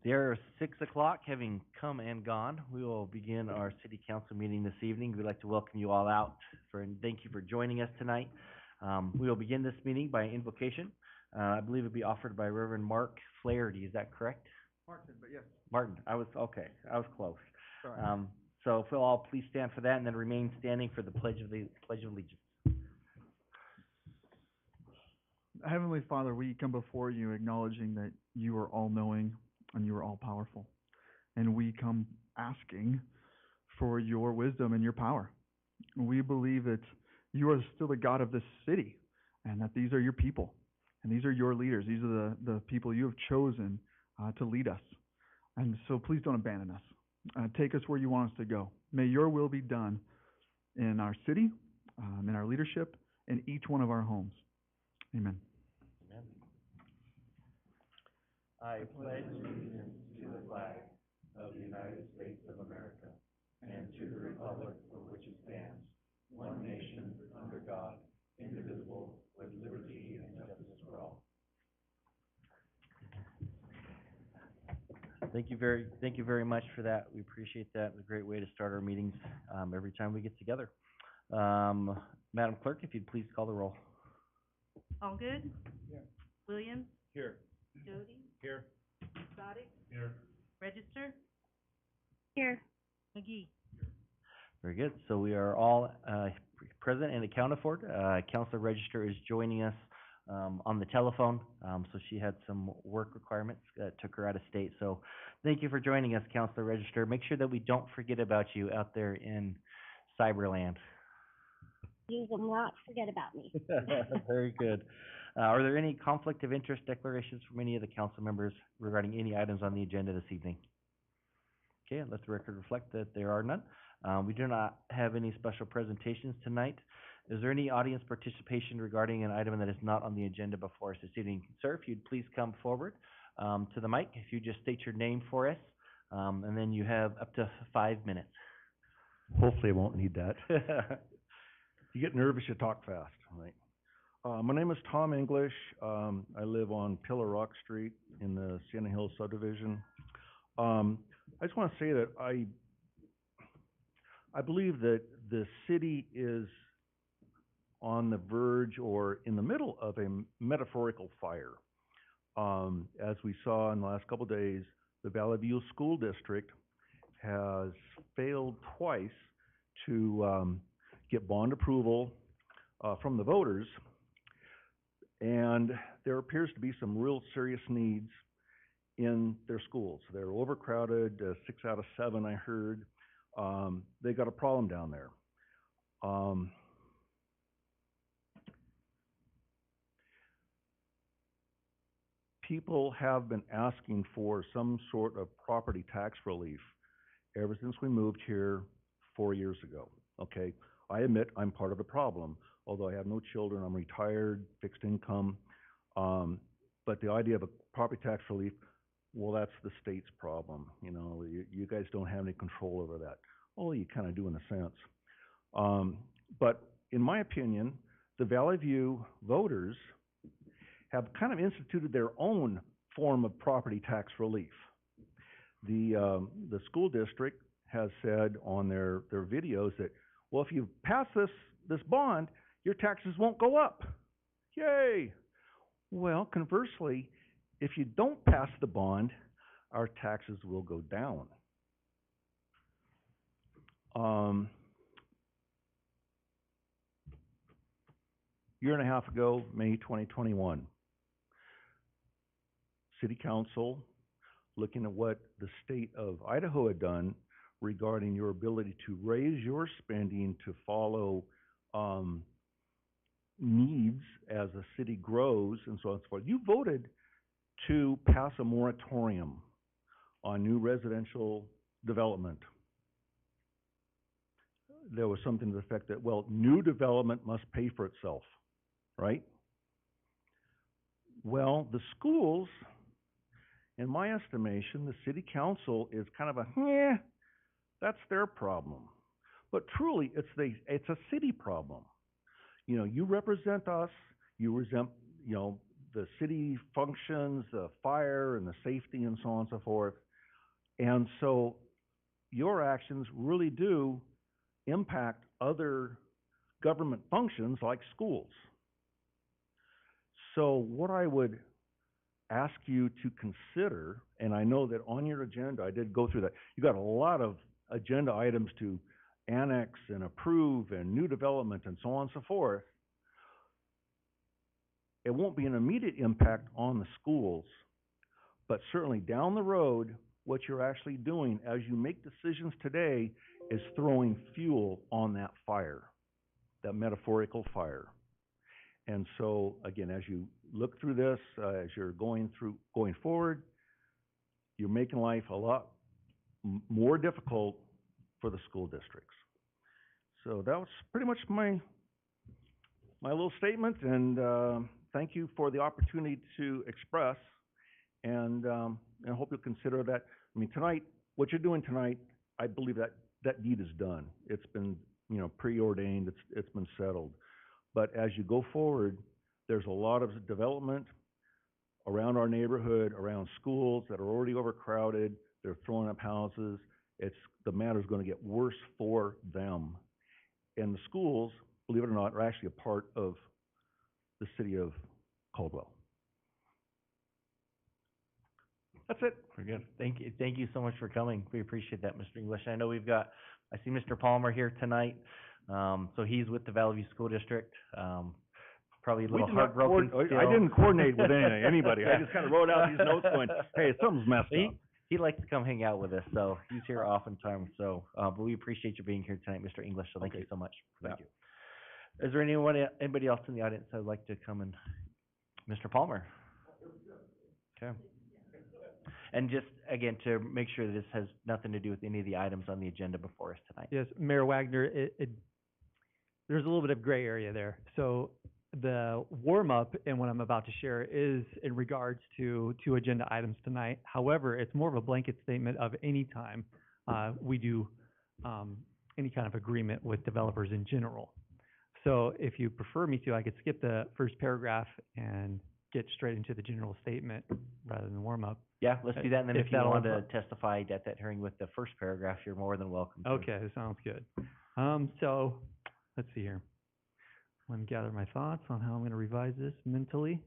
The hour is 6 o'clock. Having come and gone, we will begin our city council meeting this evening. We'd like to welcome you all out and thank you for joining us tonight. We will begin this meeting by invocation. I believe it'll be offered by Reverend Mark Flaherty. Is that correct? Martin, but yes. Martin. I was close. Sorry. So if we'll all please stand for that and then remain standing for the Pledge of Allegiance. Heavenly Father, we come before you acknowledging that you are all-knowing and you are all-powerful. And we come asking for your wisdom and your power. We believe that you are still the God of this city and that these are your people and these are your leaders. These are the people you have chosen to lead us. And so please don't abandon us. Take us where you want us to go. May your will be done in our city, in our leadership, in each one of our homes. Amen. Amen. I pledge allegiance to the flag of the United States of America and to the republic for which it stands, one nation, under God, indivisible, with liberty and justice for all. Thank you very much for that. We appreciate that. It's a great way to start our meetings every time we get together. Madam Clerk, if you'd please call the roll. Allgood? Here. Williams? Here. Jody? Here. Exotic? Here. Register? Here. McGee? Very good. So we are all present and accounted for. Councilor Register is joining us on the telephone. So she had some work requirements that took her out of state. So thank you for joining us, Councilor Register. Make sure that we don't forget about you out there in Cyberland. You will not forget about me. Very good. Are there any conflict of interest declarations from any of the council members regarding any items on the agenda this evening? Okay, let the record reflect that there are none. We do not have any special presentations tonight. Is there any audience participation regarding an item that is not on the agenda before us this evening? Sir, if you'd please come forward to the mic. If you just state your name for us, and then you have up to 5 minutes. Hopefully I won't need that. You get nervous, you talk fast, right? My name is Tom English. I live on Pillar Rock Street in the Sienna Hills subdivision. I just want to say that I believe that the city is on the verge or in the middle of a metaphorical fire. As we saw in the last couple of days, the Valley View School District has failed twice to get bond approval from the voters, and there appears to be some real serious needs in their schools. They're overcrowded, 6 out of 7 I heard. They got a problem down there. People have been asking for some sort of property tax relief ever since we moved here 4 years ago, okay? I admit I'm part of the problem. Although I have no children, I'm retired, fixed income. But the idea of a property tax relief, well, that's the state's problem. You know, you guys don't have any control over that. Well, you kind of do in a sense. But in my opinion, the Valley View voters have kind of instituted their own form of property tax relief. The school district has said on their videos that, well, if you pass this bond, your taxes won't go up. Yay! Well, conversely, if you don't pass the bond, our taxes will go down. Year and a half ago, May 2021, City Council, looking at what the state of Idaho had done regarding your ability to raise your spending to follow needs as the city grows and so on and so forth. You voted to pass a moratorium on new residential development. There was something to the effect that, well, new development must pay for itself, right? Well, the schools, in my estimation, the city council is kind of a, that's their problem. But truly, it's a city problem. You know, you represent us, you represent, the city functions, the fire and the safety and so on and so forth. And so your actions really do impact other government functions like schools. So what I would ask you to consider, and I know that on your agenda, I did go through that, you got a lot of agenda items to annex and approve and new development and so on and so forth. It won't be an immediate impact on the schools, but certainly down the road, what you're actually doing as you make decisions today is throwing fuel on that fire, that metaphorical fire. And so, again, as you look through this, as you're going forward, you're making life a lot more difficult for the school districts. So that was pretty much my little statement, and thank you for the opportunity to express, and I hope you'll consider that. I mean, tonight, what you're doing tonight, I believe that deed is done. It's been, preordained, it's been settled. But as you go forward, there's a lot of development around our neighborhood, around schools that are already overcrowded. They're throwing up houses. The matter's going to get worse for them. And the schools, believe it or not, are actually a part of the city of Caldwell. That's it. We're good. Thank you so much for coming. We appreciate that, Mr. English. I know I see Mr. Palmer here tonight. So he's with the Valley View School District. Probably a little heartbroken still. I didn't coordinate with anybody. I just kind of wrote out these notes going, hey, something's messed up. He likes to come hang out with us, so he's here oftentimes. So, but we appreciate you being here tonight, Mr. English, so thank you so much. Thank you. Is there anybody else in the audience that would like to come and, Mr. Palmer? Okay. And just, again, to make sure that this has nothing to do with any of the items on the agenda before us tonight. Yes, Mayor Wagner, there's a little bit of gray area there. So the warm-up in what I'm about to share is in regards to two agenda items tonight. However, it's more of a blanket statement of any time we do any kind of agreement with developers in general. So if you prefer me to, I could skip the first paragraph and get straight into the general statement rather than warm-up. Yeah, let's do that, and then If if you that'll want to work. testify at that hearing with the first paragraph, you're more than welcome to. Okay, sounds good. So let's see here. Let me gather my thoughts on how I'm going to revise this mentally.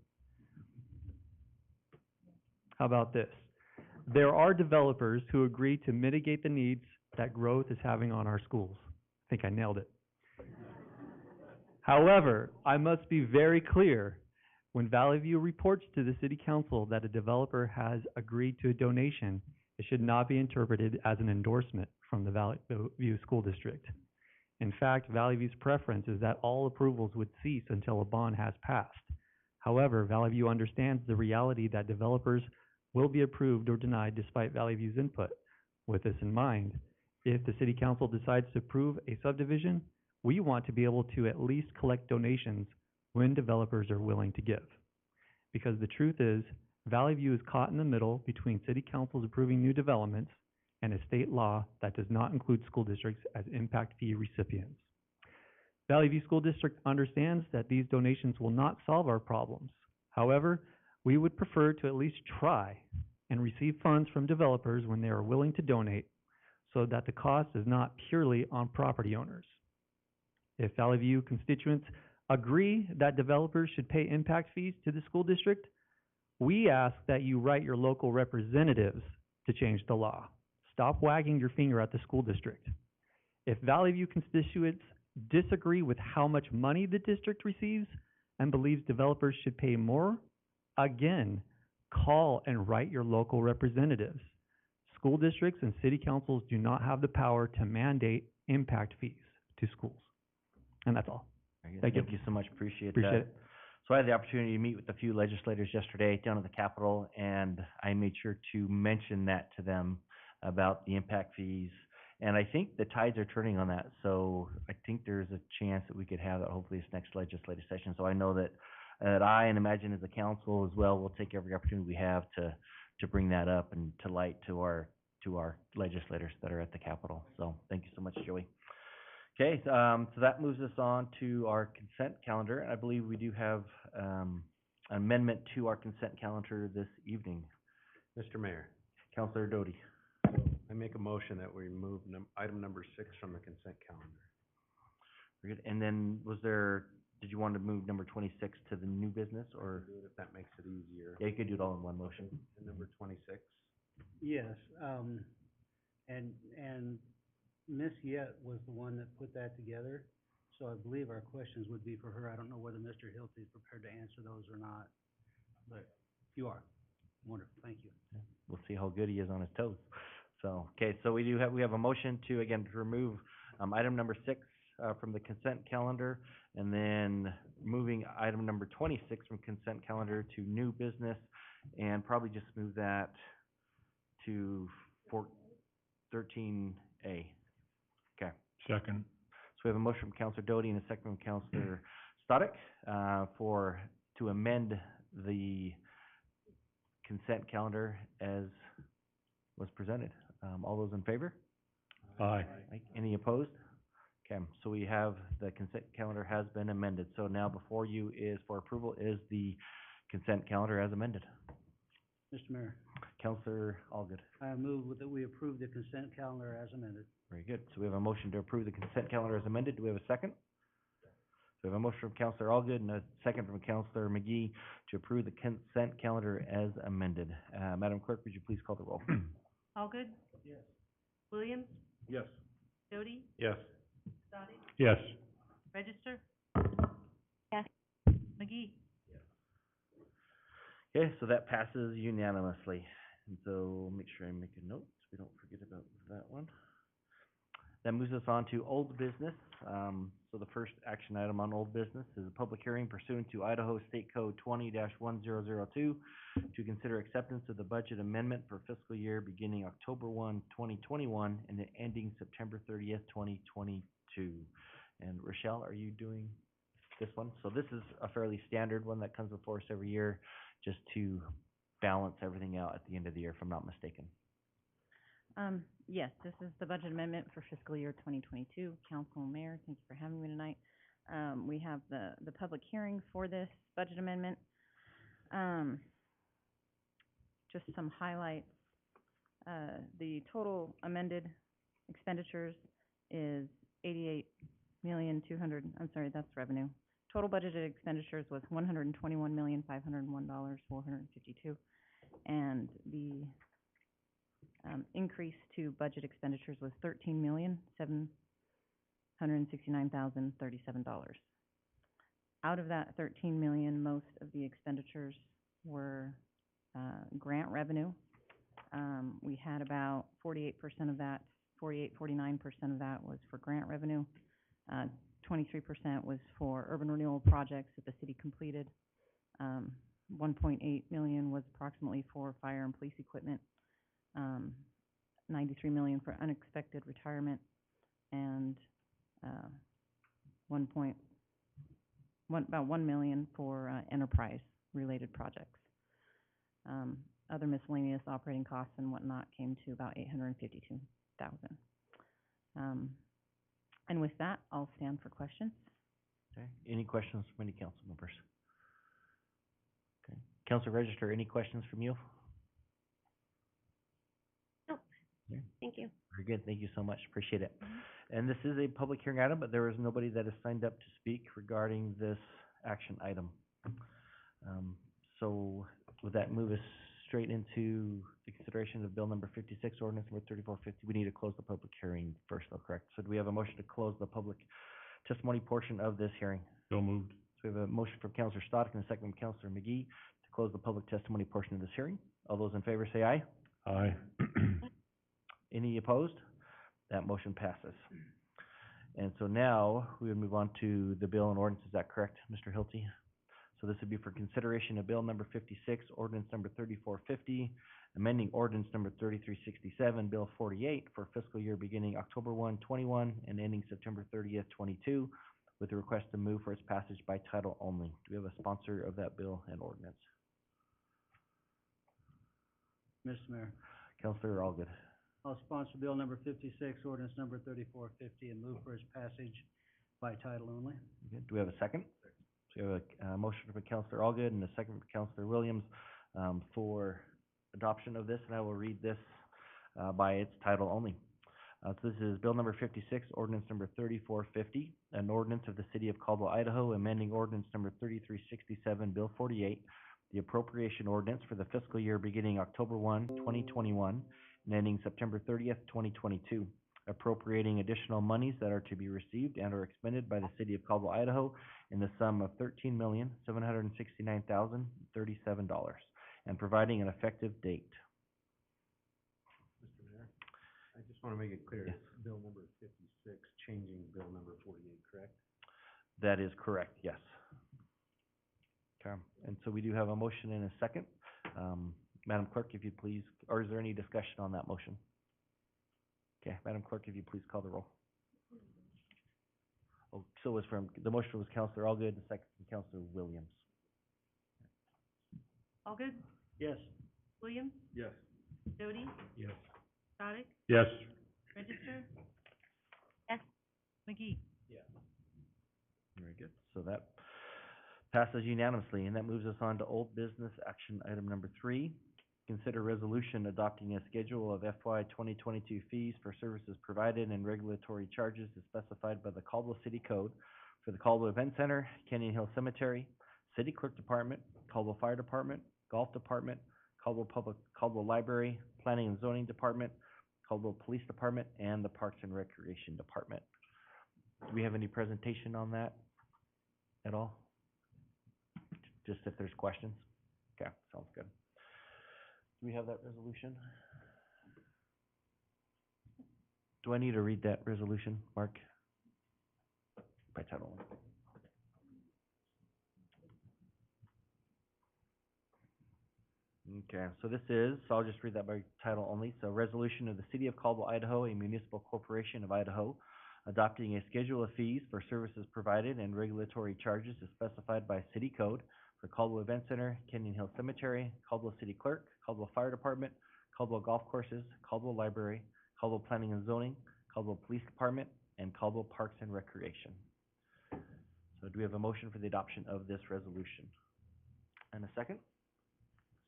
How about this? There are developers who agree to mitigate the needs that growth is having on our schools. I think I nailed it. However, I must be very clear. When Valley View reports to the City Council that a developer has agreed to a donation, it should not be interpreted as an endorsement from the Valley View School District. In fact, Valley View's preference is that all approvals would cease until a bond has passed. However, Valley View understands the reality that developers will be approved or denied despite Valley View's input. With this in mind, if the City Council decides to approve a subdivision, we want to be able to at least collect donations when developers are willing to give. Because the truth is, Valley View is caught in the middle between City Councils approving new developments and a state law that does not include school districts as impact fee recipients. Valley View School District understands that these donations will not solve our problems. However, we would prefer to at least try and receive funds from developers when they are willing to donate so that the cost is not purely on property owners. If Valley View constituents agree that developers should pay impact fees to the school district, we ask that you write your local representatives to change the law. Stop wagging your finger at the school district. If Valley View constituents disagree with how much money the district receives and believes developers should pay more, again, call and write your local representatives. School districts and city councils do not have the power to mandate impact fees to schools. And that's all. Very good. Thank you. Thank you so much. Appreciate Appreciate that. it. So I had the opportunity to meet with a few legislators yesterday down at the Capitol, and I made sure to mention that to them about the impact fees. And I think the tides are turning on that. So I think there's a chance that we could have that hopefully this next legislative session. So I know that I, and imagine as a council as well, will take every opportunity we have to bring that up and to light to our legislators that are at the Capitol. So thank you so much, Joey. Okay, so that moves us on to our consent calendar. I believe we do have amendment to our consent calendar this evening. Mr. Mayor, Counselor Doty. I make a motion that we remove item number 6 from the consent calendar. Very good. And then did you want to move number 26 to the new business, or? Do it if that makes it easier. Yeah, you could do it all in one motion. And number 26. Yes, and Miss Yet was the one that put that together, so I believe our questions would be for her. I don't know whether Mr. Hilty is prepared to answer those or not, but you are. Wonderful, thank you. We'll see how good he is on his toes. So, okay, so we have a motion to remove, item number 6, from the consent calendar, and then moving item number 26 from consent calendar to new business, and probably just move that to 13A. Okay. Second. So we have a motion from Counselor Doty and a second from Counselor Stoddard, to amend the consent calendar as was presented. All those in favor? Aye. Any opposed? Okay, so we have, the consent calendar has been amended. So now before you for approval is the consent calendar as amended. Mr. Mayor, Counselor Allgood. I move that we approve the consent calendar as amended. Very good. So we have a motion to approve the consent calendar as amended. Do we have a second? So we have a motion from Counselor Allgood and a second from Counselor McGee to approve the consent calendar as amended. Madam Clerk, would you please call the roll? Allgood? Yes. Williams? Yes. Doty? Yes. Exotic? Yes. Register? Yes. McGee? Okay, so that passes unanimously. And so make sure I make a note so we don't forget about that one. That moves us on to old business. So the first action item on old business is a public hearing pursuant to Idaho State Code 20-1002 to consider acceptance of the budget amendment for fiscal year beginning October 1, 2021 and then ending September 30th, 2022. And Rochelle, are you doing this one? So this is a fairly standard one that comes before us every year, just to balance everything out at the end of the year, if I'm not mistaken. Yes, this is the budget amendment for fiscal year 2022. Council and Mayor, thank you for having me tonight. We have the public hearing for this budget amendment. Just some highlights. The total amended expenditures is that's revenue. Total budgeted expenditures was $121,501,452, and the increase to budget expenditures was $13,769,037. Out of that $13 million, most of the expenditures were grant revenue. We had about 49% of that was for grant revenue. 23% was for urban renewal projects that the city completed. 1.8 million was approximately for fire and police equipment. 93 million for unexpected retirement, and about 1 million for enterprise-related projects. Other miscellaneous operating costs and whatnot came to about $852,000. And with that, I'll stand for questions. Okay, any questions from any council members? Okay, Council Register, any questions from you? Nope. Yeah. Thank you. Very good, thank you so much, appreciate it. And this is a public hearing item, but there is nobody that has signed up to speak regarding this action item. So would that move us straight into the consideration of bill number 56, ordinance number 3450? We need to close the public hearing first, though, correct? So do we have a motion to close the public testimony portion of this hearing? So moved. So we have a motion from Councilor Stoddard and a second from Councilor McGee to close the public testimony portion of this hearing. All those in favor say aye. Aye. Any opposed? That motion passes. And so now we would move on to the bill and ordinance. Is that correct, Mr. Hilty? So this would be for consideration of bill number 56, ordinance number 3450, amending ordinance number 3367, bill 48 for fiscal year beginning October 1, 21 and ending September 30th, 22, with a request to move for its passage by title only. Do we have a sponsor of that bill and ordinance? Mr. Mayor, Councilor Allgood. I'll sponsor bill number 56, ordinance number 3450, and move for its passage by title only. Okay, do we have a second? So we have a motion from Counselor Allgood and a second from Counselor Williams, for adoption of this, and I will read this, by its title only. So this is Bill number 56, ordinance number 3450, an ordinance of the City of Caldwell, Idaho, amending ordinance number 3367, Bill 48, the appropriation ordinance for the fiscal year beginning October 1, 2021, and ending September 30th, 2022, appropriating additional monies that are to be received and or expended by the City of Caldwell, Idaho in the sum of $13,769,037, and providing an effective date. Mr. Mayor, I just want to make it clear, Yes. it's bill number 56, changing bill number 48, correct? That is correct, yes. Okay, and so we do have a motion and a second. Madam Clerk, if you please, or is there any discussion on that motion? Okay, Madam Clerk, if you please call the roll. Oh, so was from, the motion was Counselor Allgood, the second from Counselor Williams. Allgood, Yes. Williams, Yes. Doty, Yes. Sadek, Yes. Register, Yes. McGee. Very good. So that passes unanimously, and that moves us on to old business action item number 3. Consider resolution adopting a schedule of FY 2022 fees for services provided and regulatory charges as specified by the Caldwell City Code for the Caldwell Event Center, Canyon Hill Cemetery, City Clerk Department, Caldwell Fire Department, Golf Department, Caldwell Library, Planning and Zoning Department, Caldwell Police Department, and the Parks and Recreation Department. Do we have any presentation on that at all? Just if there's questions? Okay, sounds good. Do we have that resolution? Do I need to read that resolution, Mark? By title only. Okay, so I'll just read that by title only. So, resolution of the City of Caldwell, Idaho, a municipal corporation of Idaho, adopting a schedule of fees for services provided and regulatory charges as specified by City Code for Caldwell Event Center, Canyon Hill Cemetery, Caldwell City Clerk, Caldwell Fire Department, Caldwell Golf Courses, Caldwell Library, Caldwell Planning and Zoning, Caldwell Police Department, and Caldwell Parks and Recreation. So do we have a motion for the adoption of this resolution? And a second?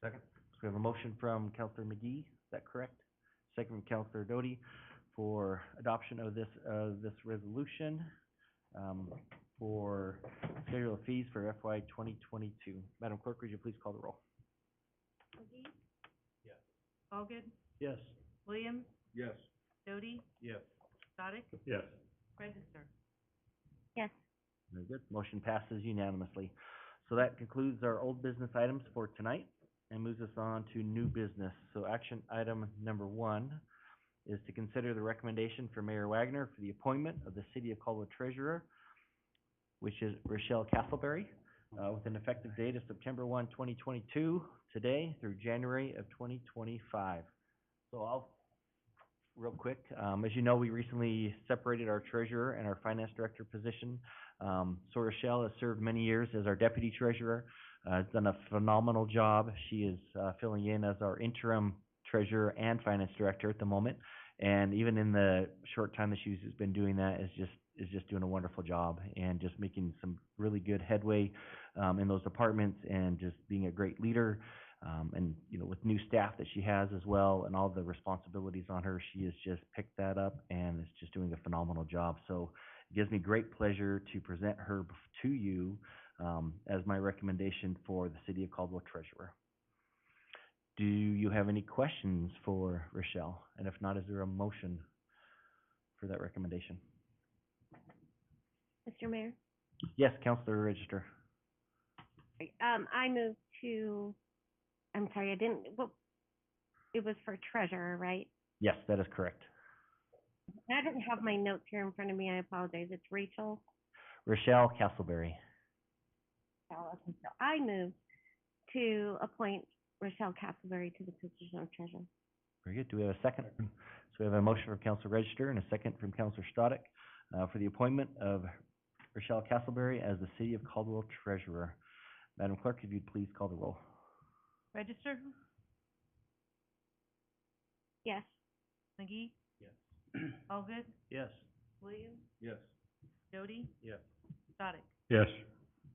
Second? So we have a motion from Counselor McGee, is that correct? Second from Counselor Doty for adoption of this resolution, for schedule of fees for FY 2022. Madam Clerk, would you please call the roll? McGee. Yes. Allgood, Yes. Williams, Yes. Doty, Yes. Sadek, Yes. Register. Yes. Very good. Motion passes unanimously. So that concludes our old business items for tonight and moves us on to new business. So action item number 1 is to consider the recommendation for Mayor Wagner for the appointment of the City of Caldwell Treasurer, which is Rochelle Castleberry, with an effective date of September 1, 2022, today through January of 2025. So real quick, as you know, we recently separated our treasurer and our finance director position. So Rochelle has served many years as our deputy treasurer, has done a phenomenal job. She is filling in as our interim treasurer and finance director at the moment. And even in the short time that she's been doing that, is just doing a wonderful job and just making some really good headway in those departments and just being a great leader. And, you know, with new staff that she has as well and all the responsibilities on her, she has just picked that up and is just doing a phenomenal job. So it gives me great pleasure to present her to you as my recommendation for the City of Caldwell Treasurer. Do you have any questions for Rochelle? And if not, is there a motion for that recommendation? Mr. Mayor, Yes, Councilor Register. I moved to, I'm sorry, it was for treasurer, right? Yes, that is correct. I don't have my notes here in front of me, I apologize, it's Rachel. Rochelle Castleberry. Oh, okay, so I moved to appoint Rochelle Castleberry to the position of treasurer. Very good. Do we have a second? So we have a motion from Councilor Register and a second from Councilor Stoddick for the appointment of Rochelle Castleberry as the City of Caldwell Treasurer. Madam Clerk, if you'd please call the roll. Register, Yes. McGee, Yes. Allgood, Yes. Williams, Yes. Doty, Yes. Sadek. Yes.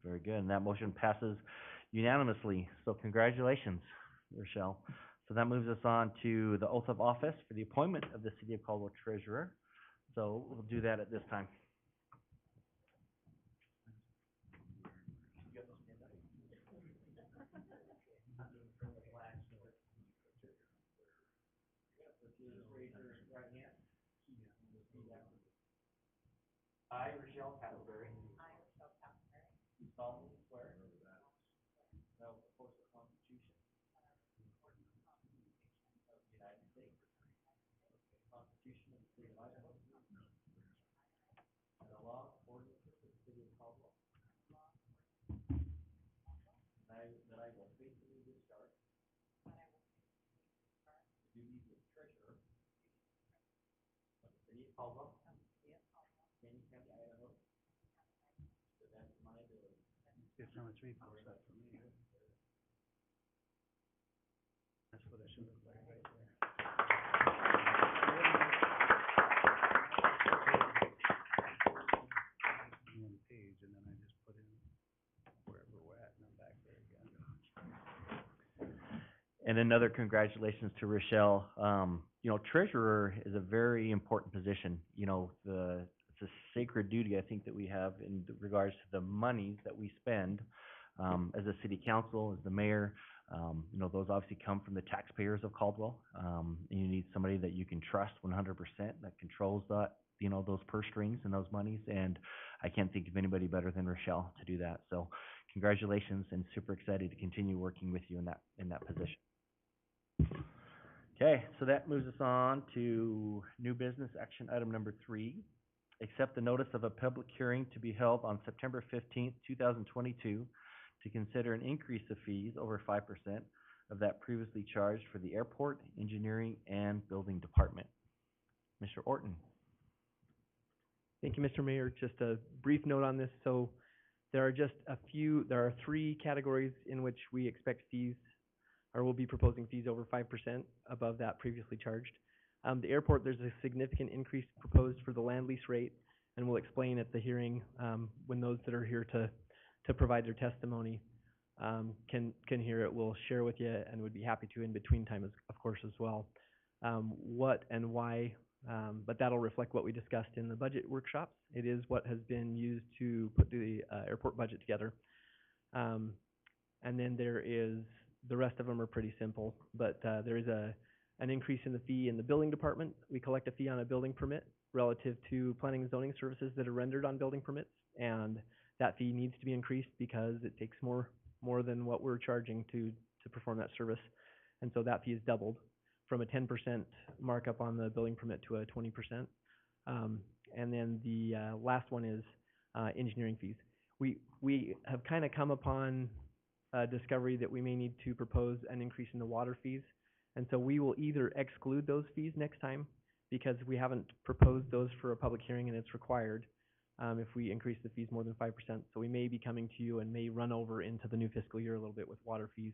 Very good, and that motion passes unanimously, so congratulations, Rochelle. So that moves us on to the oath of office for the appointment of the City of Caldwell Treasurer. So we'll do that at this time. I, Rochelle Castleberry. Do solemnly swear. That I will support the Constitution. Of the United States. The Constitution of the State of Idaho. And the law and ordinances of the City of Caldwell. That I will faithfully discharge. The duties of treasurer. Of the City of Caldwell. Canyon County, Idaho. To the best of my ability. If number 3 pops up for me. That's what it should look like right there. One page, and then I just put in wherever we're at, and I'm back there again. And another congratulations to Rochelle. Treasurer is a very important position. It's a sacred duty, I think, that we have in regards to the monies that we spend, as a city council, as the mayor. Those obviously come from the taxpayers of Caldwell. And you need somebody that you can trust 100%, that controls that, those purse strings and those monies. And I can't think of anybody better than Rochelle to do that. So congratulations, and super excited to continue working with you in that position. Okay, so that moves us on to new business action item number 3. Accept the notice of a public hearing to be held on September 15th, 2022 to consider an increase of fees over 5% of that previously charged for the airport, engineering, and building department. Mr. Orton. Thank you, Mr. Mayor. Just a brief note on this. So there are 3 categories in which we expect fees, or will be proposing fees over 5% above that previously charged. The airport, there's a significant increase proposed for the land lease rate, and we'll explain at the hearing, when those that are here to provide their testimony can hear it. We'll share with you, and would be happy to in between time, of course, as well, what and why. But that'll reflect what we discussed in the budget workshops. It is what has been used to put the airport budget together. And then the rest of them are pretty simple, but there is an increase in the fee in the building department. We collect a fee on a building permit relative to planning and zoning services that are rendered on building permits, and that fee needs to be increased because it takes more than what we're charging to perform that service. And so that fee is doubled from a 10% markup on the building permit to a 20%. And then the last one is engineering fees. We have kind of come upon discovery that we may need to propose an increase in the water fees. And so we will either exclude those fees next time, because we haven't proposed those for a public hearing and it's required if we increase the fees more than 5%. So we may be coming to you and may run over into the new fiscal year a little bit with water fees.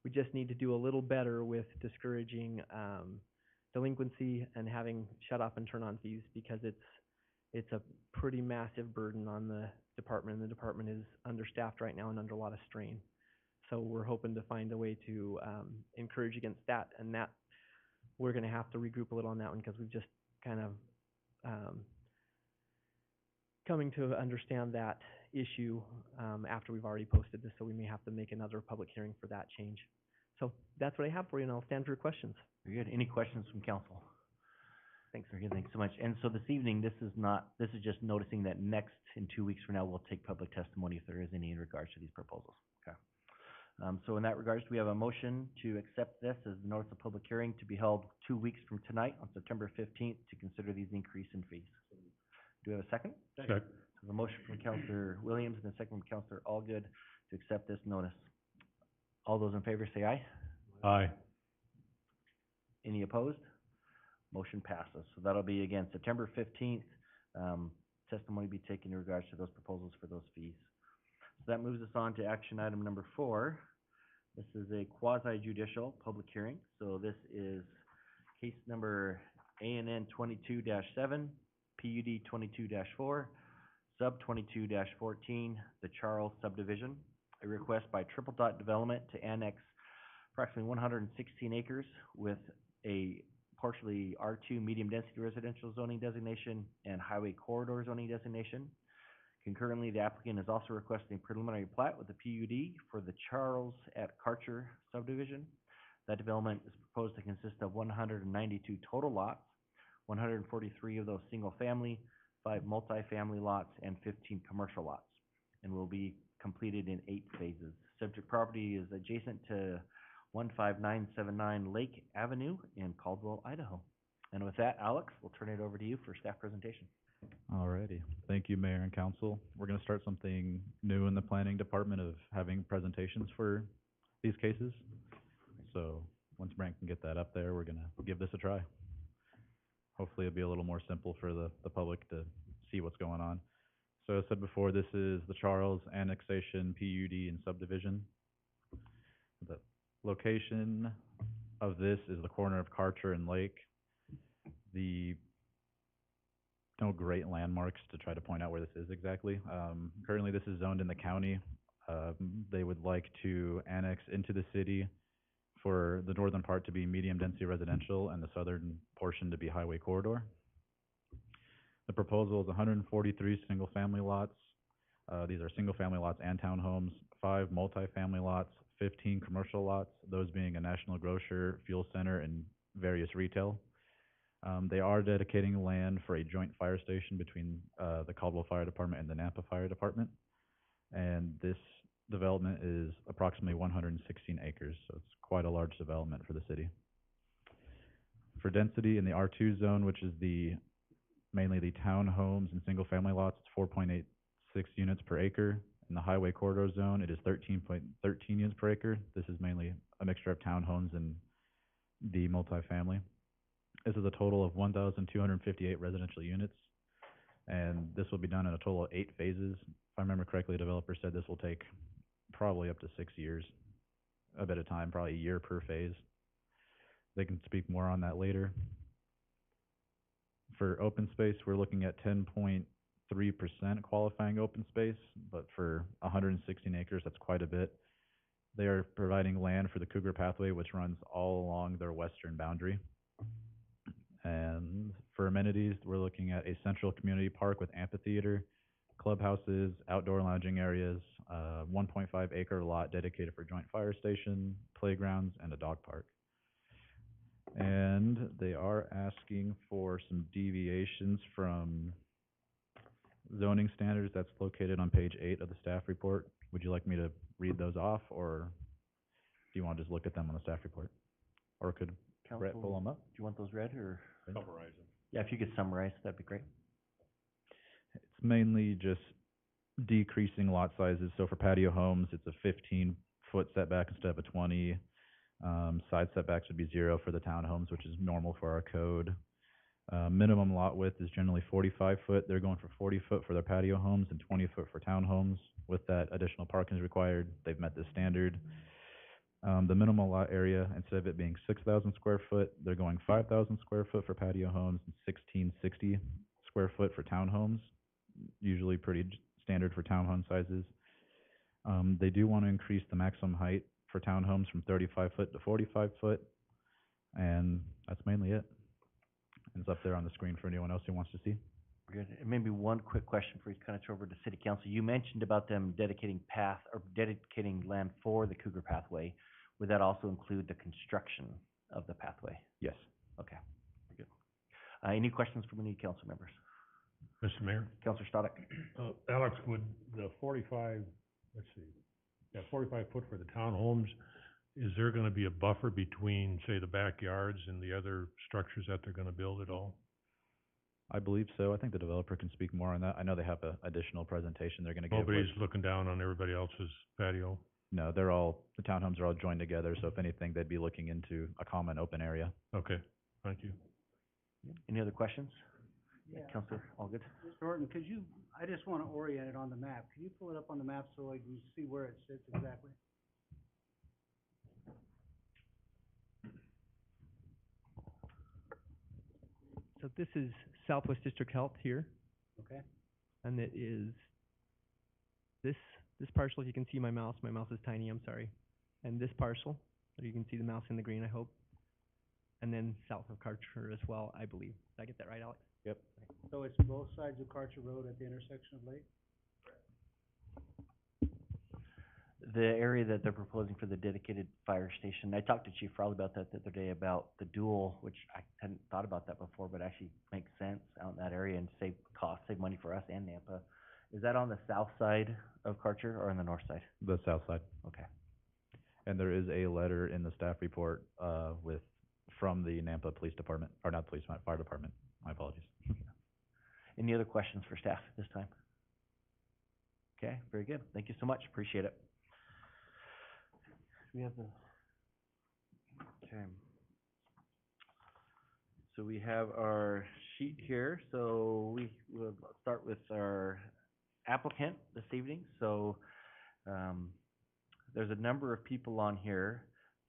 We just need to do a little better with discouraging delinquency and having shut off and turn on fees, because it's a pretty massive burden on the department, and the department is understaffed right now and under a lot of strain. So we're hoping to find a way to encourage against that, and that we're going to have to regroup a little on that one, because we've just kind of coming to understand that issue after we've already posted this, so we may have to make another public hearing for that change. So that's what I have for you, and I'll stand for your questions. Very good. Any questions from council? Thanks, very good. Thanks so much. And so this evening, this is just noticing that next, in 2 weeks from now, we'll take public testimony if there is any in regards to these proposals. Okay. So in that regards, we have a motion to accept this as the notice of public hearing to be held 2 weeks from tonight on September 15th to consider these increase in fees. Do we have a second? Second. So the motion from Councillor Williams and the second from Councillor Allgood to accept this notice. All those in favor say aye. Aye. Any opposed? Motion passes. So that'll be, again, September 15th. Testimony be taken in regards to those proposals for those fees. So that moves us on to action item number 4. This is a quasi-judicial public hearing. So this is case number ANN 22-7, PUD 22-4, Sub 22-14, the Charles subdivision. A request by Triple Dot Development to annex approximately 116 acres with a partially R2 medium-density residential zoning designation and highway corridor zoning designation. Concurrently, the applicant is also requesting preliminary plat with the PUD for the Charles at Karcher subdivision. That development is proposed to consist of 192 total lots, 143 of those single-family, 5 multifamily lots, and 15 commercial lots, and will be completed in 8 phases. Subject property is adjacent to 15979 Lake Avenue in Caldwell, Idaho. And with that, Alex, we'll turn it over to you for staff presentation. Alrighty, thank you, Mayor and Council. We're gonna start something new in the planning department of having presentations for these cases. So, once Brent can get that up there, we're gonna give this a try. Hopefully it'll be a little more simple for the public to see what's going on. So as I said before, this is the Charles annexation, PUD, and subdivision. The location of this is the corner of Karcher and Lake. No great landmarks to try to point out where this is exactly. Currently, this is zoned in the county. They would like to annex into the city for the northern part to be medium-density residential and the southern portion to be highway corridor. The proposal is 143 single-family lots. These are single-family lots and townhomes, 5 multifamily lots, 15 commercial lots, those being a national grocer, fuel center, and various retail. They are dedicating land for a joint fire station between the Caldwell Fire Department and the Nampa Fire Department. And this development is approximately 116 acres, so it's quite a large development for the city. For density in the R2 zone, which is mainly the townhomes and single-family lots, it's 4.86 units per acre. In the highway corridor zone, it is 13.13 units per acre. This is mainly a mixture of townhomes and the multifamily. This is a total of 1,258 residential units, and this will be done in a total of 8 phases. If I remember correctly, the developer said this will take probably up to 6 years, a bit of time, probably a year per phase. They can speak more on that later. For open space, we're looking at 10.3% qualifying open space, but for 116 acres, that's quite a bit. They are providing land for the Cougar Pathway, which runs all along their western boundary. And for amenities, we're looking at a central community park with amphitheater, clubhouses, outdoor lounging areas, 1.5 acre lot dedicated for joint fire station, playgrounds, and a dog park. And they are asking for some deviations from zoning standards. That's located on page 8 of the staff report. Would you like me to read those off, or do you want to just look at them on the staff report? Or could Brett pull them up? Do you want those read, or? Summarize them. Yeah, if you could summarize, that'd be great. It's mainly just decreasing lot sizes. So for patio homes, it's a 15-foot setback instead of a 20. Side setbacks would be 0 for the townhomes, which is normal for our code. Minimum lot width is generally 45 foot. They're going for 40 foot for their patio homes and 20 foot for townhomes. With that, additional parking is required. They've met this standard. The minimal lot area, instead of it being 6,000 square foot, they're going 5,000 square foot for patio homes and 1,660 square foot for townhomes, usually pretty standard for townhome sizes. They do want to increase the maximum height for townhomes from 35 foot to 45 foot, and that's mainly it. It's up there on the screen for anyone else who wants to see. Good. And maybe one quick question before you kind of turn over to City Council. You mentioned about them dedicating land for the Cougar Pathway. Would that also include the construction of the pathway? Yes. Okay, good. Any questions from any council members? Mr. Mayor? Councilor Stoddard? Alex, would the 45 foot for the townhomes, is there gonna be a buffer between, say, the backyards and the other structures that they're gonna build at all? I believe so. I think the developer can speak more on that. I know they have an additional presentation they're gonna give. Nobody's looking down on everybody else's patio? No, the townhomes are all joined together, so if anything, they'd be looking into a common open area. Okay, thank you. Any other questions? Yeah. Councilor, all good? Mr. Horton, I just want to orient it on the map. Can you pull it up on the map so I can see where it sits exactly? So this is Southwest District Health here. Okay? and it is this parcel. You can see my mouse. My mouse is tiny, I'm sorry. And this parcel, so you can see the mouse in the green, I hope. And then south of Karcher as well, I believe. Did I get that right, Alex? Yep. So it's both sides of Karcher Road at the intersection of Lake? The area that they're proposing for the dedicated fire station, I talked to Chief Frawley about that the other day, about the dual, which I hadn't thought about that before, but actually makes sense out in that area and save costs, save money for us and Nampa. Is that on the south side of Karcher or on the north side? The south side. Okay. And there is a letter in the staff report, from the Nampa Police Department, or not police, fire department. My apologies. Any other questions for staff this time? Okay, very good. Thank you so much. Appreciate it. We have the, okay. So we have our sheet here. So we will start with our applicant this evening. So, there's a number of people on here.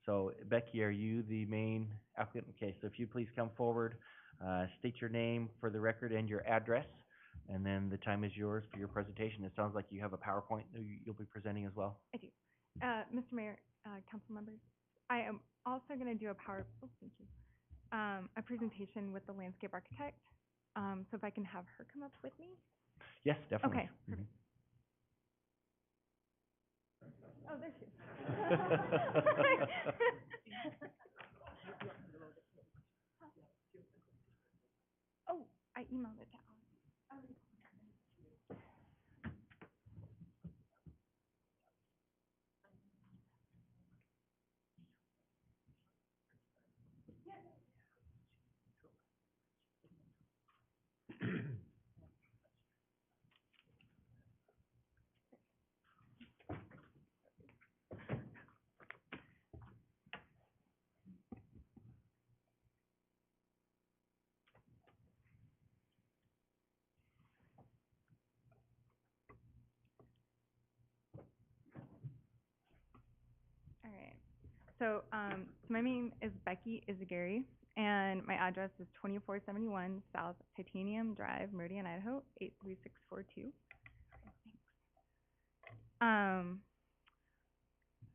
So Becky, are you the main applicant? Okay, so if you please come forward, state your name for the record and your address, and then the time is yours for your presentation. It sounds like you have a PowerPoint that you'll be presenting as well. I do. Mr. Mayor, council members, I am also going to do a a presentation with the landscape architect. So if I can have her come up with me. Yes, definitely. Okay, perfect. Oh, there she is. Oh, I emailed it to Alan. All right. So, my name is Becky Izagari, and my address is 2471 South Titanium Drive, Meridian, Idaho, 83642. And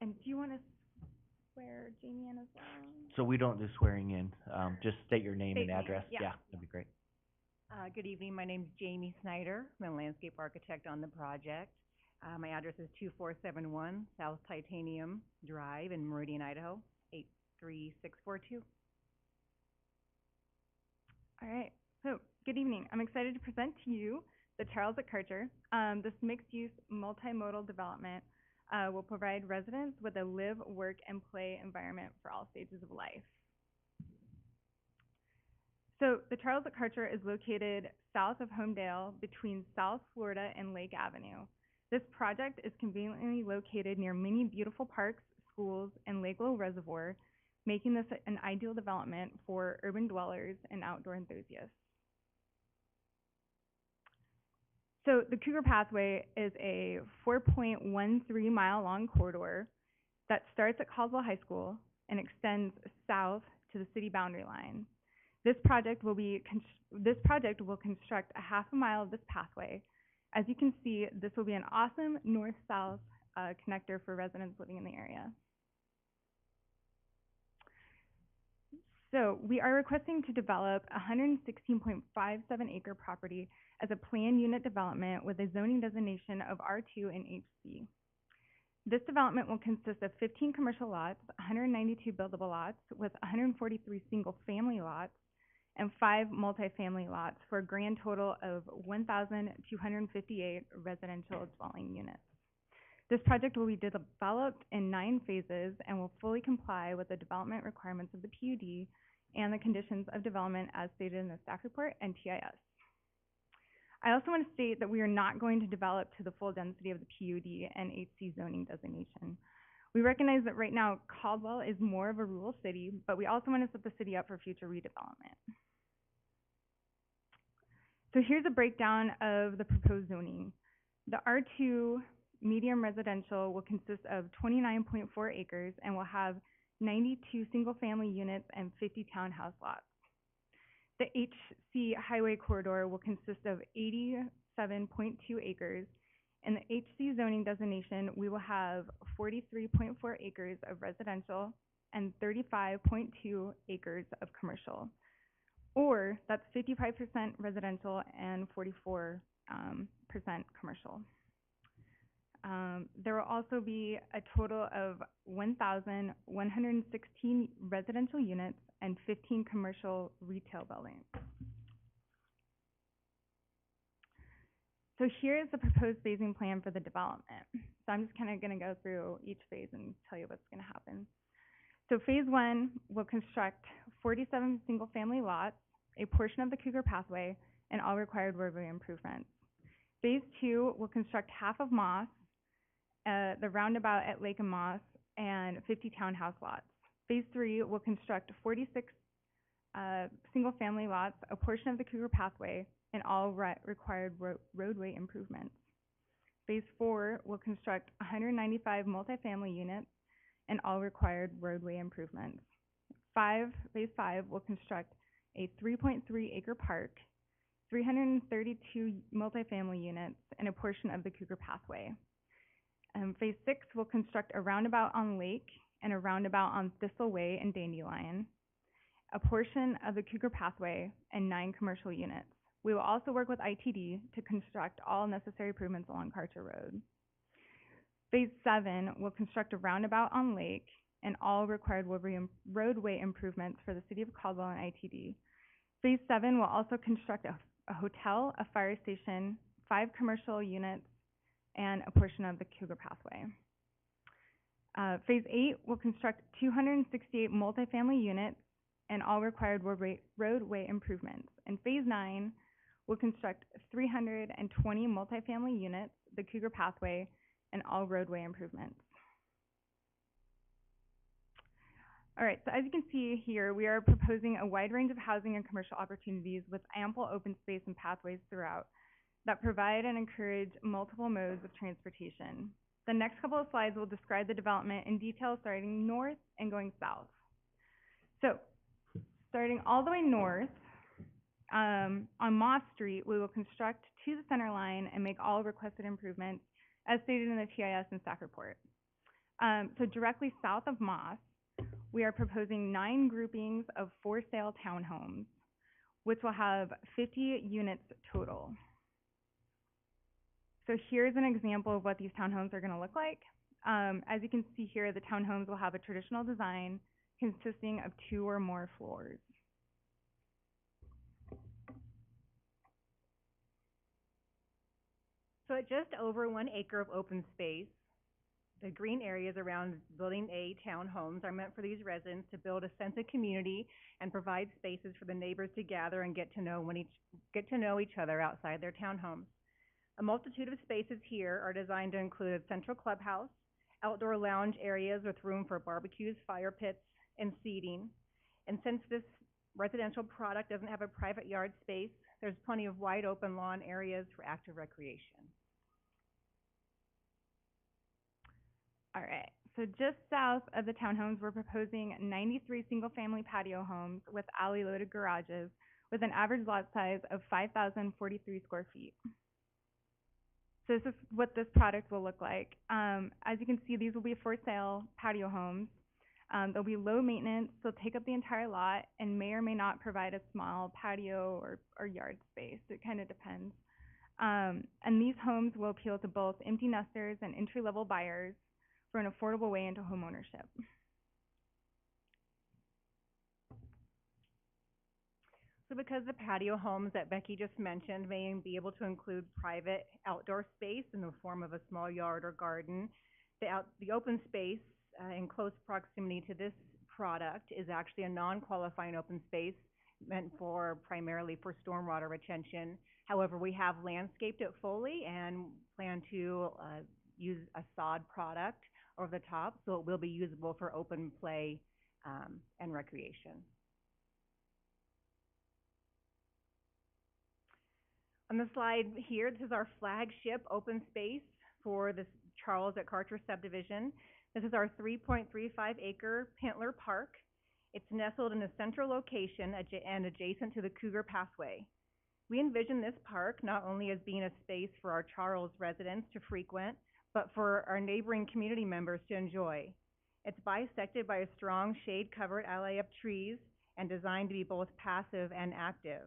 do you want to swear Jamie in as well? So we don't do swearing in, just state your name State and name, address. yeah. Yeah, that'd be great. Good evening, my name's Jamie Snyder. I'm a landscape architect on the project. My address is 2471 South Titanium Drive in Meridian, Idaho, 83642. All right. So, good evening. I'm excited to present to you the Charles at Karcher. This mixed-use multimodal development will provide residents with a live, work, and play environment for all stages of life. So, the Charles at Karcher is located south of Homedale between South Florida and Lake Avenue. This project is conveniently located near many beautiful parks, schools, and Lake Low Reservoir, making this an ideal development for urban dwellers and outdoor enthusiasts. So the Cougar Pathway is a 4.13 mile long corridor that starts at Caldwell High School and extends south to the city boundary line. This project will construct a half a mile of this pathway. As you can see, this will be an awesome north-south connector for residents living in the area. So we are requesting to develop a 116.57 acre property as a planned unit development with a zoning designation of R2 and HC. This development will consist of 15 commercial lots, 192 buildable lots with 143 single-family lots, and 5 multifamily lots for a grand total of 1,258 residential dwelling units. This project will be developed in 9 phases and will fully comply with the development requirements of the PUD and the conditions of development as stated in the staff report and TIS. I also want to state that we are not going to develop to the full density of the PUD and HC zoning designation. We recognize that right now Caldwell is more of a rural city, but we also want to set the city up for future redevelopment. So here's a breakdown of the proposed zoning. The R2 medium residential will consist of 29.4 acres and will have 92 single-family units and 50 townhouse lots. The HC highway corridor will consist of 87 47.2 acres. In the HC zoning designation, we will have 43.4 acres of residential and 35.2 acres of commercial. Or that's 55% residential and 44% commercial. There will also be a total of 1,116 residential units and 15 commercial retail buildings. So here is the proposed phasing plan for the development. So I'm just kind of going to go through each phase and tell you what's going to happen. So phase 1 will construct 47 single-family lots, a portion of the Cougar Pathway, and all required roadway improvements. Phase 2 will construct half of Moss, the roundabout at Lake and Moss, and 50 townhouse lots. Phase 3 will construct 46 single-family lots, a portion of the Cougar Pathway, and all required roadway improvements. Phase 4 will construct 195 multifamily units and all required roadway improvements. Phase 5 will construct a 3.3 acre park, 332 multifamily units, and a portion of the Cougar Pathway. Phase 6 will construct a roundabout on Lake and a roundabout on Thistle Way and Dandelion, a portion of the Cougar Pathway, and 9 commercial units. We will also work with ITD to construct all necessary improvements along Karcher Road. Phase 7 will construct a roundabout on Lake and all required roadway improvements for the City of Caldwell and ITD. Phase 7 will also construct a hotel, a fire station, 5 commercial units, and a portion of the Cougar Pathway. Phase 8 will construct 268 multifamily units and all required roadway improvements. And Phase 9 will construct 320 multifamily units, the Cougar Pathway, and all roadway improvements. All right, so as you can see here, we are proposing a wide range of housing and commercial opportunities with ample open space and pathways throughout that provide and encourage multiple modes of transportation. The next couple of slides will describe the development in detail starting north and going south. So, starting all the way north, on Moss Street, we will construct to the center line and make all requested improvements as stated in the TIS and staff report. So directly south of Moss, we are proposing 9 groupings of for-sale townhomes, which will have 50 units total. So here's an example of what these townhomes are going to look like. As you can see here, the townhomes will have a traditional design consisting of 2 or more floors. So at just over 1 acre of open space, the green areas around Building A townhomes are meant for these residents to build a sense of community and provide spaces for the neighbors to gather and get to know each other outside their townhomes. A multitude of spaces here are designed to include a central clubhouse, outdoor lounge areas with room for barbecues, fire pits, and seating. And since this residential product doesn't have a private yard space, there's plenty of wide open lawn areas for active recreation. All right, so just south of the townhomes, we're proposing 93 single-family patio homes with alley-loaded garages with an average lot size of 5,043 square feet. So this is what this product will look like. As you can see, these will be for-sale patio homes. They'll be low maintenance, they'll take up the entire lot, and may or may not provide a small patio or yard space. It kind of depends. And these homes will appeal to both empty nesters and entry-level buyers for an affordable way into homeownership. So because the patio homes that Becky just mentioned may be able to include private outdoor space in the form of a small yard or garden, the open space in close proximity to this product is actually a non-qualifying open space meant primarily for stormwater retention. However, we have landscaped it fully and plan to use a sod product over the top, so it will be usable for open play and recreation. On the slide here, this is our flagship open space for this Charles at Karcher subdivision. This is our 3.35 acre Pintler Park. It's nestled in a central location and adjacent to the Cougar Pathway. We envision this park not only as being a space for our Charles residents to frequent, but for our neighboring community members to enjoy. It's bisected by a strong shade-covered alley of trees and designed to be both passive and active.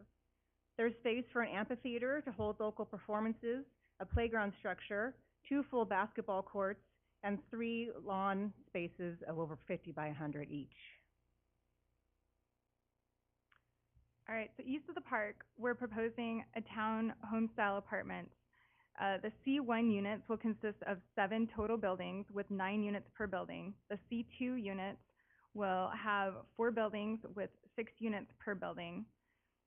There's space for an amphitheater to hold local performances, a playground structure, 2 full basketball courts, and 3 lawn spaces of over 50 by 100 each. All right, so east of the park, we're proposing a town home style apartment. The C1 units will consist of 7 total buildings with 9 units per building. The C2 units will have 4 buildings with 6 units per building.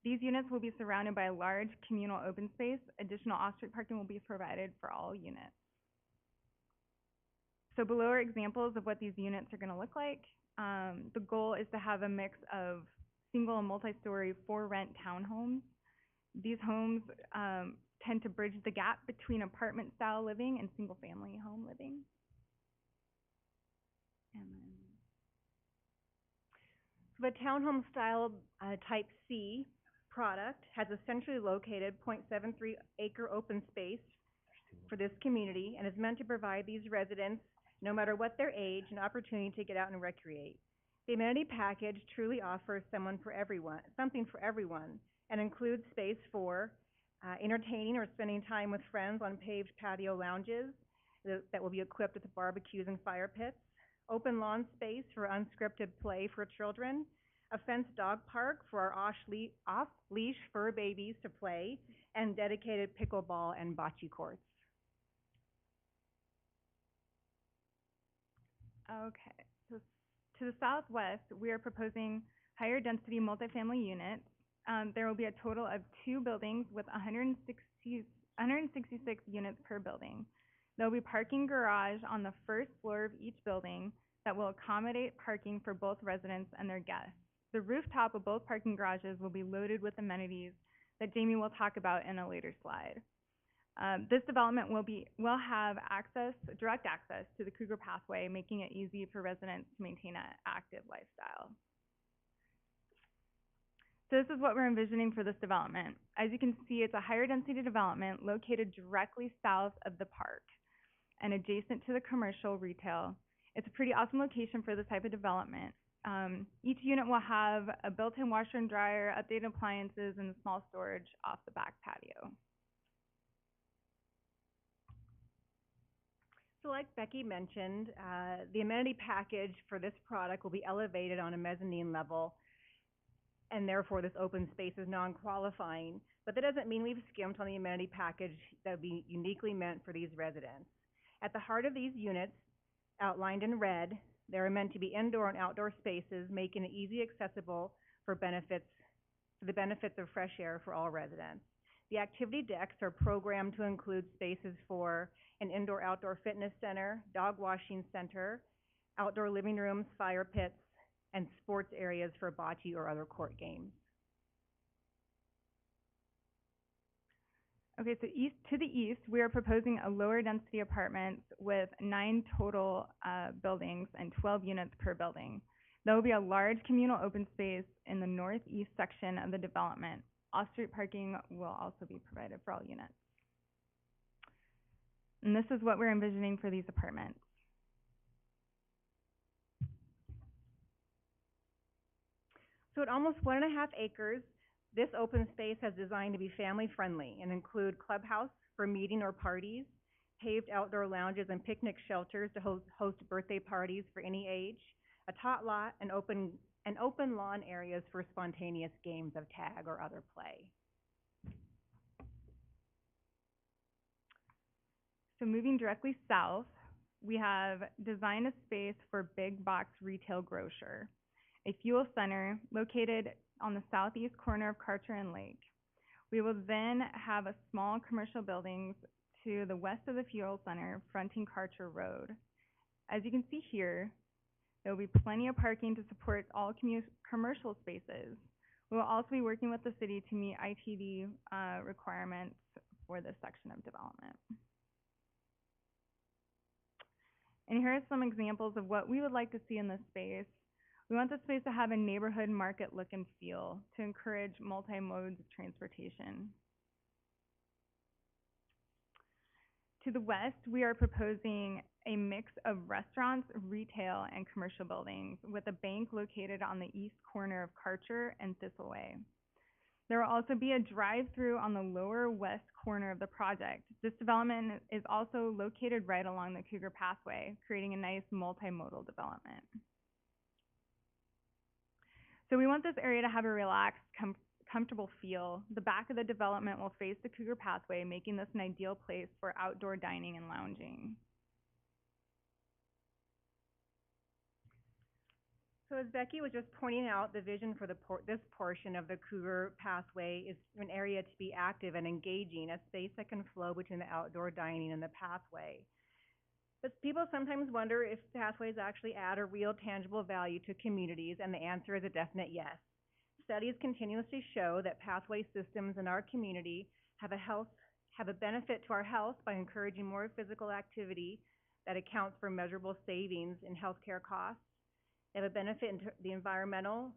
These units will be surrounded by a large communal open space. Additional off-street parking will be provided for all units. So below are examples of what these units are going to look like. The goal is to have a mix of single and multi-story for-rent townhomes. These homes tend to bridge the gap between apartment-style living and single-family home living. And then The townhome style type C product has a centrally located 0.73 acre open space for this community and is meant to provide these residents, no matter what their age, an opportunity to get out and recreate. The amenity package truly offers something for everyone, and includes space for entertaining or spending time with friends on paved patio lounges that will be equipped with barbecues and fire pits, open lawn space for unscripted play for children, a fenced dog park for our off-leash fur babies to play, and dedicated pickleball and bocce courts. Okay, so to the southwest, we are proposing higher density multifamily units. There will be a total of 2 buildings with 166 units per building. There will be parking garage on the first floor of each building that will accommodate parking for both residents and their guests. The rooftop of both parking garages will be loaded with amenities that Jamie will talk about in a later slide. This development will have direct access to the Cougar Pathway, making it easy for residents to maintain an active lifestyle. So this is what we're envisioning for this development. As you can see, it's a higher density development located directly south of the park and adjacent to the commercial retail. It's a pretty awesome location for this type of development. Each unit will have a built-in washer and dryer, updated appliances, and small storage off the back patio. So like Becky mentioned, the amenity package for this product will be elevated on a mezzanine level, and therefore this open space is non-qualifying. But that doesn't mean we've skimped on the amenity package that would be uniquely meant for these residents. At the heart of these units, outlined in red, they are meant to be indoor and outdoor spaces, making it easy accessible for the benefits of fresh air for all residents. The activity decks are programmed to include spaces for an indoor-outdoor fitness center, dog washing center, outdoor living rooms, fire pits, and sports areas for bocce or other court games. Okay, so to the east, we are proposing a lower density apartments with 9 total buildings and 12 units per building. There will be a large communal open space in the northeast section of the development. Off-street parking will also be provided for all units. And this is what we're envisioning for these apartments. So at almost 1.5 acres, this open space is designed to be family-friendly and include clubhouse for meeting or parties, paved outdoor lounges and picnic shelters to host birthday parties for any age, a tot lot, and open lawn areas for spontaneous games of tag or other play. So moving directly south, we have designed a space for big box retail grocer, a fuel center located on the southeast corner of Karcher and Lake. We will then have a small commercial buildings to the west of the fuel center fronting Karcher Road. As you can see here, there will be plenty of parking to support all commercial spaces. We will also be working with the city to meet ITD requirements for this section of development. And here are some examples of what we would like to see in this space. We want the space to have a neighborhood market look and feel to encourage multi-modes of transportation. To the west, we are proposing a mix of restaurants, retail, and commercial buildings with a bank located on the east corner of Karcher and Thistleway. There will also be a drive-through on the lower west corner of the project. This development is also located right along the Cougar Pathway, creating a nice multimodal development. So we want this area to have a relaxed, comfortable feel. The back of the development will face the Cougar Pathway, making this an ideal place for outdoor dining and lounging. So as Becky was just pointing out, the vision for this portion of the Cougar Pathway is an area to be active and engaging, a space that can flow between the outdoor dining and the pathway. But people sometimes wonder if pathways actually add a real tangible value to communities, and the answer is a definite yes. Studies continuously show that pathway systems in our community have a benefit to our health by encouraging more physical activity that accounts for measurable savings in healthcare costs. They have a benefit in the environmental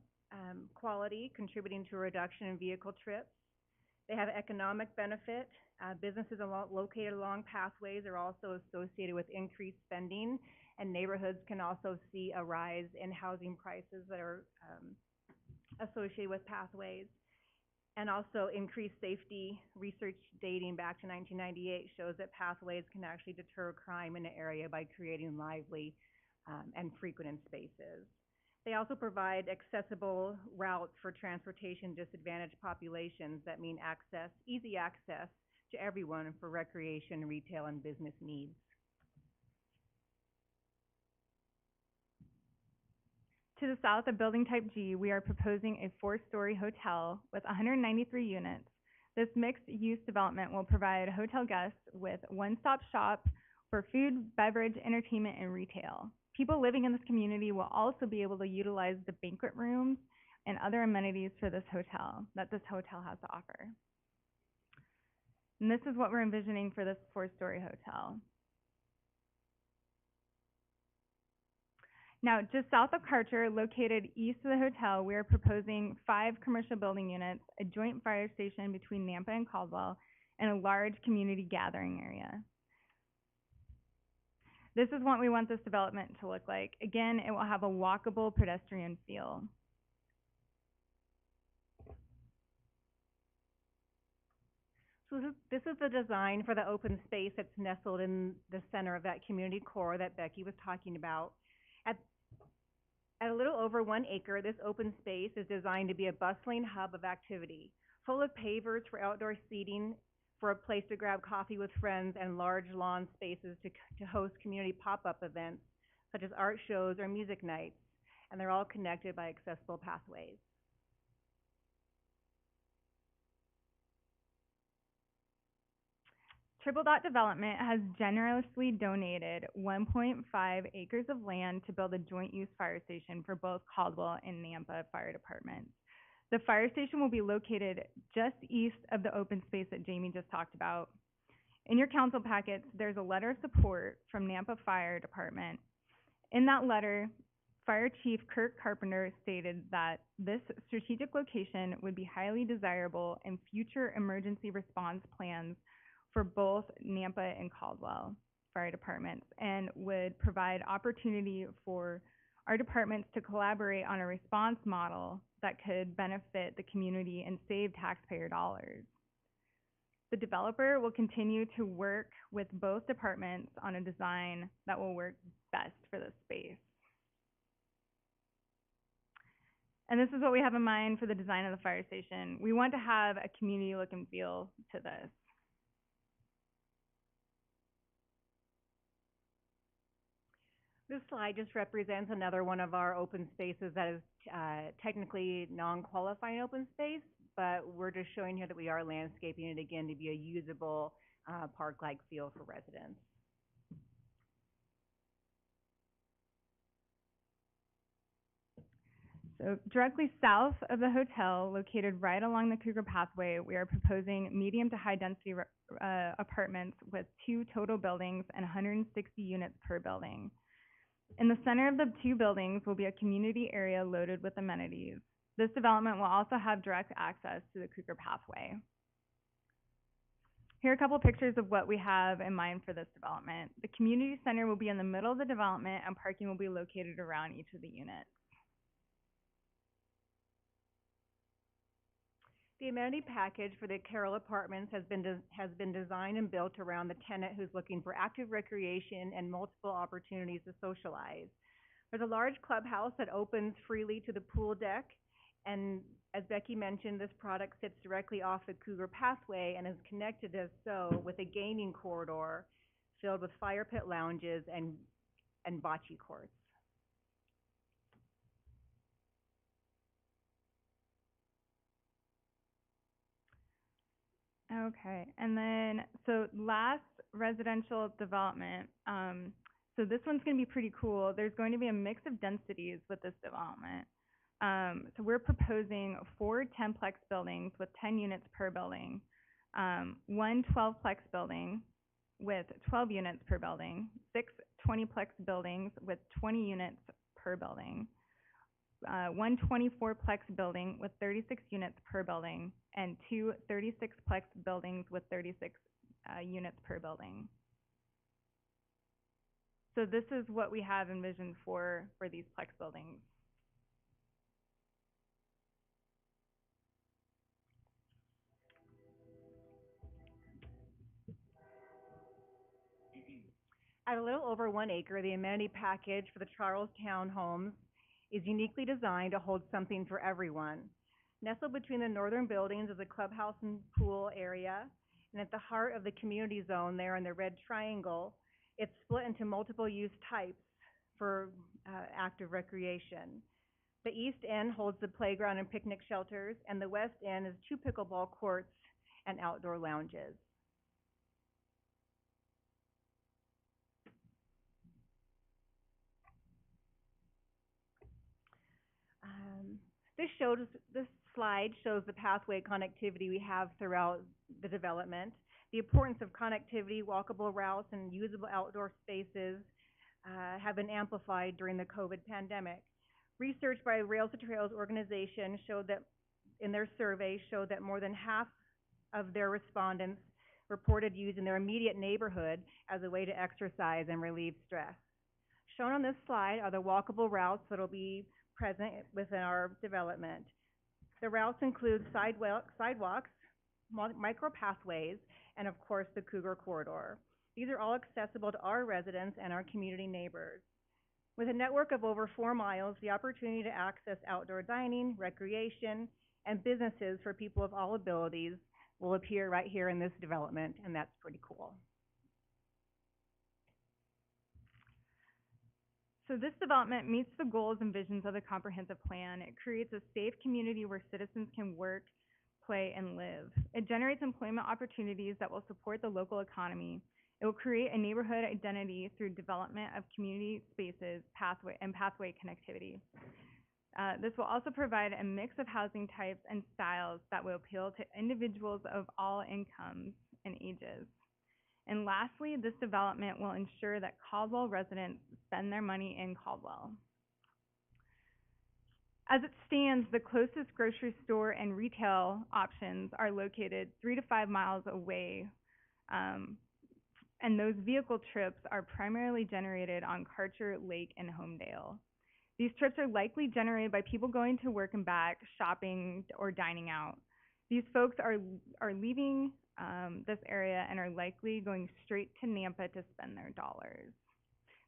quality, contributing to a reduction in vehicle trips. They have economic benefit. Businesses located along pathways are also associated with increased spending, and neighborhoods can also see a rise in housing prices that are associated with pathways. And also increased safety. Research dating back to 1998 shows that pathways can actually deter crime in an area by creating lively and frequented spaces. They also provide accessible routes for transportation disadvantaged populations that mean easy access to everyone for recreation, retail, and business needs. To the south of Building Type G, we are proposing a 4-story hotel with 193 units. This mixed-use development will provide hotel guests with one-stop shop for food, beverage, entertainment, and retail. People living in this community will also be able to utilize the banquet rooms and other amenities for this hotel that this hotel has to offer. And this is what we're envisioning for this 4-story hotel. Now, just south of Karcher, located east of the hotel, we are proposing 5 commercial building units, a joint fire station between Nampa and Caldwell, and a large community gathering area. This is what we want this development to look like. Again, it will have a walkable pedestrian feel. So this is the design for the open space that's nestled in the center of that community core that Becky was talking about. At a little over 1 acre, this open space is designed to be a bustling hub of activity, full of pavers for outdoor seating, for a place to grab coffee with friends, and large lawn spaces to host community pop-up events, such as art shows or music nights, and they're all connected by accessible pathways. Triple Dot Development has generously donated 1.5 acres of land to build a joint-use fire station for both Caldwell and Nampa fire departments. The fire station will be located just east of the open space that Jamie just talked about. In your council packets, there's a letter of support from Nampa Fire Department. In that letter, Fire Chief Kirk Carpenter stated that this strategic location would be highly desirable in future emergency response plans for both Nampa and Caldwell fire departments, and would provide opportunity for our departments to collaborate on a response model that could benefit the community and save taxpayer dollars. The developer will continue to work with both departments on a design that will work best for this space. And this is what we have in mind for the design of the fire station. We want to have a community look and feel to this. This slide just represents another one of our open spaces that is technically non-qualifying open space, but we're just showing here that we are landscaping it again to be a usable park-like feel for residents. So directly south of the hotel, located right along the Cougar Pathway, we are proposing medium to high density apartments with 2 total buildings and 160 units per building. In the center of the 2 buildings will be a community area loaded with amenities. This development will also have direct access to the Cougar Pathway. Here are a couple pictures of what we have in mind for this development. The community center will be in the middle of the development and parking will be located around each of the units. The amenity package for the Carroll Apartments has been designed and built around the tenant who's looking for active recreation and multiple opportunities to socialize. There's a large clubhouse that opens freely to the pool deck, and as Becky mentioned, this product sits directly off the Cougar Pathway and is connected as so with a gaming corridor filled with fire pit lounges and bocce courts. Okay, and then, so last residential development, so this one's gonna be pretty cool. There's going to be a mix of densities with this development. So we're proposing 4 10-plex buildings with 10 units per building, 1 12-plex building with 12 units per building, 6 20-plex buildings with 20 units per building, 1 24-plex building with 36 units per building, and 2 36-plex buildings with 36 units per building. So this is what we have envisioned for these plex buildings. At a little over 1 acre, the amenity package for the Charles Townhomes is uniquely designed to hold something for everyone. Nestled between the northern buildings is a clubhouse and pool area, and at the heart of the community zone there in the red triangle, it's split into multiple use types for active recreation. The east end holds the playground and picnic shelters, and the west end is 2 pickleball courts and outdoor lounges. This slide shows the pathway connectivity we have throughout the development. The importance of connectivity, walkable routes, and usable outdoor spaces have been amplified during the COVID pandemic. Research by Rails to Trails organization showed that, in their survey, showed that more than half of their respondents reported using their immediate neighborhood as a way to exercise and relieve stress. Shown on this slide are the walkable routes that will be present within our development. The routes include sidewalks, micro pathways, and of course the Cougar Corridor. These are all accessible to our residents and our community neighbors. With a network of over 4 miles, the opportunity to access outdoor dining, recreation, and businesses for people of all abilities will appear right here in this development, and that's pretty cool. So this development meets the goals and visions of the comprehensive plan. It creates a safe community where citizens can work, play, and live. It generates employment opportunities that will support the local economy. It will create a neighborhood identity through development of community spaces, pathway connectivity. This will also provide a mix of housing types and styles that will appeal to individuals of all incomes and ages. And lastly, this development will ensure that Caldwell residents spend their money in Caldwell. As it stands, the closest grocery store and retail options are located 3 to 5 miles away, and those vehicle trips are primarily generated on Karcher, Lake, and Homedale. These trips are likely generated by people going to work and back, shopping, or dining out. These folks are leaving this area and are likely going straight to Nampa to spend their dollars.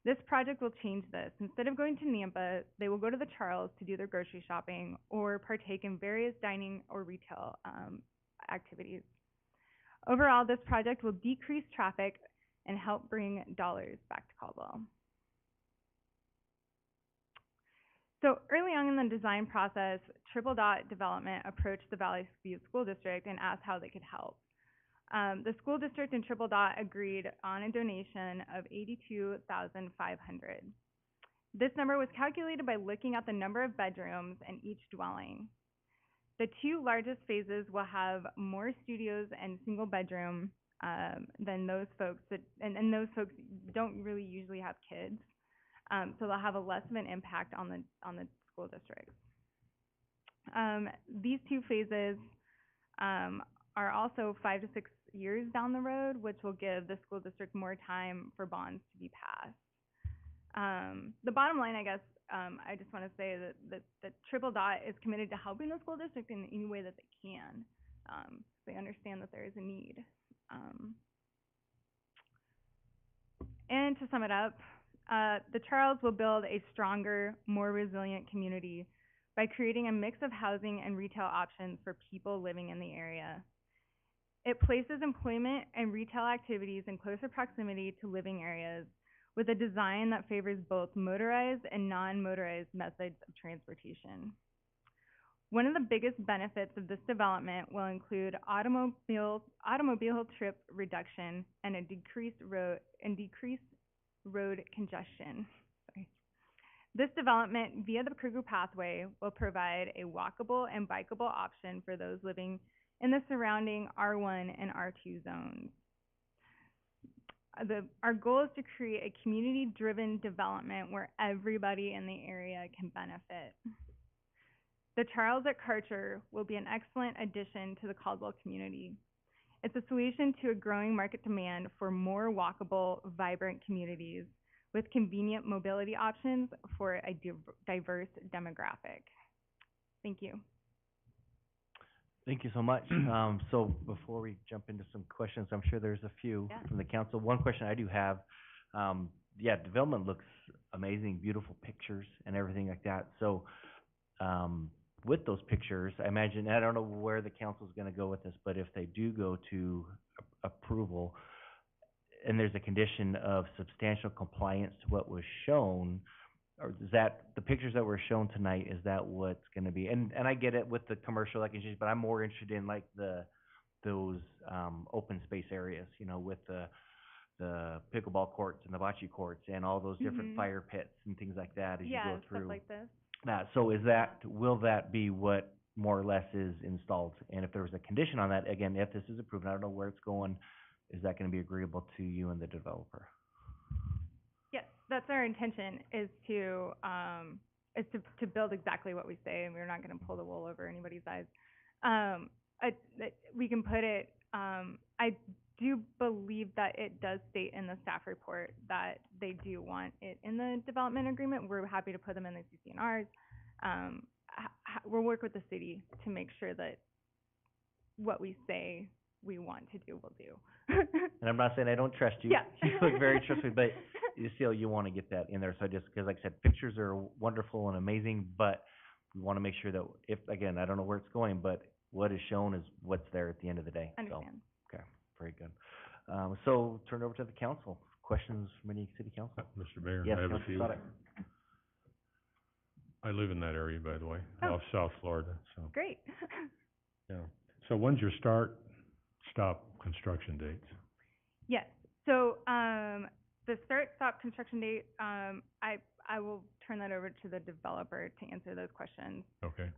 This project will change this. Instead of going to Nampa, they will go to the Charles to do their grocery shopping or partake in various dining or retail activities. Overall, this project will decrease traffic and help bring dollars back to Caldwell. So early on in the design process, Triple Dot Development approached the Valley View School District and asked how they could help. The school district and Triple Dot agreed on a donation of $82,500. This number was calculated by looking at the number of bedrooms in each dwelling. The 2 largest phases will have more studios and single bedroom than those folks and those folks don't really usually have kids. So they'll have a less of an impact on the school districts. These 2 phases are also 5 to 6 years down the road, which will give the school district more time for bonds to be passed. The bottom line, I guess, I just want to say that Triple Dot is committed to helping the school district in any way that they can. They understand that there is a need. And to sum it up, the Charles will build a stronger, more resilient community by creating a mix of housing and retail options for people living in the area. It places employment and retail activities in closer proximity to living areas with a design that favors both motorized and non-motorized methods of transportation. One of the biggest benefits of this development will include automobile trip reduction and a decreased road congestion. Sorry. This development via the Kruger Pathway will provide a walkable and bikeable option for those living in the surrounding R1 and R2 zones. Our goal is to create a community-driven development where everybody in the area can benefit. The Charles at Karcher will be an excellent addition to the Caldwell community. It's a solution to a growing market demand for more walkable, vibrant communities with convenient mobility options for a diverse demographic. Thank you. Thank you so much. So before we jump into some questions, I'm sure there's a few from the council. One question I do have, development looks amazing, beautiful pictures and everything like that. So with those pictures, I imagine, I don't know where the council's going to go with this, but if they do go to approval and there's a condition of substantial compliance to what was shown, or is that the pictures that were shown tonight, is that what's going to be? And I get it with the commercial, like, but I'm more interested in like those open space areas, you know, with the pickleball courts and the bocce courts and all those different fire pits and things like that as you go through. Stuff like this. So will that be what more or less is installed? And if there was a condition on that, again, if this is approved, I don't know where it's going, is that going to be agreeable to you and the developer? Yes, that's our intention, is to build exactly what we say, and we're not going to pull the wool over anybody's eyes. We can put it, I do believe that it does state in the staff report that they do want it in the development agreement. We're happy to put them in the CC&Rs. We'll work with the city to make sure that what we say we want to do, we'll do. And I'm not saying I don't trust you. Yeah. You look very trustworthy, but you want to get that in there. So because like I said, pictures are wonderful and amazing, but we want to make sure that if, again, I don't know where it's going, but what is shown is what's there at the end of the day. Understand. So, okay, very good. So turn it over to the council. Questions from any city council? Mr. Mayor, Yes, I have a Councilor few. Sadek. I live in that area, by the way, Oh. off South Florida, so, Great. yeah. So when's your stop construction dates? Yes. So the stop construction date, I will turn that over to the developer to answer those questions. Okay.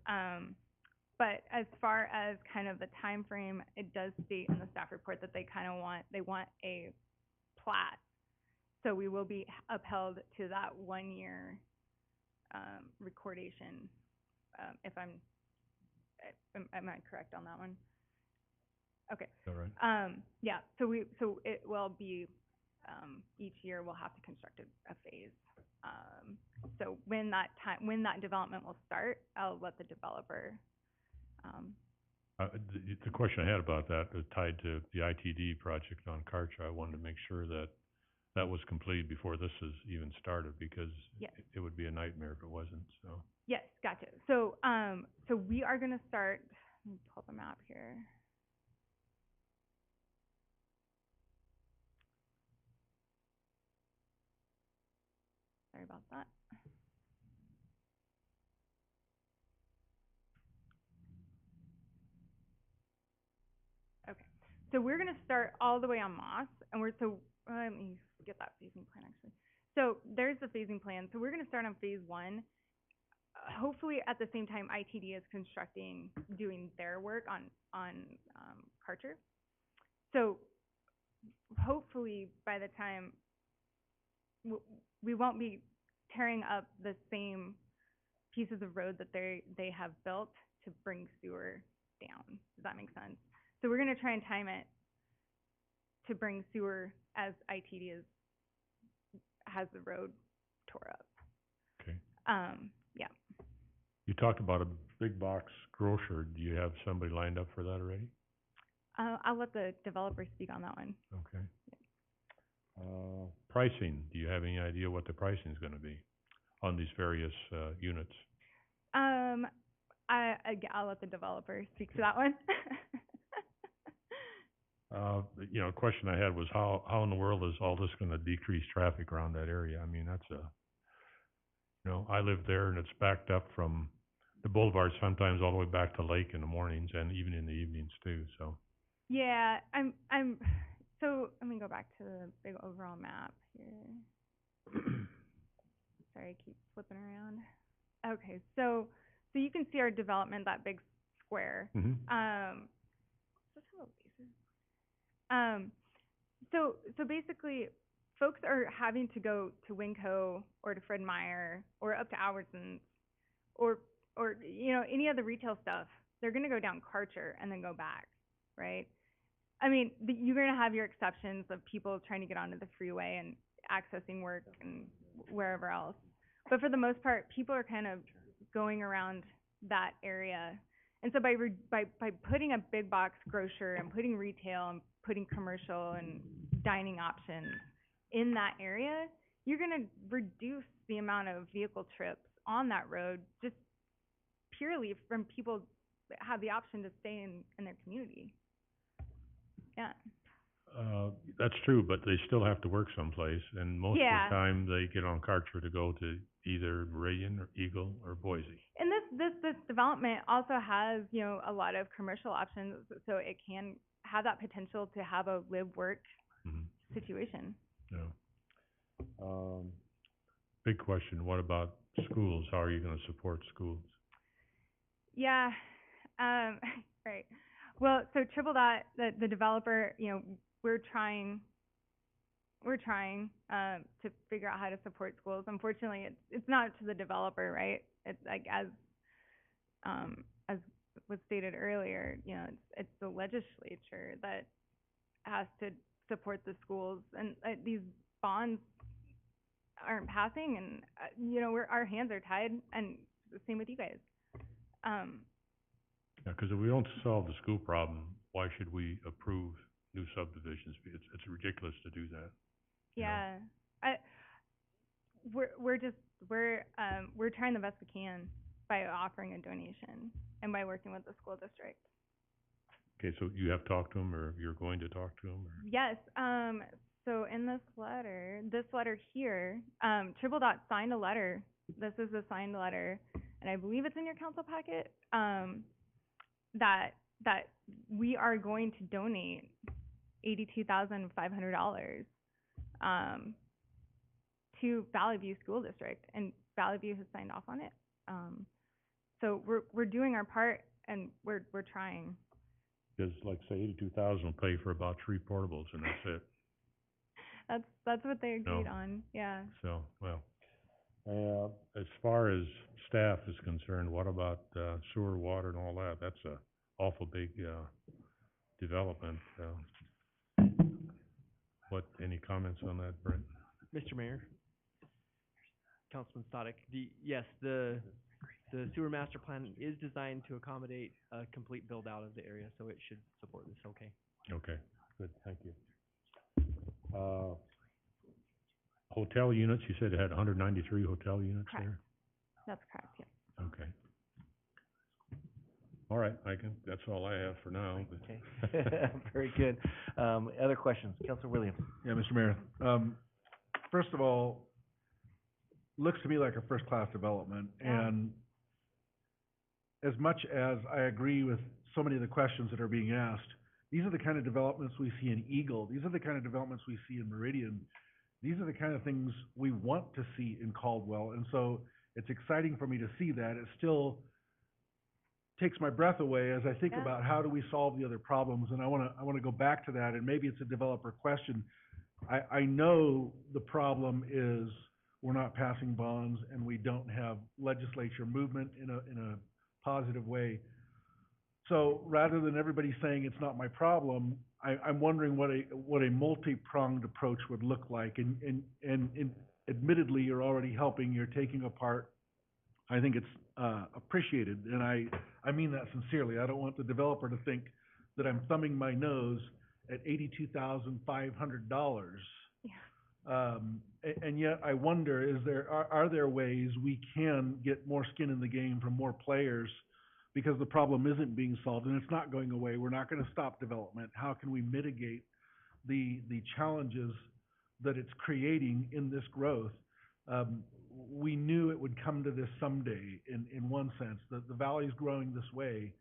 But as far as kind of the time frame, it does state in the staff report that they want a plat. So we will be upheld to that 1 year recordation. Am I correct on that one? Okay. All right. Yeah, so it will be, each year we'll have to construct a phase. So when that development will start, I'll let the developer, The question I had about that is tied to the ITD project on Karcher. I wanted to make sure that that was completed before this is even started, because Yes. it would be a nightmare if it wasn't, so. yes, gotcha. So, so we are gonna start, let me pull up the map here. Sorry about that. Okay, so we're gonna start all the way on Moss, and let me get that phasing plan actually. So there's the phasing plan. So we're gonna start on phase 1. Hopefully at the same time ITD is doing their work on Karcher. So hopefully by the time, we won't be tearing up the same pieces of road that they have built to bring sewer down. Does that make sense? So we're gonna try and time it to bring sewer as ITD has the road tore up. Okay. Yeah. You talked about a big box grocer. Do you have somebody lined up for that already? I'll let the developer speak on that one. Okay. Pricing, do you have any idea what the pricing is gonna be on these various, units? I'll let the developer speak to that one. You know, the question I had was how in the world is all this gonna decrease traffic around that area? I mean, that's you know, I live there and it's backed up from the boulevard sometimes all the way back to Lake in the mornings and even in the evenings too, so. Yeah, so let me go back to the big overall map here. Sorry, I keep flipping around. Okay, so you can see our development, that big square. Mm-hmm. Is this how it faces? So basically, folks are having to go to Winco or to Fred Meyer or up to Albertsons or you know, any other retail stuff. They're gonna go down Karcher and then go back, right? I mean, you're gonna have your exceptions of people trying to get onto the freeway and accessing work and wherever else. But for the most part, people are kind of going around that area. And so by putting a big box grocer and putting retail and putting commercial and dining options in that area, you're gonna reduce the amount of vehicle trips on that road just purely from people that have the option to stay in their community. Yeah. That's true, but they still have to work someplace, and most of Yeah. the time they get on Karcher to go to either Meridian or Eagle or Boise. And this development also has, you know, a lot of commercial options, so it can have that potential to have a live-work situation. Yeah. Big question, what about schools? How are you gonna support schools? Yeah, right. Well, so Triple Dot, the developer, you know, we're trying to figure out how to support schools. Unfortunately, it's not up to the developer, right? It's like as was stated earlier, you know, it's the legislature that has to support the schools, and these bonds aren't passing, and you know, our hands are tied, and the same with you guys. Yeah, 'cause if we don't solve the school problem, why should we approve new subdivisions? It's ridiculous to do that. Yeah, we're trying the best we can by offering a donation and by working with the school district. Okay, so you have talked to them, or you're going to talk to them, or? Yes, so in this letter here, Triple Dot signed a letter. This is a signed letter, and I believe it's in your council packet, that we are going to donate $82,500 to Valley View School District, and Valley View has signed off on it. So we're doing our part, and we're trying. Because like say 82,000 will pay for about 3 portables, and that's it. That's what they agreed on, yeah. So, well, as far as staff is concerned, what about sewer, water, and all that? That's a awful big development. Any comments on that, Brent? Mr. Mayor, Councilman Stoddard, yes, the sewer master plan is designed to accommodate a complete build out of the area, so it should support this, okay? Okay, good, thank you. Hotel units, you said it had 193 hotel units Correct. there? That's correct, yeah. Okay. All right, that's all I have for now, but. Okay. Very good. Other questions? Councilor Williams. Yeah, Mr. Mayor. First of all, looks to me like a first-class development, and as much as I agree with so many of the questions that are being asked, these are the kind of developments we see in Eagle. These are the kind of developments we see in Meridian. These are the kind of things we want to see in Caldwell, and so it's exciting for me to see that. It still takes my breath away as I think about how do we solve the other problems, and I wanna go back to that, and maybe it's a developer question. I know the problem is we're not passing bonds and we don't have legislature movement in a positive way. So rather than everybody saying it's not my problem, I'm wondering what a multi-pronged approach would look like. And admittedly, you're already helping, you're taking apart. I think it's appreciated, and I mean that sincerely. I don't want the developer to think that I'm thumbing my nose at $82,500. Yeah. And yet I wonder, are there ways we can get more skin in the game from more players, because the problem isn't being solved and it's not going away. We're not gonna stop development. How can we mitigate the challenges that it's creating in this growth? We knew it would come to this someday in one sense, that the valley's growing this way.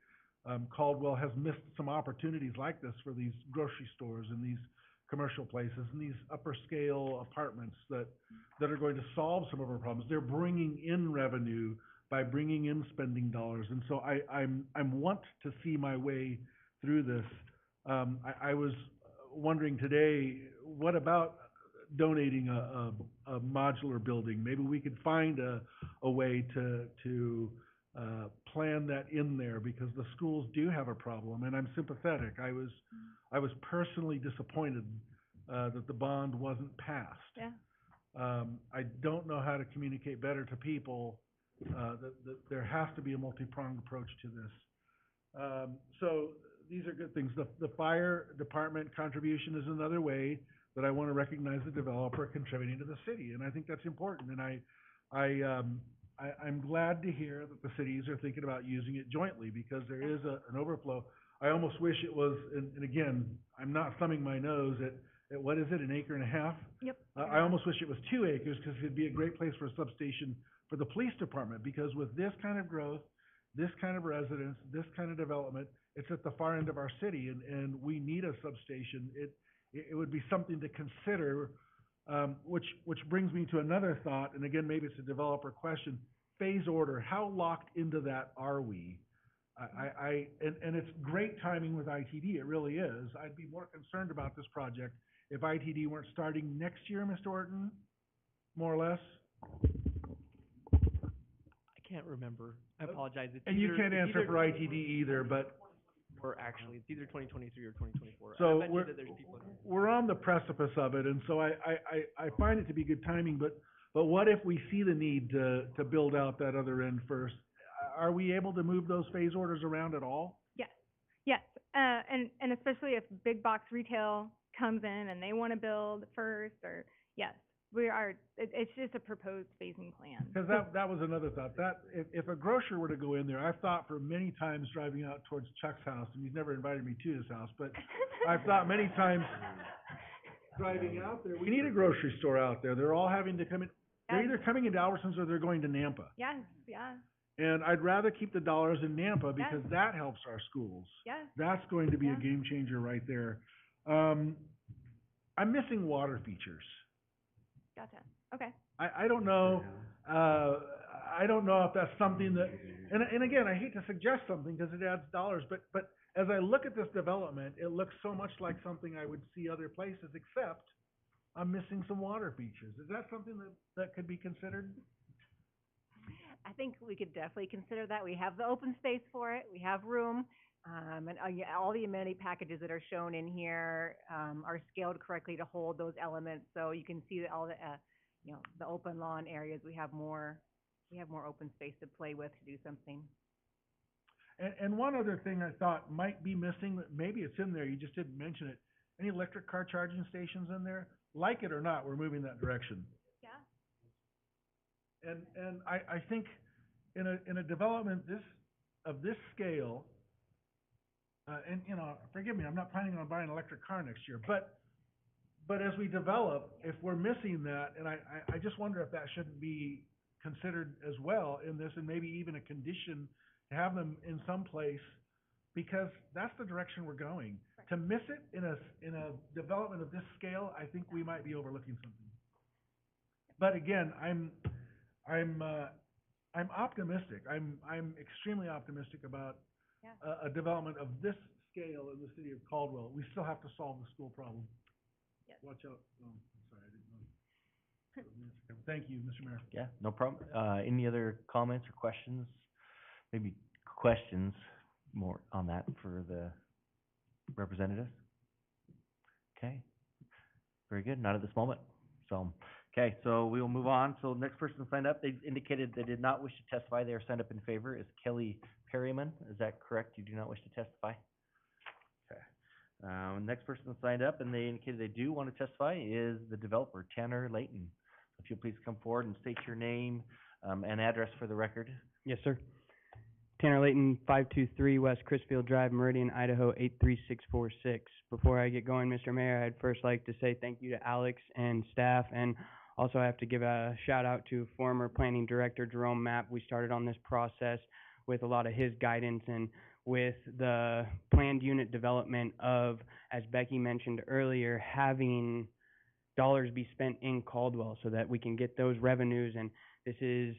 Caldwell has missed some opportunities like this for these grocery stores and these commercial places and these upper scale apartments that are going to solve some of our problems. They're bringing in revenue by bringing in spending dollars. And so I'm want to see my way through this. I was wondering today, what about donating a modular building? Maybe we could find a way to plan that in there, because the schools do have a problem, and I'm sympathetic. I was personally disappointed that the bond wasn't passed. Yeah. I don't know how to communicate better to people that there has to be a multi-pronged approach to this. So these are good things. The fire department contribution is another way that I want to recognize the developer contributing to the city, and I think that's important. And I'm glad to hear that the cities are thinking about using it jointly, because there is an overflow. I almost wish it was, and again, I'm not thumbing my nose at what is it, an acre and a half? Yep. I almost wish it was 2 acres, because it'd be a great place for a substation for the police department, because with this kind of growth, this kind of residence, this kind of development, it's at the far end of our city, and we need a substation. It would be something to consider, which brings me to another thought, and again, maybe it's a developer question. Phase order, how locked into that are we? And it's great timing with ITD, it really is. I'd be more concerned about this project if ITD weren't starting next year, Mr. Orton, more or less. I can't remember. I apologize. It's And you either- can't it's answer either for ITD either, but. Or actually, it's either 2023 or 2024. So I bet you that there's people. we're on the precipice of it, and so I find it to be good timing, but what if we see the need to build out that other end first? Are we able to move those phase orders around at all? Yes, yes, and especially if big box retail comes in and they want to build first, or, yes, it's just a proposed phasing plan. Because that was another thought, that if a grocer were to go in there, I've thought for many times driving out towards Chuck's house, and he's never invited me to his house, but I've thought many times driving out there, we need a grocery store out there. They're all having to come in, they're either coming into Albertsons or they're going to Nampa. Yes, yeah, And I'd rather keep the dollars in Nampa, because that helps our schools. yes. That's going to be a Yeah. game changer right there. I'm missing water features. Gotcha, okay. I don't know, I don't know if that's something that, and again, I hate to suggest something because it adds dollars, but as I look at this development, it looks so much like something I would see other places, except I'm missing some water features. Is that something that could be considered? I think we could definitely consider that. We have the open space for it, we have room, and yeah, all the amenity packages that are shown in here, are scaled correctly to hold those elements. So you can see that all the, the open lawn areas, we have more open space to play with to do something. And one other thing I thought might be missing, maybe it's in there, you just didn't mention it. Any electric car charging stations in there? Like it or not, we're moving that direction. Yeah. And I think in a development of this scale, and forgive me, I'm not planning on buying an electric car next year, but as we develop, if we're missing that, and I just wonder if that shouldn't be considered as well in this, and maybe even a condition to have them in some place, because that's the direction we're going. Right. To miss it in a development of this scale, I think we might be overlooking something. But again, I'm optimistic. I'm extremely optimistic about a development of this scale in the city of Caldwell. We still have to solve the school problem. Yes. Watch out. Oh, sorry, I didn't know. Thank you, Mr. Mayor. Yeah, no problem. Any other comments or questions? Maybe questions more on that for the representatives? Okay, very good, not at this moment. So, okay, so we will move on. So next person signed up, they indicated they did not wish to testify. They are signed up in favor is Kelly Perryman. Is that correct? You do not wish to testify? Okay. Next person signed up and they indicated they do want to testify is the developer, Tanner Layton. If you'll please come forward and state your name, and address for the record. Yes, sir. Tanner Layton, 523 West Chrisfield Drive, Meridian, Idaho, 83646. Before I get going, Mr. Mayor, I'd first like to say thank you to Alex and staff, and also I have to give a shout out to former planning director Jerome Mapp. We started on this process with a lot of his guidance and with the planned unit development of, as Becky mentioned earlier, having dollars be spent in Caldwell so that we can get those revenues. And this is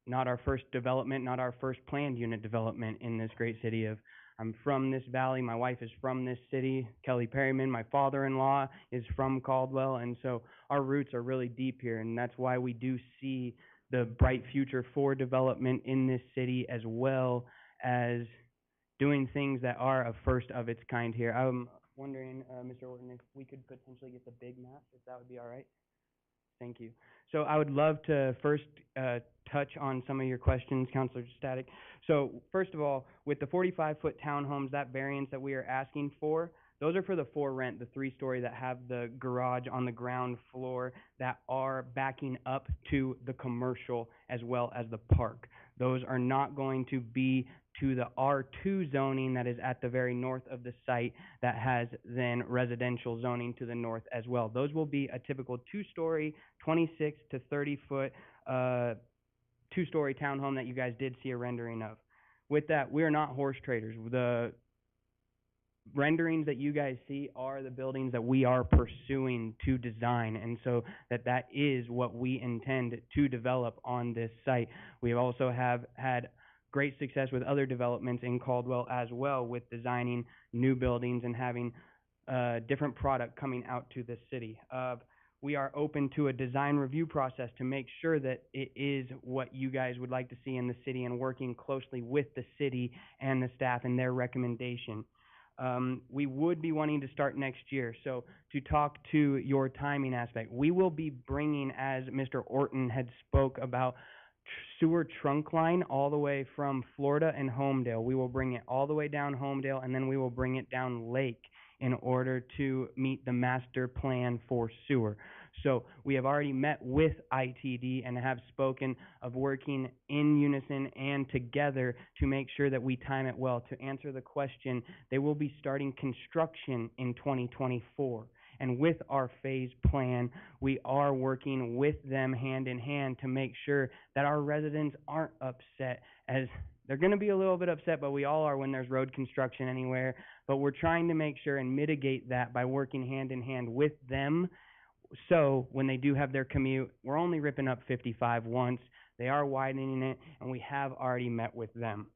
not our first development, not our first planned unit development in this great city of, I'm from this valley, my wife is from this city, Kelly Perryman, my father-in-law is from Caldwell, and so our roots are really deep here, and that's why we do see the bright future for development in this city, as well as doing things that are a first of its kind here. I'm wondering, Mr. Orton, if we could potentially get the big map, if that would be all right? Thank you. So I would love to first touch on some of your questions, Councilor Static. So first of all, with the 45-foot townhomes, that variance that we are asking for, those are for the for rent, the 3-story that have the garage on the ground floor that are backing up to the commercial as well as the park. Those are not going to be to the R2 zoning that is at the very north of the site that has then residential zoning to the north as well. Those will be a typical 2-story, 26 to 30-foot, 2-story townhome that you guys did see a rendering of. With that, we are not horse traders. The renderings that you guys see are the buildings that we are pursuing to design, and so that is what we intend to develop on this site. We also have had great success with other developments in Caldwell as well, with designing new buildings and having different product coming out to the city. We are open to a design review process to make sure that it is what you guys would like to see in the city, and working closely with the city and the staff and their recommendation. We would be wanting to start next year. So to talk to your timing aspect, we will be bringing, as Mr. Orton had spoke about, sewer trunk line all the way from Florida and Homedale. We will bring it all the way down Homedale, and then we will bring it down Lake in order to meet the master plan for sewer. So we have already met with ITD and have spoken of working in unison and together to make sure that we time it well. To answer the question, they will be starting construction in 2024. And with our phase plan, we are working with them hand in hand to make sure that our residents aren't upset, as they're going to be a little bit upset, but we all are when there's road construction anywhere. But we're trying to make sure and mitigate that by working hand in hand with them. So when they do have their commute, we're only ripping up 55 once. They are widening it, and we have already met with them.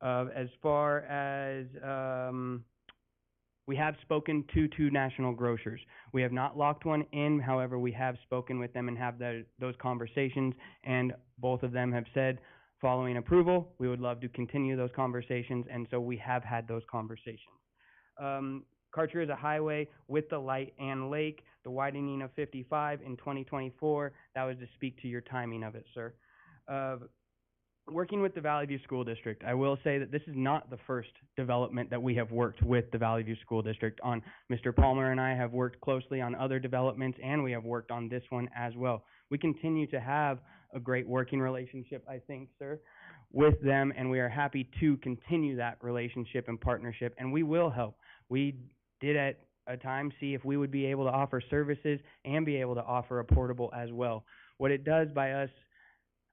As far as we have spoken to 2 national grocers. We have not locked one in. However, we have spoken with them and have those conversations, and both of them have said, following approval, we would love to continue those conversations, and so we have had those conversations. Karcher is a highway with the light and lake, the widening of 55 in 2024. That was to speak to your timing of it, sir. Working with the Valley View School District, I will say that this is not the first development that we have worked with the Valley View School District on. Mr. Palmer and I have worked closely on other developments, and we have worked on this one as well. We continue to have a great working relationship, I think, sir, with them, and we are happy to continue that relationship and partnership, and we will help. We did at a time see if we would be able to offer services and be able to offer a portable as well. What it does by us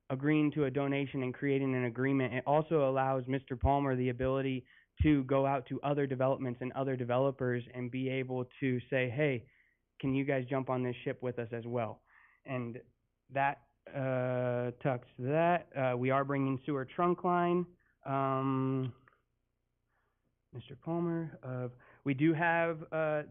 agreeing to a donation and creating an agreement, it also allows Mr. Palmer the ability to go out to other developments and other developers and be able to say, hey, can you guys jump on this ship with us as well? And that tucks that. We are bringing sewer trunk line. Mr. Palmer, we do have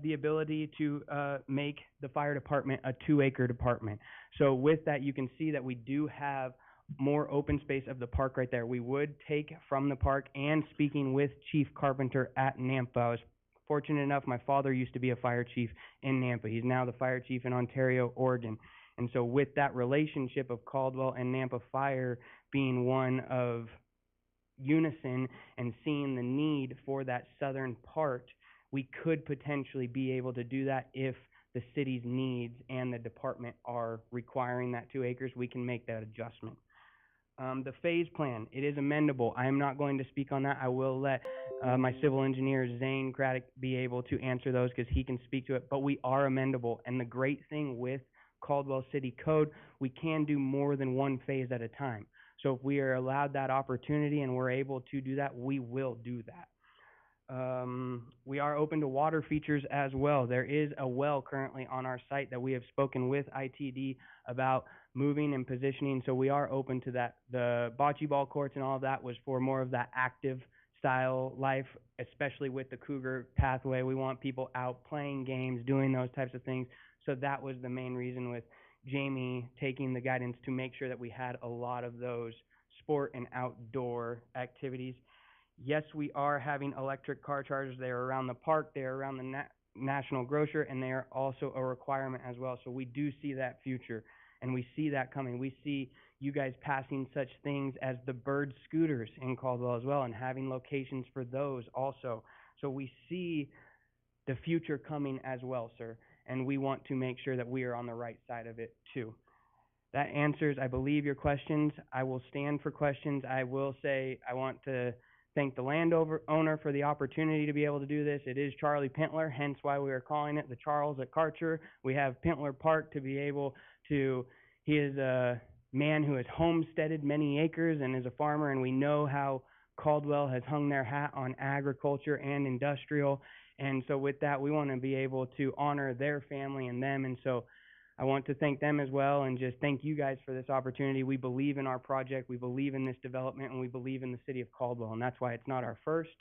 the ability to make the fire department a 2-acre department. So with that, you can see that we do have more open space of the park right there. We would take from the park, and speaking with Chief Carpenter at Nampa, I was fortunate enough, my father used to be a fire chief in Nampa. He's now the fire chief in Ontario, Oregon. And so with that relationship of Caldwell and Nampa Fire being one of unison and seeing the need for that southern part, we could potentially be able to do that if the city's needs and the department are requiring that 2 acres. We can make that adjustment. The phase plan, it is amendable. I am not going to speak on that. I will let my civil engineer, Zane Craddock, be able to answer those because he can speak to it, but we are amendable. And the great thing with Caldwell City Code, we can do more than 1 phase at a time. So if we are allowed that opportunity and we're able to do that, we will do that. We are open to water features as well. There is a well currently on our site that we have spoken with ITD about moving and positioning, so we are open to that. The bocce ball courts and all of that was for more of that active style life, especially with the Cougar pathway. We want people out playing games, doing those types of things. So that was the main reason with Jamie taking the guidance to make sure that we had a lot of those sport and outdoor activities. Yes, we are having electric car chargers. They are around the park, they are around the National Grocer, and they are also a requirement as well. So we do see that future, and we see that coming. We see you guys passing such things as the Bird scooters in Caldwell as well, and having locations for those also. So we see the future coming as well, sir, and we want to make sure that we are on the right side of it too. That answers, I believe, your questions. I will stand for questions. I will say I want to thank the landowner for the opportunity to be able to do this. It is Charlie Pintler, hence why we are calling it the Charles at Karcher. We have Pintler Park to be able to, he is a man who has homesteaded many acres and is a farmer, and we know how Caldwell has hung their hat on agriculture and industrial. And so with that, we want to be able to honor their family and them. And so I want to thank them as well, and just thank you guys for this opportunity. We believe in our project, we believe in this development, and we believe in the city of Caldwell, and that's why it's not our first.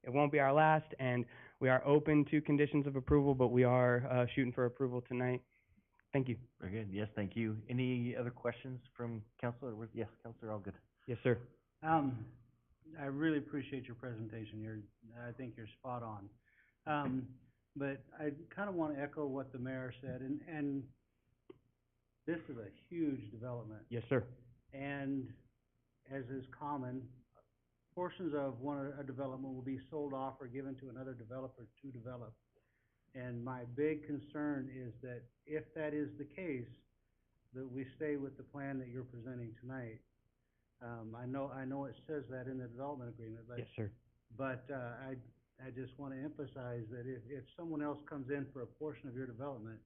It won't be our last, and we are open to conditions of approval, but we are shooting for approval tonight. Thank you. Very good. Yes, thank you. Any other questions from council? Yes, Councilor, all good. Yes, sir. I really appreciate your presentation. I think you're spot on. But I kind of want to echo what the mayor said, and this is a huge development. Yes, sir. And as is common, portions of a development will be sold off or given to another developer to develop. And my big concern is that if that is the case, that we stay with the plan that you're presenting tonight. I know it says that in the development agreement, but yes, sir. But I just want to emphasize that if someone else comes in for a portion of your development,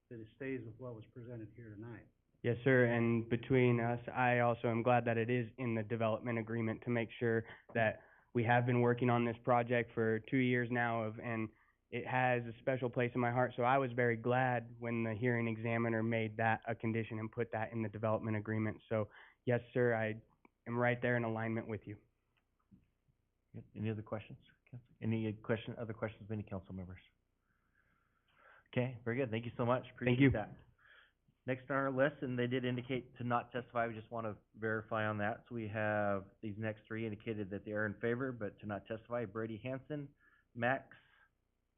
that it stays with what was presented here tonight. Yes, sir, and between us, I also am glad that it is in the development agreement to make sure that we have been working on this project for 2 years now and it has a special place in my heart. So I was very glad when the hearing examiner made that a condition and put that in the development agreement. So yes, sir, I am right there in alignment with you. Any other questions? Other questions of any council members? Okay, very good. Thank you so much. Appreciate that. Next on our list, and they did indicate to not testify. We just want to verify on that. So we have these next 3 indicated that they are in favor, but to not testify. Brady Hanson, Max,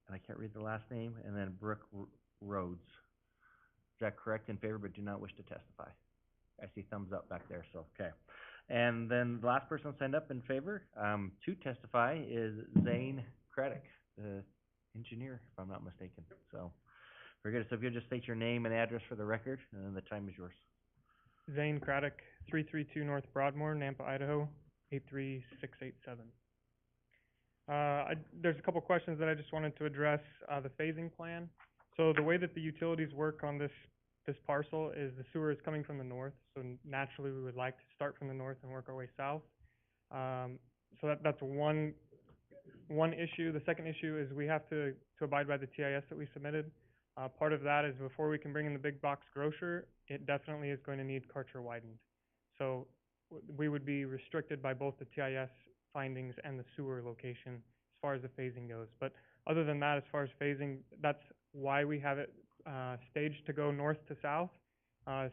and I can't read the last name, and then Brooke Rhodes. Is that correct? In favor, but do not wish to testify. I see thumbs up back there, so okay. And then the last person signed up in favor to testify is Zane Craddock, the engineer, if I'm not mistaken. So, very good. So if you'll just state your name and address for the record, and then the time is yours. Zane Craddock, 332 North Broadmoor, Nampa, Idaho, 83687. There's a couple questions that I just wanted to address. The phasing plan. So the way that the utilities work on this parcel is the sewer is coming from the north, so naturally we would like to start from the north and work our way south. So that's one issue. The second issue is we have to abide by the TIS that we submitted. Part of that is before we can bring in the big box grocer, it definitely is going to need Karcher widened. So we would be restricted by both the TIS findings and the sewer location as far as the phasing goes. But other than that, as far as phasing, that's why we have it staged to go north to south,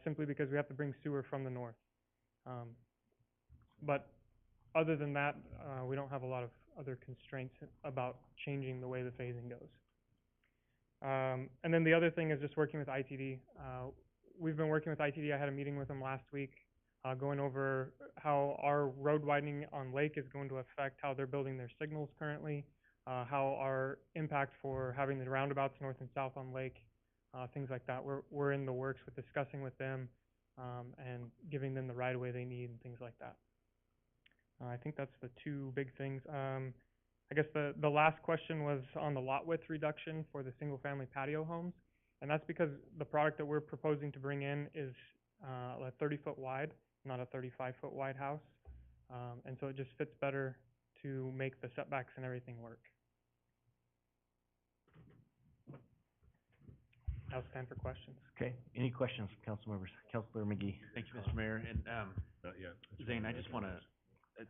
simply because we have to bring sewer from the north. But other than that, we don't have a lot of other constraints about changing the way the phasing goes. And then the other thing is just working with ITD. We've been working with ITD. I had a meeting with them last week, going over how our road widening on Lake is going to affect how they're building their signals currently, how our impact for having the roundabouts north and south on Lake, things like that. We're in the works with discussing with them, and giving them the right of way they need and things like that. I think that's the two big things. I guess the last question was on the lot width reduction for the single-family patio homes. And that's because the product that we're proposing to bring in is a 30-foot wide, not a 35-foot wide house. And so it just fits better to make the setbacks and everything work. I'll stand for questions. Okay, any questions from council members? Councilor McGee. Thank you, Mr. Mayor. And, Yeah. Zane, I just wanna,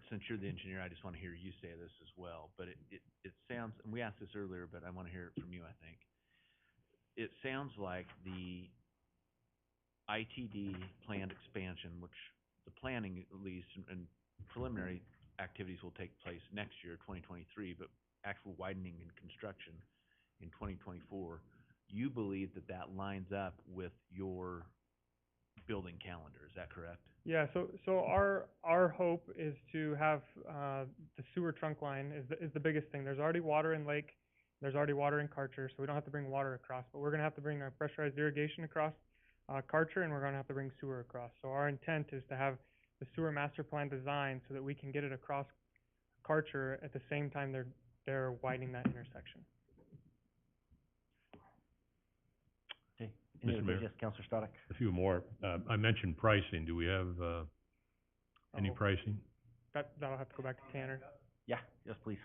since you're the engineer, I just wanna hear you say this as well. But it sounds, and we asked this earlier, but I wanna hear it from you, I think. It sounds like the ITD planned expansion, which the planning at least and preliminary activities will take place next year, 2023, but actual widening and construction in 2024, you believe that that lines up with your building calendar, is that correct? Yeah, so our hope is to have the sewer trunk line is the biggest thing. There's already water in Lake, there's already water in Karcher, so we don't have to bring water across, but we're gonna have to bring our pressurized irrigation across Karcher, and we're gonna have to bring sewer across. So our intent is to have the sewer master plan designed so that we can get it across Karcher at the same time they're widening that intersection. Okay, Mr. Mayor. Yes, Councilor Stoddard. A few more. I mentioned pricing. Do we have, any pricing? That'll have to go back to Tanner. Yeah, yes, please.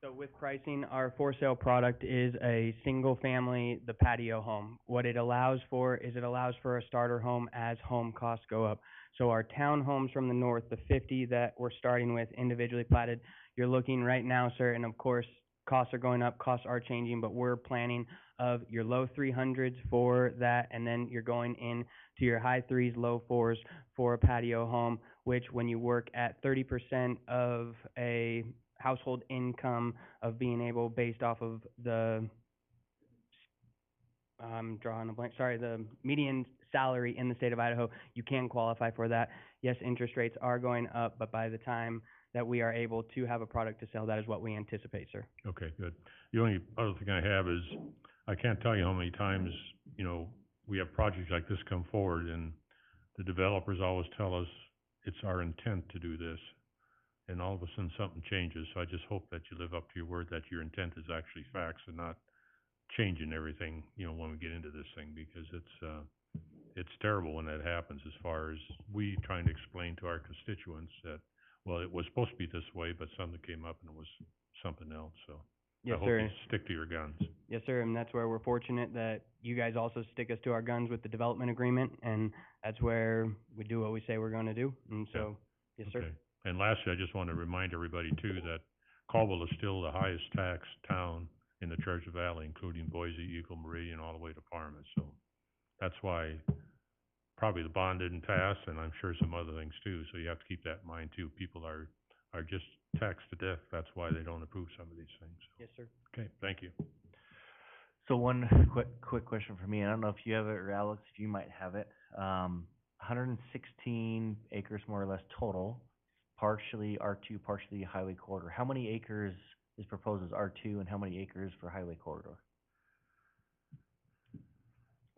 So with pricing, our for sale product is a single family, the patio home. What it allows for is it allows for a starter home as home costs go up. So our townhomes from the north, the 50 that we're starting with individually platted, you're looking right now, sir, and of course, costs are going up, costs are changing, but we're planning of your low 300s for that, and then you're going in to your high 3s, low 4s for a patio home, which when you work at 30% of a household income of being able, based off of the, I'm drawing a blank, sorry, the median salary in the state of Idaho, you can qualify for that. Yes, interest rates are going up, but by the time that we are able to have a product to sell, that is what we anticipate, sir. Okay, good. The only other thing I have is, I can't tell you how many times, we have projects like this come forward, and the developers always tell us it's our intent to do this, and all of a sudden something changes. So I just hope that you live up to your word, that your intent is actually facts and not changing everything, when we get into this thing, because it's terrible when that happens, as far as we trying to explain to our constituents that, well, it was supposed to be this way, but something came up and it was something else, so. Yes, I hope sir. you stick to your guns. Yes, sir, and that's where we're fortunate that you guys also stick us to our guns with the development agreement, and that's where we do what we say we're gonna do, and so, yes, sir. Okay. And lastly, I just want to remind everybody too that Caldwell is still the highest taxed town in the Treasure Valley, including Boise, Eagle, Meridian, all the way to Parma. So that's why probably the bond didn't pass, and I'm sure some other things too. So you have to keep that in mind too. People are just taxed to death. That's why they don't approve some of these things. So. Yes, sir. Okay, thank you. So one quick question for me, I don't know if you have it, or Alex, if you might have it. 116 acres more or less total, partially R2, partially highway corridor. How many acres is proposed as R2, and how many acres for highway corridor?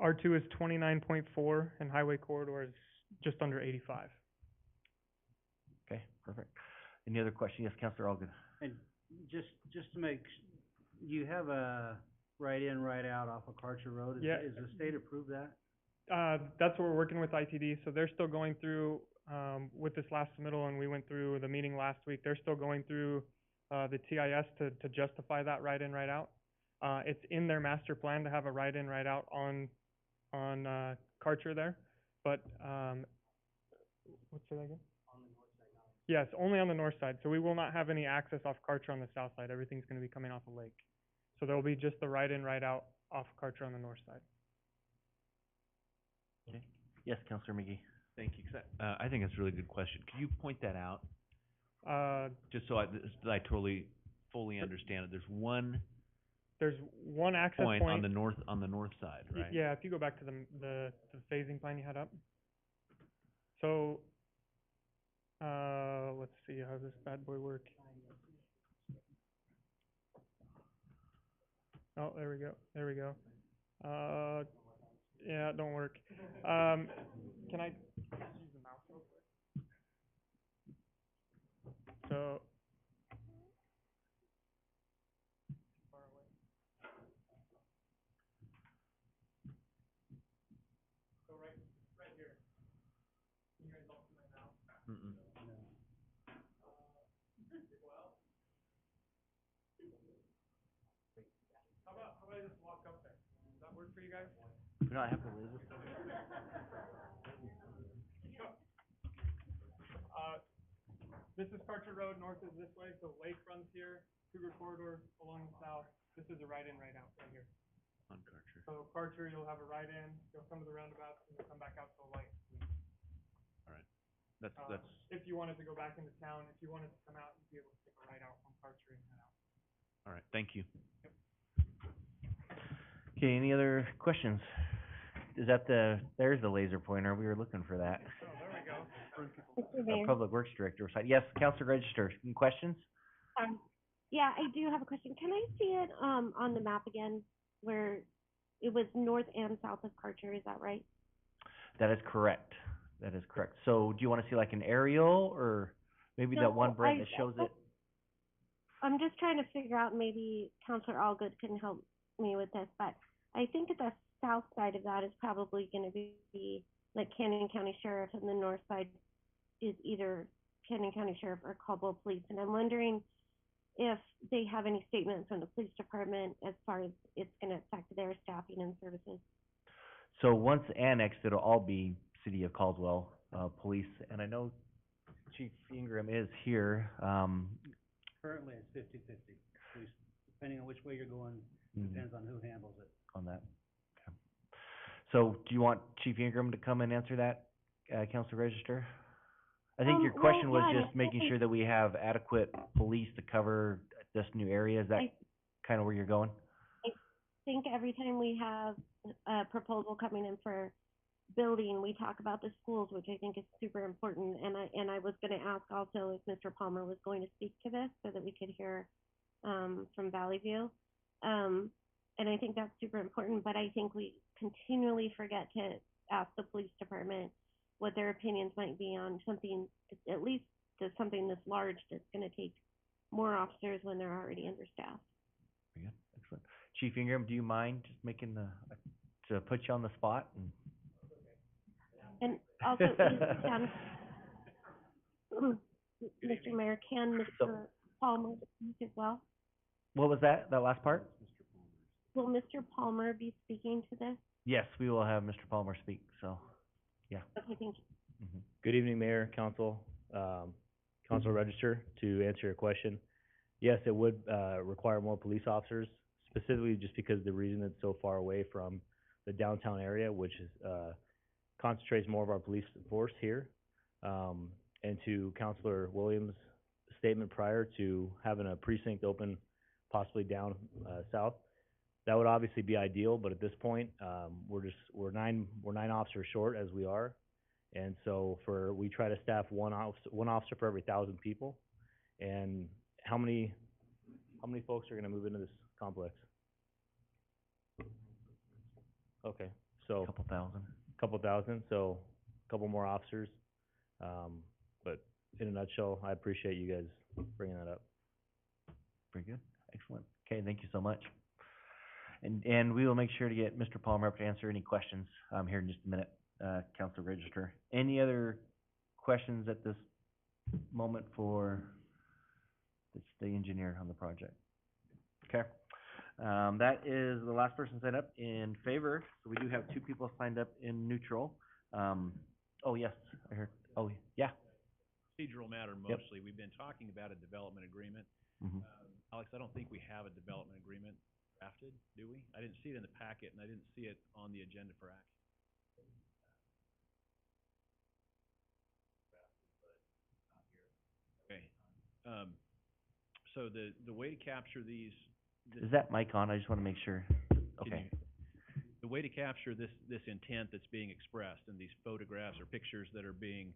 R2 is 29.4 and highway corridor is just under 85. Okay, perfect. Any other questions? Yes, Councilor Algen. And just to make, you have a right in, right out off of Karcher Road? Yeah. Is the state approved that? That's what we're working with ITD, so they're still going through, with this last submittal, and we went through the meeting last week, they're still going through, the TIS to justify that right in, right out. It's in their master plan to have a right in, right out on Karcher there, but, what's that again? Yes, only on the north side, so we will not have any access off Karcher on the south side, everything's gonna be coming off the lake. So there will be just the right in, right out off Karcher on the north side. Okay. Yes, Councilor McGee. Thank you, 'cause I think that's a really good question. Could you point that out, Uh, just so I totally, fully understand it? There's one there's one access point point. on the north side, right? Yeah, if you go back to the phasing plan you had up. So, let's see, how does this bad boy work? Oh, there we go. Yeah, it don't work. Can I use the mouse real quick? So. Far away. So right here. Can you guys all see my mouse? Mm-mm. How about I just walk up there? Does that work for you guys? We don't have the laser. This is Carter Road, north is this way, so Lake runs here, Cougar Corridor along the south. This is a right-in, right-out right here. On Carter. So Carter, you'll have a right-in, you'll come to the roundabout, and you'll come back out to the light. All right. That's, If you wanted to go back into town, if you wanted to come out, you'd be able to take a right out from Carter and head out. all right, thank you. Okay, any other questions? Is that there's the laser pointer, we were looking for that. Oh, there we go. Mr. Mayor. Public Works Director side. Yes, Counselor Register, any questions? Yeah, I do have a question. Can I see it, on the map again, where it was north and south of Carter, is that right? That is correct. So do you wanna see like an aerial, or maybe that No, one, Brent, that shows it? I'm just trying to figure out, maybe Counselor Allgood can help me with this, but I think the south side of that is probably gonna be like Canyon County Sheriff, and the north side is either Canyon County Sheriff or Caldwell Police, and I'm wondering if they have any statements from the police department as far as it's gonna affect their staffing and services. So once annexed, it'll all be City of Caldwell, Police, and I know Chief Ingram is here, Currently, it's 50-50. Depending on which way you're going, Mhm. depends on who handles it. on that. Okay. So do you want Chief Ingram to come and answer that, Counselor Register? I think your Well, question was yeah, just making sure that we have adequate police to cover this new area, is that kinda where you're going? I think every time we have a proposal coming in for building, we talk about the schools, which I think is super important, and I was gonna ask also if Mr. Palmer was going to speak to this, so that we could hear, from Valley View. And I think that's super important, but I think we continually forget to ask the police department what their opinions might be on something, at least something this large, that's gonna take more officers when they're already understaffed. Very good, excellent. Chief Ingram, do you mind just making to put you on the spot and? And also, Mr. Mayor, can Mr. Palmer speak as well? What was that last part? Will Mr. Palmer be speaking to this? Yes, we will have Mr. Palmer speak, so, yeah. Okay, thank you. Mhm. Good evening, Mayor, Council, Council Register, to answer your question. Yes, it would, require more police officers, specifically just because the reason it's so far away from the downtown area, which is, concentrates more of our police force here. And to Councilor Williams' statement prior to having a precinct open possibly down, south, that would obviously be ideal, but at this point, we're nine officers short as we are. And so we try to staff one officer for every 1,000 people. And how many folks are gonna move into this complex? Okay, so. Couple thousand, so a couple more officers. But in a nutshell, I appreciate you guys bringing that up. Very good, excellent. Okay, thank you so much. And we will make sure to get Mr. Palmer up to answer any questions, here in just a minute, Council Register. Any other questions at this moment for the engineer on the project? Okay, that is the last person signed up in favor, so we do have 2 people signed up in neutral. Oh, yes, I heard, oh, yeah. Procedural matter Yep. mostly. We've been talking about a development agreement. Mhm. Alex, I don't think we have a development agreement drafted, do we? I didn't see it in the packet, and I didn't see it on the agenda for action. So the way to capture these. Is that mic on? I just wanna make sure. Okay. The way to capture this intent that's being expressed and these photographs or pictures that are being,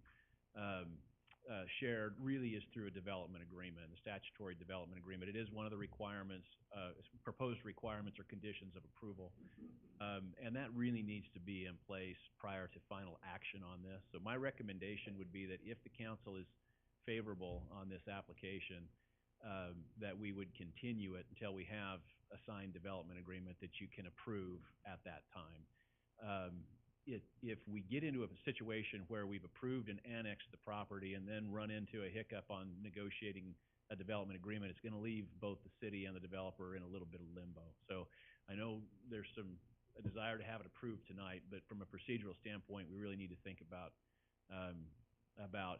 shared really is through a development agreement, the statutory development agreement. It is one of the requirements, proposed requirements or conditions of approval. And that really needs to be in place prior to final action on this. So my recommendation would be that if the council is favorable on this application, that we would continue it until we have a signed development agreement that you can approve at that time. If we get into a situation where we've approved and annexed the property and then run into a hiccup on negotiating a development agreement, it's gonna leave both the city and the developer in a little bit of limbo. So I know there's a desire to have it approved tonight, but from a procedural standpoint, we really need to think about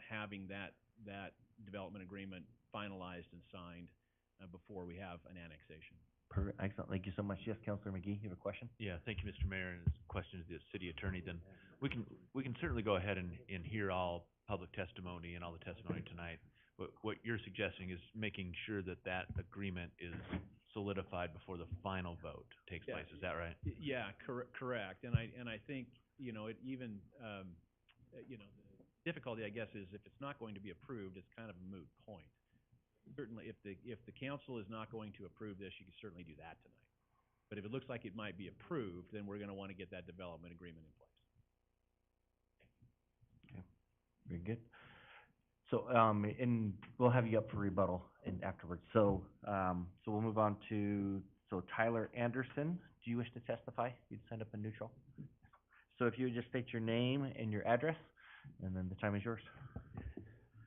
having that development agreement finalized and signed, before we have an annexation. Perfect, excellent, thank you so much. Yes, Councilor McGee, you have a question? Yeah, thank you, Mr. Mayor, and this question to the city attorney, then we can certainly go ahead and hear all public testimony and all the testimony tonight. But what you're suggesting is making sure that that agreement is solidified before the final vote takes place, is that right? Yeah, correct. And I think, you know, it even, you know, the difficulty, I guess, is if it's not going to be approved, it's kind of a moot point. Certainly, if the council is not going to approve this, you can certainly do that tonight. But if it looks like it might be approved, then we're gonna wanna get that development agreement in place. Okay, very good. So, and we'll have you up for rebuttal and afterwards. So, so we'll move on to, so Tyler Anderson, do you wish to testify? You'd signed up in neutral. So if you would just state your name and your address, and then the time is yours.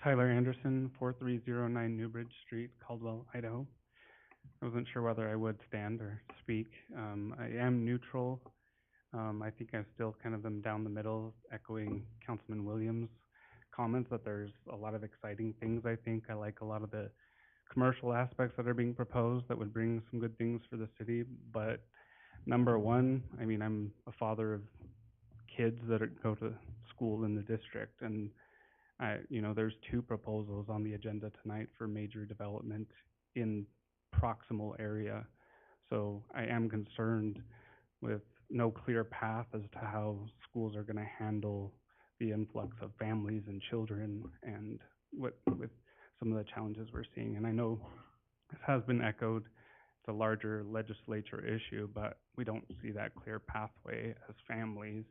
Tyler Anderson, 4309 Newbridge Street, Caldwell, Idaho. I wasn't sure whether I would stand or speak. I am neutral. I think I still kind of am down the middle, echoing Councilman Williams' comments that there's a lot of exciting things, I think. I like a lot of the commercial aspects that are being proposed that would bring some good things for the city. But number one, I mean, I'm a father of kids that go to school in the district, and you know, there's two proposals on the agenda tonight for major development in proximal area. So I am concerned with no clear path as to how schools are gonna handle the influx of families and children and with some of the challenges we're seeing. And I know this has been echoed, it's a larger legislature issue, but we don't see that clear pathway as families,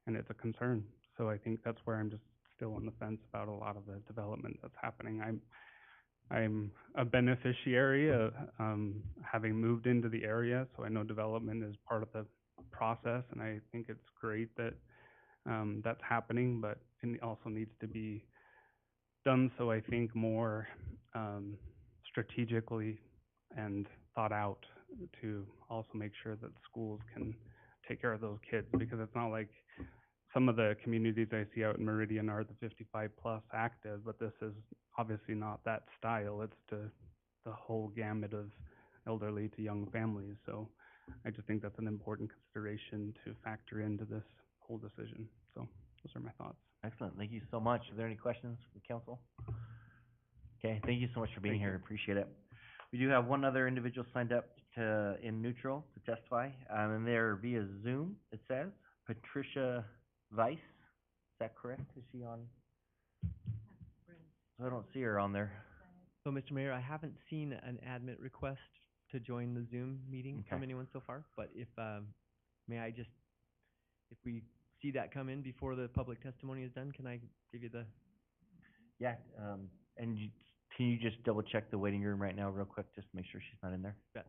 and it's a concern. So I think that's where I'm just still on the fence about a lot of the development that's happening. I'm a beneficiary of having moved into the area, so I know development is part of the process, and I think it's great that that's happening, but it also needs to be done so I think more strategically and thought out to also make sure that schools can take care of those kids, because it's not like some of the communities I see out in Meridian are the 55 plus active, but this is obviously not that style. It's the whole gamut of elderly to young families. So I just think that's an important consideration to factor into this whole decision. So those are my thoughts. Excellent, thank you so much. Are there any questions from council? Okay, thank you so much for being here, appreciate it. We do have one other individual signed up in neutral to testify, and they're via Zoom, it says, Patricia Weiss, is that correct? Is she on? I don't see her on there. So, Mr. Mayor, I haven't seen an admit request to join the Zoom meeting from anyone so far, but if, may I just, if we see that come in before the public testimony is done, can I give you the? Yeah, and can you just double check the waiting room right now real quick, just to make sure she's not in there? Bet.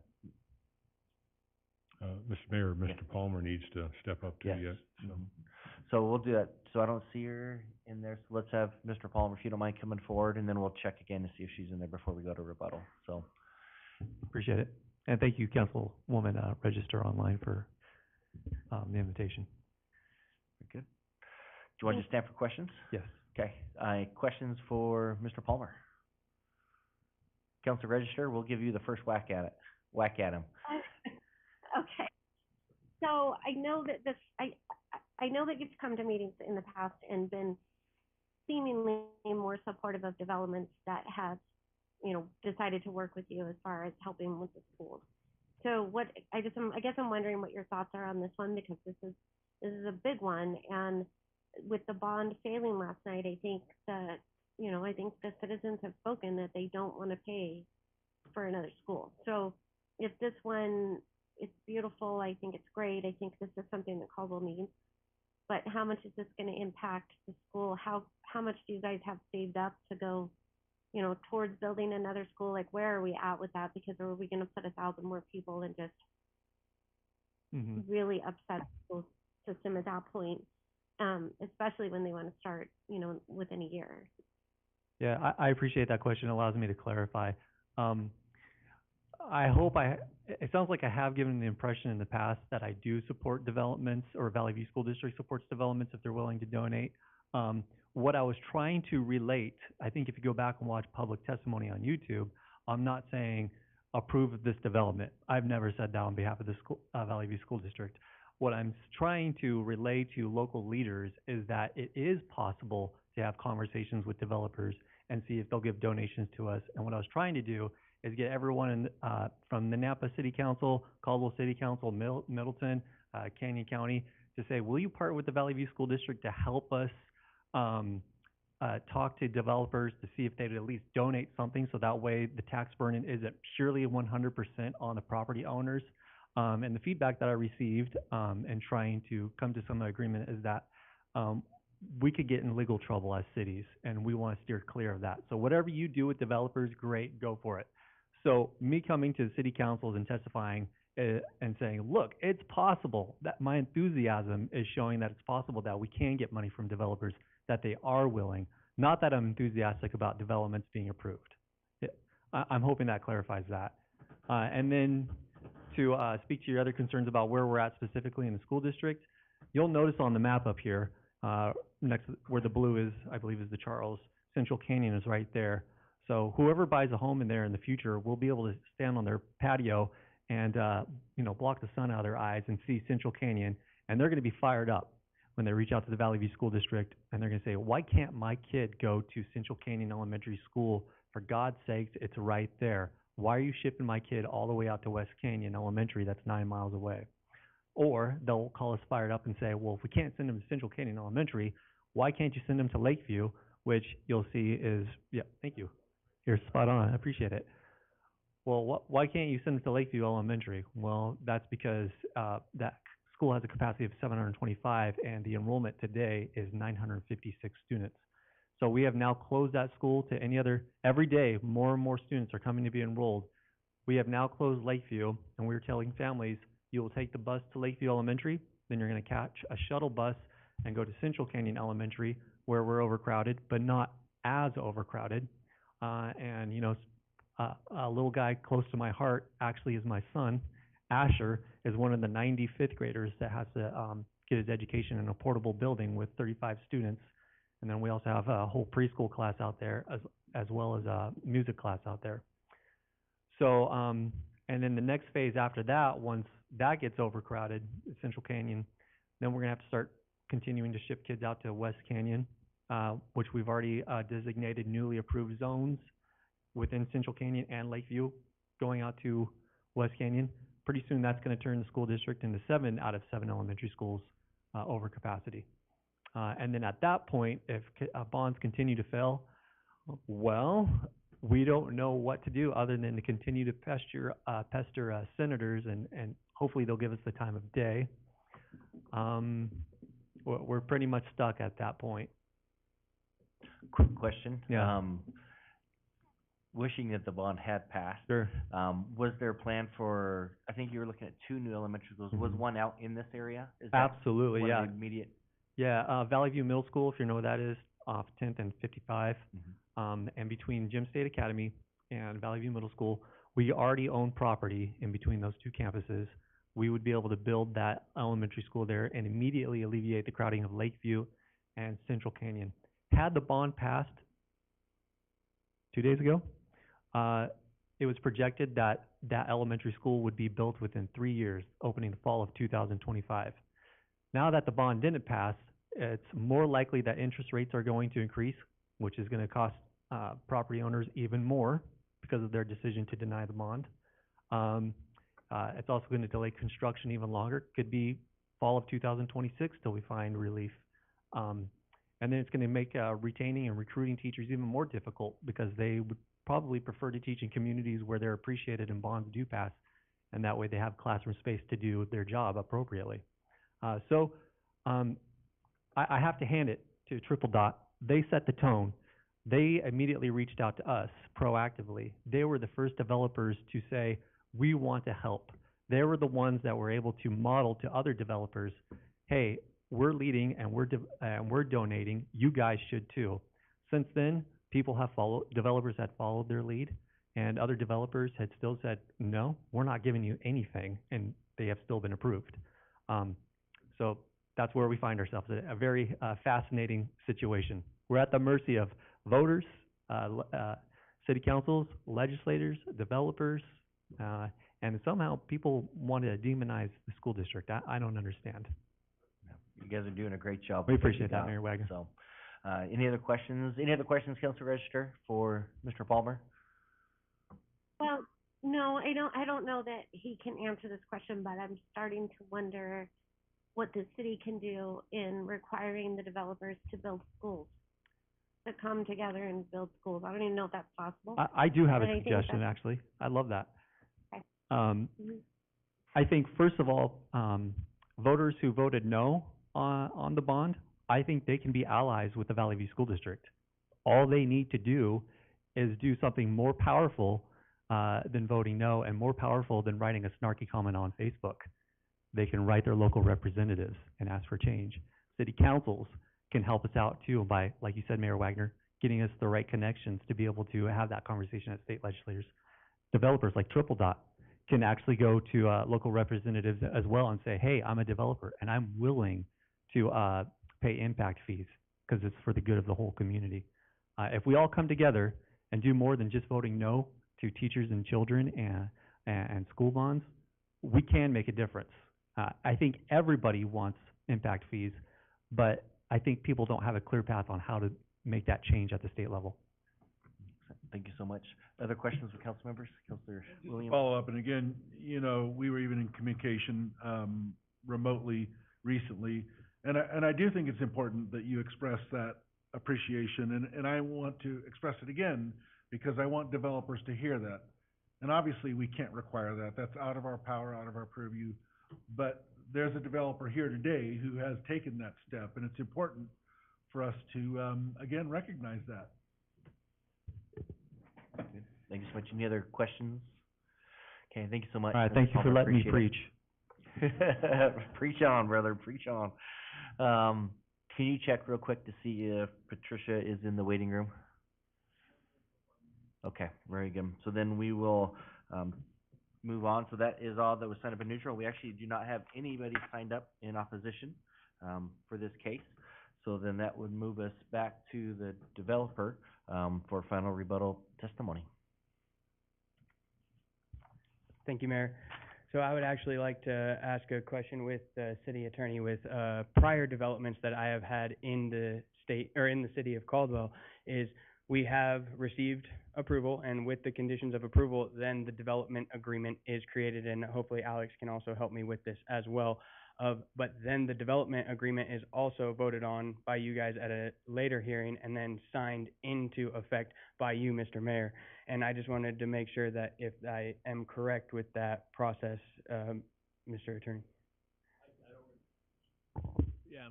Mr. Mayor, Mr. Palmer needs to step up too, yes, so. So we'll do that. So I don't see her in there, so let's have Mr. Palmer, if you don't mind coming forward, and then we'll check again to see if she's in there before we go to rebuttal, so. Appreciate it. And thank you, Councilwoman, Register Online for, the invitation. Very good. Do you want to just stand for questions? Yes. Okay, questions for Mr. Palmer? Council Register, we'll give you the first whack at him. Okay. So I know that I know that you've come to meetings in the past and been seemingly more supportive of developments that have you know, decided to work with you as far as helping with the schools. So I guess I'm wondering what your thoughts are on this one, because this is a big one, and with the bond failing last night, I think that, you know, I think the citizens have spoken that they don't want to pay for another school. So if this one, it's beautiful, I think it's great, I think this is something that Caldwell needs, but how much is this going to impact the school? How much do you guys have saved up to go, you know, towards building another school? Like, where are we at with that? Because are we going to put 1,000 more people and just really upset the school system at that point, especially when they want to start, you know, within a year? Yeah, I appreciate that question. It allows me to clarify. It sounds like I have given the impression in the past that I do support developments, or Valley View School District supports developments if they're willing to donate. What I was trying to relate, I think if you go back and watch public testimony on YouTube, I'm not saying approve of this development. I've never said that on behalf of the Valley View School District. What I'm trying to relay to local leaders is that it is possible to have conversations with developers and see if they'll give donations to us. And what I was trying to do is get everyone from the Napa City Council, Caldwell City Council, Middleton, Canyon County, to say, will you partner with the Valley View School District to help us talk to developers to see if they'd at least donate something, so that way the tax burden isn't purely 100% on the property owners. And the feedback that I received and trying to come to some agreement is that we could get in legal trouble as cities, and we want to steer clear of that. So whatever you do with developers, great, go for it. So me coming to the city councils and testifying and saying, look, it's possible, that my enthusiasm is showing that it's possible that we can get money from developers, that they are willing, not that I'm enthusiastic about developments being approved. I'm hoping that clarifies that. And then to speak to your other concerns about where we're at specifically in the school district, you'll notice on the map up here, next where the blue is, I believe is the Charles, Central Canyon is right there. So whoever buys a home in there in the future will be able to stand on their patio and you know, block the sun out of their eyes and see Central Canyon, and they're going to be fired up when they reach out to the Valley View School District, and they're going to say, why can't my kid go to Central Canyon Elementary School? For God's sakes, it's right there. Why are you shipping my kid all the way out to West Canyon Elementary that's 9 miles away? Or they'll call us fired up and say, well, if we can't send them to Central Canyon Elementary, why can't you send them to Lakeview, which you'll see is, yeah, thank you. You're spot on. I appreciate it. Well, why can't you send them to Lakeview Elementary? Well, that's because that school has a capacity of 725, and the enrollment today is 956 students. So we have now closed that school to any other. Every day, more and more students are coming to be enrolled. We have now closed Lakeview, and we're telling families, you will take the bus to Lakeview Elementary, then you're going to catch a shuttle bus and go to Central Canyon Elementary, where we're overcrowded, but not as overcrowded. And, you know, a little guy close to my heart actually is my son. Asher is one of the 90 fifth graders that has to get his education in a portable building with 35 students. And then we also have a whole preschool class out there, as well as a music class out there. So, and then the next phase after that, once that gets overcrowded, Central Canyon, then we're going to have to start continuing to ship kids out to West Canyon, which we've already designated newly approved zones within Central Canyon and Lakeview, going out to West Canyon. Pretty soon that's going to turn the school district into 7 out of 7 elementary schools over capacity. And then at that point, if bonds continue to fail, well, we don't know what to do other than to continue to pester senators, and hopefully they'll give us the time of day. We're pretty much stuck at that point. Quick question. Yeah. Wishing that the bond had passed. Sure. Was there a plan for, I think you were looking at 2 new elementary schools. Was one out in this area? Is that Absolutely, one of yeah. the immediate? Yeah, Valley View Middle School, if you know what that is, off 10th and 55. And between Gem State Academy and Valley View Middle School, we already own property in between those 2 campuses. We would be able to build that elementary school there and immediately alleviate the crowding of Lakeview and Central Canyon. Had the bond passed 2 days ago, it was projected that that elementary school would be built within 3 years, opening the fall of 2025. Now that the bond didn't pass, it's more likely that interest rates are going to increase, which is going to cost property owners even more because of their decision to deny the bond. It's also gonna delay construction even longer, could be fall of 2026 till we find relief. And then it's gonna make, retaining and recruiting teachers even more difficult because they would probably prefer to teach in communities where they're appreciated and bonds do pass, and that way they have classroom space to do their job appropriately. I have to hand it to Triple Dot. They set the tone. They immediately reached out to us proactively. They were the first developers to say, we want to help. They were the ones that were able to model to other developers, hey, we're leading and we're donating, you guys should too. Since then, developers had followed their lead, and other developers had still said, no, we're not giving you anything, and they have still been approved. So that's where we find ourselves, a very fascinating situation. We're at the mercy of voters, city councils, legislators, developers, and somehow people want to demonize the school district. I don't understand. You guys are doing a great job. We appreciate that, Mayor Wagner. So, any other questions? Any other questions, Council Register, for Mr. Palmer? Well, no, I don't know that he can answer this question, but I'm starting to wonder what the city can do in requiring the developers to build schools, to come together and build schools. I don't even know if that's possible. I do have But a I think suggestion, that's- actually. I love that. Okay. Um, I think, first of all, voters who voted no on the bond, I think they can be allies with the Valley View School District. All they need to do is do something more powerful than voting no, and more powerful than writing a snarky comment on Facebook. They can write their local representatives and ask for change. City councils can help us out too by, like you said, Mayor Wagner, getting us the right connections to be able to have that conversation at state legislators. Developers like Triple Dot can actually go to local representatives as well and say, hey, I'm a developer and I'm willing to pay impact fees because it's for the good of the whole community. If we all come together and do more than just voting no to teachers and children and school bonds, we can make a difference. I think everybody wants impact fees, but I think people don't have a clear path on how to make that change at the state level. Thank you so much. Other questions with council members? Councilor Williams? Follow up, and again, you know, we were even in communication, remotely recently, and I do think it's important that you express that appreciation, and I want to express it again, because I want developers to hear that. And obviously, we can't require that. That's out of our power, out of our purview. But there's a developer here today who has taken that step, and it's important for us to, again, recognize that. Thank you so much. Any other questions? Okay, thank you so much. All right, Mr. thank you for Palmer. letting me Appreciate preach. it. Preach on, brother, preach on. Can you check real quick to see if Patricia is in the waiting room? Okay, very good. So then we will, move on. So that is all that was signed up in neutral. We actually do not have anybody signed up in opposition, for this case. So then that would move us back to the developer, for final rebuttal testimony. Thank you, Mayor. So I would actually like to ask a question with the city attorney with prior developments that I have had in the state, or in the city of Caldwell, is we have received approval, and with the conditions of approval, then the development agreement is created, and hopefully Alex can also help me with this as well. But then the development agreement is also voted on by you guys at a later hearing and then signed into effect by you, Mr. Mayor. And I just wanted to make sure that if I am correct with that process, Mr. Attorney. Yeah,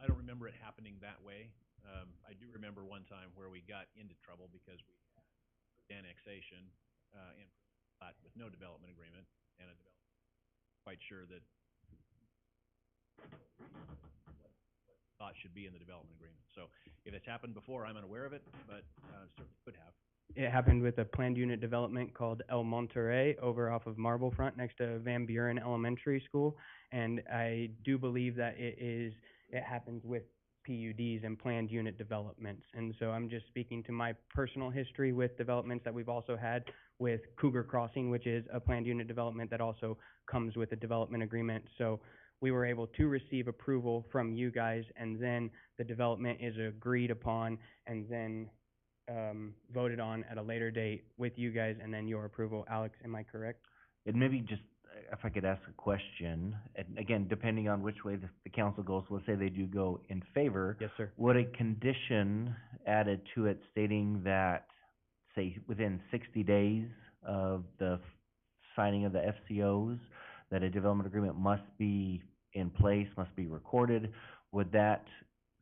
I don't remember it happening that way. I do remember one time where we got into trouble because we had annexation, and with no development agreement, and a developer quite sure that thought should be in the development agreement. So if it's happened before, I'm unaware of it, but certainly could have. It happened with a planned unit development called El Monterey over off of Marblefront next to Van Buren Elementary School. And I do believe that it happens with PUDs and planned unit developments. And so I'm just speaking to my personal history with developments that we've also had with Cougar Crossing, which is a planned unit development that also comes with a development agreement. So we were able to receive approval from you guys, and then the development is agreed upon, and then voted on at a later date with you guys and then your approval. Alex, am I correct? And maybe just, if I could ask a question, and again, depending on which way the council goes, let's say they do go in favor. Yes, sir. Would a condition added to it stating that, say, within 60 days of the signing of the FCOs, that a development agreement must be in place, must be recorded, would that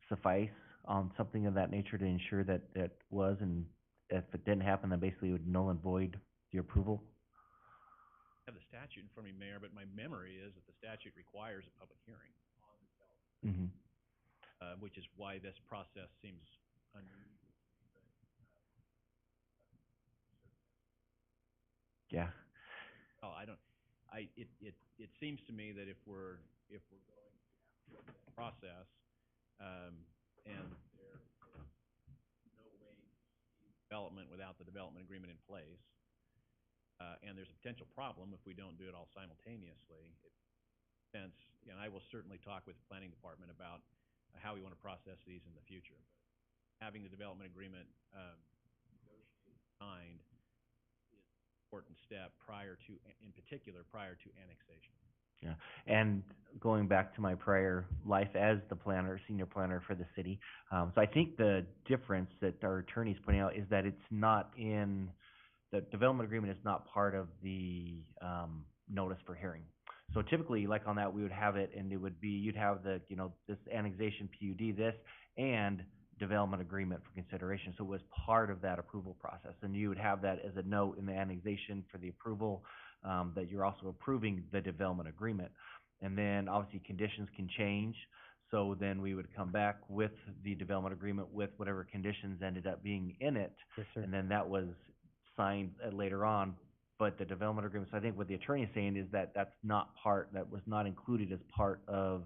suffice on something of that nature to ensure that it was, and if it didn't happen, then basically it would null and void the approval? I have the statute in front of me, Mayor, but my memory is that the statute requires a public hearing, Mm-hmm. Which is why this process seems unusual. Yeah. Oh, it seems to me that if we're going through the process, and there's no way to development without the development agreement in place, and there's a potential problem if we don't do it all simultaneously, it makes sense, and I will certainly talk with the planning department about how we want to process these in the future. But having the development agreement, negotiated, signed, is an important step prior to, in particular, prior to annexation. Yeah, and going back to my prior life as the planner, senior planner for the city, so I think the difference that our attorney's pointing out is that it's not in, the development agreement is not part of the, notice for hearing. So typically, like on that, we would have it, and it would be, you'd have the, this annexation PUD, this, and development agreement for consideration. So it was part of that approval process, and you would have that as a note in the annexation for the approval, that you're also approving the development agreement. And then obviously conditions can change, so then we would come back with the development agreement with whatever conditions ended up being in it. Yes, sir. And then that was signed later on. But the development agreement, so I think what the attorney is saying is that that was not included as part of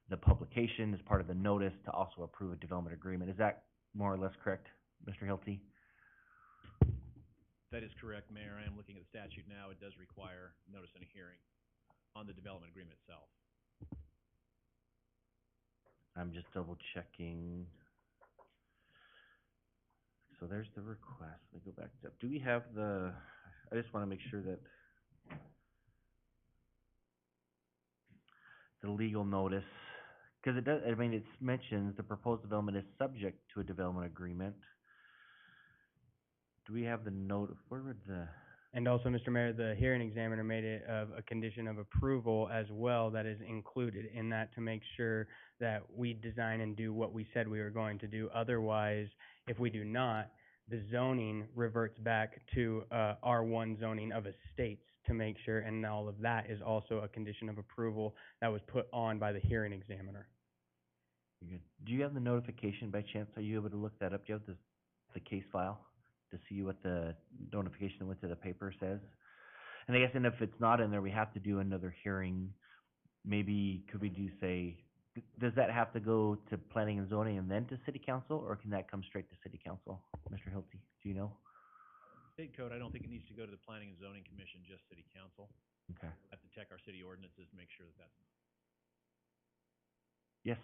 the publication, as part of the notice to also approve a development agreement. Is that more or less correct, Mr. Hilty? That is correct, Mayor. I am looking at the statute now. It does require notice and a hearing on the development agreement itself. I'm just double checking. So there's the request. Let me go back to, do we have the, I just want to make sure that the legal notice, because it does, I mean, it mentions the proposed development is subject to a development agreement. Do we have the note, where would the? And also, Mr. Mayor, the hearing examiner made it of a condition of approval as well that is included in that to make sure that we design and do what we said we were going to do. Otherwise, if we do not, the zoning reverts back to R1 zoning of estates to make sure, and all of that is also a condition of approval that was put on by the hearing examiner. Good. Do you have the notification by chance? Are you able to look that up? Do you have the case file to see what the notification that went to the paper says? And I guess, and if it's not in there, we have to do another hearing. Maybe could we do, say, does that have to go to planning and zoning and then to city council, or can that come straight to city council? Mr. Hilty, do you know? State code, I don't think it needs to go to the Planning and Zoning Commission, just city council. Okay. I have to check our city ordinances to make sure that that's. Yes.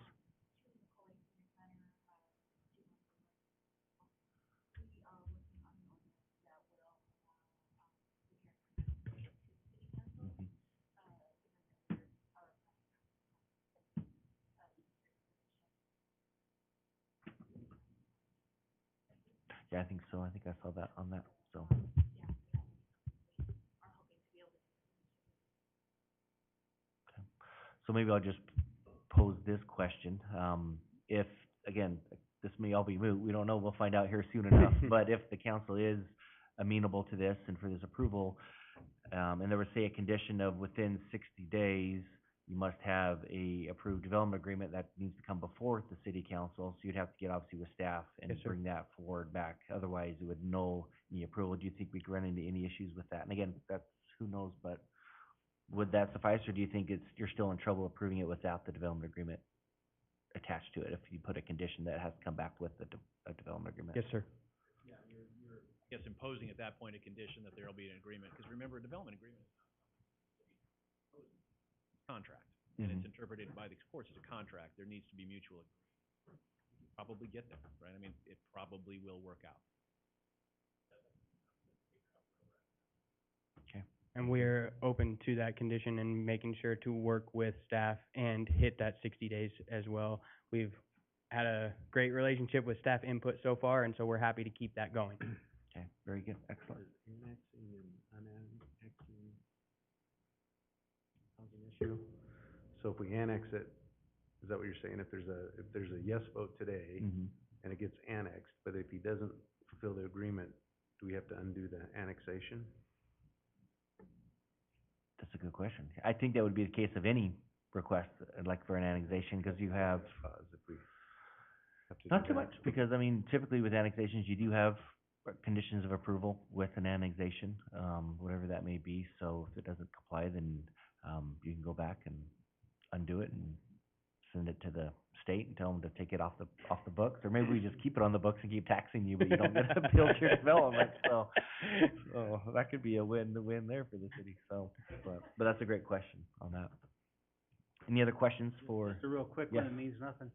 Yeah, I think so. I think I saw that on that, so. Okay. So maybe I'll just pose this question. If, again, this may all be moot, we don't know, we'll find out here soon enough. But if the council is amenable to this and for this approval, and there was, say, a condition of within 60 days, you must have a approved development agreement that needs to come before the city council, so you'd have to get obviously with staff and Yes, sir. bring that forward back. Otherwise, it would null any approval. Do you think we could run into any issues with that? And again, that's, who knows, but would that suffice, or do you think you're still in trouble approving it without the development agreement attached to it, if you put a condition that has to come back with a development agreement? Yes, sir. Yeah, you're, I guess, imposing at that point a condition that there'll be an agreement, because remember, a development agreement is contract, and it's interpreted by the courts as a contract. There needs to be mutual agreement. Probably get there, right? I mean, it probably will work out. And we're open to that condition and making sure to work with staff and hit that 60 days as well. We've had a great relationship with staff input so far, and so we're happy to keep that going. Okay, very good, excellent. Annexing and unannexing, how's an issue? So if we annex it, is that what you're saying? If there's a yes vote today Mhm. and it gets annexed, but if he doesn't fulfill the agreement, do we have to undo the annexation? That's a good question. I think that would be the case of any request, like for an annexation, because you have, If we have to not do too that. much, because I mean, typically with annexations, you do have conditions of approval with an annexation, whatever that may be. So if it doesn't comply, then, you can go back and undo it and send it to the state and tell them to take it off the books. Or maybe we just keep it on the books and keep taxing you, but you don't get to build your development. So that could be a win-win there for the city. So, but that's a great question on that. Any other questions for? Just a real quick Yes. one, it means nothing.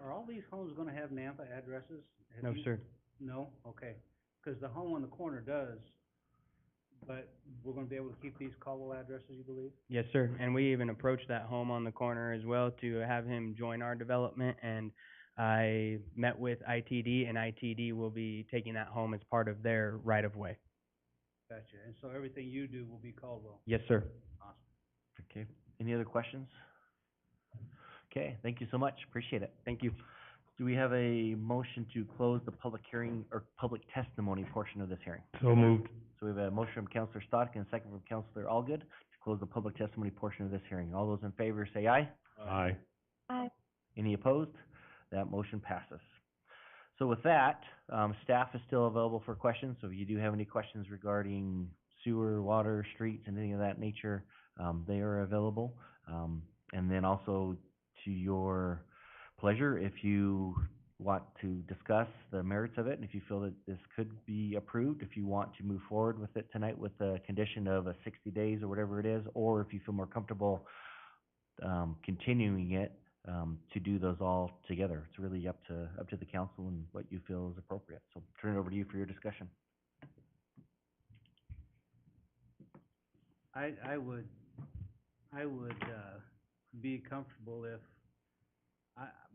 Are all these homes gonna have Nampa addresses? Have No, you- sir. No? Okay. 'Cause the home on the corner does, but we're gonna be able to keep these Caldwell addresses, you believe? Yes, sir. And we even approached that home on the corner as well to have him join our development. And I met with ITD, and ITD will be taking that home as part of their right-of-way. Gotcha. And so everything you do will be Caldwell? Yes, sir. Awesome. Okay, any other questions? Okay, thank you so much, appreciate it. Thank you. Do we have a motion to close the public hearing or public testimony portion of this hearing? So moved. So we have a motion from Counselor Stock and a second from Counselor Allgood to close the public testimony portion of this hearing. All those in favor say aye. Aye. Aye. Any opposed? That motion passes. So with that, staff is still available for questions, so if you do have any questions regarding sewer, water, streets, anything of that nature, they are available. And then also, to your pleasure, if you want to discuss the merits of it, and if you feel that this could be approved, if you want to move forward with it tonight with a condition of a 60 days or whatever it is, or if you feel more comfortable continuing it, to do those all together. It's really up to the council and what you feel is appropriate. So turn it over to you for your discussion. I would be comfortable if,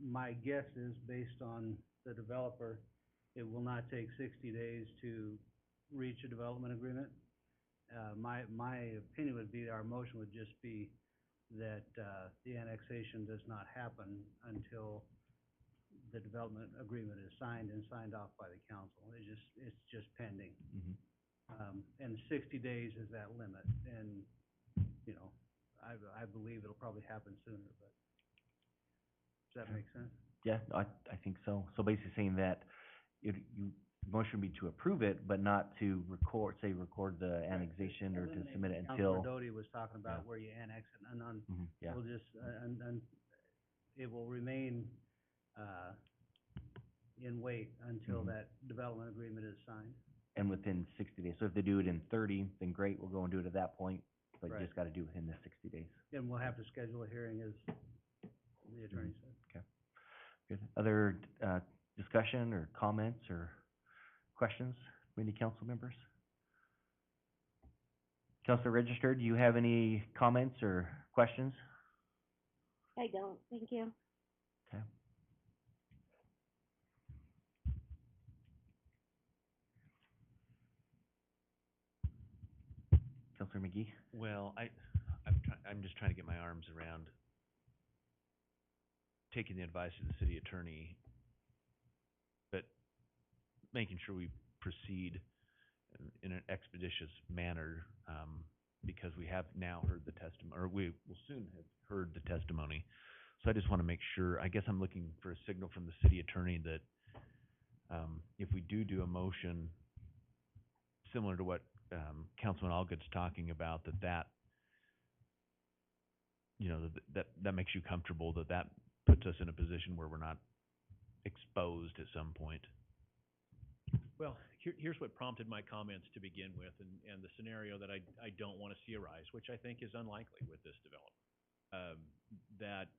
my guess is based on the developer, it will not take 60 days to reach a development agreement. My opinion would be, our motion would just be that, the annexation does not happen until the development agreement is signed and signed off by the council. It's just pending. And 60 days is that limit, and, you know, I believe it'll probably happen sooner, but does that make sense? Yeah, I think so. So basically saying that motion would be to approve it, but not to record the annexation or to submit it until. Councilor Doty was talking about where you annex it, and yeah. we'll just, and it will remain, in wait until that development agreement is signed. And within 60 days. So if they do it in 30, then great, we'll go and do it at that point, but you Right. just gotta do it within the 60 days. And we'll have to schedule a hearing, as the attorney said. Okay. Good. Other, discussion or comments or questions from any council members? Councilor Register, do you have any comments or questions? I don't, thank you. Okay. Councilor McGee? Well, I'm just trying to get my arms around taking the advice of the city attorney, but making sure we proceed in an expeditious manner, because we have now heard the testimony, or we will soon have heard the testimony. So I just want to make sure, I guess I'm looking for a signal from the city attorney that, if we do a motion similar to what, Councilman Allgood's talking about, that you know, that makes you comfortable, that puts us in a position where we're not exposed at some point. Well, here's what prompted my comments to begin with, and the scenario that I don't want to see arise, which I think is unlikely with this development. That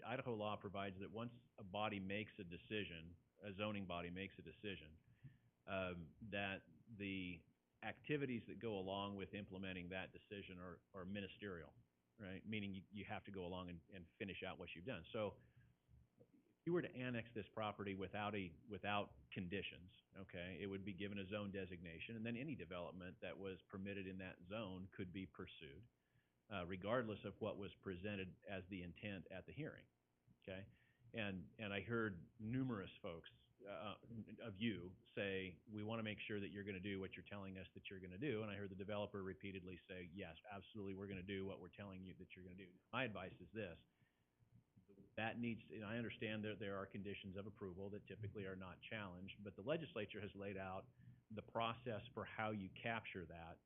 Idaho law provides that once a body makes a decision, a zoning body makes a decision, that the activities that go along with implementing that decision are ministerial, right? Meaning you have to go along and finish out what you've done. So if you were to annex this property without conditions, okay, it would be given a zone designation, and then any development that was permitted in that zone could be pursued, regardless of what was presented as the intent at the hearing, okay? And I heard numerous folks of you say, we want to make sure that you're going to do what you're telling us that you're going to do. And I heard the developer repeatedly say, yes, absolutely, we're going to do what we're telling you that you're going to do. My advice is this. That needs, and I understand that there are conditions of approval that typically are not challenged, but the legislature has laid out the process for how you capture that,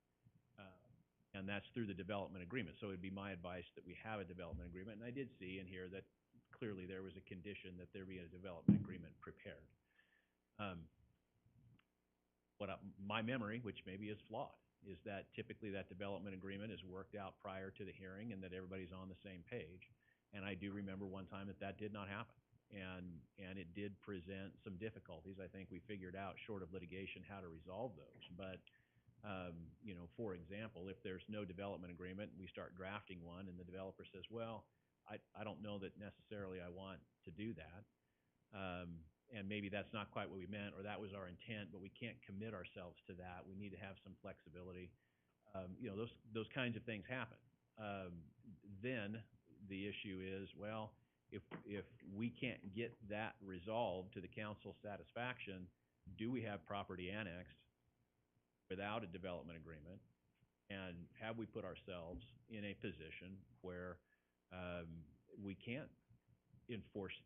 and that's through the development agreement. So it'd be my advice that we have a development agreement. And I did see and hear that clearly there was a condition that there be a development agreement prepared. My memory, which maybe is flawed, is that typically that development agreement is worked out prior to the hearing and that everybody's on the same page. And I do remember one time that did not happen. And it did present some difficulties. I think we figured out, short of litigation, how to resolve those. But, you know, for example, if there's no development agreement, we start drafting one and the developer says, well, I don't know that necessarily I want to do that. And maybe that's not quite what we meant, or that was our intent, but we can't commit ourselves to that. We need to have some flexibility. You know, those kinds of things happen. Then the issue is, well, if we can't get that resolved to the council's satisfaction, do we have property annexed without a development agreement? And have we put ourselves in a position where we can't enforce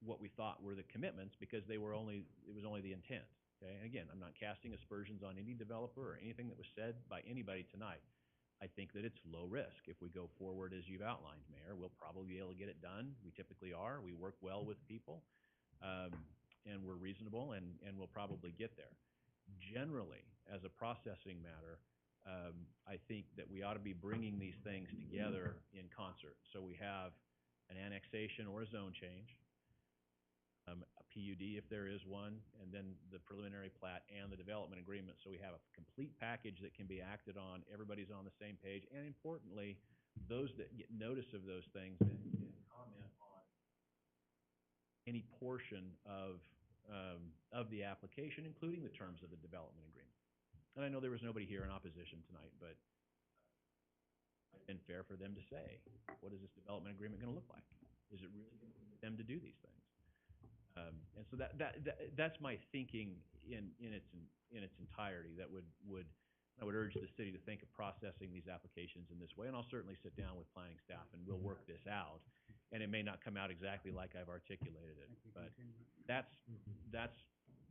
what we thought were the commitments because it was only the intent, okay? And again, I'm not casting aspersions on any developer or anything that was said by anybody tonight. I think that it's low risk. If we go forward as you've outlined, Mayor, we'll probably be able to get it done. We typically are. We work well with people, and we're reasonable, and we'll probably get there. Generally, as a processing matter, I think that we ought to be bringing these things together in concert. So we have an annexation or a zone change, a PUD if there is one, and then the preliminary plat and the development agreement. So we have a complete package that can be acted on, everybody's on the same page, and importantly, those that get notice of those things then can comment on any portion of the application, including the terms of the development agreement. And I know there was nobody here in opposition tonight, but it's been fair for them to say, what is this development agreement going to look like? Is it really going to permit them to do these things? And so that's my thinking in its entirety. That I would urge the city to think of processing these applications in this way. And I'll certainly sit down with planning staff and we'll work this out. And it may not come out exactly like I've articulated it, but that's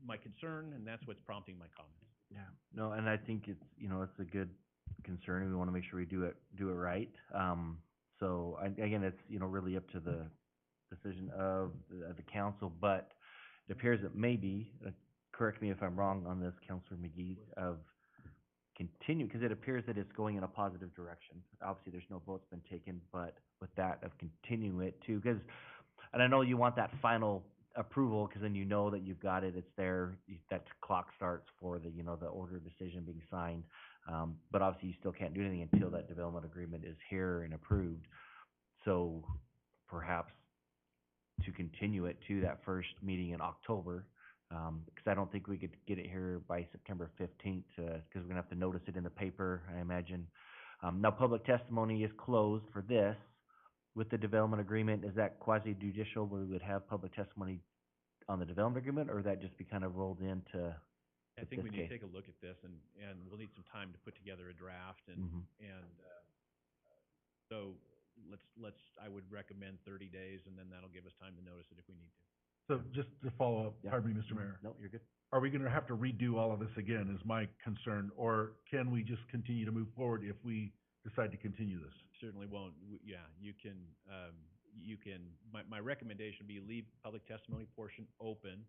my concern, and that's what's prompting my comments. Yeah, no, and I think it's, you know, it's a good concern, and we want to make sure we do it right. So again, it's, you know, really up to the decision of the council, but it appears that maybe, correct me if I'm wrong on this, Councilor McGee, of continue, because it appears that it's going in a positive direction. Obviously, there's no vote's been taken, but with that, of continue it too, because, and I know you want that final approval, because then you know that you've got it, it's there, that clock starts for the, you know, the order of decision being signed. But obviously, you still can't do anything until that development agreement is here and approved. So perhaps to continue it to that first meeting in October, because I don't think we could get it here by September 15th, because we're gonna have to notice it in the paper, I imagine. Now, public testimony is closed for this. With the development agreement, is that quasi judicial where we would have public testimony on the development agreement, or would that just be kind of rolled into I think we need to take a look at this, and we'll need some time to put together a draft, and so I would recommend 30 days, and then that'll give us time to notice it if we need to. So just to follow up, pardon me, Mr. Mayor. No, you're good. Are we gonna have to redo all of this again, is my concern, or can we just continue to move forward if we decide to continue this? Certainly won't, yeah, you can, my recommendation would be leave public testimony portion open,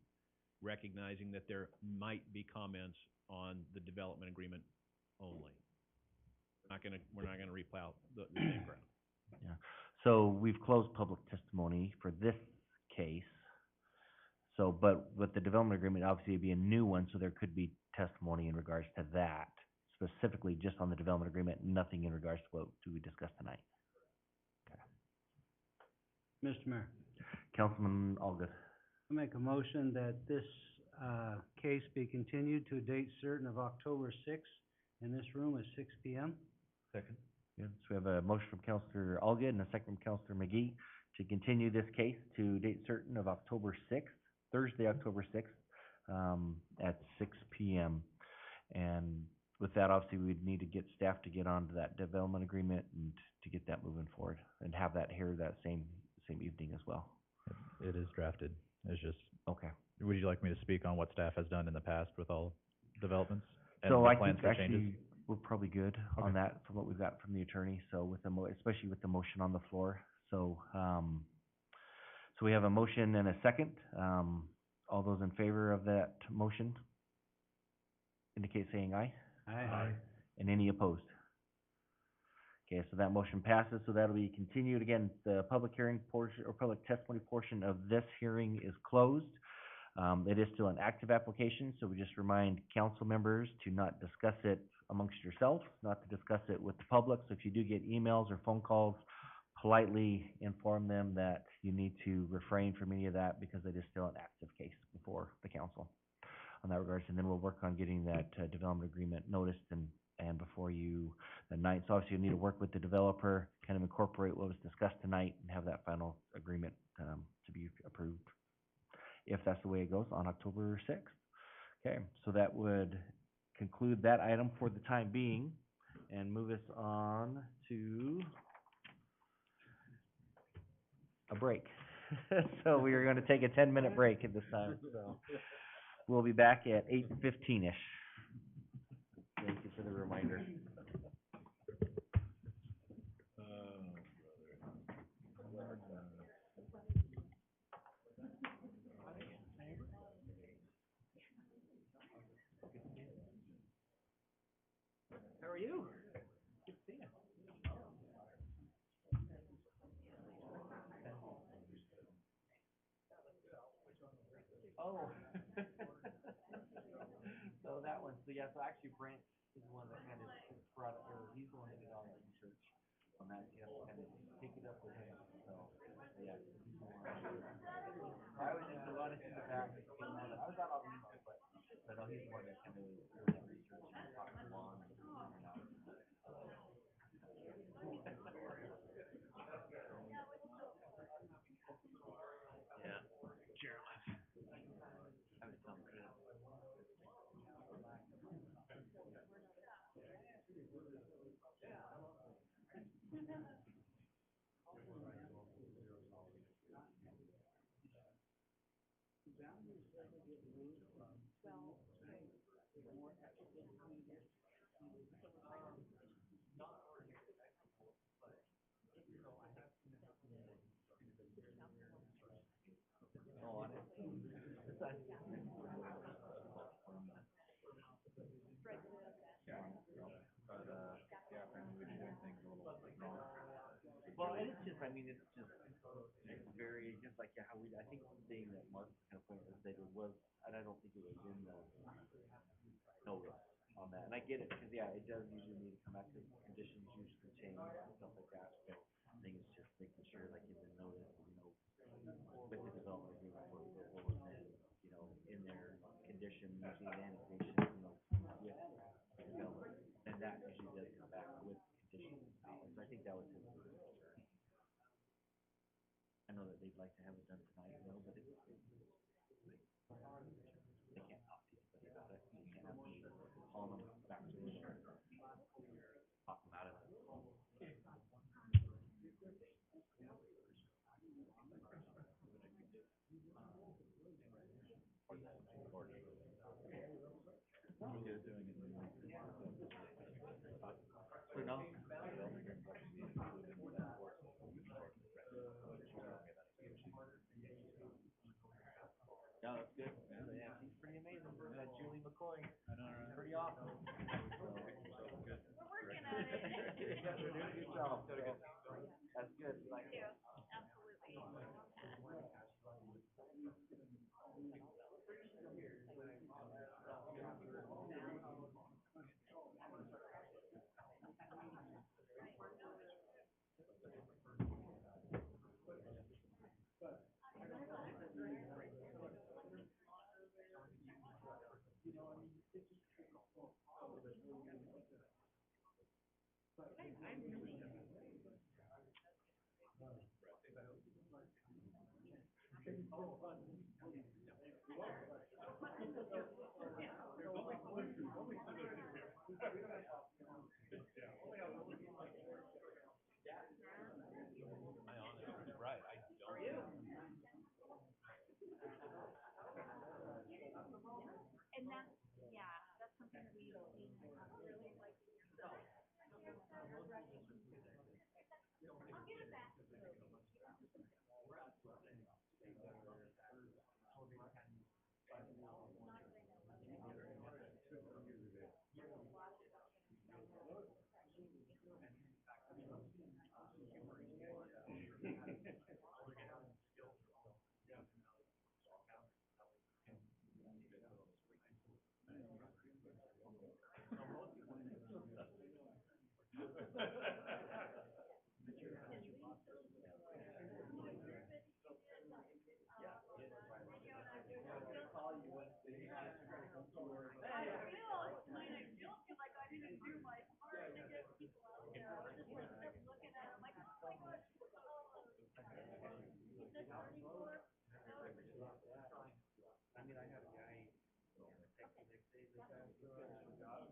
recognizing that there might be comments on the development agreement only. We're not gonna replow the background. Yeah, so we've closed public testimony for this case. So, but with the development agreement, obviously it'd be a new one, so there could be testimony in regards to that. specifically just on the development agreement, nothing in regards to what we discussed tonight. Mr. Mayor, Councilman Allgood. I make a motion that this, case be continued to a date certain of October sixth, in this room at 6 p.m. Second. Yeah, so we have a motion from Councilor Allgood and a second from Councilor McGee to continue this case to date certain of October sixth, Thursday, October sixth, at 6 p.m. And with that, obviously, we'd need to get staff to get onto that development agreement and to get that moving forward and have that here that same evening as well. It is drafted. It's just, Okay. would you like me to speak on what staff has done in the past with all developments? And So the I plans think for changes? actually, we're probably good on that from what we've got from the attorney, so with the especially with the motion on the floor. So, so we have a motion and a second. All those in favor of that motion indicate saying aye. Aye. And any opposed? Okay, so that motion passes, so that'll be continued. Again, the public hearing portion, or public testimony portion of this hearing is closed. It is still an active application, so we just remind council members to not discuss it amongst yourselves, not to discuss it with the public. So if you do get emails or phone calls, politely inform them that you need to refrain from any of that because it is still an active case before the council on that regards. And then we'll work on getting that development agreement noticed and before you the night. So obviously you need to work with the developer, kind of incorporate what was discussed tonight and have that final agreement to be approved, if that's the way it goes, on October 6th. Okay, so that would conclude that item for the time being and move us on to a break. So we are going to take a 10-minute break at this time. So we'll be back at 8:15-ish. Thank you for the reminder. How are you? Good to see you. Oh. So that one, so yeah, so actually Brent is the one that kind of brought it, or he's the one that did all that research on that, so you have to kind of pick it up with him, so, yeah. He's the one. I was just a lot of in the back, I was out on email, but no, he's the one that kind of did that research and talked along and figured out. Yeah, Gerald. I was telling Chris. Oh, on it. Well, and it's just, I mean, it's just very, just like how we, I think the thing that Mark kind of pointed out is that it was, and I don't think it was in the notice on that. And I get it, because yeah, it does usually need to come back because conditions usually change and stuff like that. So I think it's just making sure like in the notice, with the development agreement for approval, and then, in their condition, usually the annexation, with the development. And that usually does come back with conditions. So I think that was his concern. I know that they'd like to have it done tonight, but they can't talk to anybody about it. You can't have me calling them back to them or talk them out of it. No, that's good. Yeah, she's pretty amazing. Julie McCoy. I know, right? Pretty awesome. Good. We're working on it. You guys are doing a good job. That's good. Like, absolutely. Right, I don't. And that's, yeah, that's something that we've seen, really like. I'll get it back. I mean, I had a guy, text the next day, this guy was good, job,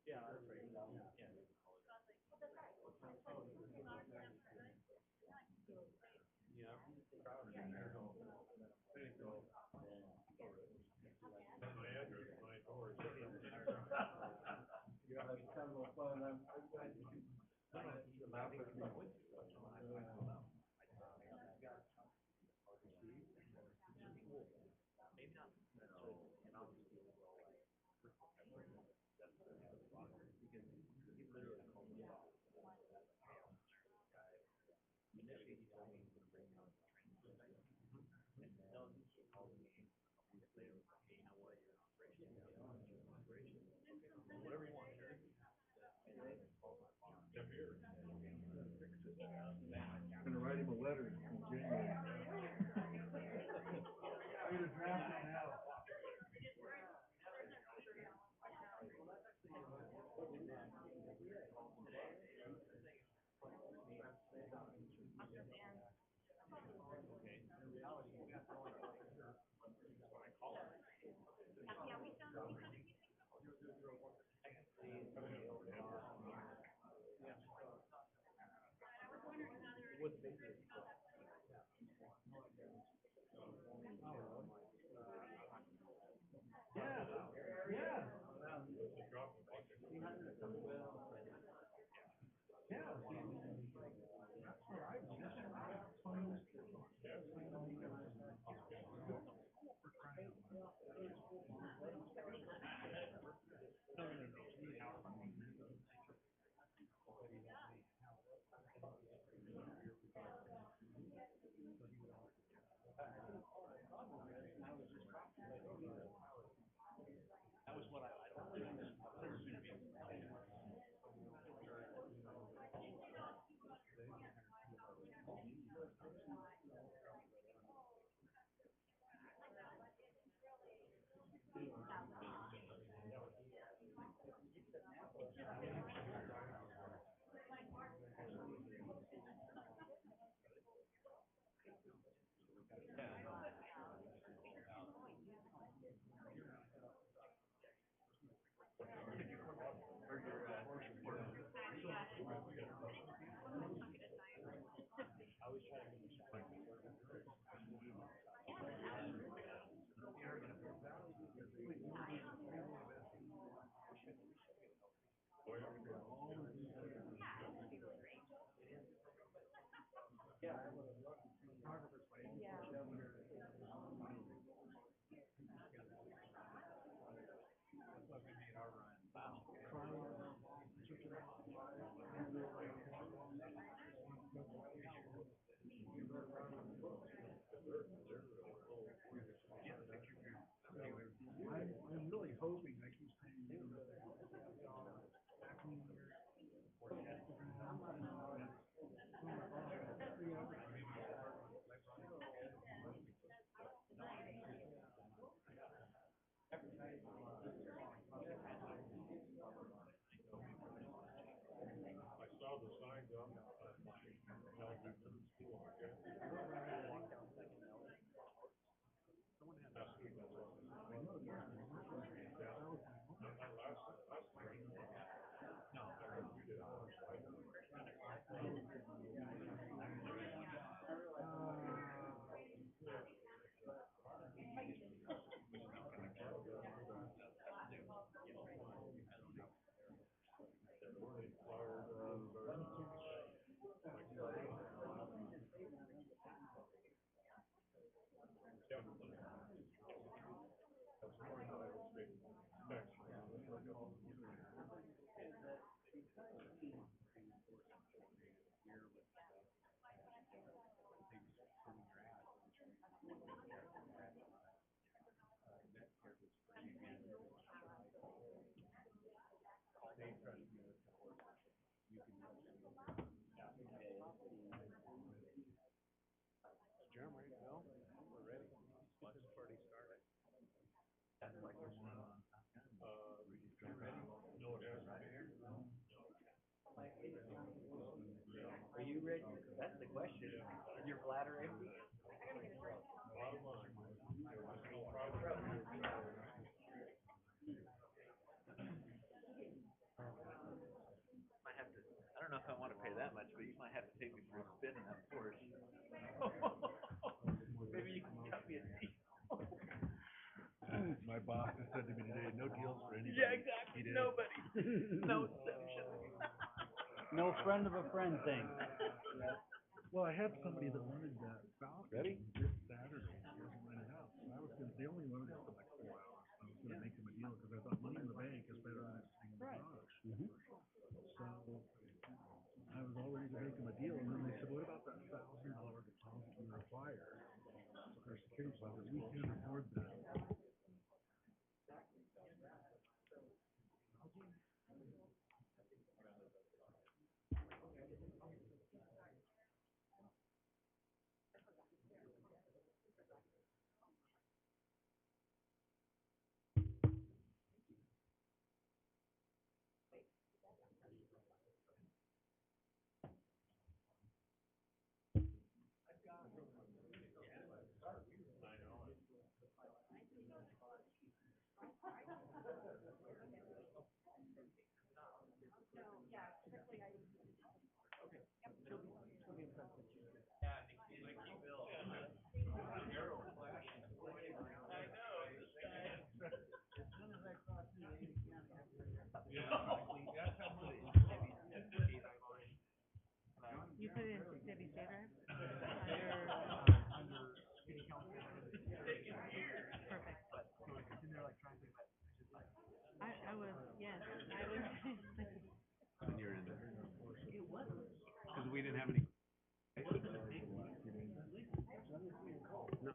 Yeah, that's right. Yeah. I'm gonna write him a letter in January. I'm gonna draft it now. I'm really hoping, I keep saying, Jeremy, ready to go? We're ready. Let's get this party started. That's like the one on. You ready? No, it hasn't. Are you ready? That's the question. Is your bladder empty? Might have to, I don't know if I wanna pay that much, but you might have to take me for a spin in that Porsche. Maybe you can cut me a deal. My boss has said to me today, no deals for anybody. Yeah, exactly, nobody. No exceptions. No friend of a friend thing. Well, I had somebody that wanted that Falcon this Saturday, he doesn't rent it out, so I was gonna, they only wanted it for like 4 hours, I was gonna make them a deal, cause I thought money in the bank is better than sitting in the garage. So, I was all ready to make them a deal, and then they said, what about that $1,000 deposit we require? Our security deposit, we can't afford that. You put it into Debbie's J Drive? Under city council. Perfect. So it's in there like trying to, I was, yes, I was. When you're in there. It was. Cause we didn't have any. No.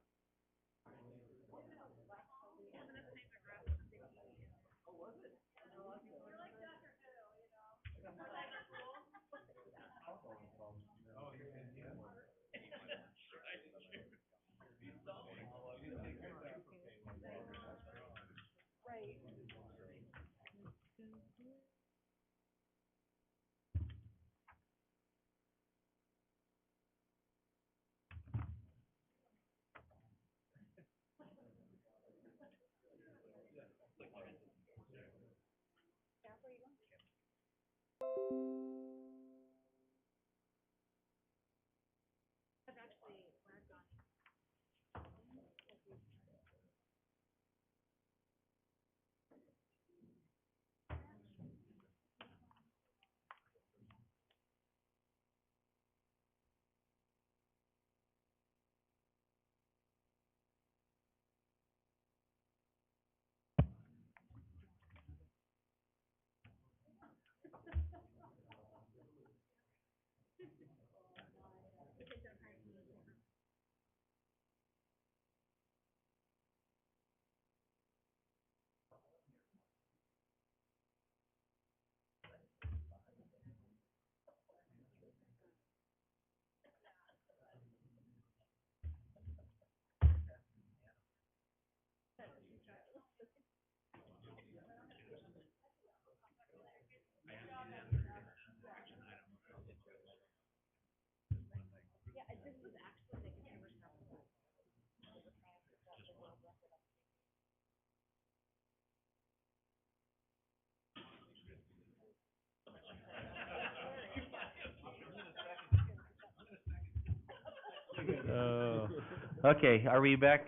Okay, are we back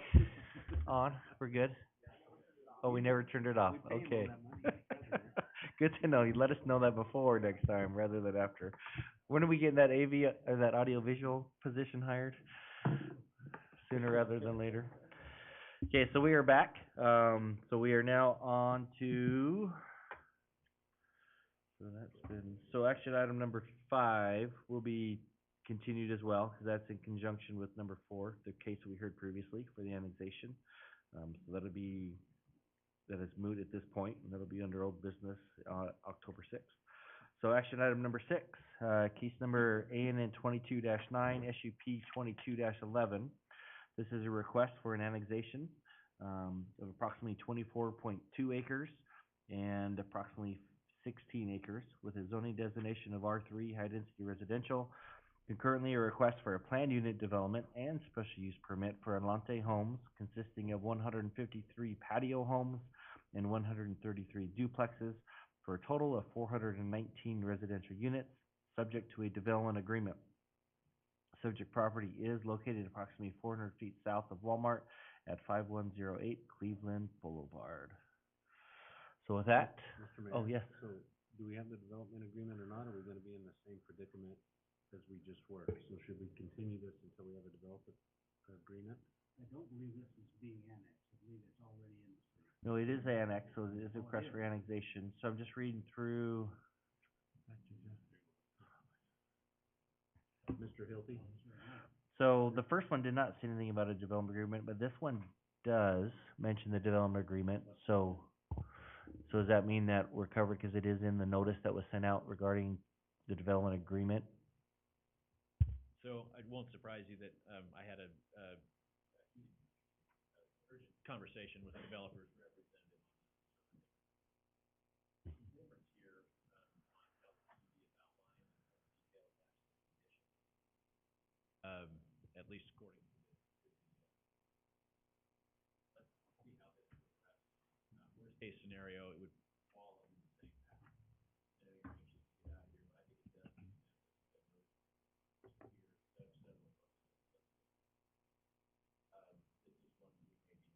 on? We're good? Oh, we never turned it off, okay. Good to know, you let us know that before next time, rather than after. When are we getting that AV, or that audio-visual position hired? Sooner rather than later? Okay, so we are back, so we are now on to, so action item number 5 will be continued as well, because that's in conjunction with number 4, the case we heard previously for the annexation. So that is moot at this point, and that'll be under old business, October 6th. So action item number 6, case number ANN 22-9, SUP 22-11. This is a request for an annexation, of approximately 24.2 acres and approximately 16 acres with a zoning designation of R3 high-density residential. Concurrently, a request for a planned unit development and special use permit for Alante Homes consisting of 153 patio homes and 133 duplexes for a total of 419 residential units, subject to a development agreement. Subject property is located approximately 400 feet south of Walmart at 5108 Cleveland Boulevard. So with that, Mr. Mayor, oh, yes. So, do we have the development agreement or not? Are we gonna be in the same predicament as we just were? So should we continue this until we have a development agreement? I don't believe this is being annexed. I believe it's already in the city. No, it is annexed, so it is a request for annexation. So I'm just reading through. Mr. Hilty? So the first one did not say anything about a development agreement, but this one does mention the development agreement. So does that mean that we're covered because it is in the notice that was sent out regarding the development agreement? So it won't surprise you that, I had a urgent conversation with the developer's representative. Difference here, on how the CD is outlined and more detailed as the condition. At least according to the, let's see how this progresses. Worst case scenario, it would fall under the same pattern. I know you're anxious to get out of here, but I think it does make sense that we're here, several of us. This is one we may be okay.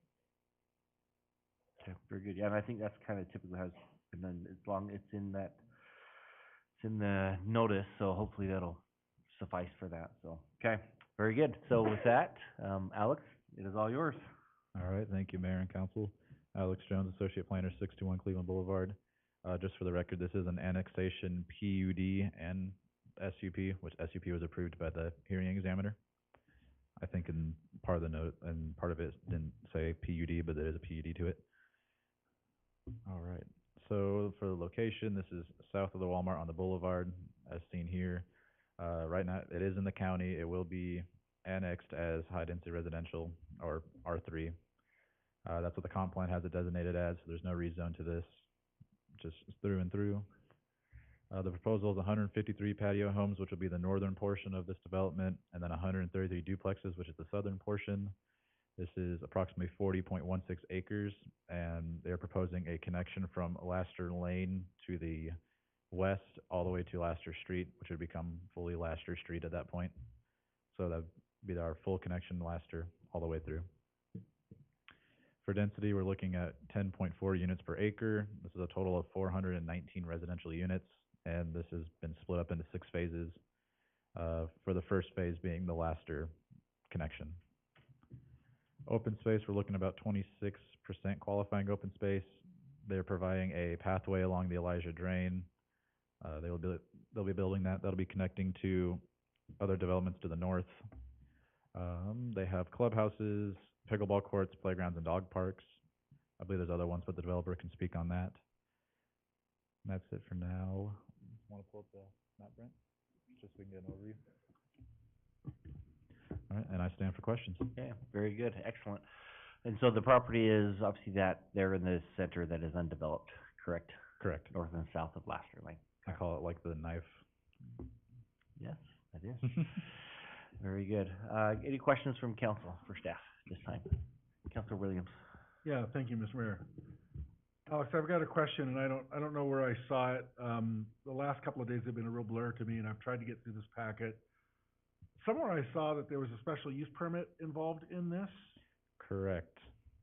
Okay, very good. Yeah, and I think that's kind of typically how it's been done, as long it's in that, it's in the notice, so hopefully that'll suffice for that, so, okay, very good. So with that, Alex, it is all yours. All right, thank you, Mayor and Council. Alex Jones, Associate Planner, 621 Cleveland Boulevard. Just for the record, this is an annexation PUD and SUP, which SUP was approved by the hearing examiner. I think in part of the note, and part of it didn't say PUD, but there is a PUD to it. All right, so for the location, this is south of the Walmart on the boulevard, as seen here. Right now, it is in the county. It will be annexed as high-density residential, or R3. That's what the comp plan has it designated as, so there's no rezone to this, just through and through. The proposal is 153 patio homes, which will be the northern portion of this development, and then 133 duplexes, which is the southern portion. This is approximately 40.16 acres, and they're proposing a connection from Laster Lane to the west all the way to Laster Street, which would become fully Laster Street at that point. So that would be our full connection Laster all the way through. For density, we're looking at 10.4 units per acre. This is a total of 419 residential units, and this has been split up into 6 phases, for the first phase being the Laster connection. Open space, we're looking at about 26% qualifying open space. They're providing a pathway along the Elijah Drain, They'll be building that. That'll be connecting to other developments to the north. They have clubhouses, pickleball courts, playgrounds, and dog parks. I believe there's other ones, but the developer can speak on that. And that's it for now. Want to pull up the map, Brent? Just so we can get an overview. All right, and I stand for questions. Okay, very good, excellent. And so the property is obviously that there in the center that is undeveloped, correct? Correct. North and south of Laster Lane. I call it like the knife. Yes, it is. Very good. Any questions from council for staff this time? Councilor Williams. Yeah, thank you, Mr. Mayor. Alex, I've got a question, and I don't know where I saw it. The last couple of days have been a real blur to me, and I've tried to get through this packet. Somewhere I saw that there was a special use permit involved in this. Correct.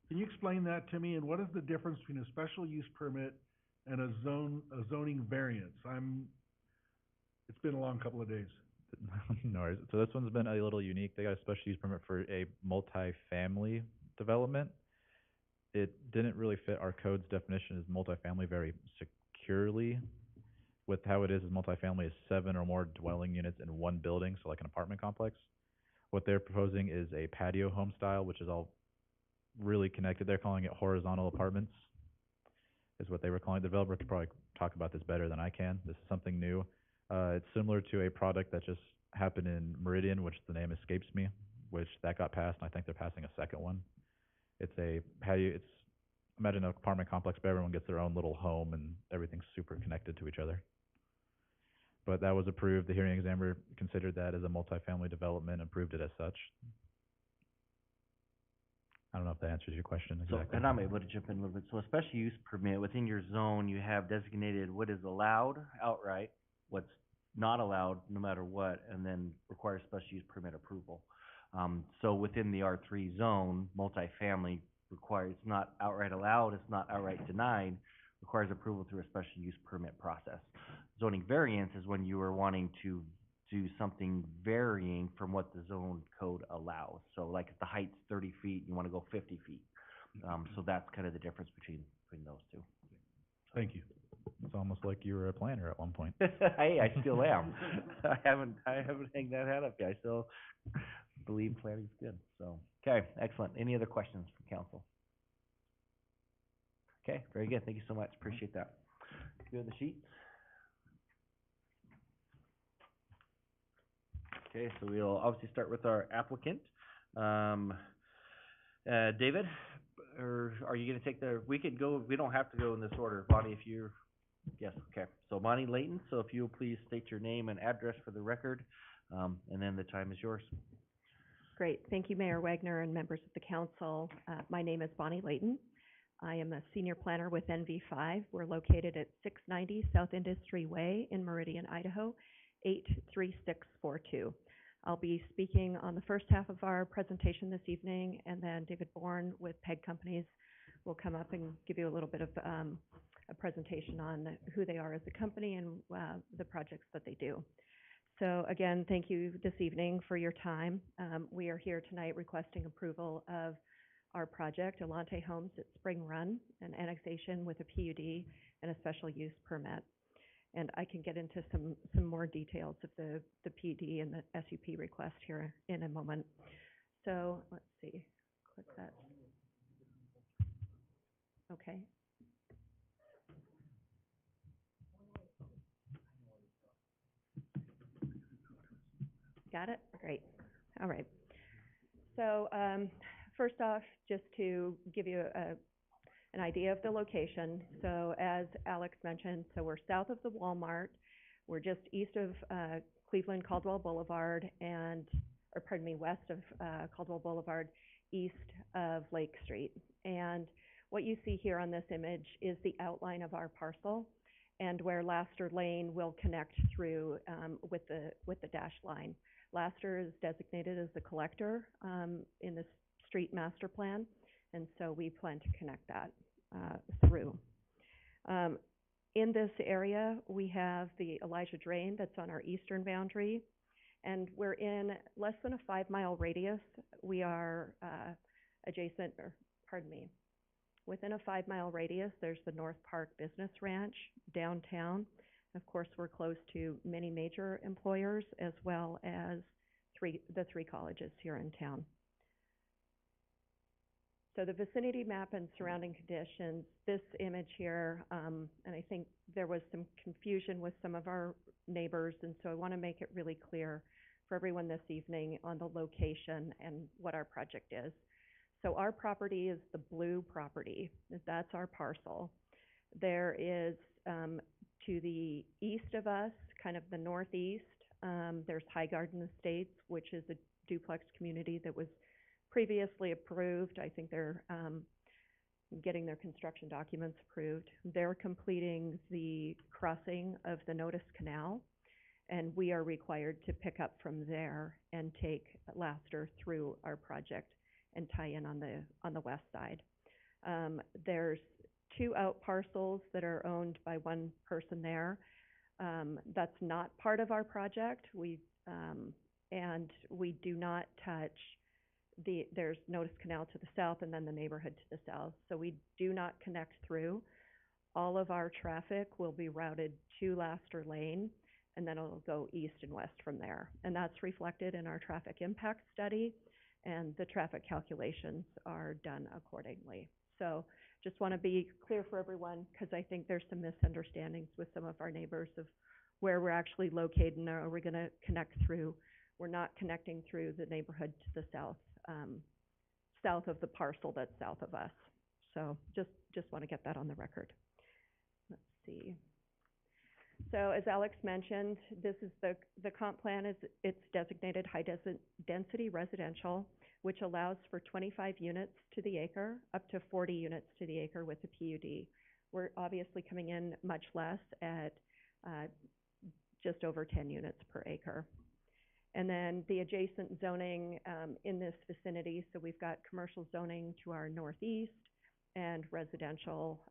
Can you explain that to me, and what is the difference between a special use permit and a zoning variance? It's been a long couple of days. No worries. So this one's been a little unique. They got a special use permit for a multifamily development. It didn't really fit our code's definition as multifamily very securely. With how it is multifamily is 7 or more dwelling units in one building, so like an apartment complex. What they're proposing is a patio home style, which is all really connected. They're calling it horizontal apartments, is what they were calling it. The developer could probably talk about this better than I can. This is something new. It's similar to a product that just happened in Meridian, which the name escapes me, which that got passed, and I think they're passing a second one. It's a patio, imagine an apartment complex, but everyone gets their own little home and everything's super connected to each other. But that was approved. The hearing examiner considered that as a multifamily development, approved it as such. I don't know if that answers your question exactly. So, and I'm able to jump in a little bit. So a special use permit, within your zone, you have designated what is allowed outright, what's not allowed no matter what, and then requires special use permit approval. So within the R3 zone, multifamily requires, it's not outright allowed, it's not outright denied, requires approval through a special use permit process. Zoning variance is when you are wanting to do something varying from what the zone code allows. So like if the height's 30 feet, you want to go 50 feet. So that's kind of the difference between those two. Thank you. It's almost like you were a planner at one point. Hey, I still am. I haven't hanged that hat up yet. I still believe planning's good. So, okay, excellent. Any other questions from council? Okay, very good. Thank you so much. Appreciate that. Do you have the sheets? Okay, so we'll obviously start with our applicant. David, or are you gonna take we could go, we don't have to go in this order. Bonnie, if you're, yes, okay. So Bonnie Layton, so if you'll please state your name and address for the record, and then the time is yours. Great. Thank you, Mayor Wagner and members of the council. My name is Bonnie Layton. I am a senior planner with NV5. We're located at 690 South Industry Way in Meridian, Idaho, 83642. I'll be speaking on the first half of our presentation this evening, and then David Bourne with PEG Companies will come up and give you a little bit of a presentation on who they are as a company and the projects that they do. So again, thank you this evening for your time. We are here tonight requesting approval of our project, Alante Homes at Spring Run, an annexation with a PUD and a special use permit. And I can get into some more details of the PUD and the SUP request here in a moment. So let's see, click that. Okay. Got it? Great. All right. So first off, just to give you an idea of the location. So as Alex mentioned, so we're south of the Walmart. We're just east of Cleveland Caldwell Boulevard west of Caldwell Boulevard, east of Lake Street. And what you see here on this image is the outline of our parcel and where Laster Lane will connect through with the dashed line. Laster is designated as the collector in the street master plan, and so we plan to connect that through. In this area, we have the Elijah Drain that's on our eastern boundary, and we're in less than a 5-mile radius. We are within a 5-mile radius, there's the North Park Business Ranch downtown. Of course, we're close to many major employers as well as the three colleges here in town. So the vicinity map and surrounding conditions, this image here, and I think there was some confusion with some of our neighbors, and so I want to make it really clear for everyone this evening on the location and what our project is. So our property is the blue property. That's our parcel. There is, to the east of us, kind of the northeast, there's High Garden Estates, which is a duplex community that was previously approved. I think they're getting their construction documents approved. They're completing the crossing of the Notice Canal, and we are required to pick up from there and take Laster through our project and tie in on the west side. There's 2 out parcels that are owned by one person there. That's not part of our project. And we do not touch there's Notice Canal to the south and then the neighborhood to the south. So we do not connect through. All of our traffic will be routed to Laster Lane, and then it'll go east and west from there. And that's reflected in our traffic impact study, and the traffic calculations are done accordingly. So just want to be clear for everyone, because I think there's some misunderstandings with some of our neighbors of where we're actually located and are we going to connect through. We're not connecting through the neighborhood to the south, south of the parcel that's south of us. So just want to get that on the record. Let's see. So as Alex mentioned, this is the comp plan it's designated high density residential, which allows for 25 units to the acre, up to 40 units to the acre with a PUD. We're obviously coming in much less at just over 10 units per acre. And then the adjacent zoning in this vicinity, so we've got commercial zoning to our northeast and residential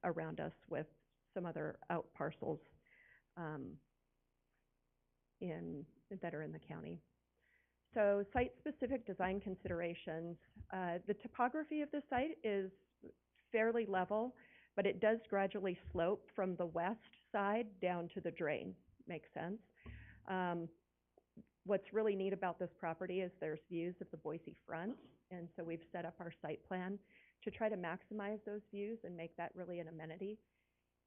around us with some other out parcels that are in the county. So site-specific design considerations. The topography of the site is fairly level, but it does gradually slope from the west side down to the drain. Makes sense. What's really neat about this property is there's views of the Boise front, and so we've set up our site plan to try to maximize those views and make that really an amenity.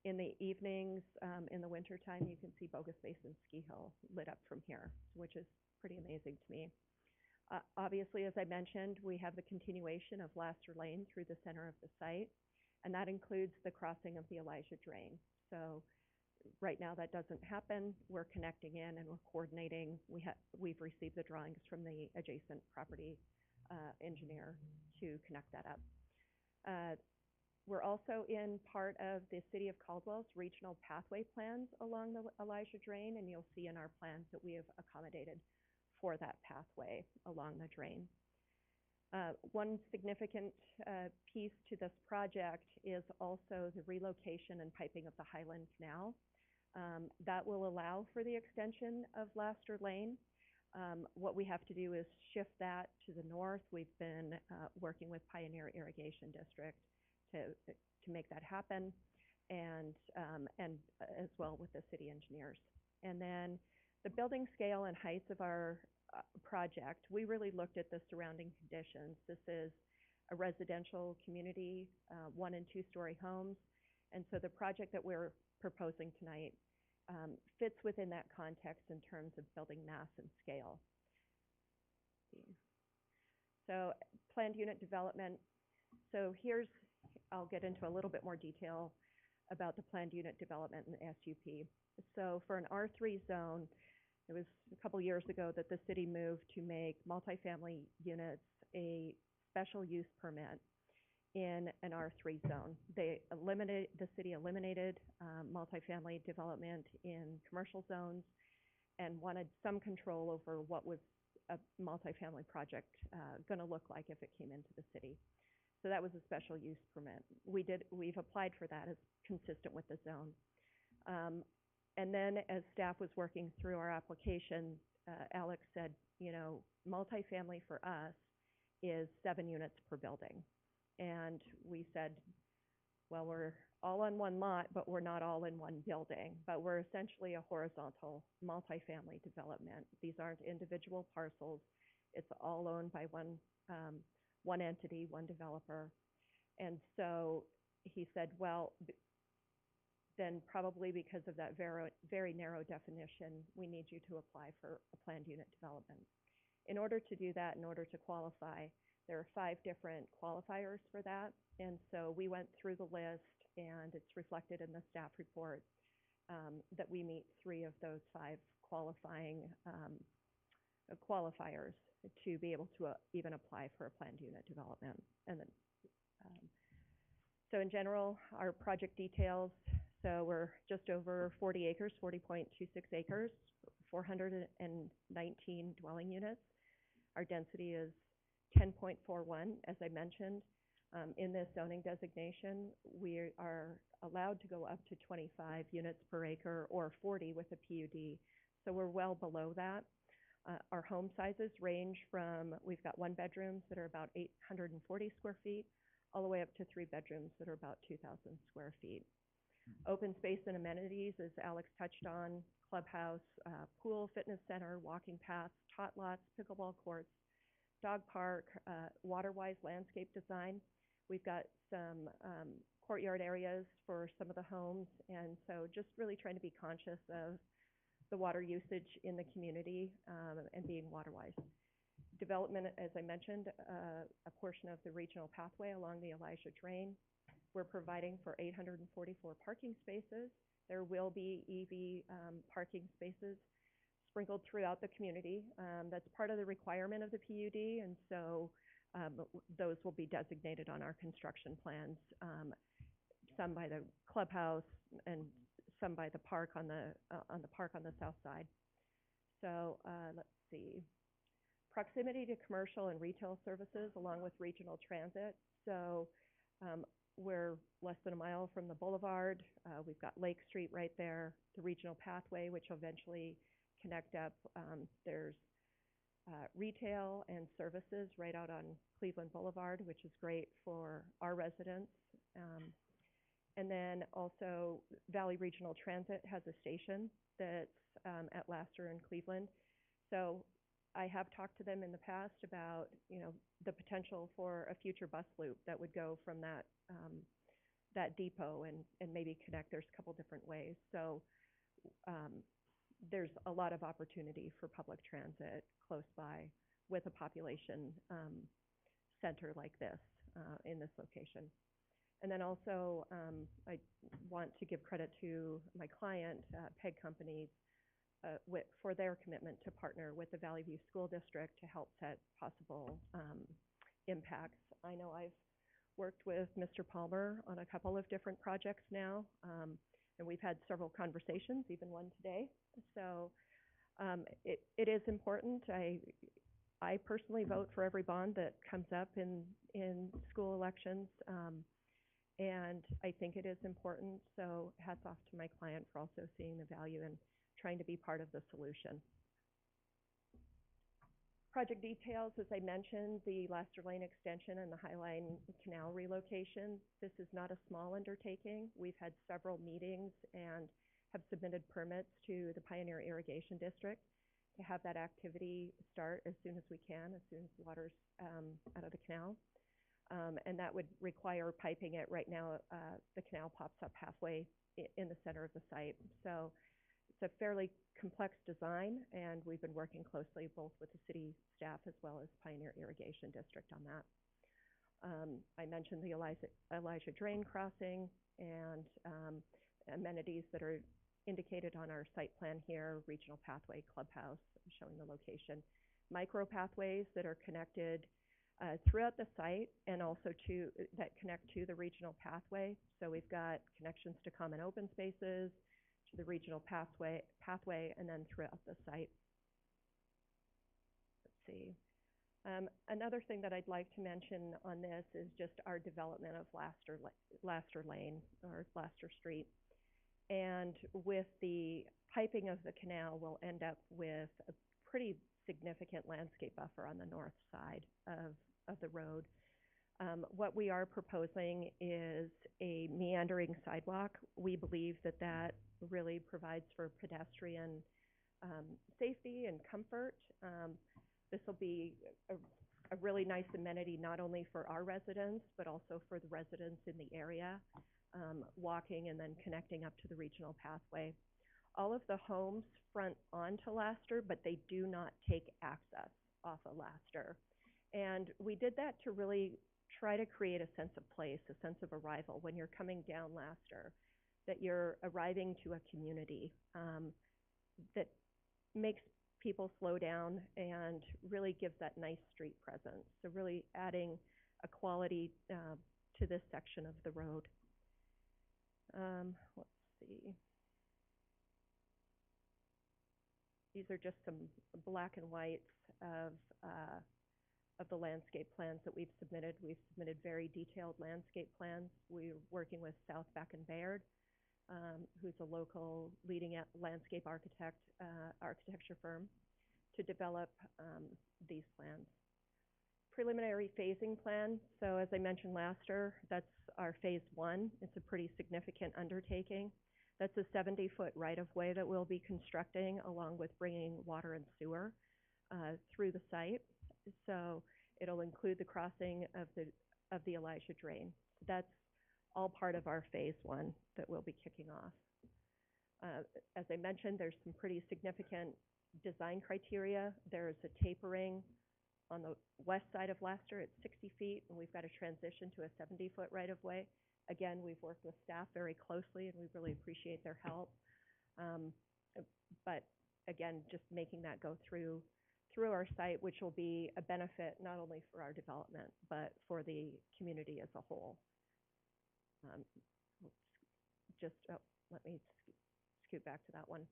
In the evenings, in the wintertime, you can see Bogus Basin Ski Hill lit up from here, which is pretty amazing to me. Obviously, as I mentioned, we have the continuation of Laster Lane through the center of the site, and that includes the crossing of the Elijah Drain. So right now that doesn't happen. We're connecting in and we're coordinating. We've received the drawings from the adjacent property engineer to connect that up. We're also in part of the City of Caldwell's regional pathway plans along the Elijah Drain, and you'll see in our plans that we have accommodated for that pathway along the drain. One significant piece to this project is also the relocation and piping of the Highland Canal. That will allow for the extension of Laster Lane. What we have to do is shift that to the north. We've been working with Pioneer Irrigation District to make that happen, and as well with the city engineers. And then the building scale and heights of our project, we really looked at the surrounding conditions. This is a residential community, 1- and 2-story homes, and so the project that we're proposing tonight fits within that context in terms of building mass and scale. So planned unit development. So I'll get into a little bit more detail about the planned unit development in the SUP. So for an R3 zone, it was a couple years ago that the city moved to make multifamily units a special use permit in an R3 zone. The city eliminated multifamily development in commercial zones and wanted some control over what was a multifamily project going to look like if it came into the city. So that was a special use permit. We've applied for that as consistent with the zone. And then as staff was working through our application, Alex said, you know, multifamily for us is 7 units per building. And we said, well, we're all on one lot, but we're not all in one building. But we're essentially a horizontal multifamily development. These aren't individual parcels. It's all owned by one entity, one developer. And so he said, well, then probably because of that very narrow definition, we need you to apply for a planned unit development. In order to do that, in order to qualify, there are 5 different qualifiers for that. And so we went through the list, and it's reflected in the staff report that we meet 3 of those 5 qualifying qualifiers to be able to even apply for a planned unit development. And then, so in general, our project details, so we're just over 40 acres, 40.26 acres, 419 dwelling units. Our density is 10.41, as I mentioned. In this zoning designation, we are allowed to go up to 25 units per acre or 40 with a PUD. So we're well below that. Our home sizes range from, we've got 1 bedrooms that are about 840 square feet, all the way up to 3 bedrooms that are about 2,000 square feet. Open space and amenities, as Alex touched on, clubhouse, pool, fitness center, walking paths, tot lots, pickleball courts, dog park, water-wise landscape design. We've got some courtyard areas for some of the homes, and so just really trying to be conscious of the water usage in the community and being water-wise. Development, as I mentioned, a portion of the regional pathway along the Elijah Drain. We're providing for 844 parking spaces. There will be EV parking spaces sprinkled throughout the community. That's part of the requirement of the PUD, and so those will be designated on our construction plans, some by the clubhouse and some by the park on the park on the south side. So let's see. Proximity to commercial and retail services along with regional transit. So we're less than a mile from the boulevard. We've got Lake Street right there, the regional pathway, which will eventually connect up. There's retail and services right out on Cleveland Boulevard, which is great for our residents. And then also Valley Regional Transit has a station that's at Laster in Cleveland. So I have talked to them in the past about, you know, the potential for a future bus loop that would go from that depot and maybe connect. There's a couple different ways. So there's a lot of opportunity for public transit close by with a population center like this in this location. And then also, I want to give credit to my client, PEG Companies, for their commitment to partner with the Valley View School District to help set possible impacts. I know I've worked with Mr. Palmer on a couple of different projects now, and we've had several conversations, even one today. So it is important. I personally vote for every bond that comes up in school elections, and I think it is important. So hats off to my client for also seeing the value in trying to be part of the solution. Project details, as I mentioned, the Laster Lane extension and the Highline Canal relocation. This is not a small undertaking. We've had several meetings and have submitted permits to the Pioneer Irrigation District to have that activity start as soon as we can, as soon as the water's out of the canal. And that would require piping it. Right now, the canal pops up halfway in the center of the site. So it's a fairly complex design, and we've been working closely both with the city staff as well as Pioneer Irrigation District on that. I mentioned the Elijah Drain crossing and amenities that are indicated on our site plan here, regional pathway, clubhouse, showing the location. Micro pathways that are connected throughout the site and also that connect to the regional pathway. So we've got connections to common open spaces, to the regional pathway, and then throughout the site. Let's see. Another thing that I'd like to mention on this is just our development of Laster Lane or Laster Street. And with the piping of the canal, we'll end up with a pretty significant landscape buffer on the north side of the road. What we are proposing is a meandering sidewalk. We believe that that really provides for pedestrian safety and comfort. This will be a really nice amenity not only for our residents, but also for the residents in the area, walking and then connecting up to the regional pathway. All of the homes front onto Laster, but they do not take access off of Laster. And we did that to really try to create a sense of place, a sense of arrival when you're coming down Laster, that you're arriving to a community that makes people slow down and really gives that nice street presence. So really adding a quality to this section of the road. Let's see. These are just some black and whites of the landscape plans that we've submitted. We've submitted very detailed landscape plans. We're working with South Beck and Baird, who's a local leading landscape architecture firm, to develop these plans. Preliminary phasing plan. So as I mentioned Laster, that's our phase 1. It's a pretty significant undertaking. That's a 70-foot right-of-way that we'll be constructing, along with bringing water and sewer through the site. So it'll include the crossing of the Elijah Drain. That's all part of our phase 1 that we'll be kicking off. As I mentioned, there's some pretty significant design criteria. There's a tapering on the west side of Laster at 60 feet, and we've got to transition to a 70-foot right-of-way. Again, we've worked with staff very closely, and we really appreciate their help. But again, just making that go through our site, which will be a benefit not only for our development, but for the community as a whole. Let me scoot back to that one.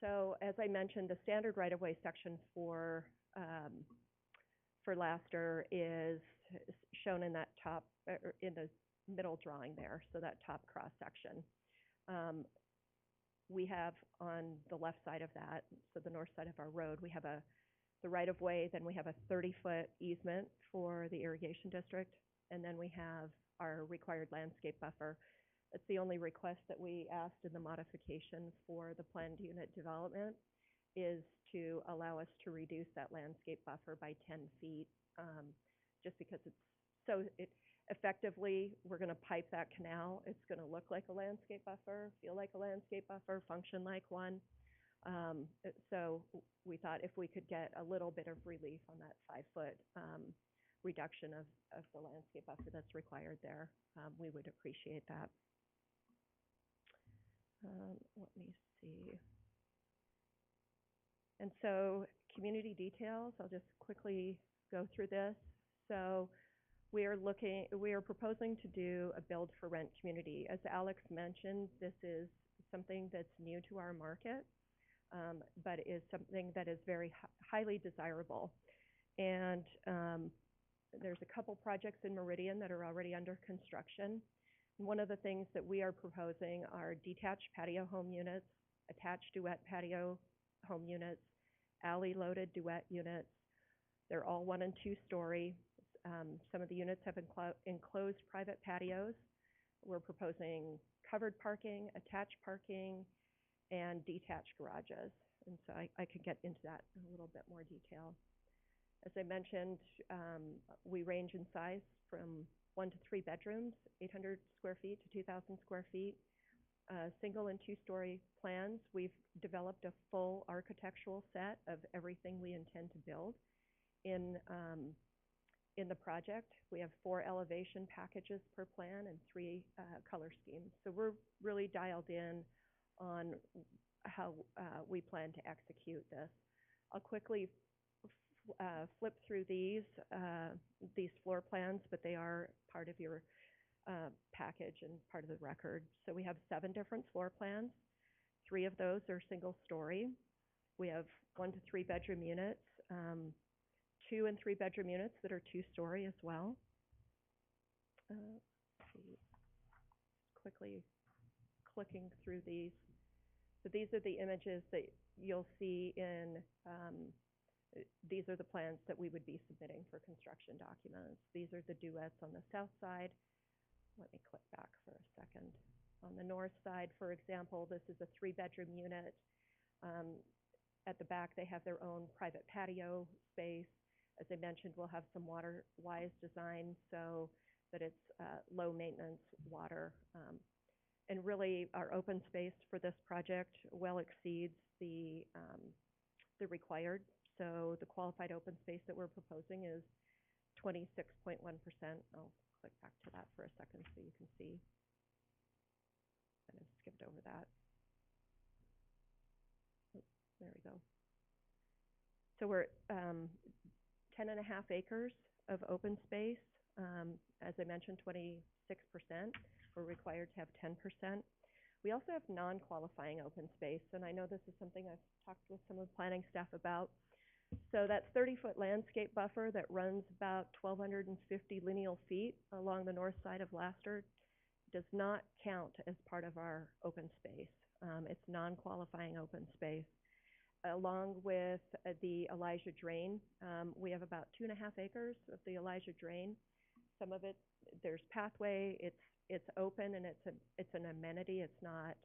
So as I mentioned, the standard right-of-way section for Laster is shown in that top, in the middle drawing there, so that top cross section. We have on the left side of that, so the north side of our road, we have the right-of-way, then we have a 30-foot easement for the irrigation district, and then we have our required landscape buffer. That's the only request that we asked in the modification for the planned unit development, is to allow us to reduce that landscape buffer by 10 feet, just because effectively, we're going to pipe that canal. It's going to look like a landscape buffer, feel like a landscape buffer, function like one. So we thought if we could get a little bit of relief on that 5-foot reduction of the landscape buffer that's required there, we would appreciate that. Let me see. And so community details, I'll just quickly go through this. So we are proposing to do a build for rent community. As Alex mentioned, this is something that's new to our market, but is something that is very highly desirable. And there's a couple projects in Meridian that are already under construction. One of the things that we are proposing are detached patio home units, attached duet patio home units, alley-loaded duet units. They're all 1- and 2-story. Some of the units have enclosed private patios. We're proposing covered parking, attached parking, and detached garages. And so I could get into that in a little bit more detail. As I mentioned, we range in size from 1 to 3 bedrooms, 800 square feet to 2,000 square feet. Single and 2-story plans. We've developed a full architectural set of everything we intend to build in the project. We have 4 elevation packages per plan and 3 color schemes. So we're really dialed in on how we plan to execute this. I'll quickly flip through these floor plans, but they are part of your package and part of the record. So we have 7 different floor plans. 3 of those are single story. We have 1 to 3 bedroom units, 2 and 3 bedroom units that are 2-story as well. Let's see. Quickly clicking through these. So these are the images that you'll see in these are the plans that we would be submitting for construction documents. These are the duets on the south side. Let me click back for a second. On the north side, for example, this is a 3-bedroom unit. At the back, they have their own private patio space. As I mentioned, we'll have some water-wise design so that it's low maintenance water. And really, our open space for this project well exceeds the required. So the qualified open space that we're proposing is 26.1%. I'll click back to that for a second so you can see. Kind of skipped over that. Oops, there we go. So we're 10.5 acres of open space. As I mentioned, 26%. We're required to have 10%. We also have non-qualifying open space, and I know this is something I've talked with some of the planning staff about. So that 30-foot landscape buffer that runs about 1,250 lineal feet along the north side of Laster does not count as part of our open space. It's non-qualifying open space. Along with the Elijah Drain, we have about 2.5 acres of the Elijah Drain. Some of it, there's pathway, it's open and it's an amenity. It's not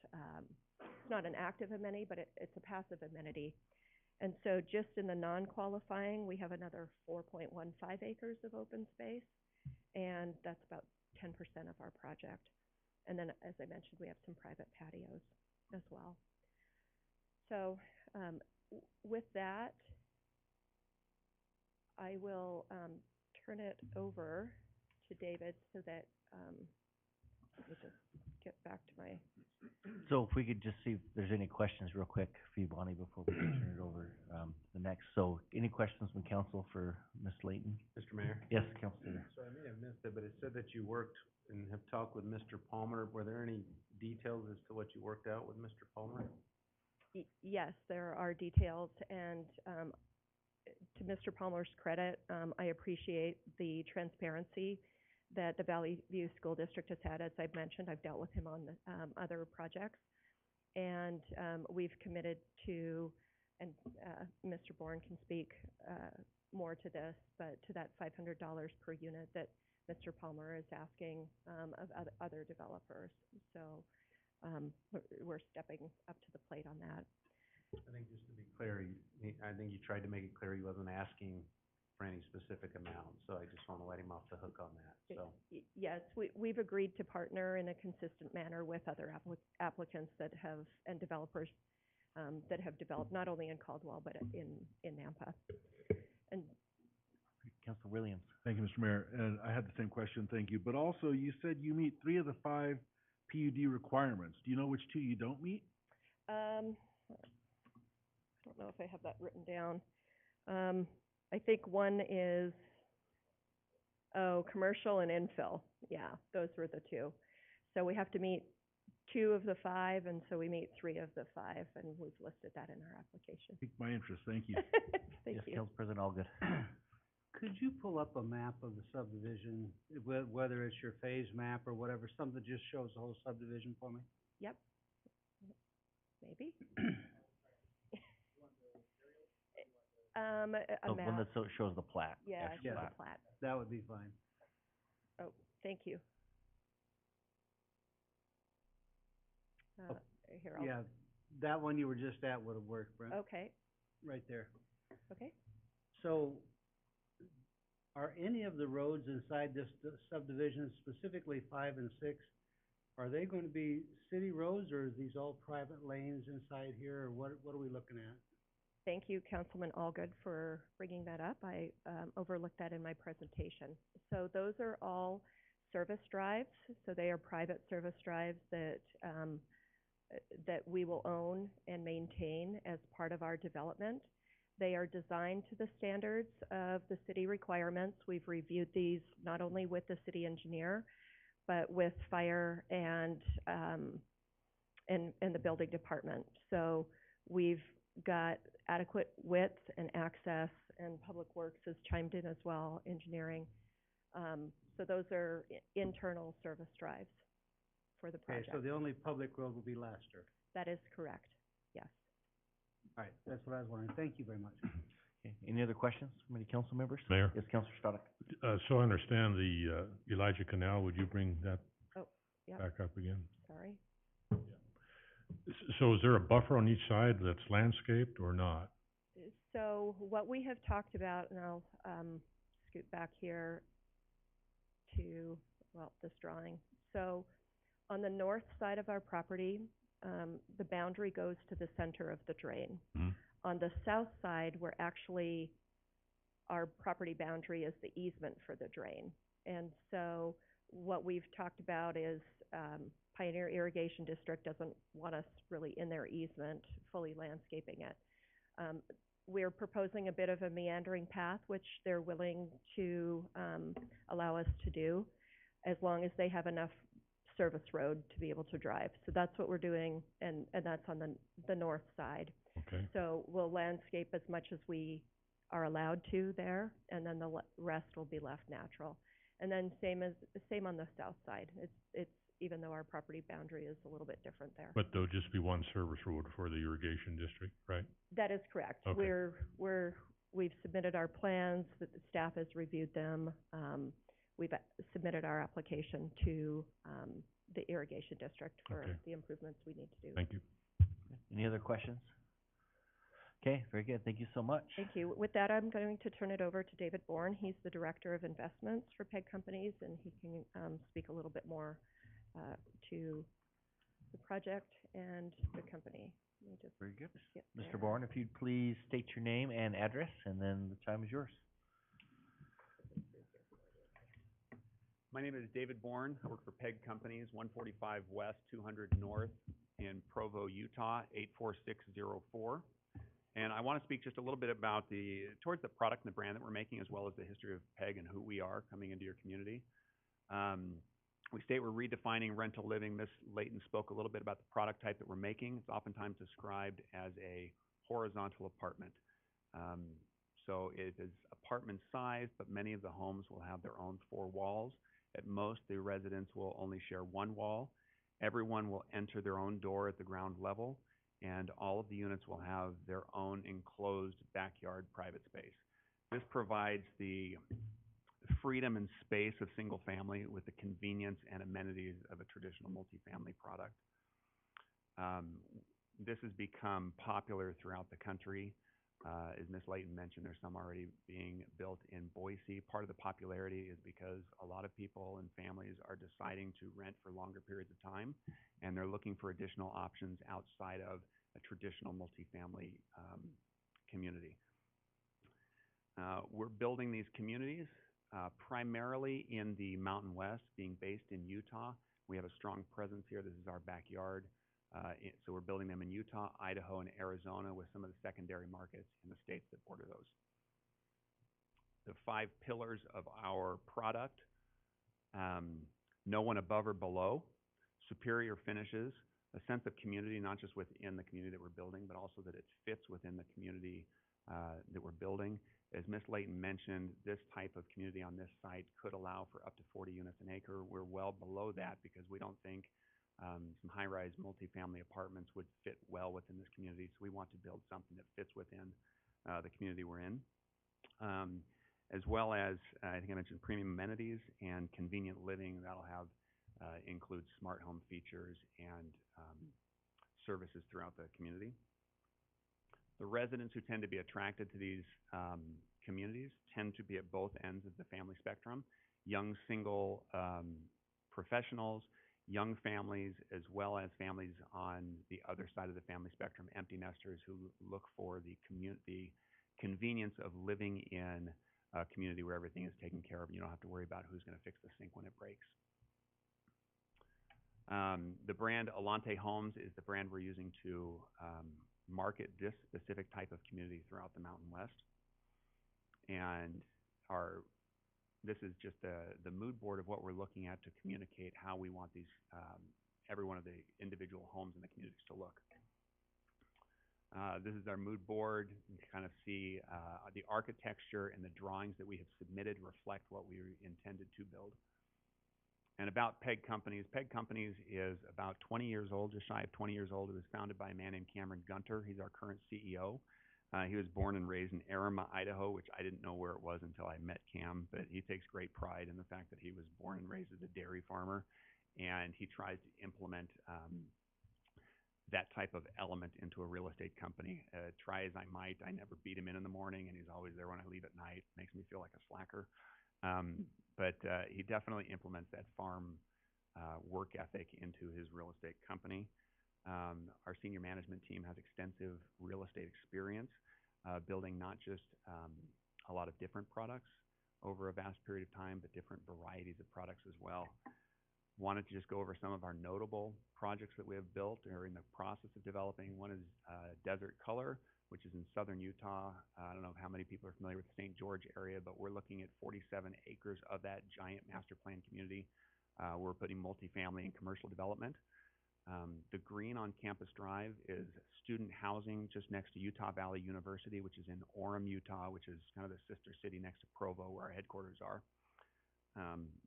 an active amenity, but it's a passive amenity. And so just in the non-qualifying, we have another 4.15 acres of open space, and that's about 10% of our project. And then, as I mentioned, we have some private patios as well. So with that, I will turn it over to David so that let me just get back to my. So if we could just see if there's any questions real quick for you, Bonnie, before we turn it over to the next. So any questions from council for Ms. Layton? Mr. Mayor? Yes, Councilor. So I may have missed it, but it said that you worked and have talked with Mr. Palmer. Were there any details as to what you worked out with Mr. Palmer? Yes, there are details, and to Mr. Palmer's credit, I appreciate the transparency that the Valley View School District has had. As I've mentioned, I've dealt with him on other projects, and we've committed to, and Mr. Bourne can speak more to this, but to that $500 per unit that Mr. Palmer is asking of other developers. So we're stepping up to the plate on that. I think just to be clear, I think you tried to make it clear he wasn't asking for any specific amount, so I just want to let him off the hook on that, so. Yes, we've agreed to partner in a consistent manner with other applicants that have, and developers that have developed not only in Caldwell, but in Nampa. And Councilor Williams. Thank you, Mr. Mayor, and I had the same question, thank you. But also, you said you meet 3 of the 5 PUD requirements. Do you know which 2 you don't meet? I don't know if I have that written down. I think one is, commercial and infill. Yeah, those were the 2. So we have to meet 2 of the 5, and so we meet 3 of the 5, and we've listed that in our application. Piqued my interest, thank you. Thank you. Council President Allgood. Could you pull up a map of the subdivision, whether it's your phase map or whatever, something that just shows the whole subdivision for me? Yep. Maybe. A So map. one that shows the plat. Yeah, actual shows plat. the plat. That would be fine. Oh, thank you. Here, I'll. Yeah, that one you were just at would have worked, Brent. Okay, Right there. okay. So, are any of the roads inside this subdivision, specifically 5 and 6, are they going to be city roads, or are these all private lanes inside here, or what are we looking at? Thank you, Councilman Allgood, for bringing that up. I overlooked that in my presentation. So those are all service drives. So they are private service drives that that we will own and maintain as part of our development. They are designed to the standards of the city requirements. We've reviewed these not only with the city engineer, but with fire and the building department. So we've got adequate width and access, and Public Works has chimed in as well, engineering. So those are internal service drives for the project. Okay, so the only public road will be Laster. That is correct, yes. All right, that's what I was wondering. Thank you very much. Okay, any other questions from any council members? Mayor? Yes, Councilor Stoddard. So I understand the, Elijah Canal, would you bring that Oh, yeah, back up again? sorry. So is there a buffer on each side that's landscaped or not? So what we have talked about, and I'll scoot back here to, well, this drawing. So on the north side of our property, the boundary goes to the center of the drain. Mhm. On the south side, we're actually, our property boundary is the easement for the drain. And so what we've talked about is Pioneer Irrigation District doesn't want us really in their easement, fully landscaping it. We're proposing a bit of a meandering path, which they're willing to allow us to do, as long as they have enough service road to be able to drive. So that's what we're doing, and that's on the north side. Okay. So we'll landscape as much as we are allowed to there, and then the rest will be left natural. And then same on the south side. It's even though our property boundary is a little bit different there. But there'll just be one service road for the irrigation district, right? That is correct. Okay. We've submitted our plans, the staff has reviewed them. We've submitted our application to the irrigation district for Okay. the improvements we need to do. Thank you. Any other questions? Okay, very good. Thank you so much. Thank you. With that, I'm going to turn it over to David Bourne. He's the Director of Investments for PEG Companies, and he can speak a little bit more to the project and the company. Let me just Very good. get Mr. there. Bourne, if you'd please state your name and address, and then the time is yours. My name is David Bourne. I work for PEG Companies, 145 West, 200 North in Provo, Utah, 84604. And I want to speak just a little bit about towards the product and the brand that we're making, as well as the history of PEG and who we are coming into your community. We state we're redefining rental living. Ms. Layton spoke a little bit about the product type that we're making. It's oftentimes described as a horizontal apartment. So it is apartment size, but many of the homes will have their own 4 walls. At most, the residents will only share 1 wall. Everyone will enter their own door at the ground level, and all of the units will have their own enclosed backyard private space. This provides the freedom and space of single family with the convenience and amenities of a traditional multifamily product. This has become popular throughout the country. As Ms. Layton mentioned, there's some already being built in Boise. Part of the popularity is because a lot of people and families are deciding to rent for longer periods of time, and they're looking for additional options outside of a traditional multifamily community. We're building these communities primarily in the Mountain West, being based in Utah. We have a strong presence here. This is our backyard. So we're building them in Utah, Idaho, and Arizona, with some of the secondary markets in the states that border those. The 5 pillars of our product: no one above or below, superior finishes, a sense of community, not just within the community that we're building, but also that it fits within the community that we're building. As Ms. Layton mentioned, this type of community on this site could allow for up to 40 units an acre. We're well below that because we don't think some high-rise multifamily apartments would fit well within this community. So we want to build something that fits within the community we're in. As well as, I think I mentioned premium amenities and convenient living. That'll have include smart home features and services throughout the community. The residents who tend to be attracted to these communities tend to be at both ends of the family spectrum: young single professionals, young families, as well as families on the other side of the family spectrum, empty nesters who look for the convenience of living in a community where everything is taken care of. You don't have to worry about who's going to fix the sink when it breaks. The brand Alante Homes is the brand we're using to market this specific type of community throughout the Mountain West. And this is just the mood board of what we're looking at to communicate how we want these, every one of the individual homes in the communities to look. This is our mood board. You can kind of see the architecture and the drawings that we have submitted reflect what we intended to build. And about PEG Companies. PEG Companies is about 20 years old, just shy of 20 years old. It was founded by a man named Cameron Gunter. He's our current CEO. He was born and raised in Arima, Idaho, which I didn't know where it was until I met Cam, but he takes great pride in the fact that he was born and raised as a dairy farmer, and he tries to implement that type of element into a real estate company. Try as I might, I never beat him in the morning, and he's always there when I leave at night. Makes me feel like a slacker. But he definitely implements that farm work ethic into his real estate company. Our senior management team has extensive real estate experience, building not just a lot of different products over a vast period of time, but different varieties of products as well. Wanted to just go over some of our notable projects that we have built or in the process of developing. One is Desert Color, which is in southern Utah. I don't know how many people are familiar with the St. George area, but we're looking at 47 acres of that giant master plan community. We're putting multifamily and commercial development. The green on Campus Drive is student housing just next to Utah Valley University, which is in Orem, Utah, which is kind of the sister city next to Provo, where our headquarters are.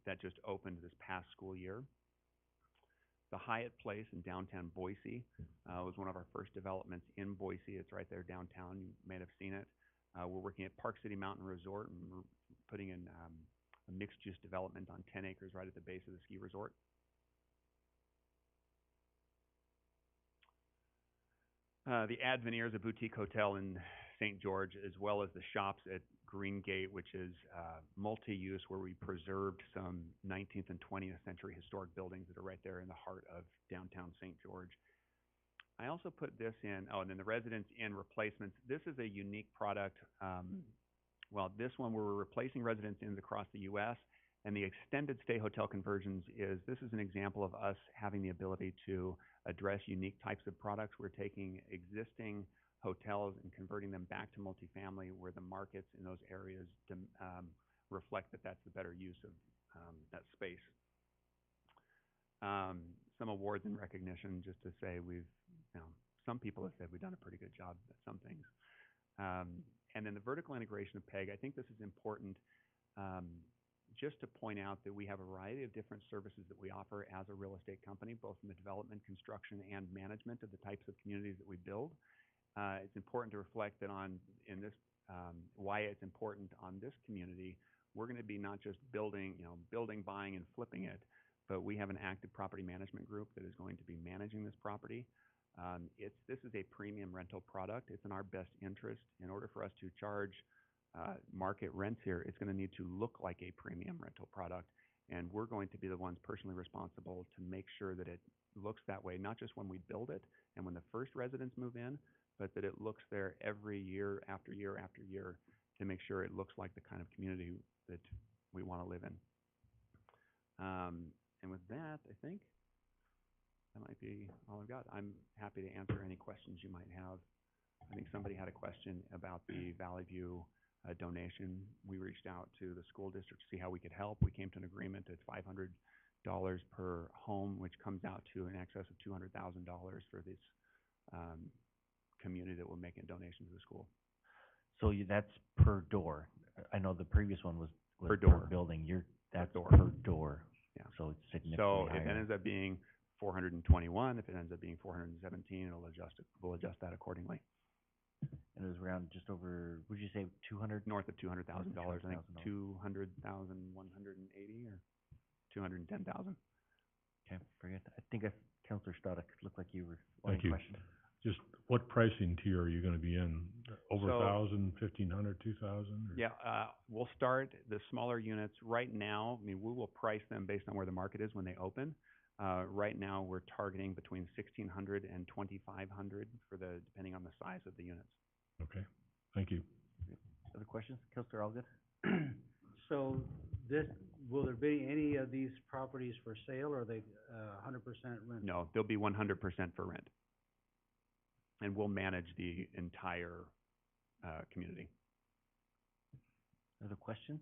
That just opened this past school year. The Hyatt Place in downtown Boise was one of our first developments in Boise. It's right there downtown. You may have seen it. We're working at Park City Mountain Resort, and we're putting in a mixed-use development on 10 acres right at the base of the ski resort. The Ad Veneer is a boutique hotel in St. George, as well as the shops at Green Gate, which is multi-use, where we preserved some 19th and 20th century historic buildings that are right there in the heart of downtown St. George. I also put this in, and then the Residence Inn replacements. This is a unique product. Well, this one, we're replacing Residence Inns across the U.S., and the extended stay hotel conversions this is an example of us having the ability to address unique types of products. We're taking existing hotels and converting them back to multifamily, where the markets in those areas reflect that that's the better use of that space. Some awards and recognition, just to say some people have said we've done a pretty good job at some things. And then the vertical integration of PEG, I think this is important just to point out that we have a variety of different services that we offer as a real estate company, both in the development, construction, and management of the types of communities that we build. It's important to reflect that why it's important on this community. We're going to be not just building, buying, and flipping it, but we have an active property management group that is going to be managing this property. This is a premium rental product. It's in our best interest. In order for us to charge market rents here, it's going to need to look like a premium rental product, and we're going to be the ones personally responsible to make sure that it looks that way, not just when we build it and when the first residents move in, but that it looks there every year after year after year to make sure it looks like the kind of community that we want to live in. And with that, I think that might be all I've got. I'm happy to answer any questions you might have. I think somebody had a question about the Valley View donation. We reached out to the school district to see how we could help. We came to an agreement at $500 per home, which comes out to in excess of $200,000 for this community that we're making a donation to the school. So that's per door. I know the previous one was per building. That's door. Per door. Yeah. So it's significantly So if it higher. ends up being 421, if it ends up being 417, we'll adjust that accordingly. And it was around just over, would you say 200? North of $200,000, I think $200,000. 200,180 or 210,000. Okay, very good. I think Councilor Stoddard, looked like you were Thank wanting a you. question. Just what pricing tier are you gonna be in? Over So- 1,000, 1,500, 2,000? Yeah, we'll start the smaller units right now. I mean, we will price them based on where the market is when they open. Right now, we're targeting between 1,600 and 2,500 depending on the size of the units. Okay, thank you. Other questions? Councilor Allgood? So will there be any of these properties for sale, or are they 100% rent? No, they'll be 100% for rent. And we'll manage the entire community. Other questions?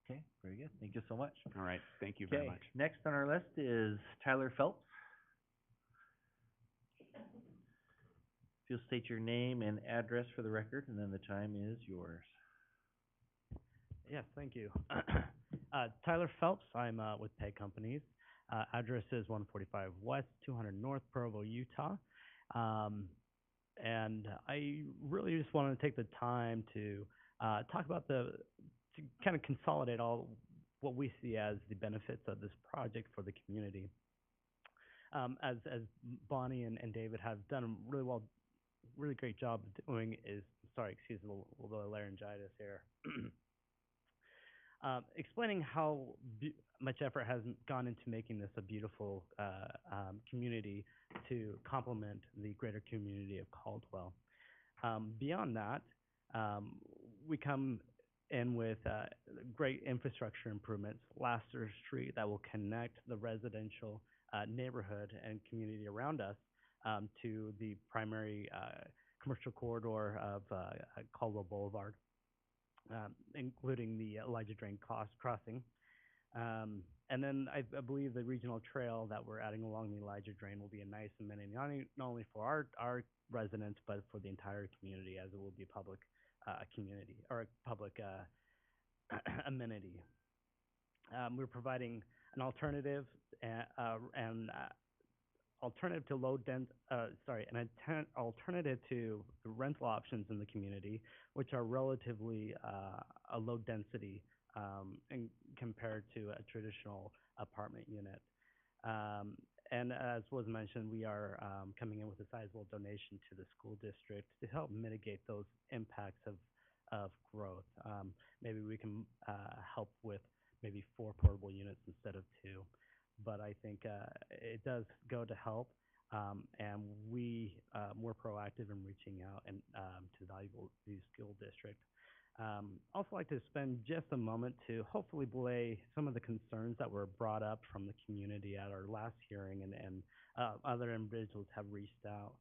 Okay, very good. Thank you so much. All right, thank you very Okay, much. next on our list is Tyler Phelps. If you'll state your name and address for the record, and then the time is yours. Yes, thank you. Tyler Phelps, I'm with Peg Companies. Address is 145 West, 200 North, Provo, Utah. and I really just wanted to take the time to talk about to kind of consolidate all what we see as the benefits of this project for the community. As Bonnie and David have done a really great job of doing is, sorry, excuse me, a little bit of laryngitis here. Explaining how much effort has gone into making this a beautiful community to complement the greater community of Caldwell. Beyond that, we come in with great infrastructure improvements, Laster Street that will connect the residential neighborhood and community around us to the primary commercial corridor of Caldwell Boulevard, including the Elijah Drain crossing. And then I believe the regional trail that we're adding along the Elijah Drain will be a nice amenity, not only for our residents, but for the entire community, as it will be a public community or a public amenity. We're providing an alternative alternative to alternative to the rental options in the community, which are relatively a low density compared to a traditional apartment unit. And as was mentioned, we are coming in with a sizable donation to the school district to help mitigate those impacts of growth. Maybe we can help with maybe 4 portable units instead of 2. But I think it does go to help, and we're proactive in reaching out and to the Valuable View School District. Also like to spend just a moment to hopefully belay some of the concerns that were brought up from the community at our last hearing, and other individuals have reached out.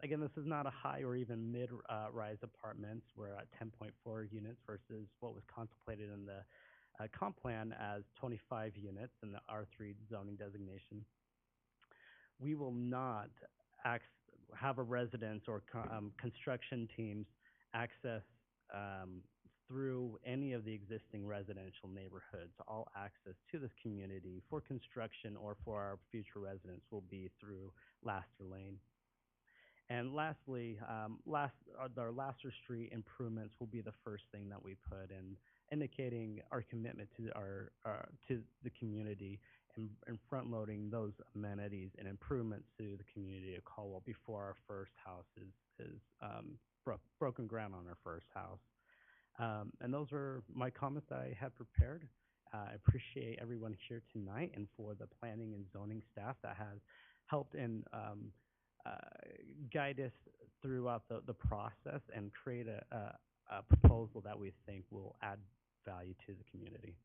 Again, this is not a high or even mid-rise apartments. We're at 10.4 units versus what was contemplated in the comp plan as 25 units in the R3 zoning designation. We will not have a residence or construction teams access through any of the existing residential neighborhoods. All access to this community for construction or for our future residents will be through Laster Lane. And lastly, our Laster Street improvements will be the first thing that we put in, indicating our commitment to to the community and front loading those amenities and improvements to the community of Caldwell before our first house is broken ground on our first house. And those are my comments that I had prepared. I appreciate everyone here tonight and for the planning and zoning staff that has helped and guide us throughout the process and create a proposal that we think will add value to the community.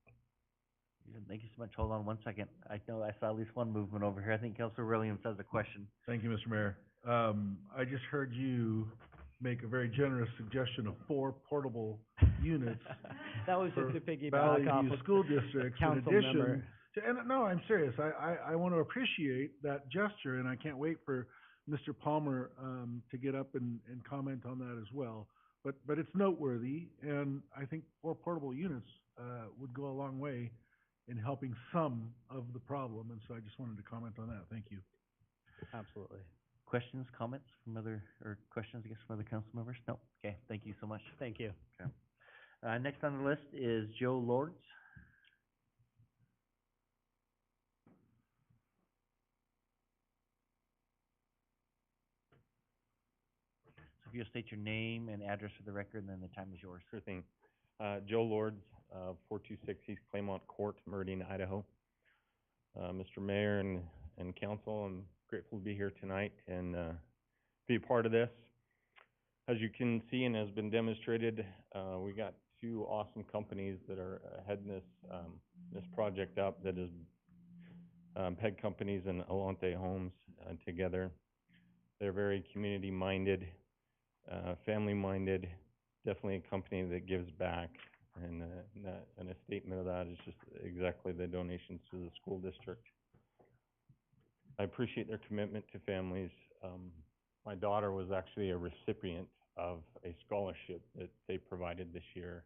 Thank you so much. Hold on one second. I know I saw at least one movement over here. I think Councilor Williams has a question. Thank you, Mr. Mayor. I just heard you make a very generous suggestion of 4 portable units. That was for just to piggyback Valley off View of School District in council addition member. to, and no, I'm serious. I want to appreciate that gesture, and I can't wait for Mr. Palmer to get up and comment on that as well. But it's noteworthy, and I think 4 portable units would go a long way in helping some of the problem, and so I just wanted to comment on that. Thank you. Absolutely. Questions, comments from or questions, I guess, from other council members? No? Okay, thank you so much. Thank you. Okay. Next on the list is Joe Lords. So if you'll state your name and address for the record, and then the time is yours. Sure thing. Joe Lords, 426 East Claymont Court, Meridian, Idaho. Mr. Mayor and council, I'm grateful to be here tonight and be a part of this. As you can see and has been demonstrated, we got 2 awesome companies that are heading this project up. That is PEG Companies and Alante Homes together. They're very community-minded, family-minded, definitely a company that gives back. And a statement of that is just exactly the donations to the school district. I appreciate their commitment to families. My daughter was actually a recipient of a scholarship that they provided this year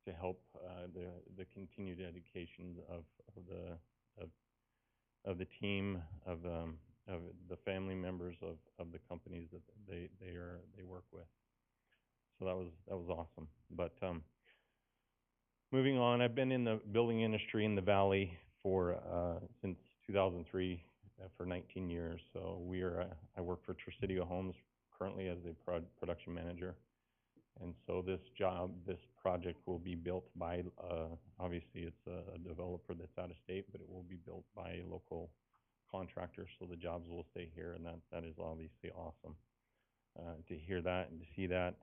to help the continued education of the team, of the family members of the companies that they are on. I've been in the building industry in the valley for, since 2003, for 19 years. So I work for Tresidio Homes currently as a production manager. And so this project will be built by, obviously it's a developer that's out of state, but it will be built by a local contractor, so the jobs will stay here, and that is obviously awesome. To hear that and to see that.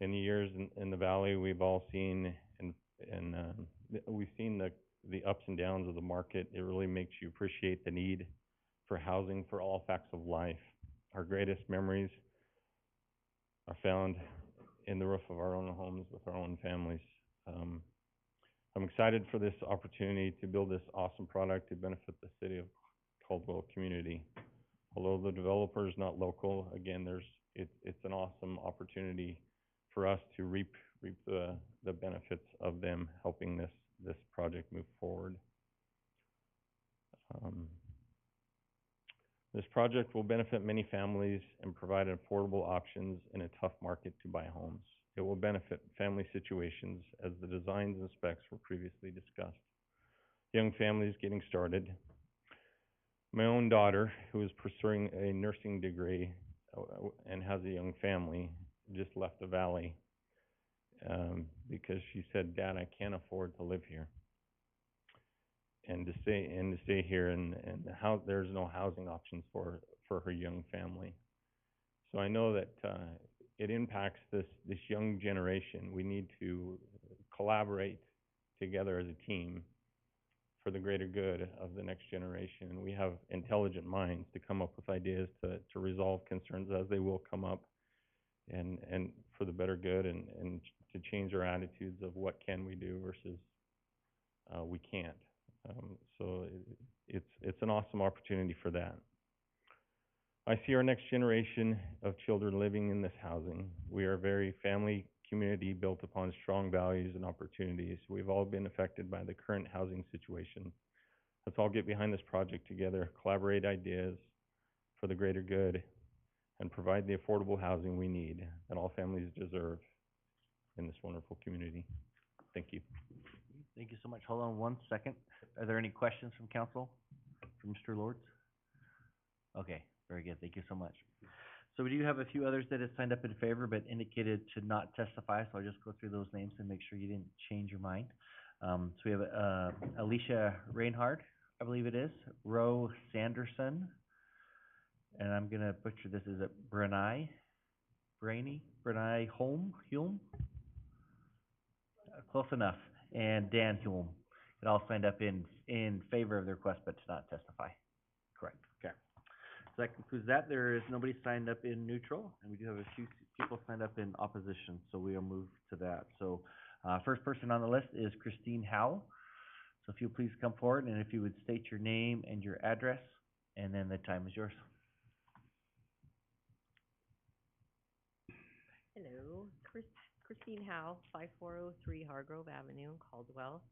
In the years in the valley, we've all seen, we've seen the ups and downs of the market. It really makes you appreciate the need for housing for all facts of life. Our greatest memories are found in the roof of our own homes with our own families. I'm excited for this opportunity to build this awesome product to benefit the city of Caldwell community. Although the developer is not local, again, it's an awesome opportunity for us to reap the benefits of them helping this project move forward. This project will benefit many families and provide affordable options in a tough market to buy homes. It will benefit family situations as the designs and specs were previously discussed. Young families getting started. My own daughter, who is pursuing a nursing degree and has a young family, just left the valley because she said, "Dad, I can't afford to live here." And to stay here, and there's no housing options for her young family. So I know that it impacts this young generation. We need to collaborate together as a team for the greater good of the next generation. And we have intelligent minds to come up with ideas to resolve concerns as they will come up, and for the better good, and to change our attitudes of what can we do versus we can't. So it's an awesome opportunity for that. I see our next generation of children living in this housing. We are a very family community built upon strong values and opportunities. We've all been affected by the current housing situation. Let's all get behind this project together, collaborate ideas for the greater good, and provide the affordable housing we need that all families deserve in this wonderful community. Thank you. Thank you so much. Hold on one second. Are there any questions from council, from Mr. Lords? Okay, very good. Thank you so much. So we do have a few others that have signed up in favor but indicated to not testify, so I'll just go through those names and make sure you didn't change your mind. So we have Alicia Reinhardt, I believe it is, Roe Sanderson, and I'm going to butcher this. Is it Branai Hume? Close enough. And Dan Hume. It all signed up in favor of the request but to not testify. Correct. Okay. So that concludes that. There is nobody signed up in neutral, and we do have a few people signed up in opposition, so we'll move to that. So first person on the list is Christine Howe. So if you please come forward, and if you would state your name and your address, and then the time is yours. Hello, Christine Howe, 5403 Hargrove Avenue in Caldwell.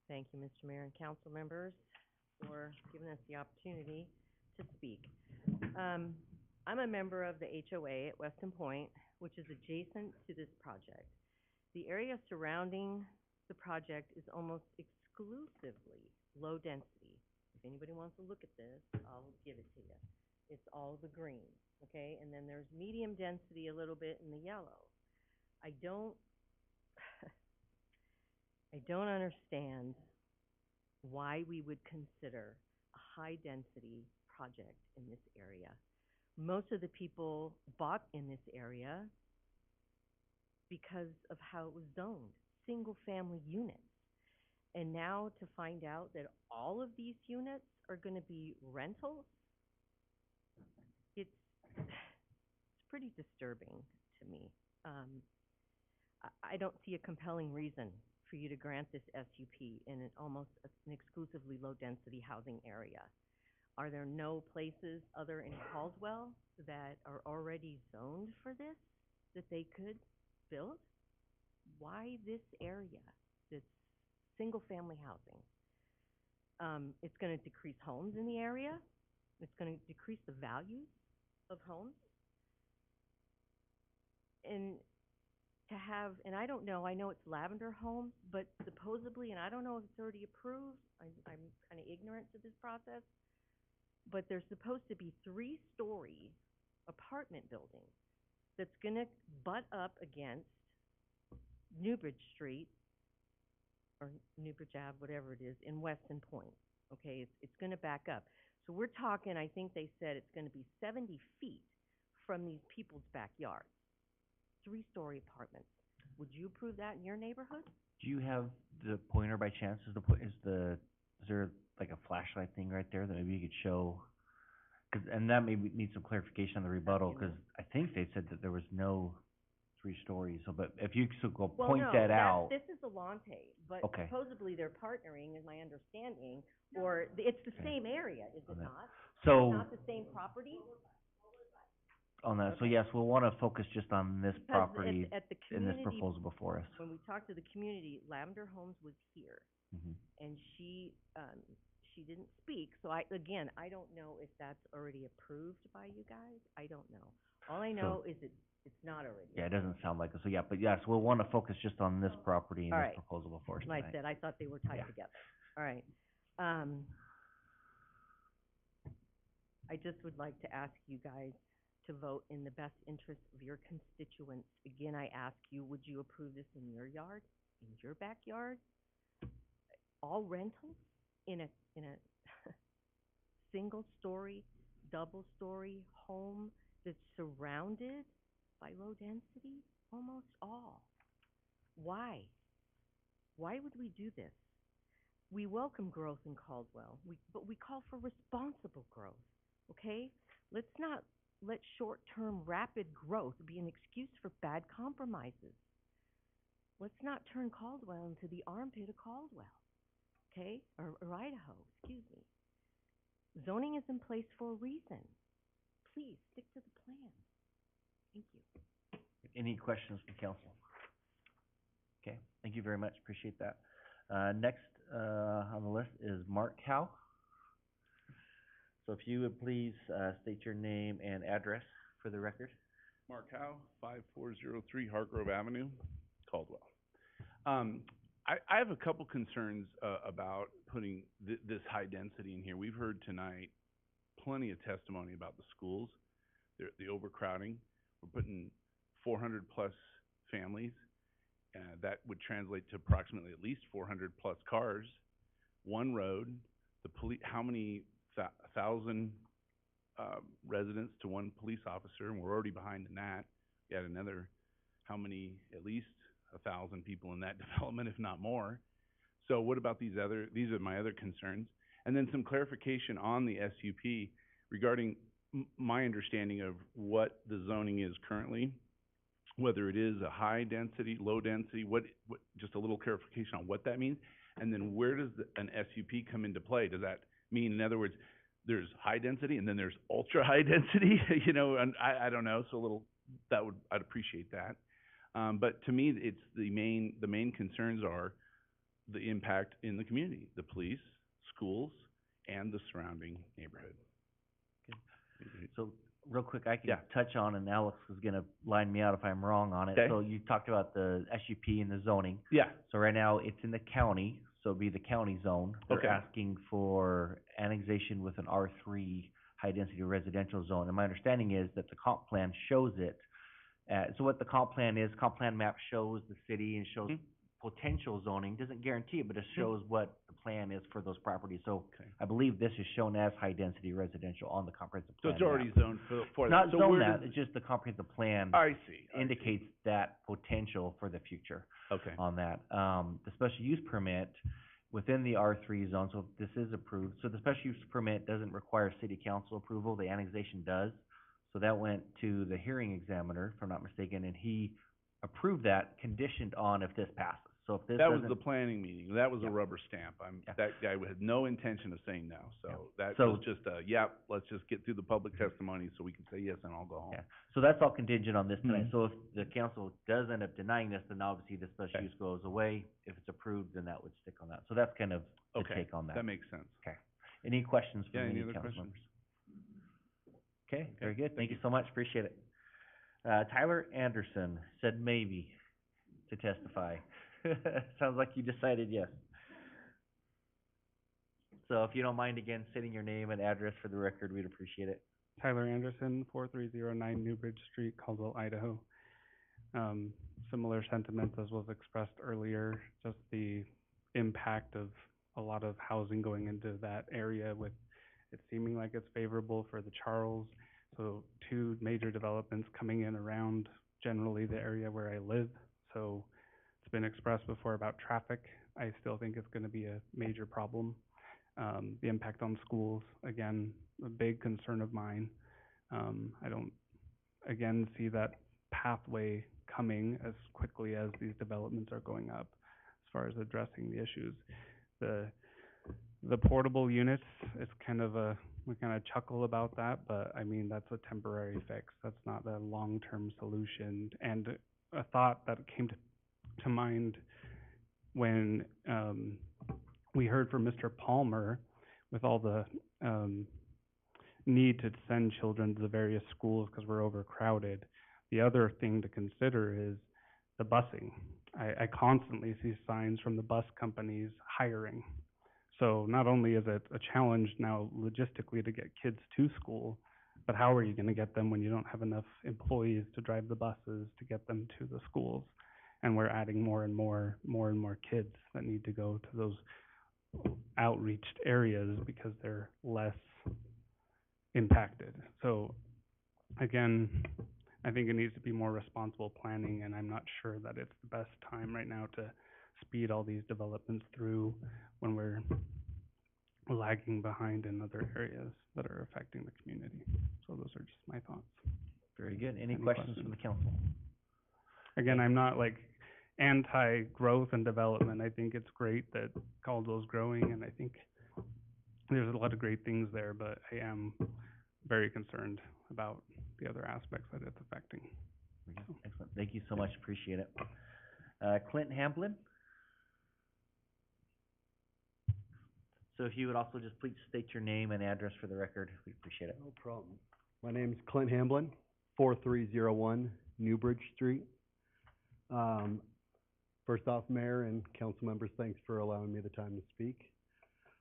Thank you, Mr. Mayor and council members, for giving us the opportunity to speak. I'm a member of the HOA at Weston Point, which is adjacent to this project. The area surrounding the project is almost exclusively low density. If anybody wants to look at this, I'll give it to you. It's all the green, okay? And then there's medium density a little bit in the yellow. I don't understand why we would consider a high-density project in this area. Most of the people bought in this area because of how it was zoned, single-family units. And now to find out that all of these units are going to be rentals, it's pretty disturbing to me. I don't see a compelling reason for you to grant this SUP in an exclusively low-density housing area. Are there no places other in Caldwell that are already zoned for this, that they could build? Why this area, this single-family housing? It's going to decrease homes in the area. It's going to decrease the value of homes. And to have, and I don't know, I know it's Lavender Homes, but supposedly, and I don't know if it's already approved, I'm kind of ignorant to this process, but there's supposed to be 3-story apartment building that's gonna butt up against Newbridge Street, or Newbridge Ave, whatever it is, in Weston Point. Okay, it's gonna back up. So we're talking, I think they said it's gonna be 70 feet from these people's backyards. 3-story apartments. Would you approve that in your neighborhood? Do you have the pointer by chance? Is there like a flashlight thing right there that maybe you could show? And that maybe needs some clarification on the rebuttal, because I think they said that there was no 3 stories, so, but if you could go Well, point no, that out. this is Alante, but Okay. supposedly they're partnering, is my understanding, or it's the same area, is it Okay. not? So- It's not the same property? On that, so yes, we'll wanna focus just on this Because property at the in this community- proposal before us. When we talked to the community, Lavender Homes was here, Mhm. and she didn't speak, so I don't know if that's already approved by you guys, I don't know. All I know is it's not already. Yeah, it doesn't sound like it, so yeah, but yes, we'll wanna focus just on this property and All this right. proposal before us Like I tonight. said, I thought they were tied Yeah. together. All right. I just would like to ask you guys to vote in the best interest of your constituents. Again, I ask you, would you approve this in your yard, in your backyard? All rentals in a single-story, double-story home that's surrounded by low density? Almost all. Why? Why would we do this? We welcome growth in Caldwell, but we call for responsible growth, okay? Let's not let short-term rapid growth be an excuse for bad compromises. Let's not turn Caldwell into the armpit of Caldwell, okay? Or Idaho, excuse me. Zoning is in place for a reason. Please, stick to the plan. Thank you. Any questions from council? Okay, thank you very much, appreciate that. Next, on the list is Mark Howe. So if you would please, state your name and address for the record. Mark Howe, 5403 Hartgrove Avenue, Caldwell. I have a couple concerns about putting this high density in here. We've heard tonight plenty of testimony about the schools, the overcrowding. We're putting 400 plus families. That would translate to approximately at least 400 plus cars, one road. How many thousand residents to one police officer, and we're already behind in that. Yet another, how many, at least 1,000 people in that development, if not more. So what about these are my other concerns. And then some clarification on the SUP regarding my understanding of what the zoning is currently, whether it is a high density, low density, just a little clarification on what that means. And then where does an SUP come into play? Does that mean, in other words, there's high density and then there's ultra high density? You know, and I don't know, so I'd appreciate that. But to me, it's the main concerns are the impact in the community, the police, schools, and the surrounding neighborhood. So real quick, I can touch on, and Alex is gonna line me out if I'm wrong on it. Okay. So you talked about the SUP and the zoning. Yeah. So right now, it's in the county, so it'd be the county zone. Okay. They're asking for annexation with an R3 high-density residential zone. And my understanding is that the comp plan shows it. So what the comp plan is, comp plan map shows the city and shows potential zoning, doesn't guarantee it, but it shows what the plan is for those properties. So I believe this is shown as high-density residential on the comprehensive So plan it's already map. zoned for that. Not So zoned where that, does- it's just the comprehensive plan. I see. Indicates that potential for the future. Okay. On that. The special use permit within the R3 zone, so if this is approved, so the special use permit doesn't require city council approval, the annexation does. So that went to the hearing examiner, if I'm not mistaken, and he approved that conditioned on if this passes. So if this That was doesn't. the planning meeting. That was a Yeah. rubber stamp. That guy had no intention of saying no. So that So- was just let's just get through the public testimony so we can say yes and I'll go home. Yeah, so that's all contingent on this tonight. Mhm. So if the council does end up denying this, then obviously the special use goes away. If it's approved, then that would stick on that. So that's kind of the Okay, take on that. that makes sense. Okay. Any questions from Yeah, any any other council questions? members? Okay, very good. Thank you so much. Appreciate it. Tyler Anderson said maybe. to testify? Sounds like you decided yes. So if you don't mind again stating your name and address for the record, we'd appreciate it. Tyler Anderson, 4309 Newbridge Street, Caldwell, Idaho. Similar sentiments as was expressed earlier, just the impact of a lot of housing going into that area with it seeming like it's favorable for the Charles. So 2 major developments coming in around generally the area where I live. So it's been expressed before about traffic. I still think it's going to be a major problem. The impact on schools, again, a big concern of mine. I don't, again, see that pathway coming as quickly as these developments are going up as far as addressing the issues. The portable units, it's kind of we kind of chuckle about that, but I mean, that's a temporary fix. That's not a long-term solution. And a thought that came to mind when we heard from Mr. Palmer with all the need to send children to the various schools because we're overcrowded. The other thing to consider is the busing. I constantly see signs from the bus companies hiring. So not only is it a challenge now logistically to get kids to school, but how are you going to get them when you don't have enough employees to drive the buses to get them to the schools? And we're adding more and more kids that need to go to those outreached areas because they're less impacted. So again, I think it needs to be more responsible planning, and I'm not sure that it's the best time right now to speed all these developments through when we're lagging behind in other areas that are affecting the community. So those are just my thoughts. Very good. Any questions from the council? Again, I'm not like anti-growth and development. I think it's great that Caldwell's growing, and I think there's a lot of great things there, but I am very concerned about the other aspects that it's affecting. Excellent. Thank you so much. Appreciate it. Clint Hamblin? So if you would also just please state your name and address for the record, we appreciate it. No problem. My name's Clint Hamblin, 4301 Newbridge Street. First off, Mayor and council members, thanks for allowing me the time to speak.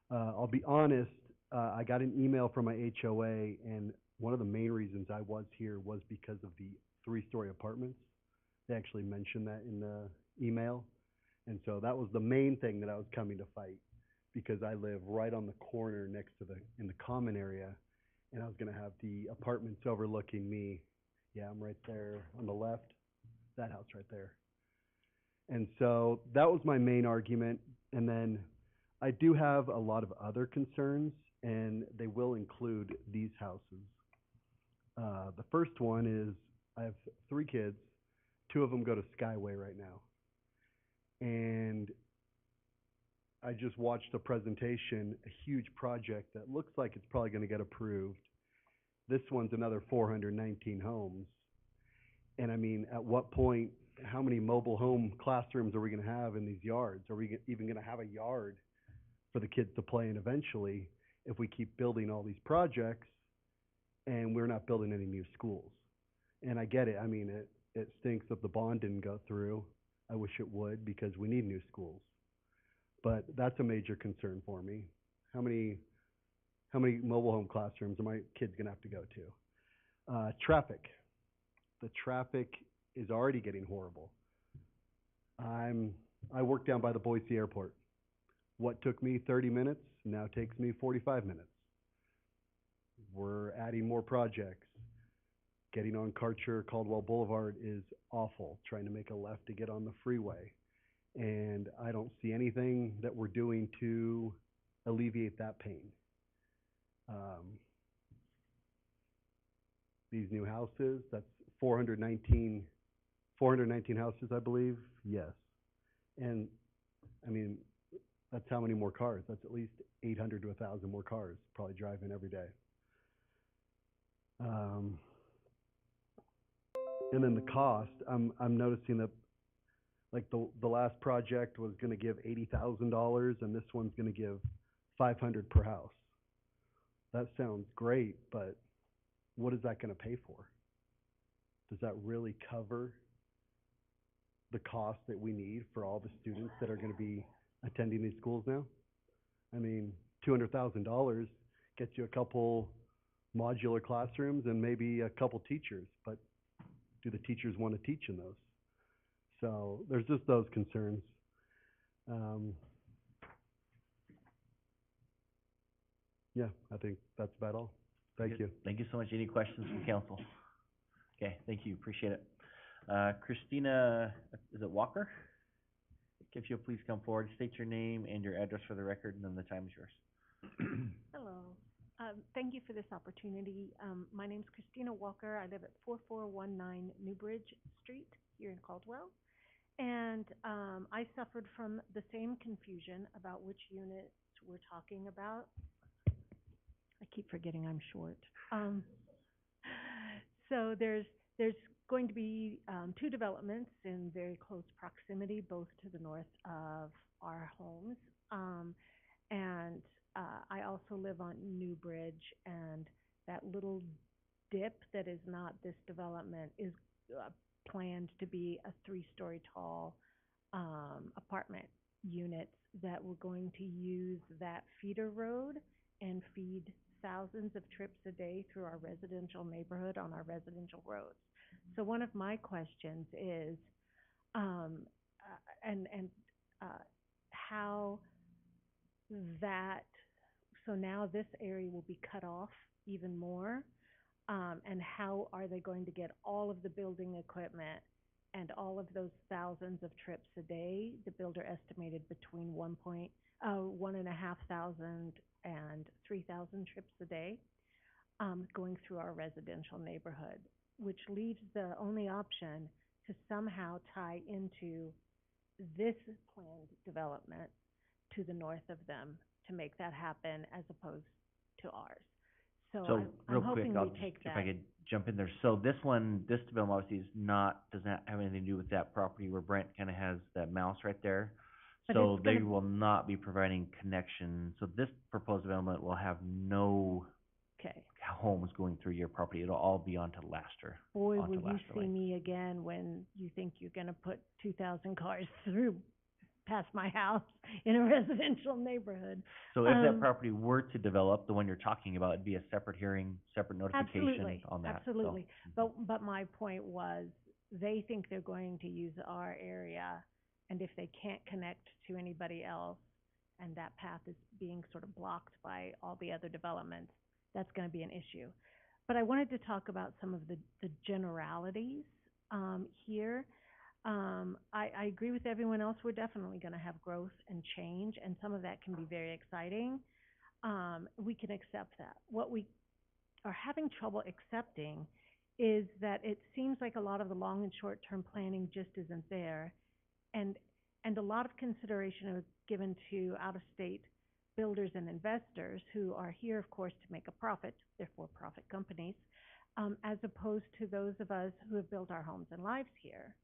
I'll be honest, I got an email from my HOA, and one of the main reasons I was here was because of the 3-story apartments. They actually mentioned that in the email. And so that was the main thing that I was coming to fight, because I live right on the corner next to in the common area, and I was gonna have the apartments overlooking me. Yeah, I'm right there on the left, that house right there. And so that was my main argument. And then I do have a lot of other concerns, and they will include these houses. The first one is I have 3 kids. 2 of them go to Skyway right now. And I just watched a presentation, a huge project that looks like it's probably going to get approved. This one's another 419 homes. And I mean, at what point, how many mobile home classrooms are we going to have in these yards? Are we even going to have a yard for the kids to play in eventually if we keep building all these projects and we're not building any new schools? And I get it. I mean, it stinks that the bond didn't go through. I wish it would, because we need new schools. But that's a major concern for me. How many mobile home classrooms are my kids going to have to go to? Traffic. The traffic is already getting horrible. I work down by the Boise Airport. What took me 30 minutes now takes me 45 minutes. We're adding more projects. Getting on Karcher Caldwell Boulevard is awful, trying to make a left to get on the freeway. And I don't see anything that we're doing to alleviate that pain. These new houses, that's 419 houses, I believe, yes. And, I mean, that's how many more cars? That's at least 800 to 1,000 more cars probably driving every day. And then the cost, I'm noticing that, like, the last project was gonna give $80,000, and this one's gonna give $500 per house. That sounds great, but what is that gonna pay for? Does that really cover the cost that we need for all the students that are gonna be attending these schools now? I mean, $200,000 gets you a couple modular classrooms and maybe a couple teachers, but do the teachers wanna teach in those? So there's just those concerns. Yeah, I think that's about all. Thank you. Thank you so much. Any questions from council? Okay, thank you, appreciate it. Christina, is it Walker? If you'll please come forward, state your name and your address for the record, and then the time is yours. Hello. Thank you for this opportunity. My name's Christina Walker. I live at 4419 Newbridge Street here in Caldwell. And I suffered from the same confusion about which units we're talking about. I keep forgetting I'm short. So there's going to be two developments in very close proximity, both to the north of our homes. And I also live on Newbridge, and that little dip that is not this development is planned to be a 3-story tall apartment units that we're going to use that feeder road and feed thousands of trips a day through our residential neighborhood on our residential roads. So one of my questions is, how that, so now this area will be cut off even more, and how are they going to get all of the building equipment and all of those thousands of trips a day? The builder estimated between 1,500 and 3,000 trips a day, going through our residential neighborhood, which leaves the only option to somehow tie into this planned development to the north of them to make that happen as opposed to ours. So So, I'm real quick, hoping I'll we just, take if I that. could jump in there. So this one, this development obviously is not, does not have anything to do with that property where Brent kind of has that mouse right there. But So it's they gonna- will not be providing connection. So this proposed development will have no Okay. homes going through your property. It'll all be onto Laster. Boy, onto will you Laster see Lane. me again when you think you're gonna put 2,000 cars through, past my house in a residential neighborhood. So if that Um, property were to develop, the one you're talking about, it'd be a separate hearing, separate notification Absolutely, on that. So- absolutely. But my point was, they think they're going to use our area, and if they can't connect to anybody else, and that path is being sort of blocked by all the other developments, that's gonna be an issue. But I wanted to talk about some of the generalities, here. I agree with everyone else, we're definitely gonna have growth and change, and some of that can be very exciting. We can accept that. What we are having trouble accepting is that it seems like a lot of the long and short-term planning just isn't there. And a lot of consideration is given to out-of-state builders and investors who are here, of course, to make a profit, they're for-profit companies, as opposed to those of us who have built our homes and lives here.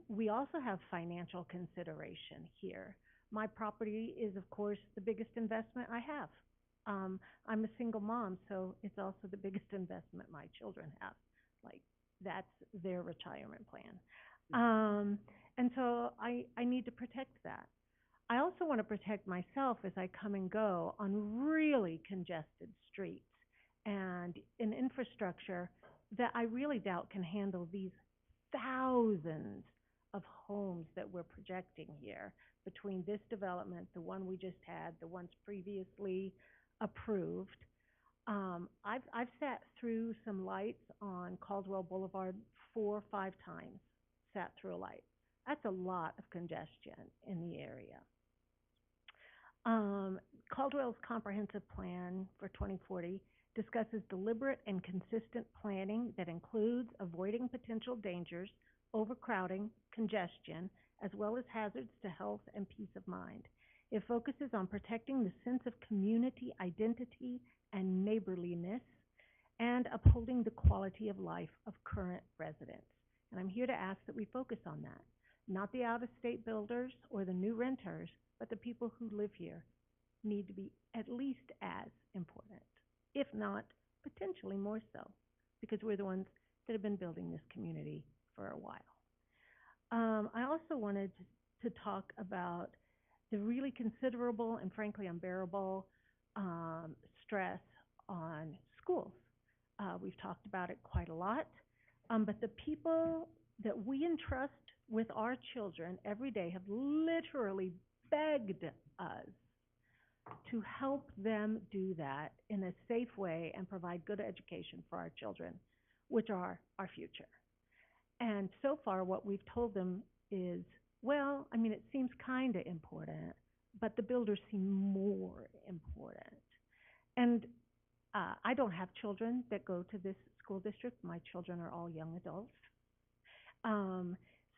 We also have financial consideration here. My property is, of course, the biggest investment I have. I'm a single mom, so it's also the biggest investment my children have. Like, that's their retirement plan. And so I need to protect that. I also want to protect myself as I come and go on really congested streets and an infrastructure that I really doubt can handle these thousands of homes that we're projecting here between this development, the one we just had, the ones previously approved. I've sat through some lights on Caldwell Boulevard 4 or 5 times, sat through a light. That's a lot of congestion in the area. Caldwell's comprehensive plan for 2040 discusses deliberate and consistent planning that includes avoiding potential dangers, overcrowding, congestion, as well as hazards to health and peace of mind. It focuses on protecting the sense of community identity and neighborliness and upholding the quality of life of current residents. And I'm here to ask that we focus on that. Not the out-of-state builders or the new renters, but the people who live here need to be at least as important, if not potentially more so, because we're the ones that have been building this community for a while. I also wanted to talk about the really considerable and frankly unbearable, stress on schools. We've talked about it quite a lot, but the people that we entrust with our children every day have literally begged us to help them do that in a safe way and provide good education for our children, which are our future. And so far, what we've told them is, well, I mean, it seems kind of important, but the builders seem more important. And I don't have children that go to this school district. My children are all young adults.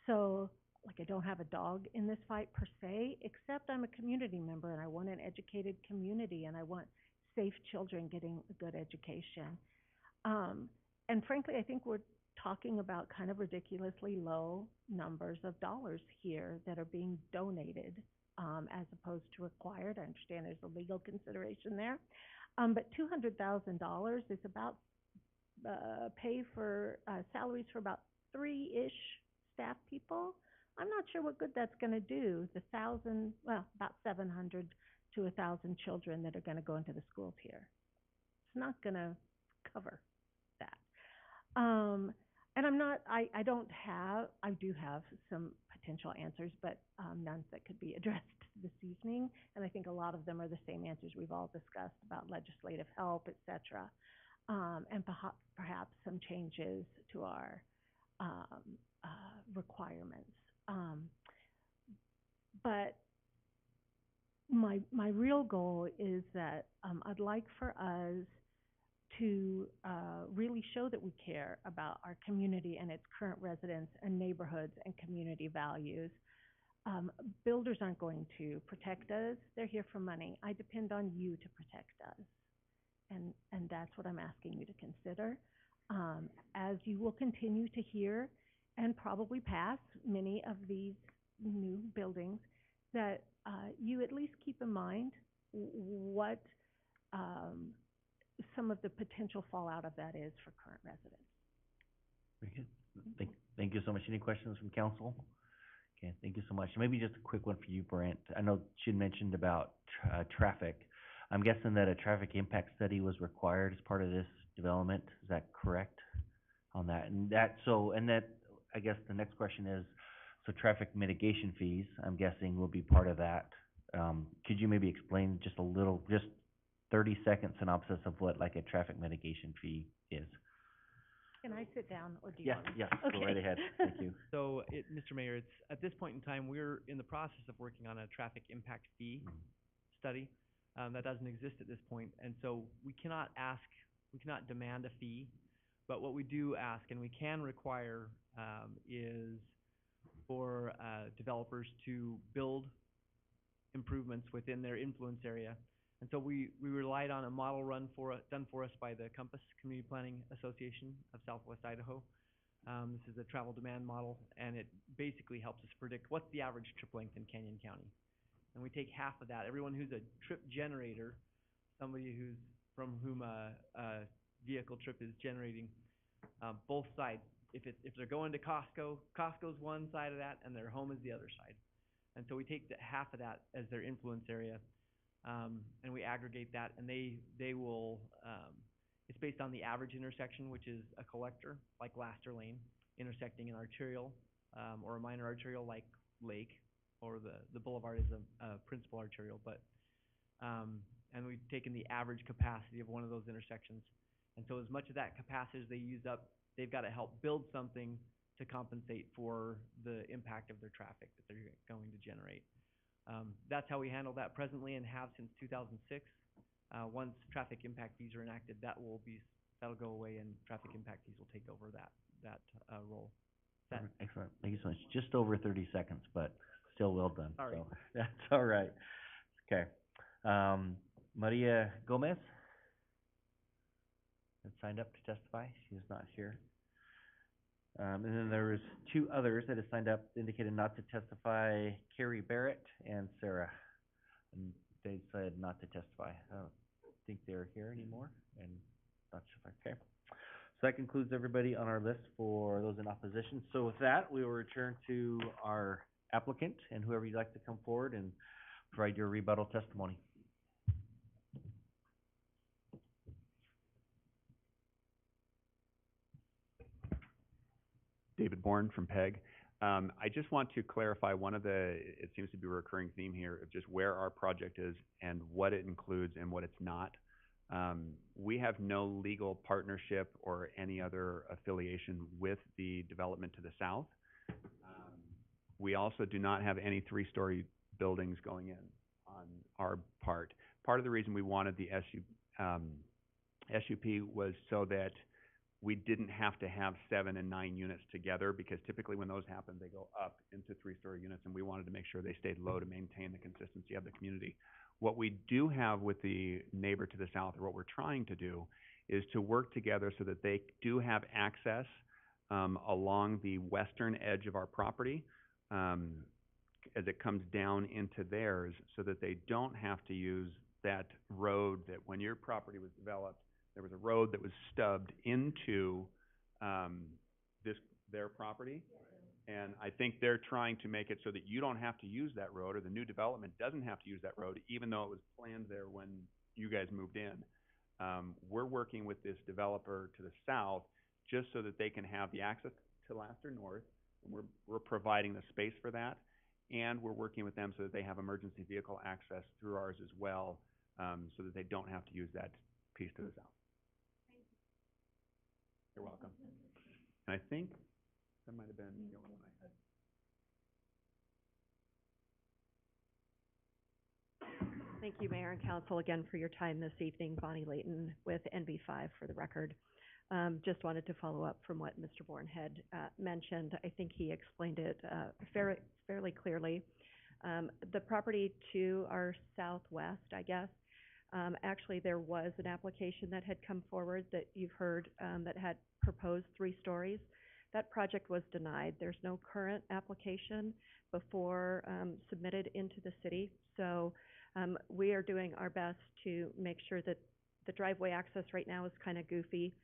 So, like, I don't have a dog in this fight per se, except I'm a community member and I want an educated community and I want safe children getting a good education. And frankly, I think we're talking about kind of ridiculously low numbers of dollars here that are being donated, as opposed to required. I understand there's a legal consideration there. But $200,000 is about pay for salaries for about 3-ish staff people. I'm not sure what good that's going to do. About 700 to 1,000 children that are going to go into the schools here. It's not going to cover that. And I do have some potential answers, but none that could be addressed this evening. And I think a lot of them are the same answers we've all discussed about legislative help, et cetera, and perhaps some changes to our requirements. But my real goal is that I'd like for us to really show that we care about our community and its current residents and neighborhoods and community values. Builders aren't going to protect us. They're here for money. I depend on you to protect us. And that's what I'm asking you to consider. As you will continue to hear and probably pass many of these new buildings, that you at least keep in mind what some of the potential fallout of that is for current residents. Very good. Thank you so much. Any questions from council? Okay, thank you so much. Maybe just a quick one for you, Brent. I know she mentioned about traffic. I'm guessing that a traffic impact study was required as part of this development. Is that correct on that? And I guess the next question is, so traffic mitigation fees, I'm guessing, will be part of that. Could you maybe explain just a little, just 30-second synopsis of what like a traffic mitigation fee is? Can I sit down, or do you want me? Yeah, Okay. go right ahead. Thank you. So, Mr. Mayor, it's, at this point in time, we're in the process of working on a traffic impact fee study. That doesn't exist at this point, and so we cannot demand a fee, but what we do ask and we can require is for developers to build improvements within their influence area. And so we relied on a model done for us by the Compass Community Planning Association of Southwest Idaho. This is a travel demand model, and it basically helps us predict what's the average trip length in Canyon County. And we take half of that. Everyone who's a trip generator, somebody from whom a vehicle trip is generating, both sides. If they're going to Costco, Costco's one side of that, and their home is the other side. And so we take half of that as their influence area, and we aggregate that, and they will, it's based on the average intersection, which is a collector, like Laster Lane, intersecting an arterial, or a minor arterial like Lake, or the boulevard is a principal arterial, but, and we've taken the average capacity of one of those intersections. And so as much of that capacity as they use up, they've got to help build something to compensate for the impact of their traffic that they're going to generate. That's how we handle that presently and have since 2006. Once traffic impact fees are enacted, that'll go away, and traffic impact fees will take over that role. Excellent. Thank you so much. Just over 30 seconds, but still well done. Sorry. So that's all right. Okay. Maria Gomez had signed up to testify. She's not here. And then there was two others that had signed up, indicated not to testify, Carrie Barrett and Sarah. And they said not to testify. I don't think they're here anymore, and not sure. Okay. So that concludes everybody on our list for those in opposition. So with that, we will return to our applicant and whoever you'd like to come forward and provide your rebuttal testimony. David Bourne from PEG. I just want to clarify one of the, it seems to be a recurring theme here of just where our project is and what it includes and what it's not. We have no legal partnership or any other affiliation with the development to the south. We also do not have any three-story buildings going in on our part. Part of the reason we wanted the SUP was so that we didn't have to have 7 and 9 units together, because typically when those happen, they go up into three-story units, and we wanted to make sure they stayed low to maintain the consistency of the community. What we do have with the neighbor to the south, or what we're trying to do, is to work together so that they do have access along the western edge of our property as it comes down into theirs, so that they don't have to use that road that when your property was developed, there was a road that was stubbed into their property. And I think they're trying to make it so that you don't have to use that road, or the new development doesn't have to use that road, even though it was planned there when you guys moved in. We're working with this developer to the south just so that they can have the access to Laster North. And we're providing the space for that. And we're working with them so that they have emergency vehicle access through ours as well, so that they don't have to use that piece to the south. You're welcome. And I think that might have been the only one I had. Thank you, Mayor and Council, again for your time this evening. Bonnie Layton with NV5 for the record. Just wanted to follow up from what Mr. Bourne had mentioned. I think he explained it fairly clearly. The property to our southwest, I guess, actually there was an application that had come forward that you've heard that had proposed 3 stories. That project was denied. There's no current application before submitted into the city. So we are doing our best to make sure that the driveway access right now is kind of goofy.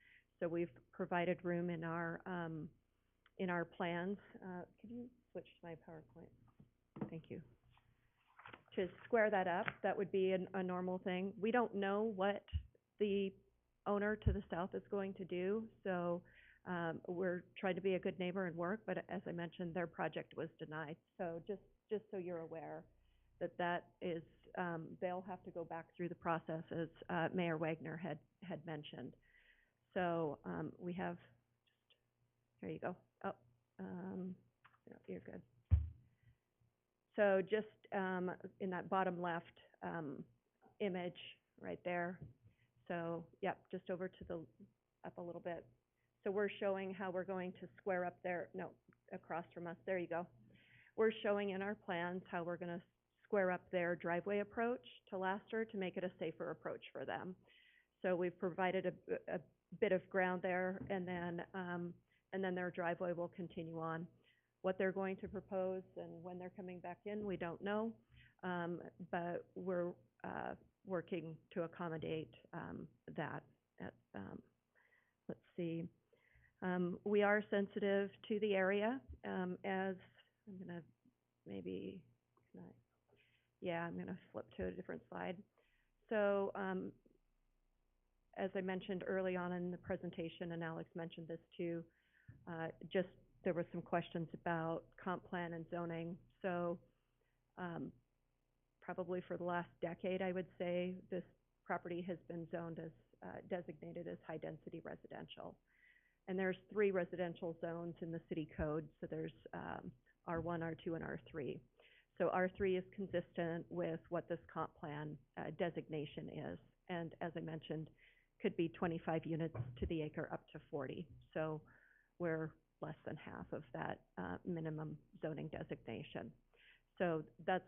So we've provided room in our plans. Could you switch to my PowerPoint? Thank you. To square that up, that would be a normal thing. We don't know what the owner to the south is going to do, so we're trying to be a good neighbor and work, but as I mentioned, their project was denied. So just so you're aware that is, they'll have to go back through the process, as Mayor Wagner had mentioned. So we have, here you go. Oh, no, you're good. So just in that bottom left image right there. So, yep, just over to the, up a little bit. So we're showing how we're going to square up there, no, across from us, there you go. We're showing in our plans how we're gonna square up their driveway approach to Laster to make it a safer approach for them. So we've provided a bit of ground there, and then their driveway will continue on. What they're going to propose and when they're coming back in, we don't know, but we're working to accommodate that. Let's see. We are sensitive to the area, as I'm gonna maybe, I'm gonna flip to a different slide. So as I mentioned early on in the presentation, and Alex mentioned this too, just there were some questions about comp plan and zoning. So probably for the last decade, I would say, this property has been zoned as, designated as high-density residential. And there's 3 residential zones in the city code. So there's R1, R2, and R3. So R3 is consistent with what this comp plan designation is. And as I mentioned, could be 25 units to the acre up to 40. So we're less than half of that minimum zoning designation. So that's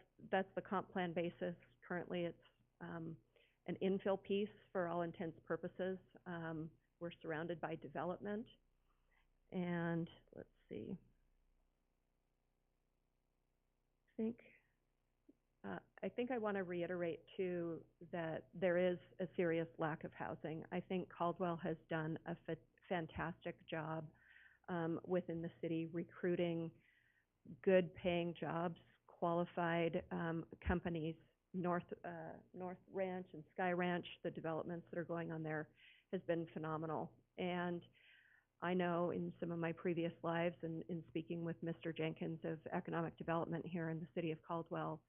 the comp plan basis. Currently, it's an infill piece for all intents purposes. We're surrounded by development. And let's see. I think I think I want to reiterate too that there is a serious lack of housing. I think Caldwell has done a fantastic job within the city recruiting good paying jobs, qualified companies. North Ranch and Sky Ranch, the developments that are going on there has been phenomenal. And I know in some of my previous lives and in speaking with Mr. Jenkins of economic development here in the city of Caldwell,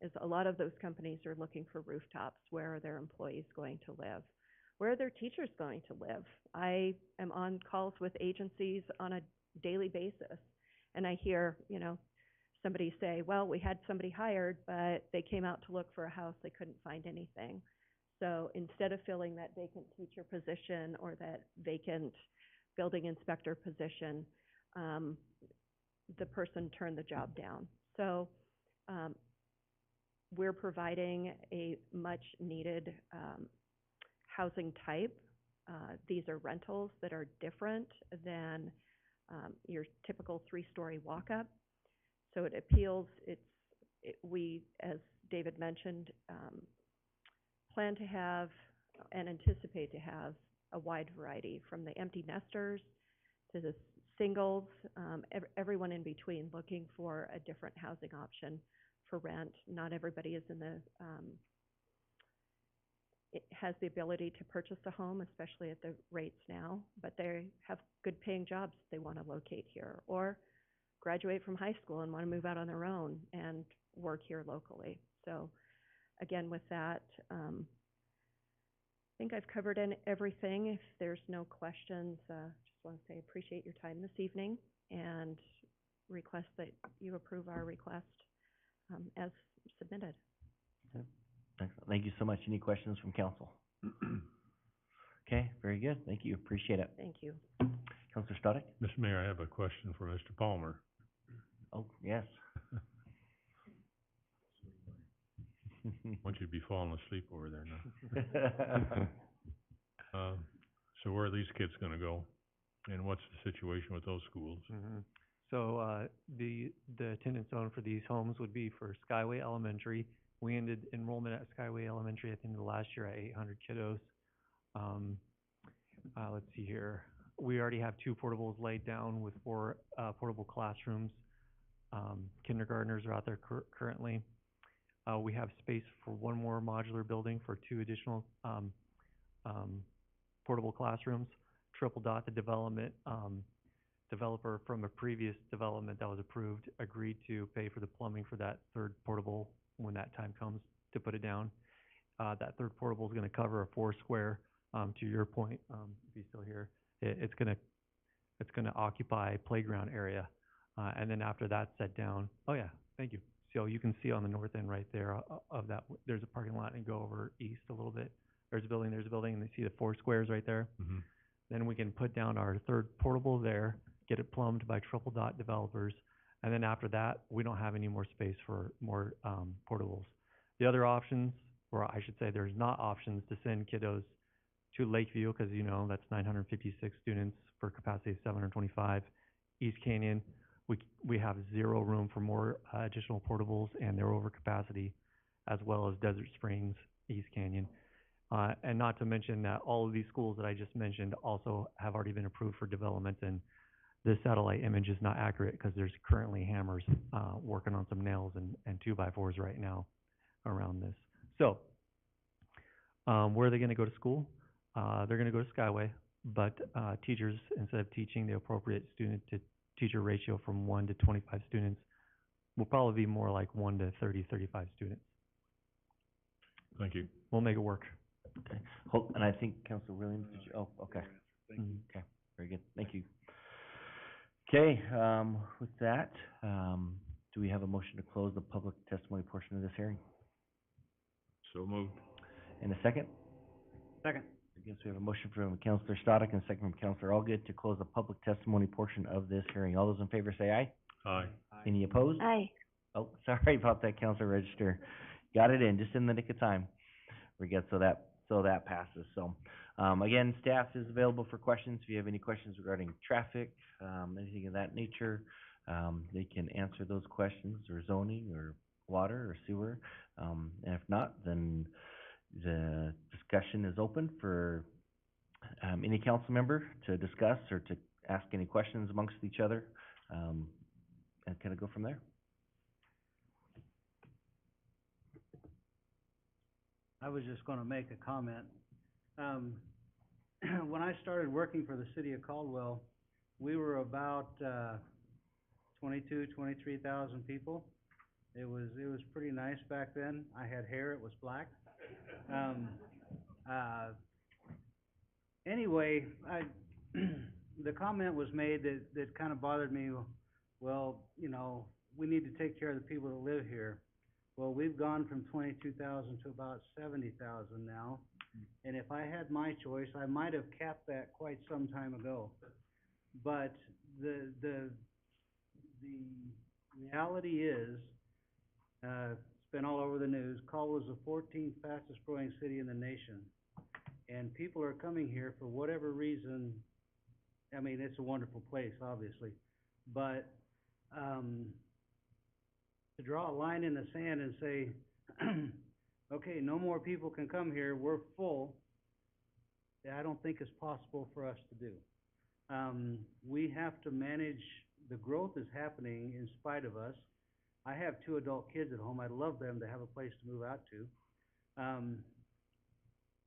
is a lot of those companies are looking for rooftops. Where are their employees going to live? Where are their teachers going to live? I am on calls with agencies on a daily basis, and I hear, somebody say, well, we had somebody hired, but they came out to look for a house, they couldn't find anything. So instead of filling that vacant teacher position or that vacant building inspector position, the person turned the job down. So we're providing a much needed housing type. These are rentals that are different than your typical 3-story walk-up. So it appeals, we, as David mentioned, plan to have and anticipate to have a wide variety, from the empty nesters to the singles, everyone in between looking for a different housing option for rent. Not everybody is it has the ability to purchase a home, especially at the rates now, but they have good paying jobs they want to locate here, or graduate from high school and want to move out on their own and work here locally. So again, with that, I think I've covered everything. If there's no questions, just want to say appreciate your time this evening and request that you approve our request as submitted. Okay. Excellent. Thank you so much. Any questions from council? Okay, very good. Thank you. Appreciate it. Thank you. Councilor Stoddard? Mr. Mayor, I have a question for Mr. Palmer. Oh, yes. Want you to be falling asleep over there now. So where are these kids gonna go? And what's the situation with those schools? So, the attendance zone for these homes would be for Skyway Elementary. We ended enrollment at Skyway Elementary at the end of the last year at 800 kiddos. Let's see here. We already have 2 portables laid down with 4 portable classrooms. Kindergartners are out there currently. We have space for 1 more modular building for 2 additional portable classrooms. Triple Dot, the developer from a previous development that was approved, agreed to pay for the plumbing for that 3rd portable when that time comes to put it down. That 3rd portable is going to cover a 4 square. To your point, if he's still here, it's going to occupy playground area. And then after that's set down, oh yeah, thank you. So you can see on the north end right there of that, there's a parking lot, and go over east a little bit. There's a building, and you see the 4 squares right there. Mm-hmm. Then we can put down our 3rd portable there, get it plumbed by Triple Dot developers. And then after that, we don't have any more space for more portables. The other options, or I should say there's not options to send kiddos to Lakeview, because that's 956 students for capacity of 725. East Canyon, we have 0 room for more additional portables, and they're over capacity, as well as Desert Springs, East Canyon. And not to mention that all of these schools that I just mentioned also have already been approved for development, and this satellite image is not accurate because there's currently hammers working on some nails and 2x4s right now around this. So, where are they going to go to school? They're going to go to Skyway, but teachers, instead of teaching the appropriate student-to-teacher ratio from 1 to 25 students, will probably be more like 1 to 30, 35 students. Thank you. We'll make it work. Okay. And I think Councilor Williams, okay. Okay, very good. Thank you. Okay, with that, do we have a motion to close the public testimony portion of this hearing? So moved. And a second? Second. I guess we have a motion from Councilor Stoddard and a second from Councilor Allgood to close the public testimony portion of this hearing. All those in favor say aye. Aye. Any opposed? Aye. Oh, sorry about that, Councilor Register. Got it in just in the nick of time. We're good, so that passes. So, again, staff is available for questions. If you have any questions regarding traffic, anything of that nature, they can answer those questions, or zoning, or water, or sewer. And if not, then the discussion is open for, any council member to discuss or to ask any questions amongst each other, and kind of go from there. I was just gonna make a comment. When I started working for the city of Caldwell, we were about, 23,000 people. It was pretty nice back then. I had hair, it was black. Anyway, the comment was made that kind of bothered me. Well, you know, we need to take care of the people that live here. Well, we've gone from 22,000 to about 70,000 now. And if I had my choice, I might have capped that quite some time ago. But the reality is, it's been all over the news, Caldwell is the 14th fastest growing city in the nation. And people are coming here for whatever reason. I mean, it's a wonderful place, obviously. But, to draw a line in the sand and say, okay, no more people can come here, we're full, I don't think is possible for us to do. We have to manage, the growth is happening in spite of us. I have 2 adult kids at home, I'd love them to have a place to move out to.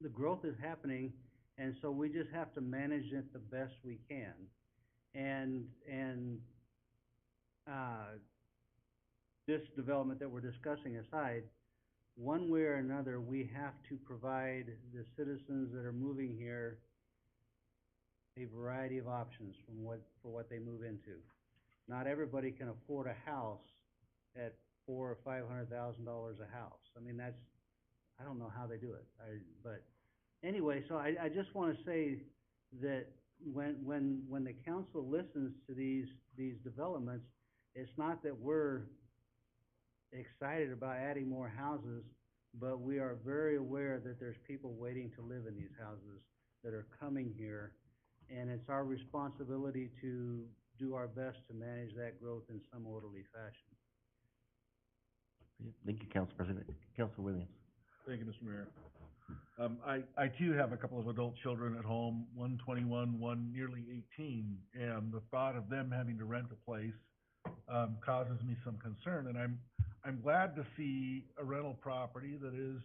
The growth is happening, and so we just have to manage it the best we can. And this development that we're discussing aside, one way or another, we have to provide the citizens that are moving here a variety of options for what they move into. Not everybody can afford a house at $400,000 or $500,000 a house. I mean, I don't know how they do it. But anyway, so I just want to say that when the council listens to these developments, it's not that we're excited about adding more houses, but we are very aware that there's people waiting to live in these houses that are coming here, and it's our responsibility to do our best to manage that growth in some orderly fashion. Thank you, Council President. Councilor Williams. Thank you, Mr. Mayor. I too have a couple of adult children at home, one 21, one nearly 18, and the thought of them having to rent a place causes me some concern, and I'm glad to see a rental property that is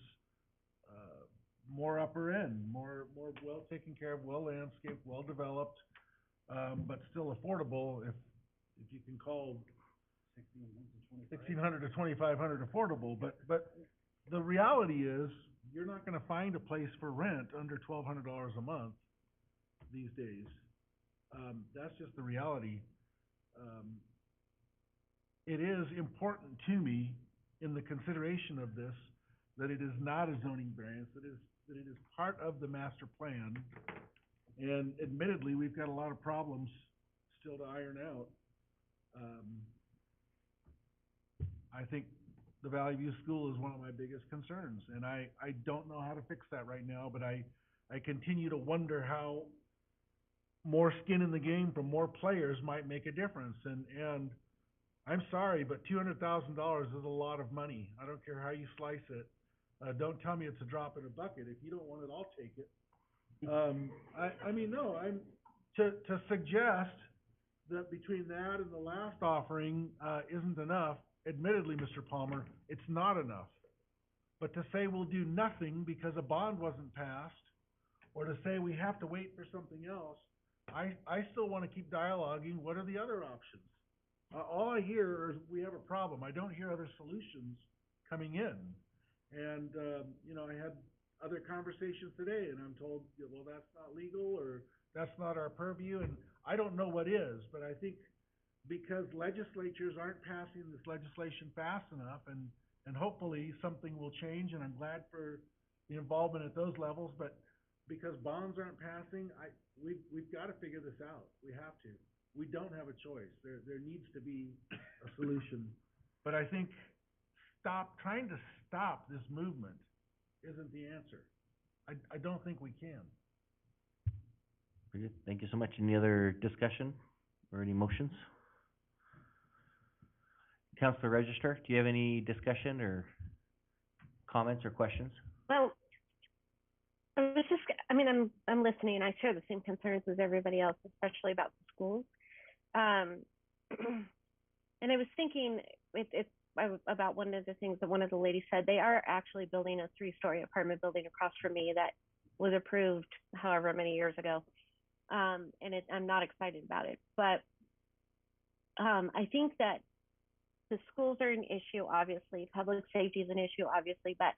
more upper end, more well taken care of, well landscaped, well developed, but still affordable. If you can call 1,600 to 2,500 affordable, but the reality is you're not going to find a place for rent under $1,200 a month these days. That's just the reality. It is important to me in the consideration of this that it is not a zoning variance, that it is part of the master plan. And admittedly, we've got a lot of problems still to iron out. I think the Valley View School is one of my biggest concerns, and I don't know how to fix that right now, but I continue to wonder how more skin in the game from more players might make a difference. And I'm sorry, but $200,000 is a lot of money. I don't care how you slice it. Don't tell me it's a drop in a bucket. If you don't want it, I'll take it. To suggest that between that and the last offering, isn't enough, admittedly, Mr. Palmer, it's not enough. But to say we'll do nothing because a bond wasn't passed, or to say we have to wait for something else, I still want to keep dialoguing. What are the other options? All I hear is we have a problem. I don't hear other solutions coming in. And, I had other conversations today, and I'm told, well, that's not legal, or that's not our purview, and I don't know what is. But I think because legislatures aren't passing this legislation fast enough, and hopefully something will change, and I'm glad for the involvement at those levels, but because bonds aren't passing, we've got to figure this out. We have to. We don't have a choice. There needs to be a solution. But I think trying to stop this movement isn't the answer. I don't think we can. Very good. Thank you so much. Any other discussion or any motions? Councilor Register, do you have any discussion or comments or questions? Well, I was just, I'm listening, I share the same concerns as everybody else, especially about the schools. And I was thinking, about one of the things that one of the ladies said. They are actually building a 3-story apartment building across from me that was approved however many years ago. And I'm not excited about it, but, I think that the schools are an issue, obviously, public safety is an issue, obviously, but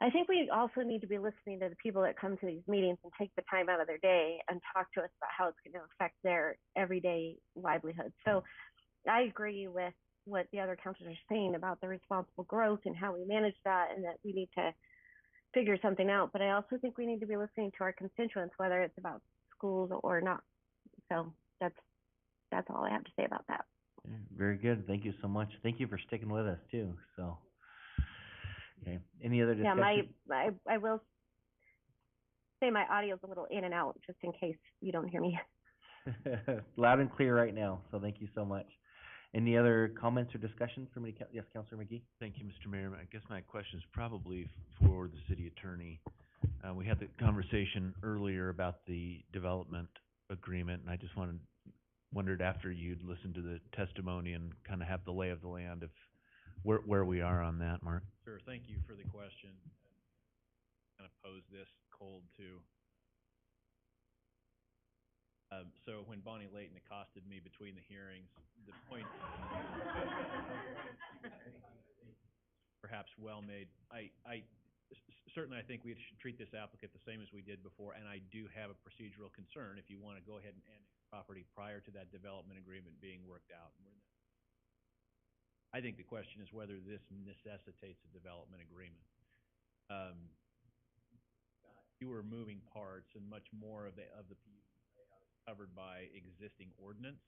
I think we also need to be listening to the people that come to these meetings and take the time out of their day and talk to us about how it's going to affect their everyday livelihood. So I agree with what the other councilors are saying about the responsible growth and how we manage that, and that we need to figure something out. But I also think we need to be listening to our constituents, whether it's about schools or not. So that's all I have to say about that. Yeah, very good. Thank you so much. Thank you for sticking with us too. So, okay. Any other discussion? Yeah, I will say my audio's a little in and out, just in case you don't hear me. Loud and clear right now. So thank you so much. Any other comments or discussion from any? Yes, Councilor McGee. Thank you, Mr. Mayor. I guess my question is probably for the city attorney. We had the conversation earlier about the development agreement, and I just wondered after you'd listened to the testimony and kind of have the lay of the land of where we are on that, Mark. Sure, thank you for the question. Kind of pose this cold too. So when Bonnie Layton accosted me between the hearings, the point perhaps well made. Certainly I think we should treat this applicant the same as we did before, and I do have a procedural concern if you want to go ahead and annex property prior to that development agreement being worked out. I think the question is whether this necessitates a development agreement. Fewer moving parts and much more of the covered by existing ordinance.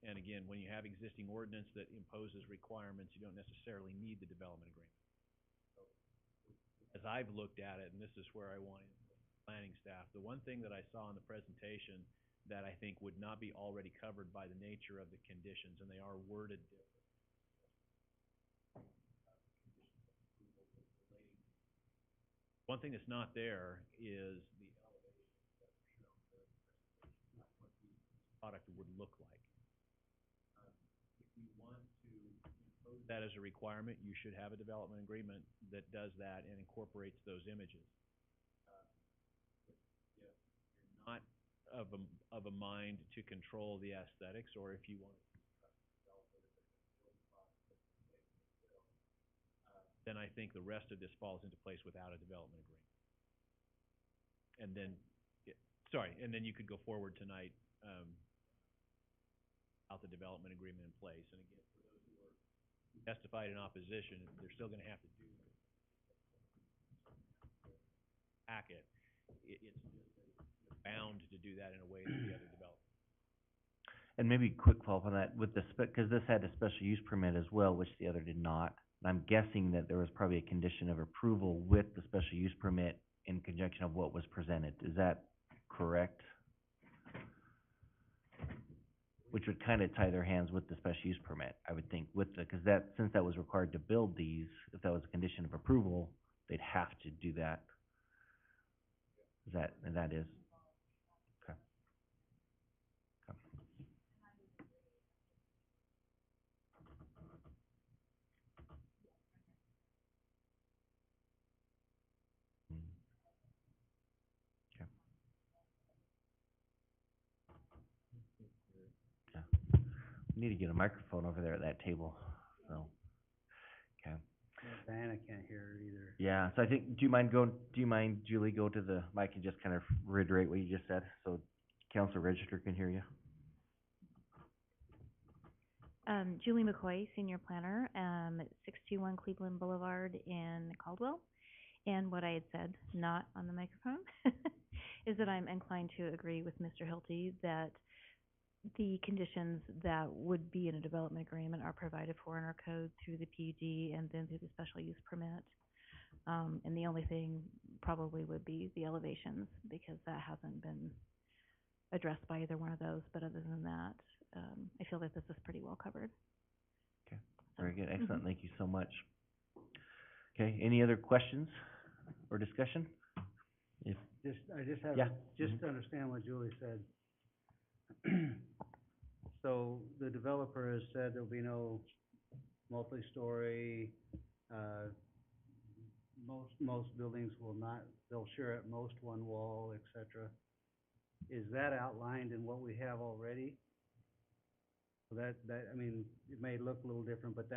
And again, when you have existing ordinance that imposes requirements, you don't necessarily need the development agreement. So, as I've looked at it, and this is where I wanted planning staff, the one thing that I saw in the presentation that I think would not be already covered by the nature of the conditions, and they are worded differently. One thing that's not there is the product would look like. If you want to impose that as a requirement, you should have a development agreement that does that and incorporates those images. If you're not of a mind to control the aesthetics, or if you want to then I think the rest of this falls into place without a development agreement. And then, and then you could go forward tonight without the development agreement in place. And again, for those who are testified in opposition, they're still going to have to do the packet. It's just bound to do that in a way that the other development. And maybe quick follow-up on that with the because this had a special use permit as well, which the other did not. And I'm guessing that there was probably a condition of approval with the special use permit in conjunction of what was presented. Is that correct? Which would kind of tie their hands with the special use permit, I would think, because since that was required to build these, if that was a condition of approval, they'd have to do that. That is. Okay. Okay. We need to get a microphone over there at that table, so, okay. Diana can't hear her either. Yeah, so I think, do you mind, Julie, go to the mic and just kind of reiterate what you just said, so Council Register can hear you? Julie McCoy, Senior Planner, at 621 Cleveland Boulevard in Caldwell. And what I had said, not on the microphone, is that I'm inclined to agree with Mr. Hilty that the conditions that would be in a development agreement are provided for in our code through the PUD and then through the special use permit. And the only thing probably would be the elevations, because that hasn't been addressed by either one of those. But other than that, I feel that this is pretty well covered. Okay, very good, excellent, thank you so much. Okay, any other questions or discussion? If, I just have, Yeah. just to understand what Julie said. So the developer has said there'll be no multi-story, most buildings will not, they'll share at most one wall, et cetera. Is that outlined in what we have already? So I mean, it may look a little different, but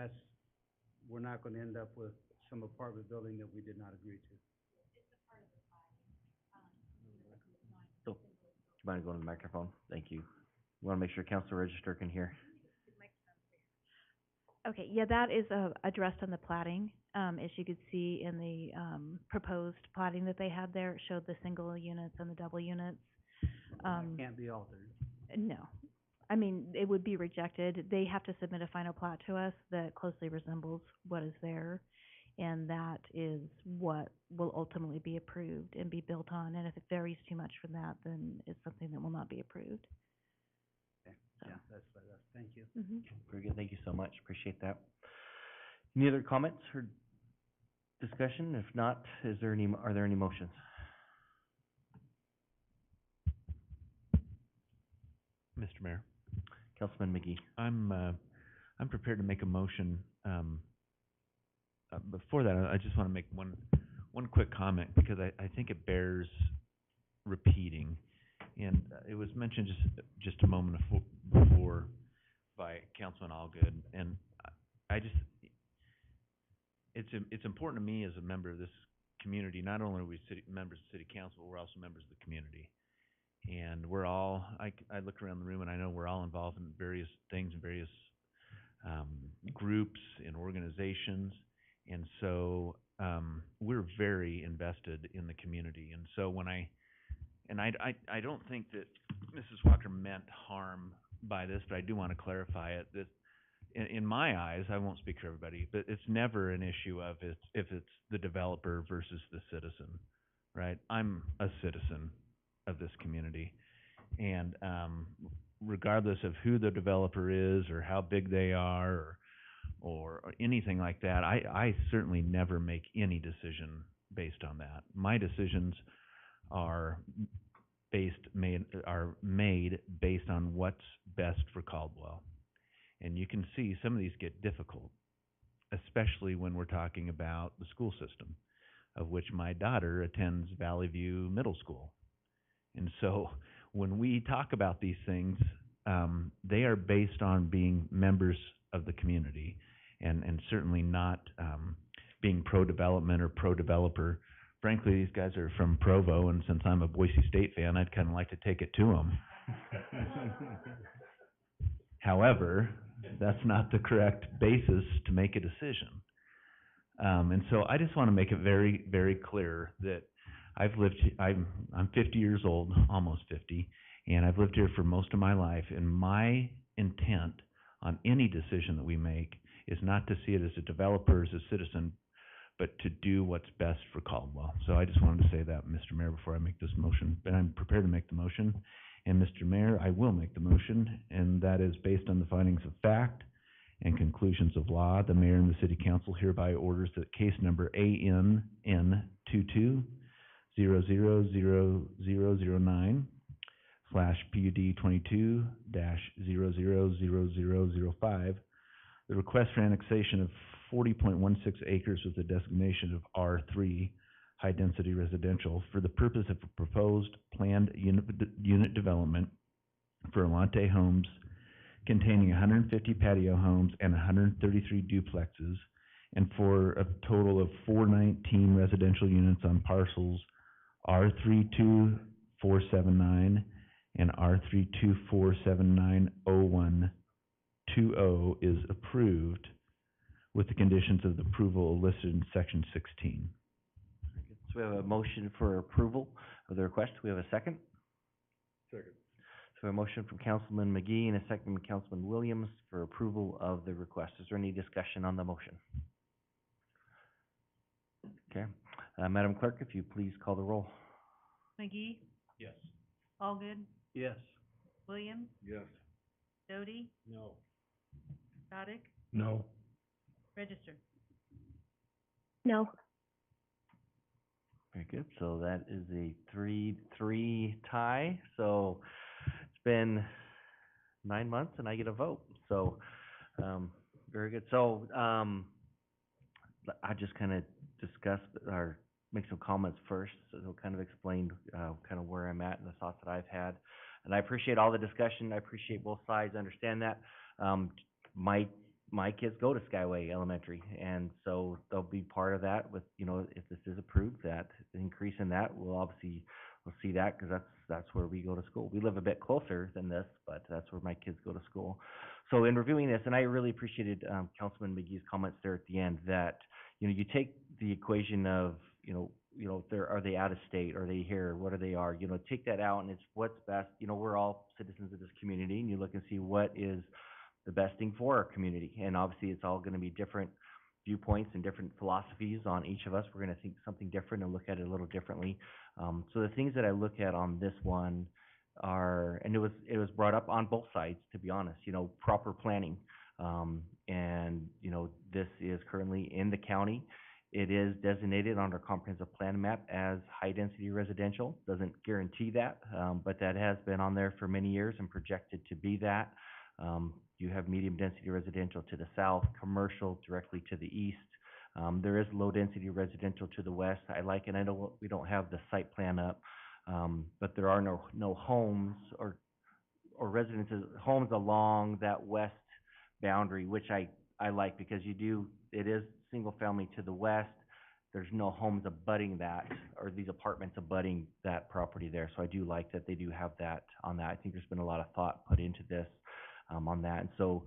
we're not gonna end up with some apartment building that we did not agree to. so, do you mind going to the microphone? Thank you. We wanna make sure council register can hear. Okay, yeah, that is, addressed on the plating. As you could see in the, proposed plating that they had there, it showed the single units and the double units. That can't be altered. No. I mean, it would be rejected. They have to submit a final plat to us that closely resembles what is there. And that is what will ultimately be approved and be built on. And if it varies too much from that, then it's something that will not be approved. Okay, yeah, that's, thank you. Mm-hmm. Very good, thank you so much, appreciate that. Any other comments or discussion? If not, are there any motions? Mr. Mayor, Councilman McGee. I'm prepared to make a motion. Before that, I just want to make one quick comment because I think it bears repeating. And it was mentioned just a moment before by Councilman Allgood, and it's important to me as a member of this community. Not only are we members of City Council, we're also members of the community. And we're all, I look around the room and I know we're all involved in various things, in various groups and organizations. And so we're very invested in the community. And so I don't think that Mrs. Walker meant harm by this, but I do want to clarify it. That in my eyes, I won't speak for everybody, but it's never an issue of if it's the developer versus the citizen, right? I'm a citizen of this community, and regardless of who the developer is or how big they are or anything like that, I certainly never make any decision based on that. My decisions are made based on what's best for Caldwell. And you can see some of these get difficult, especially when we're talking about the school system, of which my daughter attends Valley View Middle School. And so when we talk about these things, they are based on being members of the community and certainly not being pro-development or pro-developer. Frankly, these guys are from Provo, and since I'm a Boise State fan, I'd kind of like to take it to them. However, that's not the correct basis to make a decision. And so I just want to make it very, very clear that I'm 50 years old, almost 50, and I've lived here for most of my life, and my intent on any decision that we make is not to see it as a developer, as a citizen, but to do what's best for Caldwell. So I just wanted to say that, Mr. Mayor, before I make this motion. But I'm prepared to make the motion. And Mr. Mayor, I will make the motion, and that is based on the findings of fact and conclusions of law. The mayor and the city council hereby orders that case number ANN 22-000009/PUD 22-000005, the request for annexation of 40.16 acres with the designation of R3 high-density residential for the purpose of a proposed planned unit development for Alante Homes containing 150 patio homes and 133 duplexes, and for a total of 419 residential units on parcels R32-479 and R32-479-0120 is approved with the conditions of the approval listed in section 16. So we have a motion for approval of the request. We have a second? Second. So a motion from Councilman McGee and a second from Councilman Williams for approval of the request. Is there any discussion on the motion? Okay. Madam Clerk, if you please call the roll. McGee, Yes. Allgood, Yes. Williams, Yes. Doty, No. Sadek, No. Register. No. Very good. So that is a 3-3 tie. So it's been 9 months and I get a vote. So, very good. So, I just kind of discussed or make some comments first. So it'll kind of explain, kind of where I'm at and the thoughts that I've had. And I appreciate all the discussion. I appreciate both sides. I understand that. My kids go to Skyway Elementary, and so they'll be part of that with, if this is approved, that increase in that, we'll see that, because that's where we go to school. We live a bit closer than this, but that's where my kids go to school. So in reviewing this, and I really appreciated, Councilman McGee's comments there at the end, that, you take the equation of, are they out of state, are they here, what are they are, take that out, and it's what's best. We're all citizens of this community, and you look and see what is the best thing for our community. And obviously, it's all going to be different viewpoints and different philosophies on each of us. We're going to think something different and look at it a little differently. So the things that I look at on this one are, and it was brought up on both sides, to be honest, proper planning. And, this is currently in the county. It is designated on our comprehensive plan map as high-density residential. Doesn't guarantee that, but that has been on there for many years and projected to be that. You have medium-density residential to the south, commercial directly to the east. There is low-density residential to the west. I like it. I know we don't have the site plan up, but there are no homes or homes along that west boundary, which I like, because it is single-family to the west. There's no homes abutting that, or these apartments abutting that property there. So I do like that they do have that on that. I think there's been a lot of thought put into this on that. And so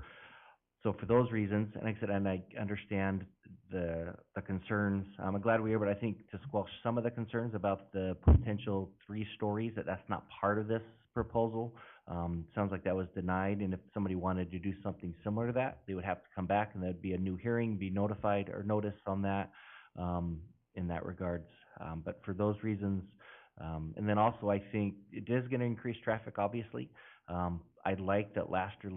for those reasons, and like I said, and I understand the concerns, I'm glad we were able, I think, to squelch some of the concerns about the potential 3 stories, that's not part of this proposal. Sounds like that was denied, and if somebody wanted to do something similar to that, they would have to come back, and there'd be a new hearing, be notified or notice on that, in that regards. But for those reasons, and then also I think it is going to increase traffic, obviously. I'd like that Laster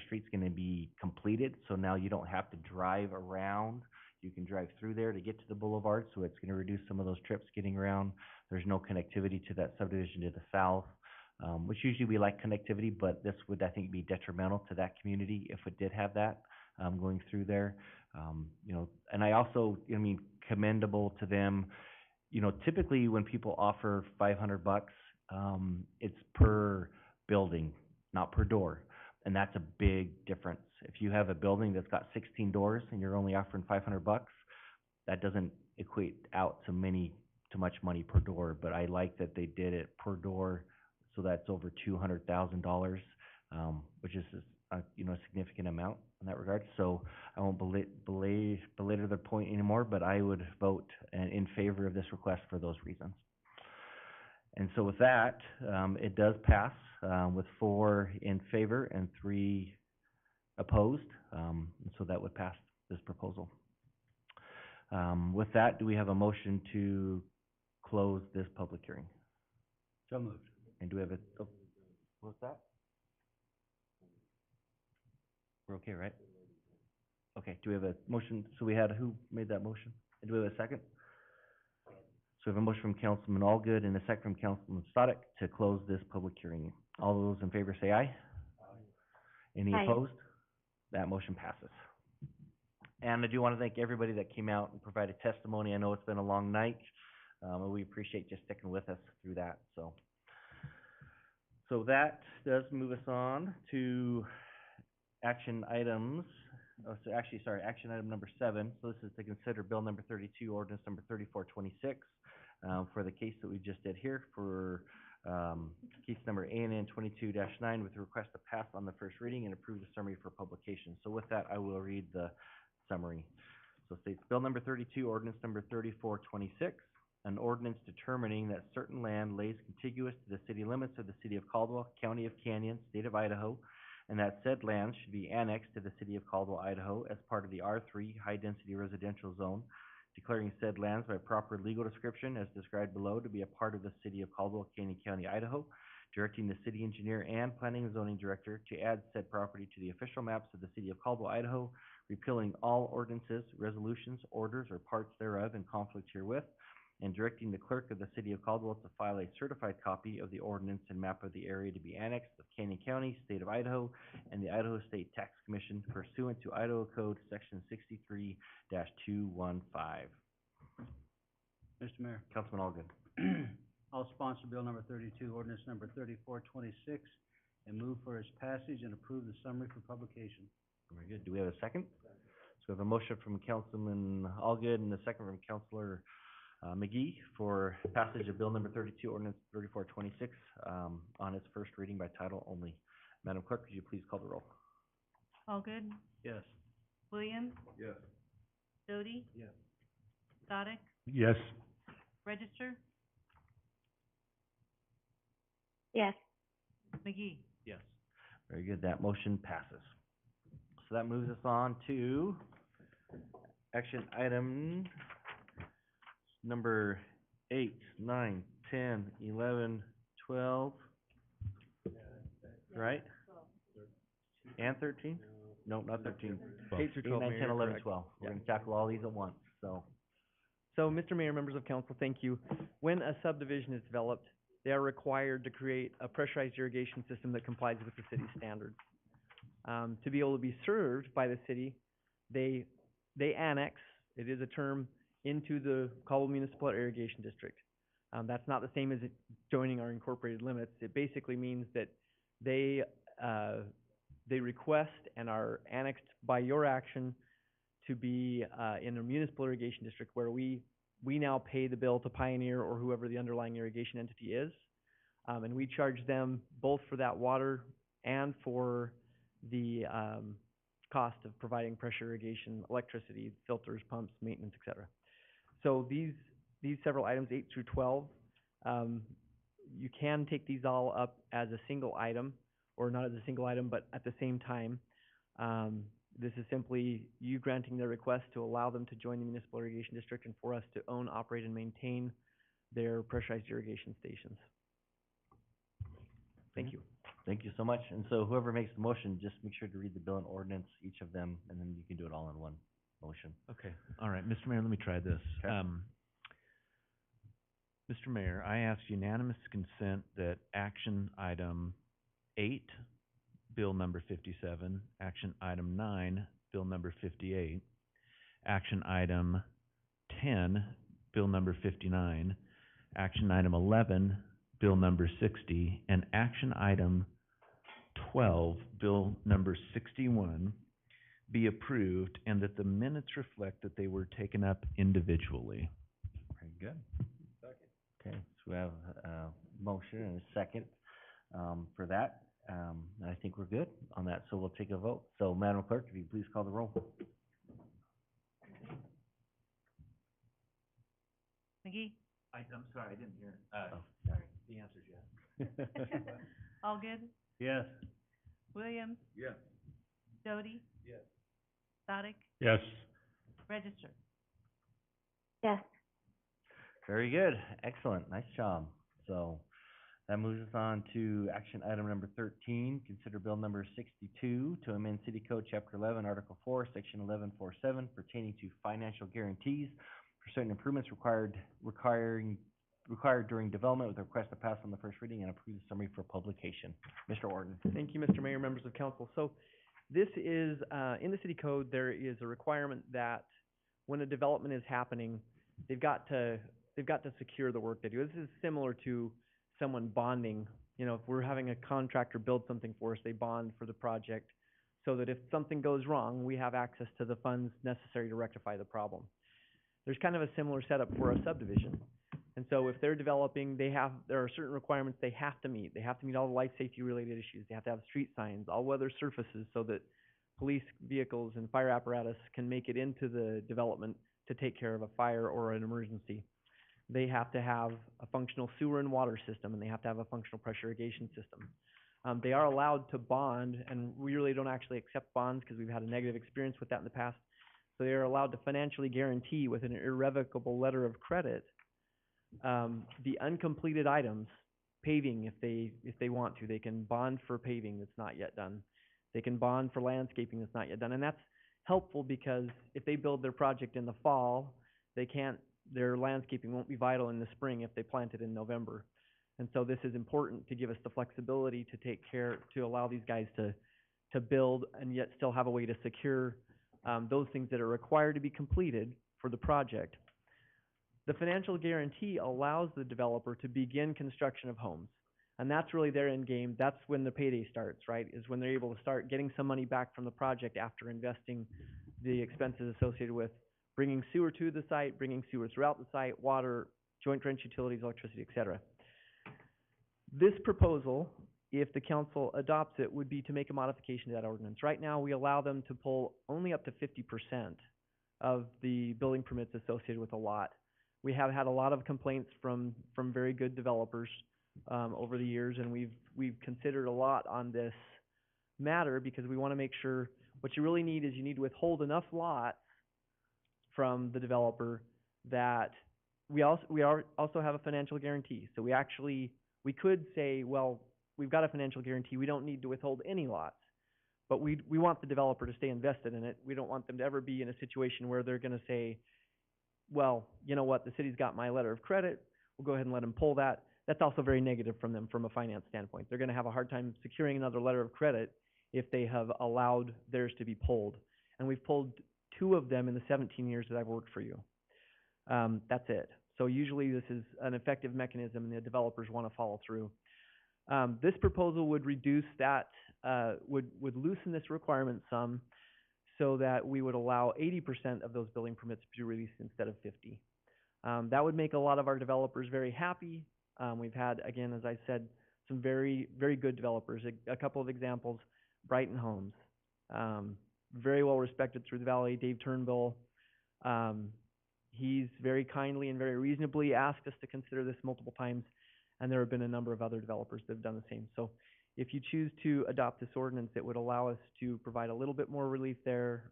Street's going to be completed, so now you don't have to drive around. You can drive through there to get to the boulevard, so it's going to reduce some of those trips getting around. There's no connectivity to that subdivision to the south, which usually we like connectivity, but this would, I think, be detrimental to that community if it did have that going through there. And I also, commendable to them. Typically when people offer $500, it's per building, not per door. And that's a big difference. If you have a building that's got 16 doors and you're only offering $500, that doesn't equate out to much money per door. But I like that they did it per door, so that's over $200,000, which is a significant amount in that regard. So I won't belabor the point anymore, but I would vote in favor of this request for those reasons. And so with that, it does pass with 4 in favor and 3 opposed. And so that would pass this proposal. With that, do we have a motion to close this public hearing? So moved. And do we have what's that? We're okay, right? Okay, do we have a motion? So who made that motion? And do we have a second? So we have a motion from Councilman Allgood and a second from Councilman Stoddard to close this public hearing. All those in favor say aye. Any Aye. opposed? That motion passes. And I do want to thank everybody that came out and provided testimony. I know it's been a long night, and we appreciate you sticking with us through that. So that does move us on to action items. Action item number 7. So this is to consider bill number 32, ordinance number 3426, for the case that we just did here for case number ANN 22-9, with the request to pass on the first reading and approve the summary for publication. So with that, I will read the summary. So it states, bill number 32, ordinance number 3426, an ordinance determining that certain land lays contiguous to the city limits of the city of Caldwell, county of Canyon, state of Idaho, and that said land should be annexed to the city of Caldwell, Idaho, as part of the R3 high-density residential zone, declaring said lands by proper legal description as described below to be a part of the city of Caldwell, Canyon County, Idaho, directing the city engineer and planning and zoning director to add said property to the official maps of the city of Caldwell, Idaho, repealing all ordinances, resolutions, orders, or parts thereof in conflict herewith, and directing the clerk of the city of Caldwell to file a certified copy of the ordinance and map of the area to be annexed of Canyon County, state of Idaho, and the Idaho State Tax Commission pursuant to Idaho Code Section 63-215. Mr. Mayor, Councilman Allgood. I'll sponsor bill number 32, ordinance number 3426, and move for its passage and approve the summary for publication. Very good. Do we have a second? So we have a motion from Councilman Allgood and a second from Councilor McGee for passage of bill number 32, ordinance 3426, on its first reading by title only. Madam Clerk, could you please call the roll? Allgood, Yes. Williams, Yes. Doty, Yes. Sadek, Yes. Register, Yes. McGee. Yes. Very good. That motion passes. So that moves us on to action item number 8, 9, 10, 11, 12, right? And 13? No, not 13. 8 through 12, 9, Mayor, 10, 11, correct. 12. We're Yeah. gonna tackle all these at once, so. So, Mr. Mayor, members of council, thank you. When a subdivision is developed, they are required to create a pressurized irrigation system that complies with the city's standards. To be able to be served by the city, they annex, it is a term, into the Caldwell Municipal Irrigation District. That's not the same as it joining our incorporated limits. It basically means that they request and are annexed by your action to be in a municipal irrigation district where we now pay the bill to Pioneer or whoever the underlying irrigation entity is. And we charge them both for that water and for the cost of providing pressure irrigation, electricity, filters, pumps, maintenance, et cetera. So these several items, 8 through 12, you can take these all up as a single item, or not as a single item, but at the same time. This is simply you granting their request to allow them to join the municipal irrigation district and for us to own, operate, and maintain their pressurized irrigation stations. Thank you. Thank you so much. And so whoever makes the motion, just make sure to read the bill and ordinance, each of them, and then you can do it all in one motion. Okay, all right, Mr. Mayor, let me try this. Okay. Mr. Mayor, I ask unanimous consent that action item 8, bill number 57, action item 9, bill number 58, action item 10, bill number 59, action item 11, bill number 60, and action item 12, bill number 61, be approved, and that the minutes reflect that they were taken up individually. Very good. Okay, so we have a motion and a second for that. And I think we're good on that, so we'll take a vote. So Madam Clerk, if you please call the roll. McGee, I'm sorry, I didn't hear. Sorry. The answer's yes. Allgood, Yes. Williams, Yes. Doty, Yes. Sadek, Yes. Register. Yes. Very good, excellent, nice job. So that moves us on to action item number 13, consider bill number 62 to amend City Code Chapter 11, Article 4, Section 1147 pertaining to financial guarantees for certain improvements required during development with a request to pass on the first reading and approve the summary for publication. Mr. Orton. Thank you, Mr. Mayor, members of council. So this is, in the city code, there is a requirement that when a development is happening, they've got to secure the work they do. This is similar to someone bonding. You know, if we're having a contractor build something for us, they bond for the project so that if something goes wrong, we have access to the funds necessary to rectify the problem. There's kind of a similar setup for a subdivision. And so if they're developing, there are certain requirements they have to meet. They have to meet all the life safety related issues. They have to have street signs, all weather surfaces so that police vehicles and fire apparatus can make it into the development to take care of a fire or an emergency. They have to have a functional sewer and water system, and they have to have a functional pressure irrigation system. They are allowed to bond, and we really don't actually accept bonds because we've had a negative experience with that in the past. So they are allowed to financially guarantee with an irrevocable letter of credit the uncompleted items paving if they want to. They can bond for paving that's not yet done. They can bond for landscaping that's not yet done. And that's helpful because if they build their project in the fall, their landscaping won't be vital in the spring if they plant it in November. And so this is important to give us the flexibility to take care, to allow these guys to build and yet still have a way to secure those things that are required to be completed for the project. The financial guarantee allows the developer to begin construction of homes. And that's really their end game. That's when the payday starts, right? Is when they're able to start getting some money back from the project after investing the expenses associated with bringing sewer to the site, bringing sewer throughout the site, water, joint trench utilities, electricity, et cetera. This proposal, if the council adopts it, would be to make a modification to that ordinance. Right now, we allow them to pull only up to 50% of the building permits associated with a lot. We have had a lot of complaints from very good developers over the years, and we've considered a lot on this matter because we want to make sure what you really need is you need to withhold enough lots from the developer that we also have a financial guarantee. So we could say, well, we've got a financial guarantee, we don't need to withhold any lots, but we want the developer to stay invested in it. We don't want them to ever be in a situation where they're going to say, well, you know what, the city's got my letter of credit, we'll go ahead and let them pull that. That's also very negative from them from a finance standpoint. They're going to have a hard time securing another letter of credit if they have allowed theirs to be pulled. And we've pulled 2 of them in the 17 years that I've worked for you. That's it. So usually this is an effective mechanism and the developers want to follow through. This proposal would reduce that, would loosen this requirement some so that we would allow 80% of those building permits to be released instead of 50. That would make a lot of our developers very happy. We've had, again, as I said, some very, very good developers. A couple of examples, Brighton Homes, very well respected through the valley, Dave Turnbull. He's very kindly and very reasonably asked us to consider this multiple times, and there have been a number of other developers that have done the same. So if you choose to adopt this ordinance, it would allow us to provide a little bit more relief there,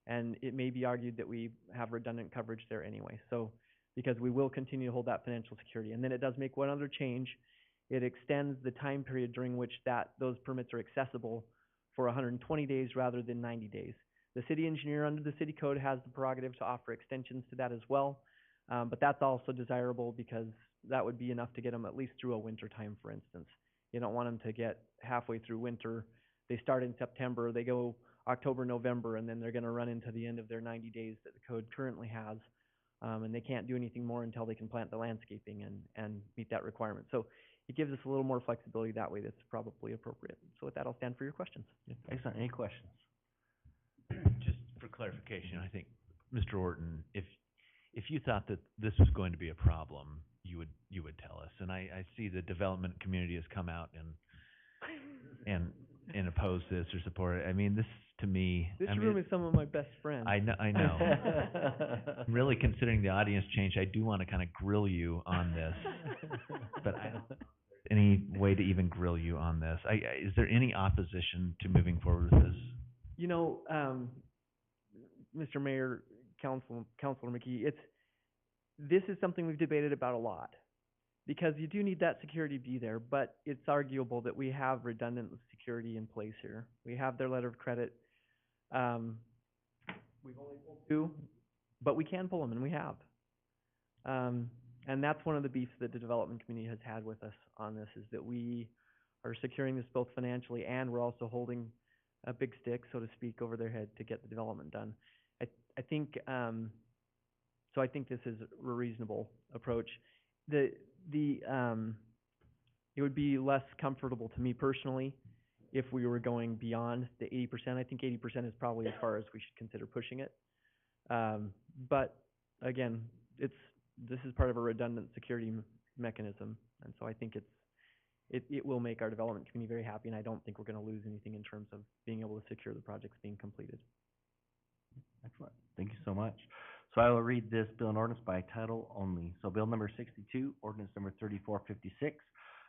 and it may be argued that we have redundant coverage there anyway. So because we will continue to hold that financial security. And then it does make one other change. It extends the time period during which those permits are accessible for 120 days rather than 90 days. The city engineer under the city code has the prerogative to offer extensions to that as well, but that's also desirable because that would be enough to get them at least through a winter time, for instance. You don't want them to get halfway through winter. They start in September, they go October, November, and then they're going to run into the end of their 90 days that the code currently has, and they can't do anything more until they can plant the landscaping and meet that requirement. So it gives us a little more flexibility that way. That's probably appropriate. So with that, I'll stand for your questions. Yeah, excellent. Any questions? Just for clarification, I think, Mr. Orton, if you thought that this was going to be a problem, you would tell us. And I see the development community has come out and oppose this or support it. I mean, this to me, This room is some of my best friends. I know. Really considering the audience change, I do want to kind of grill you on this, but I don't know if there's any way to even grill you on this. Is there any opposition to moving forward with this? You know, Mr. Mayor, Councilor McKee, this is something we've debated about a lot because you do need that security to be there, but it's arguable that we have redundant security in place here. We have their letter of credit. We've only pulled 2, but we can pull them, and we have. And that's one of the beefs that the development community has had with us on this, is that we are securing this both financially and we're also holding a big stick, so to speak, over their head to get the development done. I think so. I think this is a reasonable approach. It would be less comfortable to me personally if we were going beyond the 80%. I think 80% is probably as far as we should consider pushing it. But again, this is part of a redundant security mechanism, and so I think it will make our development community very happy, and I don't think we're going to lose anything in terms of being able to secure the projects being completed. Excellent. Thank you so much. So I will read this bill and ordinance by title only. So bill number 62, ordinance number 3456,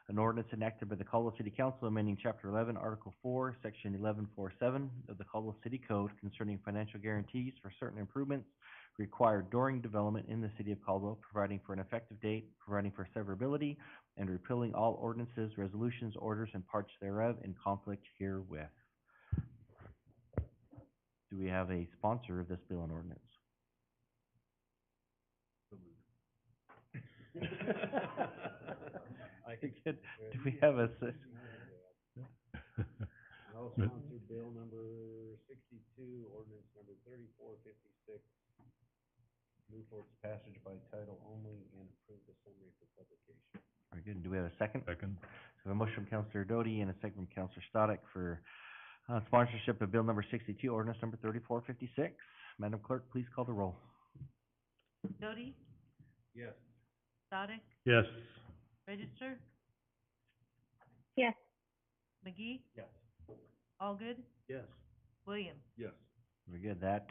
an ordinance enacted by the Caldwell City Council amending Chapter 11, Article 4, Section 1147 of the Caldwell City Code concerning financial guarantees for certain improvements required during development in the city of Caldwell, providing for an effective date, providing for severability, and repealing all ordinances, resolutions, orders, and parts thereof in conflict herewith. Do we have a sponsor of this bill and ordinance? Do we have a I'll sponsor bill number 62, ordinance number 3456. Move for its passage by title only and approve the summary for publication. Very good. Do we have a second? Second. So a motion from Councilor Doty and a second from Councilor Stoddard for sponsorship of bill number 62, ordinance number 3456. Madam Clerk, please call the roll. Doty, Yes. Sadek, Yes. Register, Yes. McGee, Yes. Allgood, Yes. Williams. Yes. Very good. That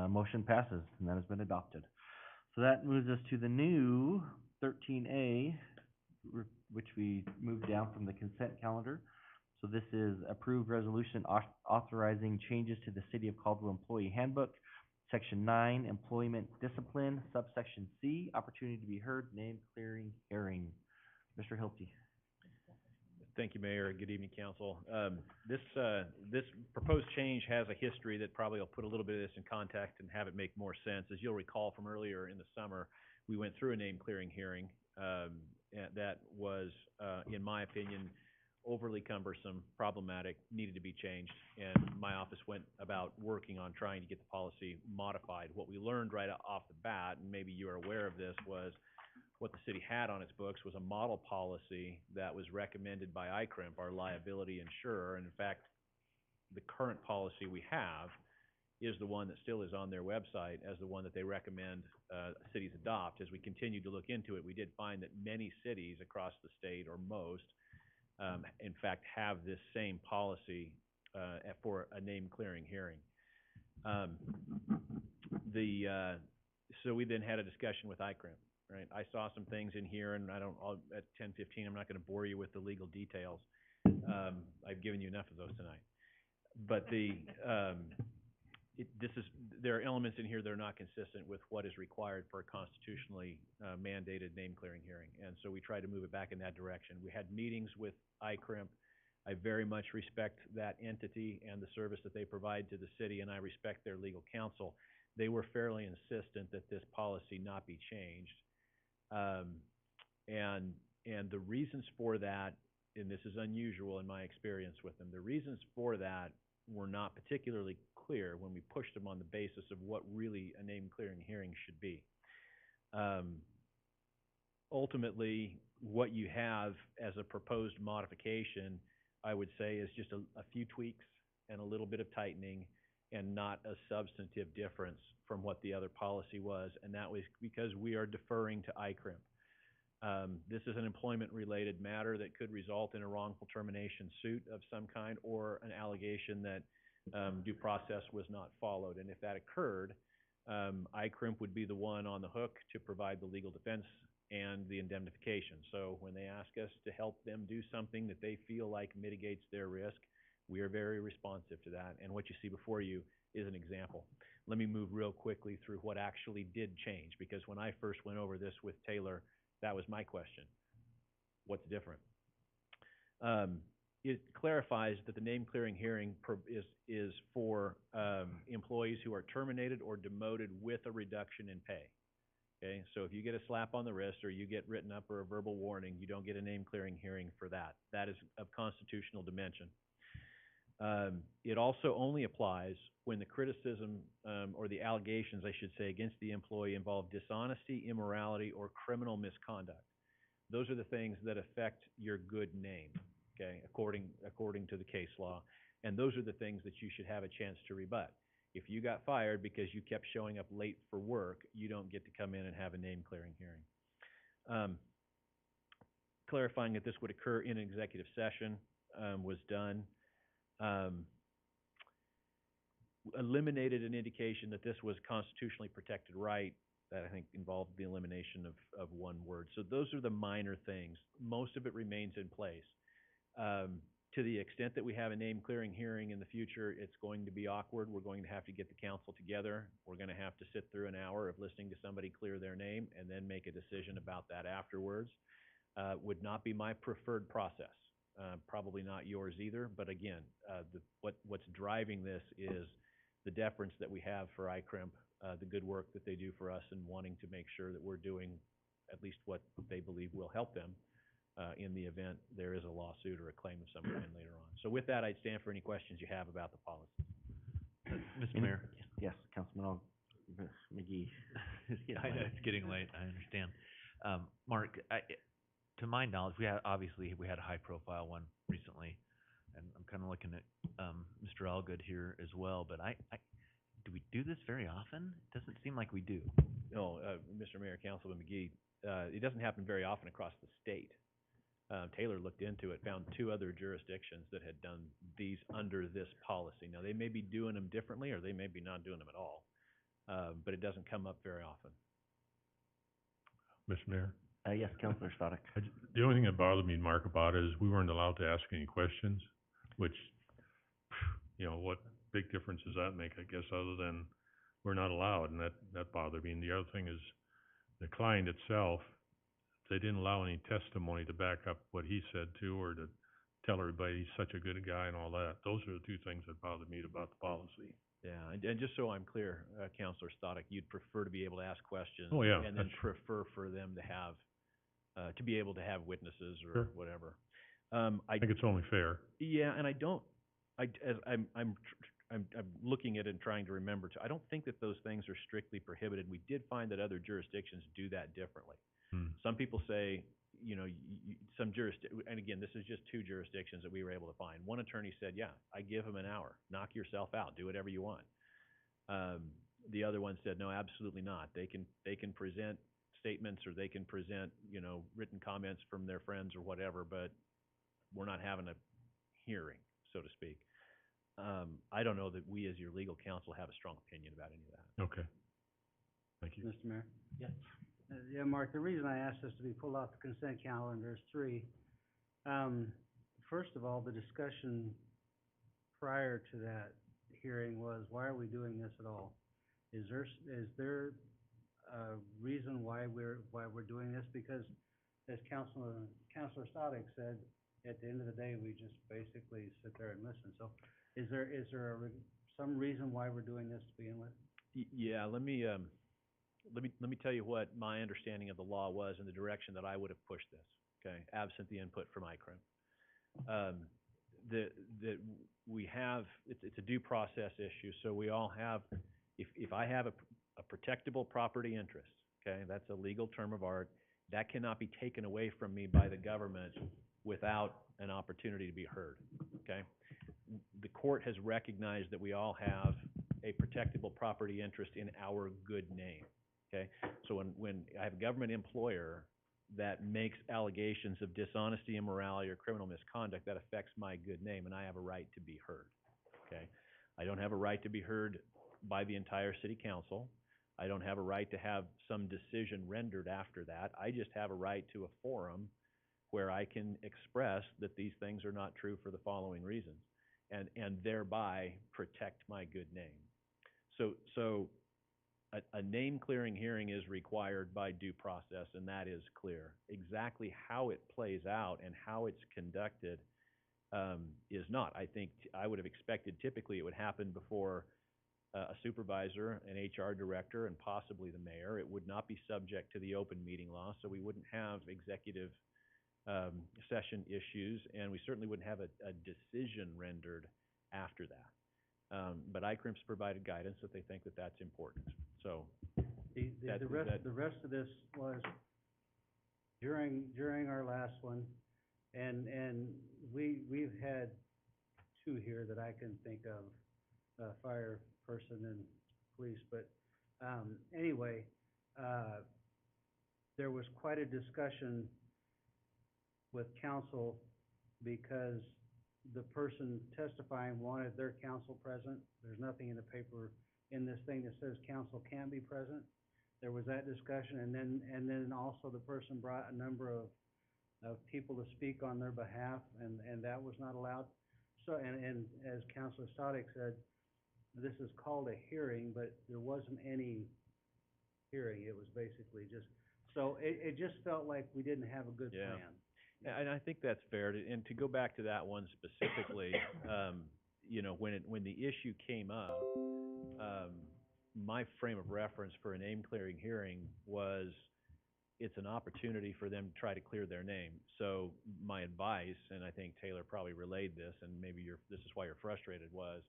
motion passes, and that has been adopted. So that moves us to the new 13A, which we moved down from the consent calendar. So this is approved resolution authorizing changes to the City of Caldwell Employee Handbook, Section 9, Employment Discipline, Subsection C, Opportunity to be heard, name clearing hearing. Mr. Hilty. Thank you, Mayor, and good evening, Council. This proposed change has a history that probably will put a little bit of this in context and have it make more sense. As you'll recall from earlier in the summer, we went through a name clearing hearing, and that was, in my opinion, overly cumbersome, problematic, needed to be changed, and my office went about working on trying to get the policy modified. What we learned right off the bat, and maybe you are aware of this, was what the city had on its books was a model policy that was recommended by ICRIMP, our liability insurer, and in fact, the current policy we have is the one that still is on their website as the one that they recommend cities adopt. As we continued to look into it, we did find that many cities across the state, or most, in fact, have this same policy for a name clearing hearing. So we then had a discussion with ICRIMP, right? I saw some things in here, and at 10:15, I'm not gonna bore you with the legal details. I've given you enough of those tonight. But there are elements in here that are not consistent with what is required for a constitutionally mandated name clearing hearing. And so we tried to move it back in that direction. We had meetings with ICRIMP. I very much respect that entity and the service that they provide to the city, and I respect their legal counsel. They were fairly insistent that this policy not be changed. And the reasons for that, and this is unusual in my experience with them, the reasons for that were not particularly clear when we pushed them on the basis of what really a name clearing hearing should be. Ultimately, what you have as a proposed modification, I would say, is just a few tweaks and a little bit of tightening, and not a substantive difference from what the other policy was, and that was because we are deferring to ICRIMP. This is an employment-related matter that could result in a wrongful termination suit of some kind, or an allegation that due process was not followed. And if that occurred, ICRIMP would be the one on the hook to provide the legal defense and the indemnification. So when they ask us to help them do something that they feel like mitigates their risk, we are very responsive to that. And what you see before you is an example. Let me move real quickly through what actually did change, because when I first went over this with Taylor, that was my question. What's different? It clarifies that the name clearing hearing is for employees who are terminated or demoted with a reduction in pay. Okay, so if you get a slap on the wrist or you get written up or a verbal warning, you don't get a name clearing hearing for that. That is of constitutional dimension. It also only applies when the criticism, or the allegations, I should say, against the employee involve dishonesty, immorality, or criminal misconduct. Those are the things that affect your good name, okay, according to the case law. And those are the things that you should have a chance to rebut. If you got fired because you kept showing up late for work, you don't get to come in and have a name clearing hearing. Clarifying that this would occur in an executive session was done. Eliminated an indication that this was constitutionally protected right that I think involved the elimination of one word. So those are the minor things. Most of it remains in place. To the extent that we have a name clearing hearing in the future, it's going to be awkward. We're going to have to get the council together. We're gonna have to sit through an hour of listening to somebody clear their name and then make a decision about that afterwards. Would not be my preferred process. Probably not yours either, but again, what's driving this is the deference that we have for ICRIMP, the good work that they do for us and wanting to make sure that we're doing at least what they believe will help them in the event there is a lawsuit or a claim of some kind later on. So with that, I'd stand for any questions you have about the policy. Mr. Mayor? Yes, Councilman McGee. Yeah, I know, it's getting late, I understand. Mark, to my knowledge, we had a high-profile one recently, and I'm kind of looking at Mr. Allgood here as well, but do we do this very often? It doesn't seem like we do. No, Mr. Mayor, Councilman McGee, it doesn't happen very often across the state. Taylor looked into it, found 2 other jurisdictions that had done these under this policy. Now, they may be doing them differently, or they may be not doing them at all, but it doesn't come up very often. Mr. Mayor? Yes, Councilor Stoddard. The only thing that bothered me, Mark, about it is we weren't allowed to ask any questions, which, you know, what big difference does that make, I guess, other than we're not allowed, and that bothered me. And the other thing is the client itself, they didn't allow any testimony to back up what he said too, or to tell everybody he's such a good guy and all that. Those are the 2 things that bothered me about the policy. Yeah, and just so I'm clear, Councilor Stoddard, you'd prefer to be able to ask questions. Oh, yeah, and then that's- prefer for them to have, to be able to have witnesses or Sure. whatever. I think it's only fair. Yeah, and I'm looking at it and trying to remember I don't think that those things are strictly prohibited. We did find that other jurisdictions do that differently. Some people say, you know, and again, this is just 2 jurisdictions that we were able to find. One attorney said, yeah, I give them an hour, knock yourself out, do whatever you want. The other one said, no, absolutely not. They can present statements, or they can present, you know, written comments from their friends or whatever, but we're not having a hearing, so to speak. I don't know that we as your legal counsel have a strong opinion about any of that. Okay. Thank you. Mr. Mayor? Yes. Yeah, Mark, the reason I asked this to be pulled off the consent calendar is 3. First of all, the discussion prior to that hearing was, why are we doing this at all? Is there a reason why we're doing this? Because as Councilor Stoddard said, at the end of the day, we just basically sit there and listen. So is there some reason why we're doing this to begin with? Yeah, let me tell you what my understanding of the law was and the direction that I would have pushed this, okay, absent the input from ICRIM. That we have, it's a due process issue, so we all have, if I have a protectable property interest, okay, that's a legal term of art, that cannot be taken away from me by the government without an opportunity to be heard, okay? The court has recognized that we all have a protectable property interest in our good name. Okay, so when I have a government employer that makes allegations of dishonesty, immorality, or criminal misconduct, that affects my good name, and I have a right to be heard. Okay, I don't have a right to be heard by the entire city council. I don't have a right to have some decision rendered after that. I just have a right to a forum where I can express that these things are not true for the following reasons, and thereby protect my good name. So a name-clearing hearing is required by due process, and that is clear. Exactly how it plays out and how it's conducted is not. I think I would have expected typically it would happen before a supervisor, an HR director, and possibly the mayor. It would not be subject to the open meeting law, so we wouldn't have executive session issues, and we certainly wouldn't have a decision rendered after that. But ICRIM's provided guidance that they think that that's important. So The rest of this was during our last one, and we've had 2 here that I can think of, fire person and police, but anyway, there was quite a discussion with council because the person testifying wanted their counsel present. There's nothing in the paper in this thing that says counsel can be present. There was that discussion, and then also the person brought a number of of people to speak on their behalf, and that was not allowed. So, and as Councilor Static said, this is called a hearing, but there wasn't any hearing. It was basically just, so it just felt like we didn't have a good Yeah. plan. And I think that's fair. And to go back to that one specifically, you know, when the issue came up, my frame of reference for a name clearing hearing was it's an opportunity for them to try to clear their name. So my advice, and I think Taylor probably relayed this, and maybe this is why you're frustrated, was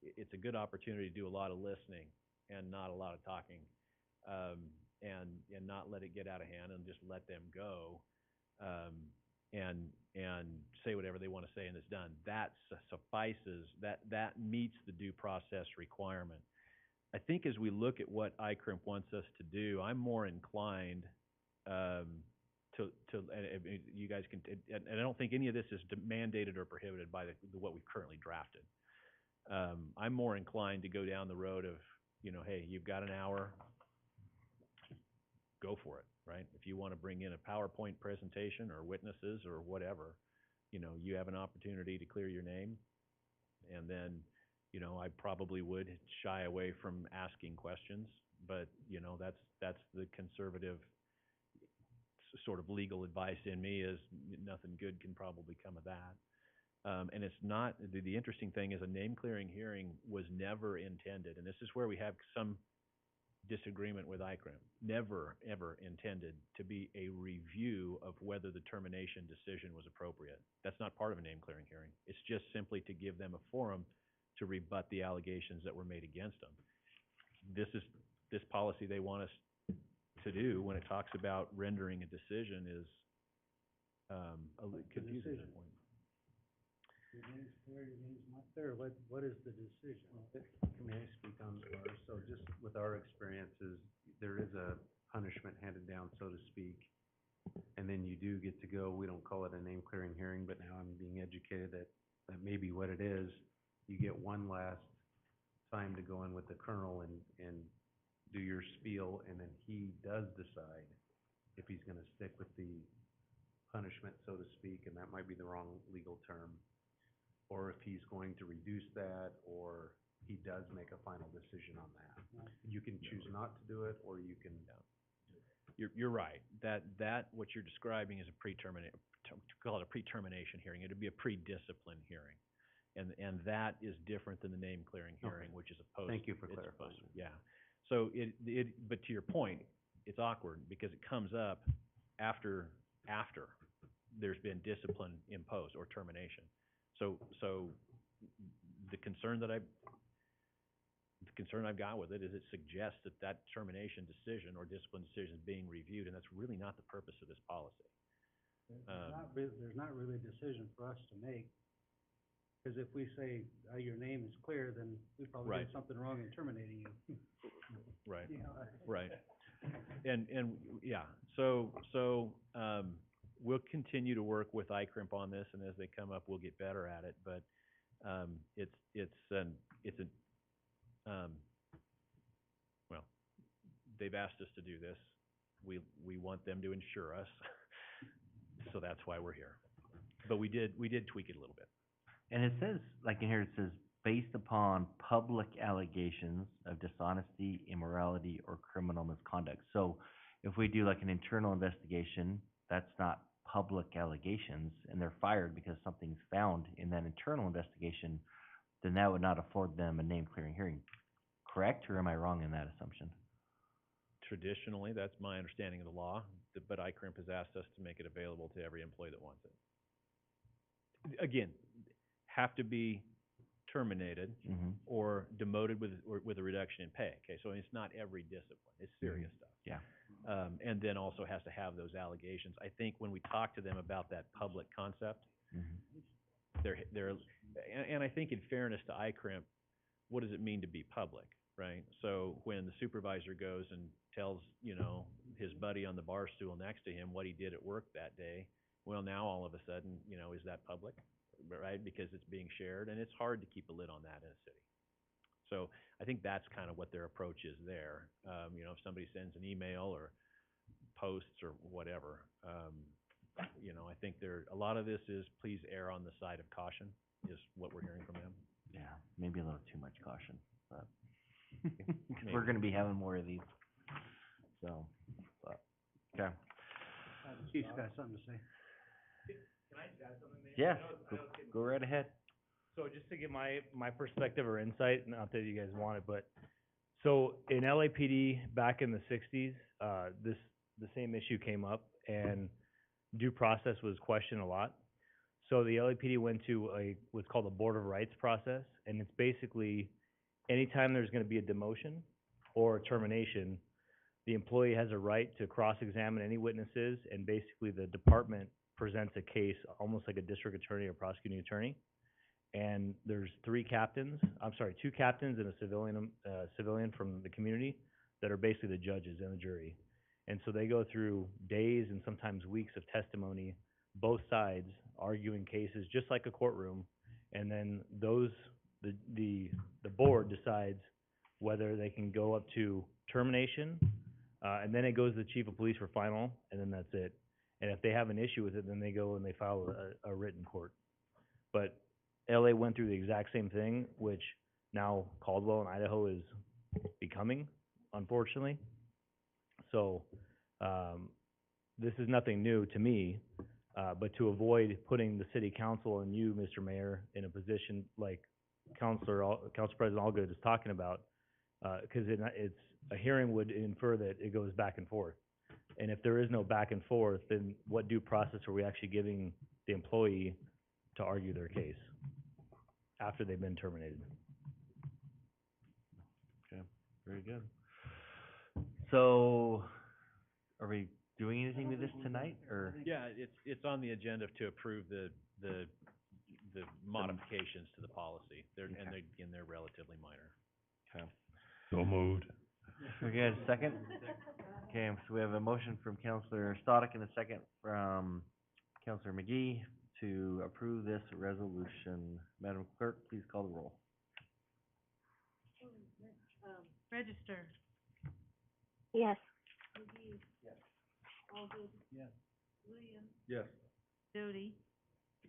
it's a good opportunity to do a lot of listening and not a lot of talking, and not let it get out of hand and just let them go, and say whatever they want to say and it's done. That suffices. That meets the due process requirement. I think as we look at what ICRIMP wants us to do, I'm more inclined you guys can, and I don't think any of this is mandated or prohibited by what we've currently drafted. I'm more inclined to go down the road of, you know, hey, you've got an hour, go for it, right? If you want to bring in a PowerPoint presentation or witnesses or whatever, you know, you have an opportunity to clear your name. And then, you know, I probably would shy away from asking questions, but, you know, that's the conservative sort of legal advice in me, is nothing good can probably come of that. And it's not, the interesting thing is a name clearing hearing was never intended, and this is where we have some disagreement with ICRIM, never, ever intended to be a review of whether the termination decision was appropriate. That's not part of a name clearing hearing. It's just simply to give them a forum to rebut the allegations that were made against them. This policy they want us to do when it talks about rendering a decision is confusing at that point. Your name's clear, your name's not clear. What is the decision? May I speak on ours? So just with our experiences, there is a punishment handed down, so to speak. And then you do get to go, we don't call it a name clearing hearing, but now I'm being educated that may be what it is. You get one last time to go in with the colonel and do your spiel, and then he does decide if he's gonna stick with the punishment, so to speak, and that might be the wrong legal term, or if he's going to reduce that, or he does make a final decision on that. You can choose not to do it, or you can. You're right. That what you're describing is a call it a pre-termination hearing. It'd be a pre-discipline hearing. And that is different than the name clearing hearing, Okay. which is a post. Thank you for it's clarifying. Yeah. So but to your point, it's awkward because it comes up after there's been discipline imposed or termination. So the concern I've got with it is it suggests that termination decision or discipline decision is being reviewed, and that's really not the purpose of this policy. There's not really a decision for us to make. Because if we say, your name is clear, then we probably Right. did something wrong in terminating you. Right. You know, Right. And yeah, so we'll continue to work with ICRIMP on this, and as they come up, we'll get better at it. But well, they've asked us to do this. We want them to insure us, so that's why we're here. But we did tweak it a little bit. And it says, like in here, it says, based upon public allegations of dishonesty, immorality, or criminal misconduct. So if we do like an internal investigation, that's not public allegations, and they're fired because something's found in that internal investigation, then that would not afford them a name clearing hearing. Correct, or am I wrong in that assumption? Traditionally, that's my understanding of the law, but ICRIMP has asked us to make it available to every employee that wants it. Again, have to be terminated or demoted with a reduction in pay. Okay, so it's not every discipline. It's serious stuff. Yeah. And then also has to have those allegations. I think when we talk to them about that public concept, and I think in fairness to ICRIMP, what does it mean to be public, right? So when the supervisor goes and tells, you know, his buddy on the bar stool next to him what he did at work that day, well, now all of a sudden, you know, is that public? Right, because it's being shared, and it's hard to keep a lid on that in a city. So I think that's kind of what their approach is there. You know, if somebody sends an email or posts or whatever, You know, I think a lot of this is please err on the side of caution, is what we're hearing from them. Yeah, maybe a little too much caution, but we're gonna be having more of these, so, but, okay. Chief's got something to say. Can I just add something, Mayor? Yeah, I know it's- go right ahead. So just to give my perspective or insight, not that you guys want it, but, so in LAPD back in the sixties, the same issue came up and due process was questioned a lot. So the LAPD went to what's called a Board of Rights process, and it's basically anytime there's gonna be a demotion or a termination, the employee has a right to cross-examine any witnesses, and basically the department presents a case, almost like a district attorney or prosecuting attorney. And there's two captains and a civilian from the community that are basically the judges and the jury. And so they go through days and sometimes weeks of testimony, both sides arguing cases, just like a courtroom. And then the board decides whether they can go up to termination, and then it goes to the chief of police for final, and then that's it. And if they have an issue with it, then they go and they file a written court. But LA went through the exact same thing, which now Caldwell and Idaho is becoming, unfortunately. So, this is nothing new to me, but to avoid putting the city council and you, Mr. Mayor, in a position like Council President Allgood is talking about, because it's, a hearing would infer that it goes back and forth. And if there is no back and forth, then what due process are we actually giving the employee to argue their case after they've been terminated? Okay, very good. So, are we doing anything with this tonight, or? Yeah, it's on the agenda to approve the modifications to the policy. They're relatively minor. Okay. So moved. We got a second? Okay, so we have a motion from Counselor Stodic and a second from Counselor McGee to approve this resolution. Madam Clerk, please call the roll. Register. Yes. McGee. Yes. Allgood. Yes. Williams. Yes. Doty.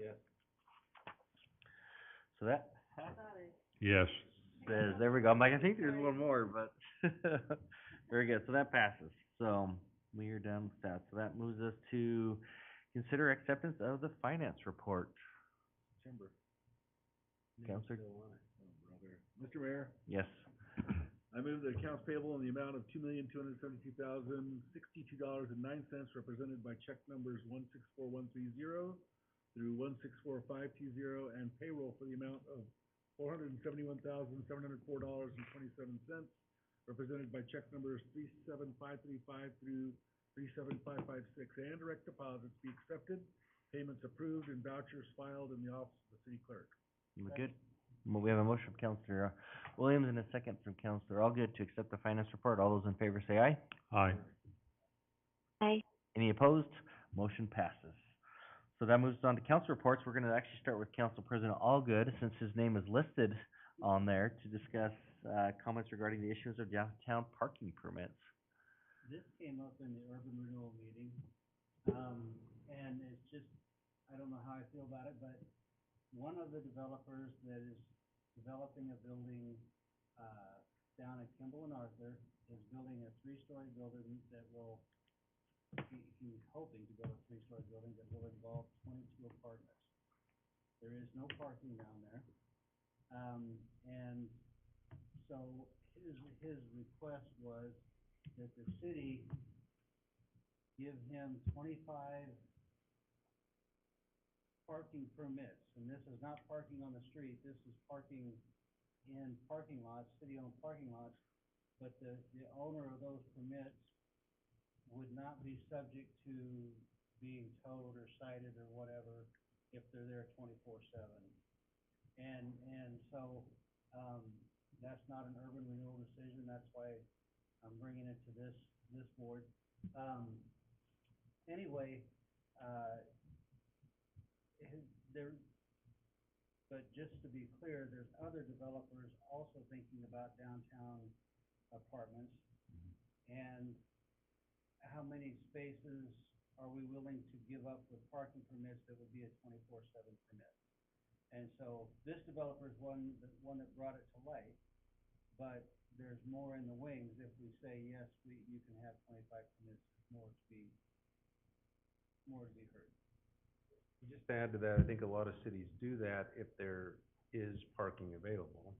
Yes. So that Yes. says, there we go. I'm like, I think there's one more, but very good. So that passes. So we are done with that. So that moves us to consider acceptance of the finance report. Timber. Counselor? Mr. Mayor, Yes. I move that accounts payable in the amount of $2,272,062.09 represented by check numbers 164130 through 164520 and payroll for the amount of $471,704.27 represented by check numbers 37535 through 37556 and direct deposits be accepted, payments approved, and vouchers filed in the office of the city clerk. We're good. Well, we have a motion from Counselor Williams and a second from Counselor Allgood to accept the finance report. All those in favor say aye. Aye. Aye. Any opposed? Motion passes. So that moves us on to council reports. We're gonna actually start with Council President Allgood, since his name is listed on there, to discuss, comments regarding the issuance of downtown parking permits. This came up in the urban renewal meeting, and it's just, I don't know how I feel about it, but one of the developers that is developing a building, down at Kimball and Arthur is building a three-story building that will, he's hoping to build a three-story building that will involve 22 apartments. There is no parking down there. And so his request was that the city give him 25 parking permits, and this is not parking on the street, this is parking in parking lots, city-owned parking lots, but the owner of those permits would not be subject to being towed or cited or whatever if they're there 24/7. And so, that's not an urban renewal decision, that's why I'm bringing it to this board. Anyway, but just to be clear, there's other developers also thinking about downtown apartments. And how many spaces are we willing to give up with parking permits that would be a 24/7 permit? And so this developer is one that brought it to light, but there's more in the wings if we say, yes, you can have 25 permits, more to be heard. Just to add to that, I think a lot of cities do that if there is parking available,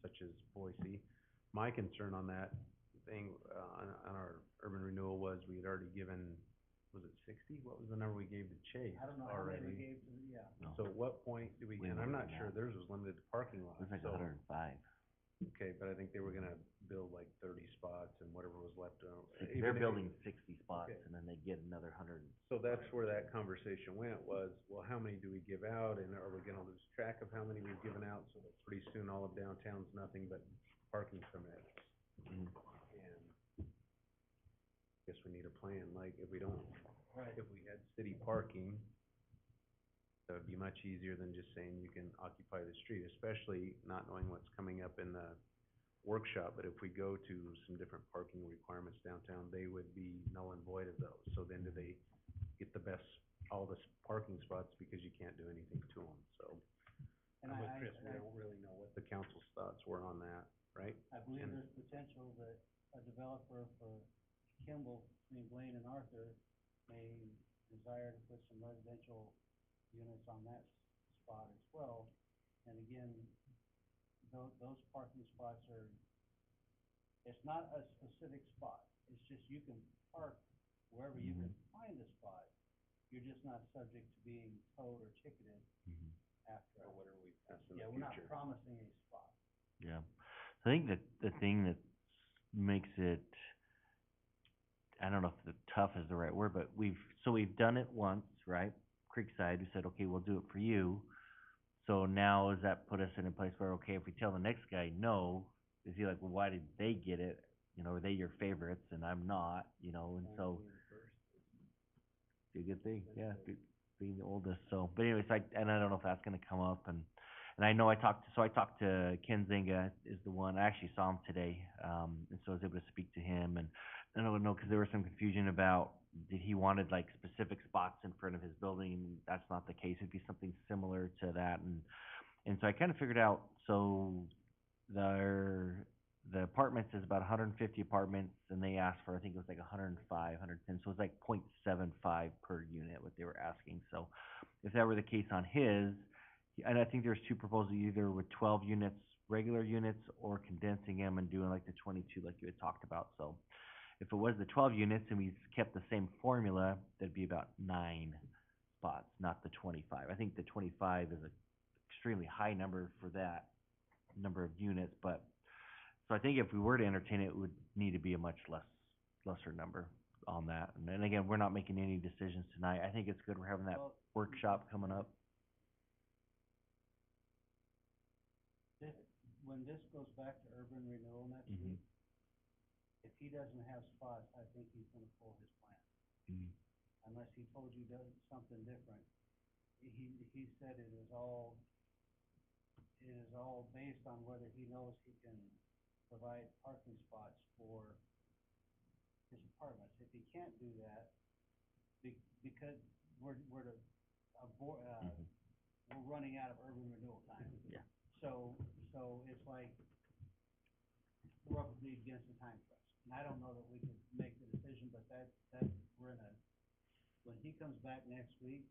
such as Boise. My concern on that thing, on our urban renewal was we had already given, was it 60? What was the number we gave to Chase I don't know how many we already? gave to, yeah. So at what point do we, and I'm not sure, theirs was limited to parking lots. It was like so- 105. Okay, but I think they were gonna build like 30 spots and whatever was left. They're even if- building 60 spots, Okay. and then they get another 100. So that's where that conversation went, was, well, how many do we give out, and are we gonna lose track of how many we've given out, so that pretty soon all of downtown's nothing but parking permits? And I guess we need a plan, like, if we don't, Right. if we had city parking, that would be much easier than just saying you can occupy the street, especially not knowing what's coming up in the workshop. But if we go to some different parking requirements downtown, they would be null and void of those. So then do they get the best, all the parking spots because you can't do anything to them? So And I'm with I- Chris, we don't really know what the council's thoughts were on that, right? I believe And- there's potential that a developer for Kimball, between Blaine and Arthur, may desire to put some residential units on that spot as well. And again, those parking spots are, it's not a specific spot. It's just you can park wherever you can find a spot. You're just not subject to being towed or ticketed after. Or whatever we pass in the Yeah, we're not future. promising a spot. Yeah. I think that the thing that makes it, I don't know if the tough is the right word, but we've done it once, right? Creekside, we said, okay, we'll do it for you. So now does that put us in a place where, okay, if we tell the next guy no, is he like, well, why did they get it? You know, are they your favorites and I'm not, you know, and so. Be a good thing, yeah, being the oldest, so, but anyways, I don't know if that's gonna come up, and I know I talked to Ken Zinga is the one, I actually saw him today, and so I was able to speak to him, and I don't know, cause there was some confusion about, did he wanted like specific spots in front of his building, and that's not the case, it'd be something similar to that, and so I kinda figured out, so the apartments is about 150 apartments, and they asked for, I think it was like 105, 110, so it's like 0.75 per unit, what they were asking, so if that were the case on his, and I think there's two proposals, either with 12 units, regular units, or condensing them and doing like the 22 like you had talked about, so if it was the 12 units and we kept the same formula, that'd be about 9 spots, not the 25. I think the 25 is an extremely high number for that number of units, but so I think if we were to entertain it, it would need to be a much lesser number on that. And then again, we're not making any decisions tonight. I think it's good we're having that Well, workshop coming up. When this goes back to urban renewal next Mhm. week, if he doesn't have spots, I think he's gonna pull his plan. Unless he told you something different. He said it is all based on whether he knows he can provide parking spots for his apartments. If he can't do that, because we're running out of urban renewal time. Yeah. So it's like, we're up against the time crunch. And I don't know that we could make the decision, but when he comes back next week,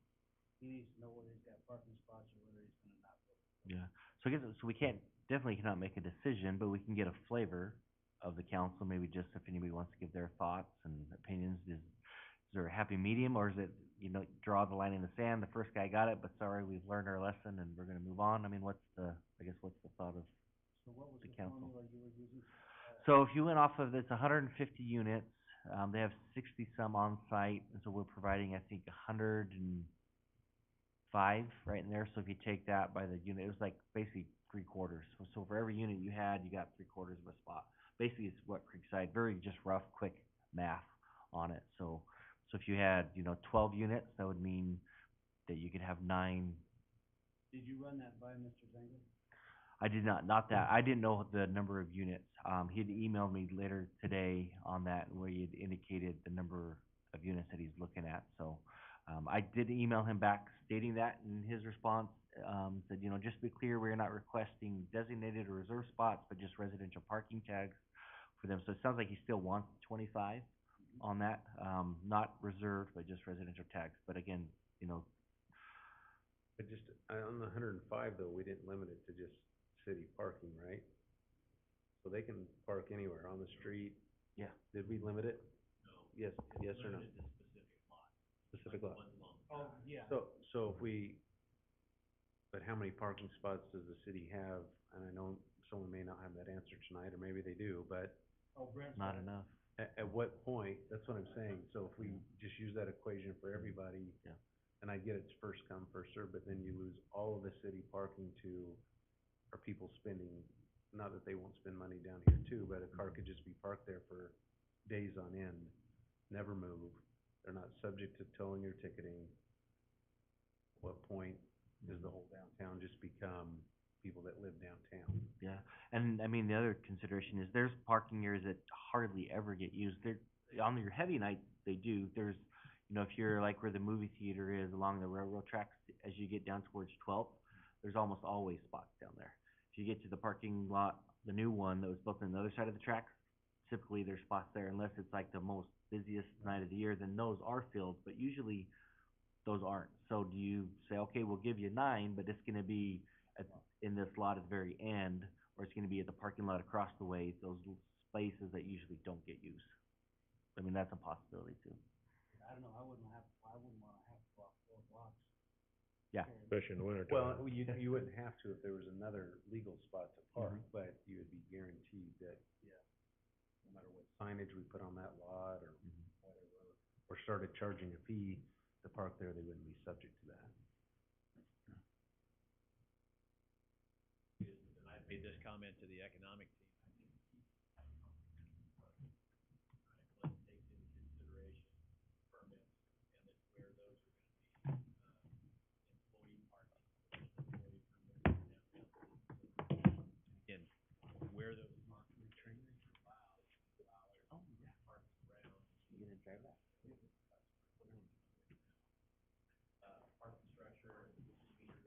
he needs to know whether he's got parking spots or whether he's gonna not build. Yeah. So I guess, so we definitely cannot make a decision, but we can get a flavor of the council, maybe just if anybody wants to give their thoughts and opinions. Is there a happy medium, or is it, draw the line in the sand, the first guy got it, but sorry, we've learned our lesson and we're gonna move on? I mean, what's the thought of So what was the the council? formula you were using? So if you went off of, it's 150 units, they have 60 some on site, and so we're providing, I think, 105 right in there. So if you take that by the unit, it was like basically 3/4. So for every unit you had, you got 3/4 of a spot. Basically, it's what Creekside, very just rough, quick math on it. So if you had, 12 units, that would mean that you could have 9. Did you run that by Mr. Zenger? I did not that, I didn't know the number of units. He'd emailed me later today on that, where he had indicated the number, of units that he's looking at, so. I did email him back stating that, and his response, said, you know, just to be clear, we're not requesting designated or reserved spots, but just residential parking tags for them. So it sounds like he still wants 25 on that, not reserved, but just residential tags. But again, you know, But just, on the 105 though, we didn't limit it to just city parking, right? So they can park anywhere, on the street. Yeah. Did we limit it? No. Yes, yes or no? Limited to specific lots. Specific Like lot. one long Oh, yeah. So if we, but how many parking spots does the city have? And I know someone may not have that answer tonight, or maybe they do, but Oh, Brent's not got it. enough. at what point, that's what I'm saying, so if we just use that equation for everybody. Yeah. And I get it's first come, first served, but then you lose all of the city parking to, are people spending, not that they won't spend money down here too, but a car could just be parked there for days on end, never move, they're not subject to towing or ticketing. What point does the whole downtown just become people that live downtown? Yeah, and I mean, the other consideration is there's parking areas that hardly ever get used. They're, on your heavy nights, they do. There's, you know, if you're like where the movie theater is along the railroad tracks, as you get down towards 12th, there's almost always spots down there. If you get to the parking lot, the new one that was built on the other side of the tracks, typically there's spots there unless it's like the most busiest night of the year, then those are filled, but usually those aren't. So do you say, okay, we'll give you 9, but it's gonna be at, in this lot at the very end, or it's gonna be at the parking lot across the way, those spaces that usually don't get used? I mean, that's a possibility too. I don't know, I wouldn't wanna have to walk 4 blocks. Yeah. Especially in the winter Well, you wouldn't have to if there was another legal spot to park, but you would be guaranteed that, no matter what signage we put on that lot or whatever, or started charging a fee to park there, they wouldn't be subject to that. And I've made this comment to the economic team. I think takes into consideration permits and that where those are gonna be, employee parking, employee permitted. Again, where those parking restrictions allow parking around. You gonna drive that? Parking structure, meters.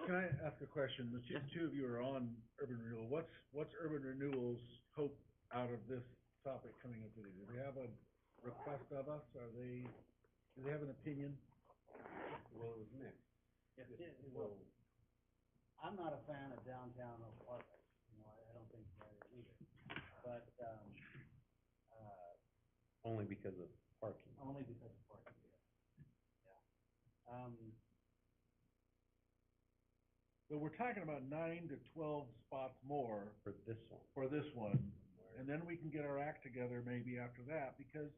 Can I ask a question? The two of you are on urban renewal. What's urban renewal's hope out of this topic coming up today? Do they have a request of us? Do they have an opinion? Well, it was mixed. Well, I'm not a fan of downtown apartments, you know, I don't think that is either. But, Only because of parking. only because of parking, yeah. So we're talking about 9 to 12 spots more For this one. for this one, and then we can get our act together maybe after that, because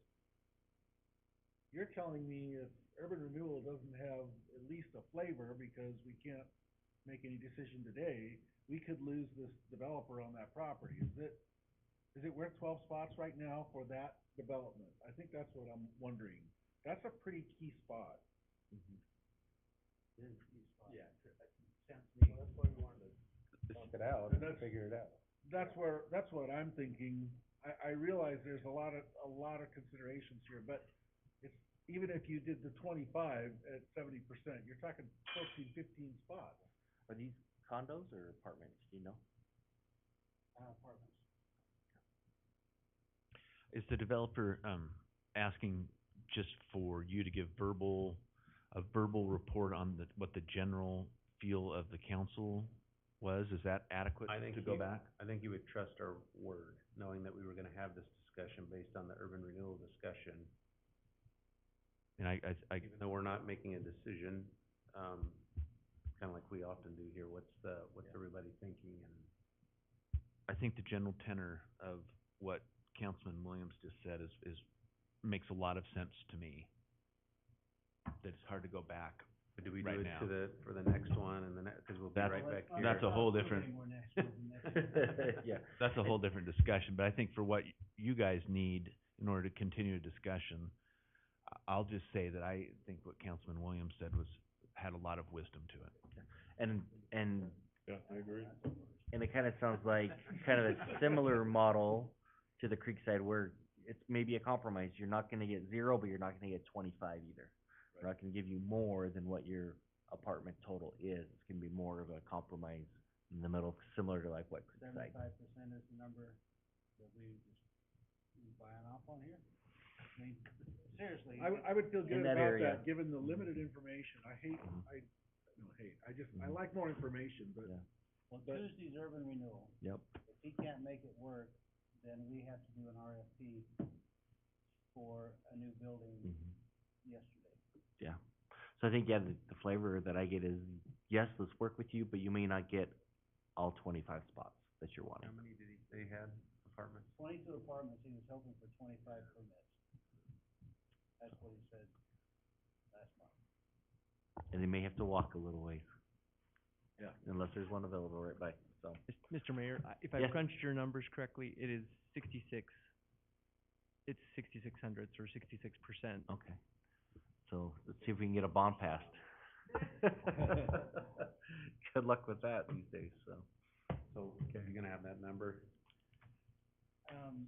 you're telling me if urban renewal doesn't have at least a flavor, because we can't make any decision today, we could lose this developer on that property. Is it worth 12 spots right now for that development? I think that's what I'm wondering. That's a pretty key spot. It is a key spot. Yeah. Sounds to me. Well, that's why we wanted to talk it out And and figure it out. That's what I'm thinking. I realize there's a lot of considerations here, but it's, even if you did the 25 at 70%, you're talking 14, 15 spots. Are these condos or apartments, do you know? Apartments. Is the developer, asking just for you to give a verbal report on what the general feel of the council was? Is that adequate to go back? I think you would trust our word, knowing that we were gonna have this discussion based on the urban renewal discussion. And I, Even though we're not making a decision, kinda like we often do here, what's everybody thinking, and I think the general tenor of what Councilman Williams just said is makes a lot of sense to me. That it's hard to go back do we do right it now. for the next one and the next, cause we'll be right back here. That's a whole different, Yeah. that's a whole different discussion, but I think for what you guys need in order to continue a discussion, I'll just say that I think what Councilman Williams said had a lot of wisdom to it. And, Yeah, I agree. and it kinda sounds like kind of a similar model to the Creekside where it's maybe a compromise. You're not gonna get 0, but you're not gonna get 25 either. We're not gonna give you more than what your apartment total is. It's gonna be more of a compromise in the middle, similar to like what Creekside. 75% is the number that we buying off on here? I mean, seriously. I would feel good In that about area. that, given the limited information. I hate, I like more information, but. Yeah. Well, but- Tuesday's urban renewal. Yep. If he can't make it work, then we have to do an RFP for a new building yesterday. Yeah. So I think, yeah, the flavor that I get is, yes, let's work with you, but you may not get all 25 spots that you're wanting. How many did he say had apartments? 22 apartments, he was hoping for 25 permits. That's what he said last month. And they may have to walk a little ways. Yeah. Unless there's one available right by, so. Mr. Mayor, if I Yes. crunched your numbers correctly, it is 66. It's 6,600 or 66%. Okay. So let's see if we can get a bond passed. Good luck with that these days, so. So, you're gonna have that number?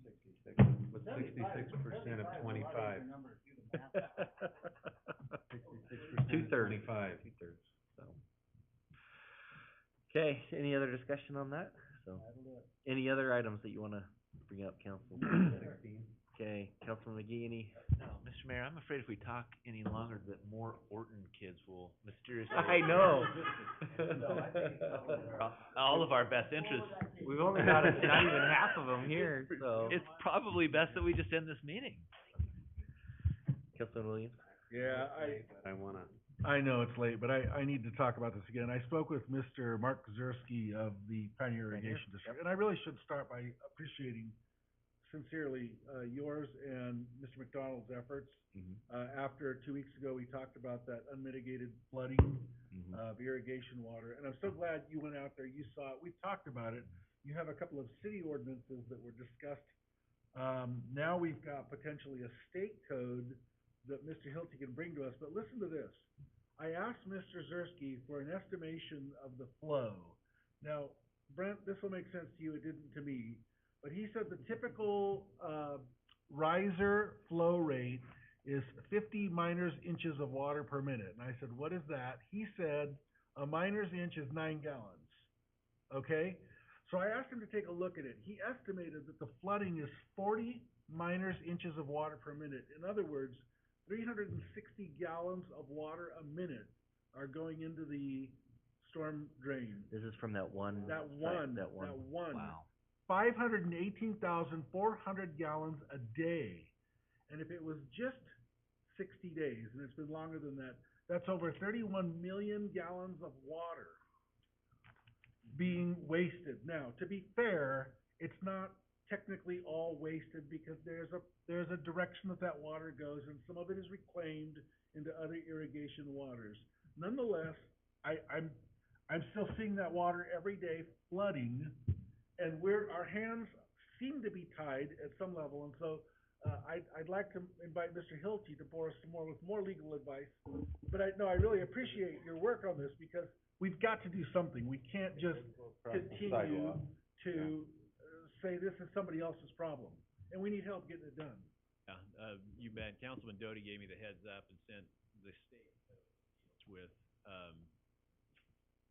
66, what's 66% of 25? 66% of 25. 2/3, so. Okay, any other discussion on that? So, any other items that you wanna bring up, council? 16. Okay, Councilman McGee, any? No, Mr. Mayor, I'm afraid if we talk any longer that more Orton kids will mysteriously. I know. All of our best interests. We've only got not even half of them here, so. It's probably best that we just end this meeting. Councilman Williams? Yeah, I know it's late, but I need to talk about this again. I spoke with Mr. Mark Kozerski of the Pioneer Irrigation District, and I really should start by appreciating sincerely, yours and Mr. McDonald's efforts. After 2 weeks ago, we talked about that unmitigated flooding of irrigation water, and I'm so glad you went out there, you saw it, we talked about it. You have a couple of city ordinances that were discussed. Now we've got potentially a state code that Mr. Hilty can bring to us, but listen to this. I asked Mr. Zersky for an estimation of the flow. Now, Brent, this will make sense to you, it didn't to me, but he said the typical, riser flow rate is 50 miners inches of water per minute. And I said, what is that? He said, a miner's inch is 9 gallons. Okay? So I asked him to take a look at it. He estimated that the flooding is 40 miners inches of water per minute. In other words, 360 gallons of water a minute are going into the storm drain. This is from that one. That site, one. Wow. 518,400 gallons a day. And if it was just 60 days, and it's been longer than that, that's over 31 million gallons of water being wasted. Now, to be fair, it's not technically all wasted because there's a direction that water goes, and some of it is reclaimed into other irrigation waters. Nonetheless, I'm still seeing that water every day flooding, and our hands seem to be tied at some level, and so I'd like to invite Mr. Hilty to bore us some more with more legal advice. But I really appreciate your work on this because we've got to do something. We can't just continue to say this is somebody else's problem, and we need help getting it done. Yeah, you bet. Councilman Doty gave me the heads up and sent the state with,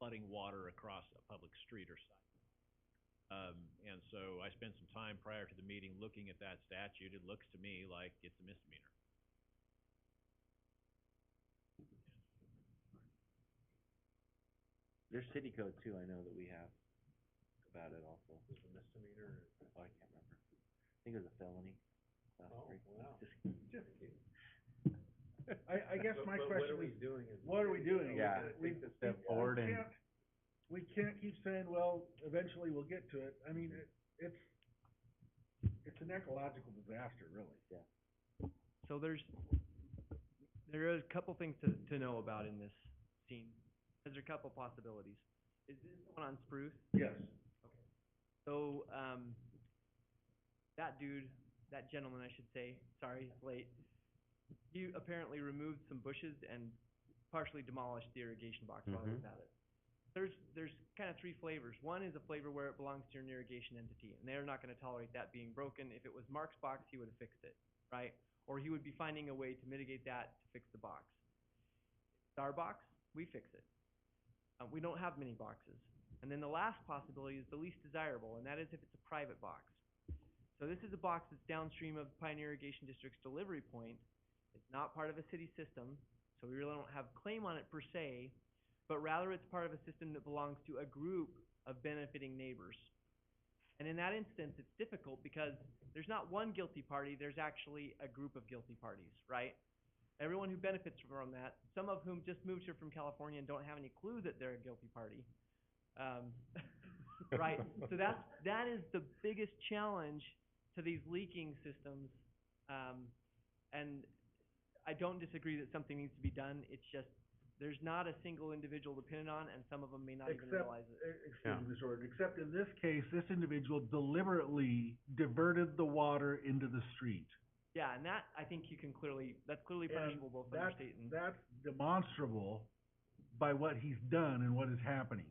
flooding water across a public street or site. And so I spent some time prior to the meeting looking at that statute. It looks to me like it's a misdemeanor. There's city code too, I know that we have about it also. Is it a misdemeanor or? Oh, I can't remember. I think it was a felony. Just kidding. I guess my question is, what are we doing? Yeah. We Take a step forward and. We can't keep saying, well, eventually we'll get to it. I mean, it's an ecological disaster, really. Yeah. So there are a couple things to know about in this scene. There's a couple possibilities. Is this the one on Spruce? Yes. Okay. So, that gentleman, I should say, sorry, it's late. He apparently removed some bushes and partially demolished the irrigation box while he was at it. there's kind of three flavors. One is a flavor where it belongs to an irrigation entity, and they're not gonna tolerate that being broken. If it was Mark's box, he would have fixed it, right? Or he would be finding a way to mitigate that to fix the box. If it's our box, we fix it. We don't have many boxes. And then the last possibility is the least desirable, and that is if it's a private box. So this is a box that's downstream of Pioneer Irrigation District's delivery point. It's not part of a city system, so we really don't have claim on it per se, but rather it's part of a system that belongs to a group of benefiting neighbors. And in that instance, it's difficult because there's not one guilty party, there's actually a group of guilty parties, right? Everyone who benefits from that, some of whom just moved here from California and don't have any clue that they're a guilty party. Right? So that is the biggest challenge to these leaking systems. And I don't disagree that something needs to be done. It's just, there's not a single individual dependent on, and some of them may not even realize it. Excuse me, Mr. Orton, except in this case, this individual deliberately diverted the water into the street. Yeah, and that, I think you can clearly, that's clearly punishable both under state and. That's demonstrable by what he's done and what is happening.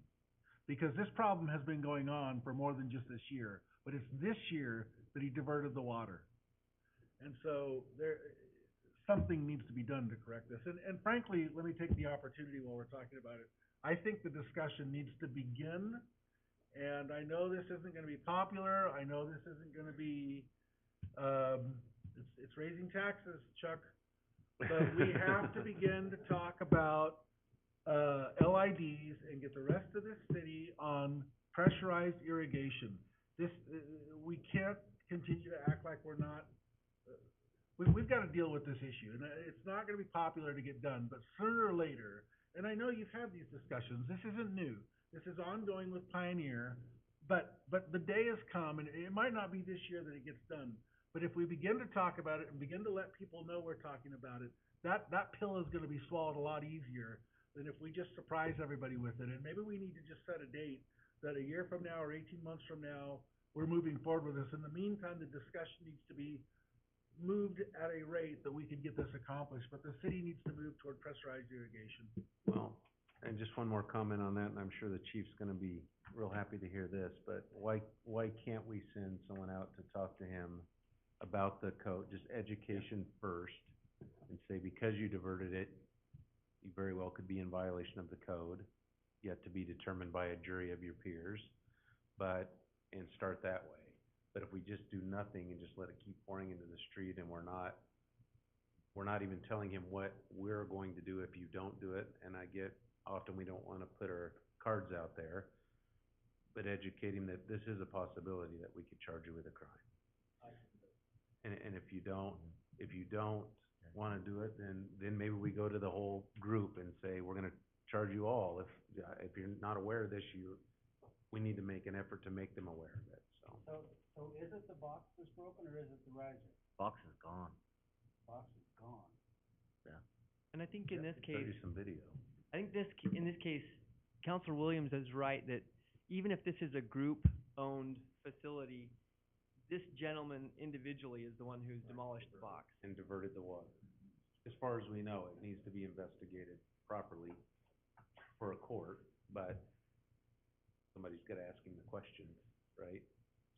Because this problem has been going on for more than just this year, but it's this year that he diverted the water. And so something needs to be done to correct this. And frankly, let me take the opportunity while we're talking about it. I think the discussion needs to begin, and I know this isn't gonna be popular, I know this isn't gonna be, it's raising taxes, Chuck. But we have to begin to talk about, LIDs and get the rest of this city on pressurized irrigation. We can't continue to act like we're not, we've got to deal with this issue, and it's not going to be popular to get done, but sooner or later, and I know you've had these discussions, this isn't new, this is ongoing with Pioneer, but the day has come, and it might not be this year that it gets done, but if we begin to talk about it and begin to let people know we're talking about it, that pill is going to be swallowed a lot easier than if we just surprise everybody with it. And maybe we need to just set a date that a year from now or 18 months from now, we're moving forward with this. In the meantime, the discussion needs to be moved at a rate that we can get this accomplished, but the city needs to move toward pressurized irrigation. Well, and just one more comment on that, and I'm sure the chief's gonna be real happy to hear this, but why can't we send someone out to talk to him about the code, just education first, and say, because you diverted it, you very well could be in violation of the code, yet to be determined by a jury of your peers, and start that way. But if we just do nothing and just let it keep pouring into the street, and we're not even telling him what we're going to do if you don't do it, and I get, often we don't wanna put our cards out there, but educate him that this is a possibility that we could charge you with a crime. And if you don't wanna do it, then maybe we go to the whole group and say, we're gonna charge you all. If you're not aware of this, we need to make an effort to make them aware of it, so. So is it the box that's broken, or is it the riser? Box is gone. Box is gone. Yeah. And I think in this Show case, you some video. I think in this case, Counselor Williams is right that even if this is a group-owned facility, this gentleman individually is the one who's demolished the box. And diverted the water. As far as we know, it needs to be investigated properly for a court, but somebody's gotta ask him the questions, right?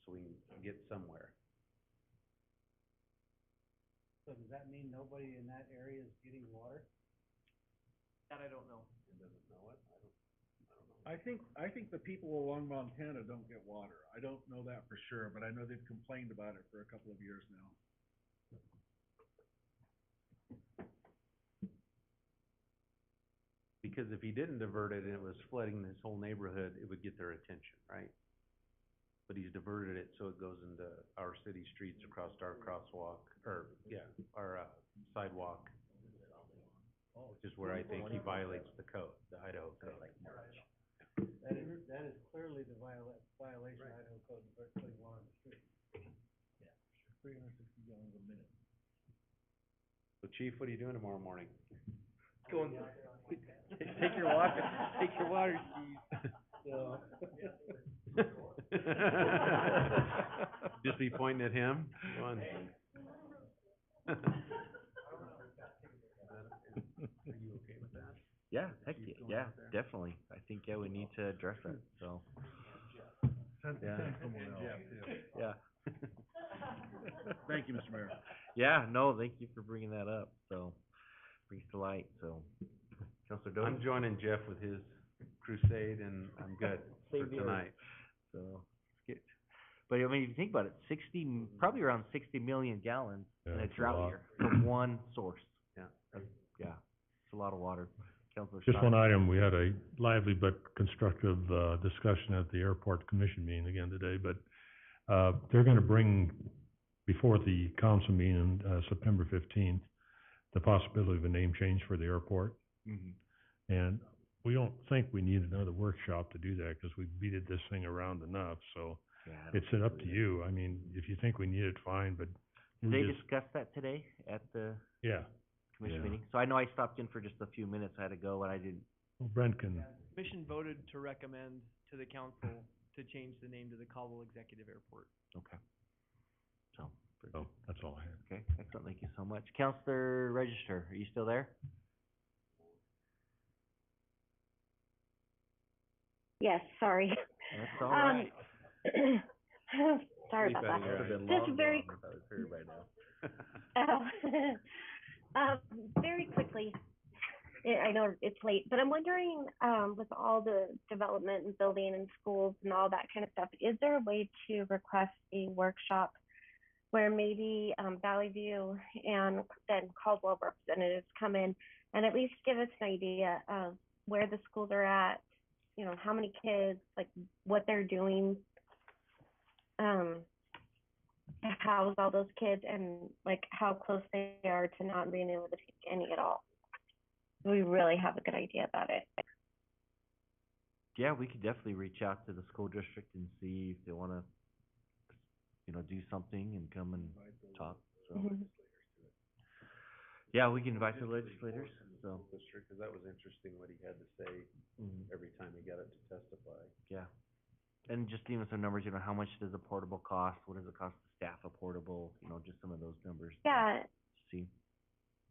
So we can get somewhere. So does that mean nobody in that area is getting water? That I don't know. He doesn't know it, I don't know. I think the people along Montana don't get water. I don't know that for sure, but I know they've complained about it for a couple of years now. Because if he didn't divert it and it was flooding this whole neighborhood, it would get their attention, right? But he's diverted it so it goes into our city streets across our crosswalk, our sidewalk, which is where I think he violates the code, the Idaho code. That is clearly the violation of Idaho code, putting water in the street. Yeah, for sure. 360 gallons a minute. So Chief, what are you doing tomorrow morning? Going, take your water, Steve. Just be pointing at him? Go on. Are you okay with that? Yeah, heck yeah, definitely. I think, yeah, we need to address that, so. Send Yeah. someone else, Yeah. Thank you, Mr. Mayor. Yeah, no, thank you for bringing that up, so, brings to light, so. Counselor Doty? I'm joining Jeff with his crusade, and I'm good for Same here. tonight. So, good. But I mean, if you think about it, probably around 60 million gallons in Yeah, a that's a drought lot. year from one source. Yeah. Yeah, it's a lot of water. Counselor Just Stein? one item, we had a lively but constructive, discussion at the airport commission meeting again today, but, they're gonna bring before the council meeting, September 15th, the possibility of a name change for the airport. Mhm. And we don't think we need another workshop to do that, because we've beated this thing around enough, so Yeah, I don't it's up to you. I mean, if you think we need it, fine, but Did we they just, discuss that today at the yeah. commission Yeah. meeting? So I know I stopped in for just a few minutes, I had to go, and I didn't. Well, Brent can, Commission voted to recommend to the council to change the name to the Caldwell Executive Airport. Okay. So, oh, that's all I had. okay, excellent, thank you so much. Counselor Register, are you still there? Yes, sorry. That's all right. Sorry about that. Just very, very quickly, I know it's late, but I'm wondering, with all the development and building and schools and all that kind of stuff, is there a way to request a workshop where maybe, Valley View and then Caldwell representatives come in and at least give us an idea of where the schools are at, you know, how many kids, like what they're doing, to house all those kids, and like how close they are to not being able to take any at all. We really have a good idea about it. Yeah, we could definitely reach out to the school district and see if they wanna, do something and come and talk, so. Mhm. Yeah, we can invite the legislators, so. District, 'cause that was interesting what he had to say Mhm. every time he got it to testify. Yeah. And just even some numbers, how much does a portable cost? What does it cost to staff a portable? Just some of those numbers. to Yeah, See.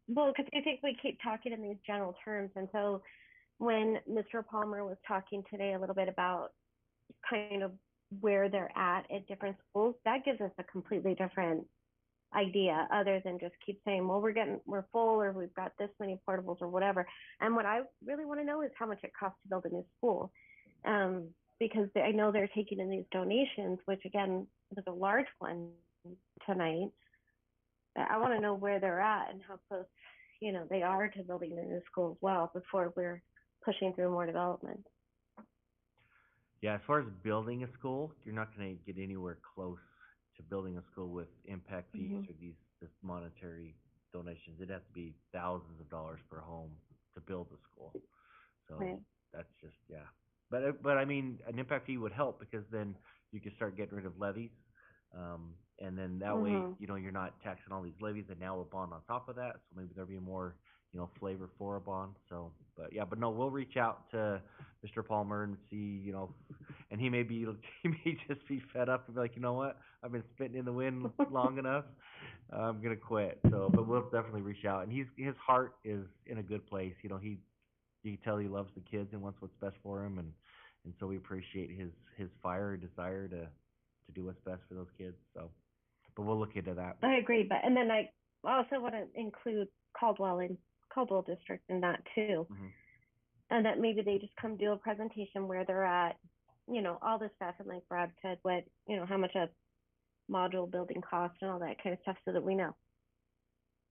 well, because I think we keep talking in these general terms, and so when Mr. Palmer was talking today a little bit about kind of where they're at different schools, that gives us a completely different idea, other than just keep saying, well, we're full, or we've got this many portables or whatever. And what I really want to know is how much it costs to build a new school. Because I know they're taking in these donations, which again was a large one tonight. I want to know where they're at and how close, they are to building a new school as well before we're pushing through more development. Yeah, as far as building a school, you're not gonna get anywhere close to building a school with impact fees Mhm. or this monetary donations. It'd have to be thousands of dollars per home to build a school. So Right. that's just, yeah. But I mean, an impact fee would help, because then you could start getting rid of levies. And then that way, Mhm. you're not taxing all these levies and now a bond on top of that. So maybe there'll be more, flavor for a bond. So, but yeah, but no, we'll reach out to Mr. Palmer and see, and he may just be fed up and be like, you know what? I've been spitting in the wind long enough. I'm gonna quit. So, but we'll definitely reach out. And his heart is in a good place. You can tell he loves the kids and wants what's best for them, and so we appreciate his fire and desire to do what's best for those kids. So, but we'll look into that. I agree, and then I also want to include Caldwell District in that too. Mhm. And that maybe they just come do a presentation where they're at, all this stuff, and like Brad said, how much a module building costs and all that kind of stuff, so that we know.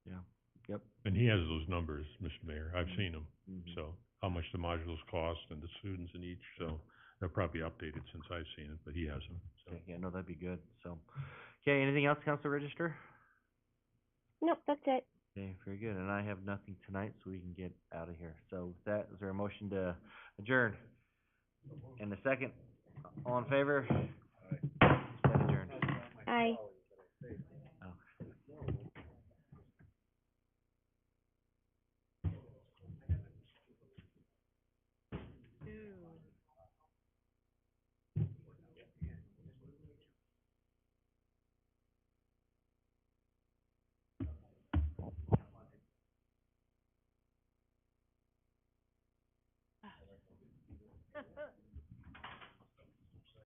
Yeah. Yep. And he has those numbers, Mr. Mayor. I've seen them. Mhm. So how much the modules cost and the students in each, so they're probably updated since I've seen it, but he has them, so. Okay, yeah, no, that'd be good. So, okay, anything else, Council Register? Nope, that's it. Okay, very good. And I have nothing tonight, so we can get out of here. So with that, is there a motion to adjourn? And a second? All in favor? Stand adjourned. Aye.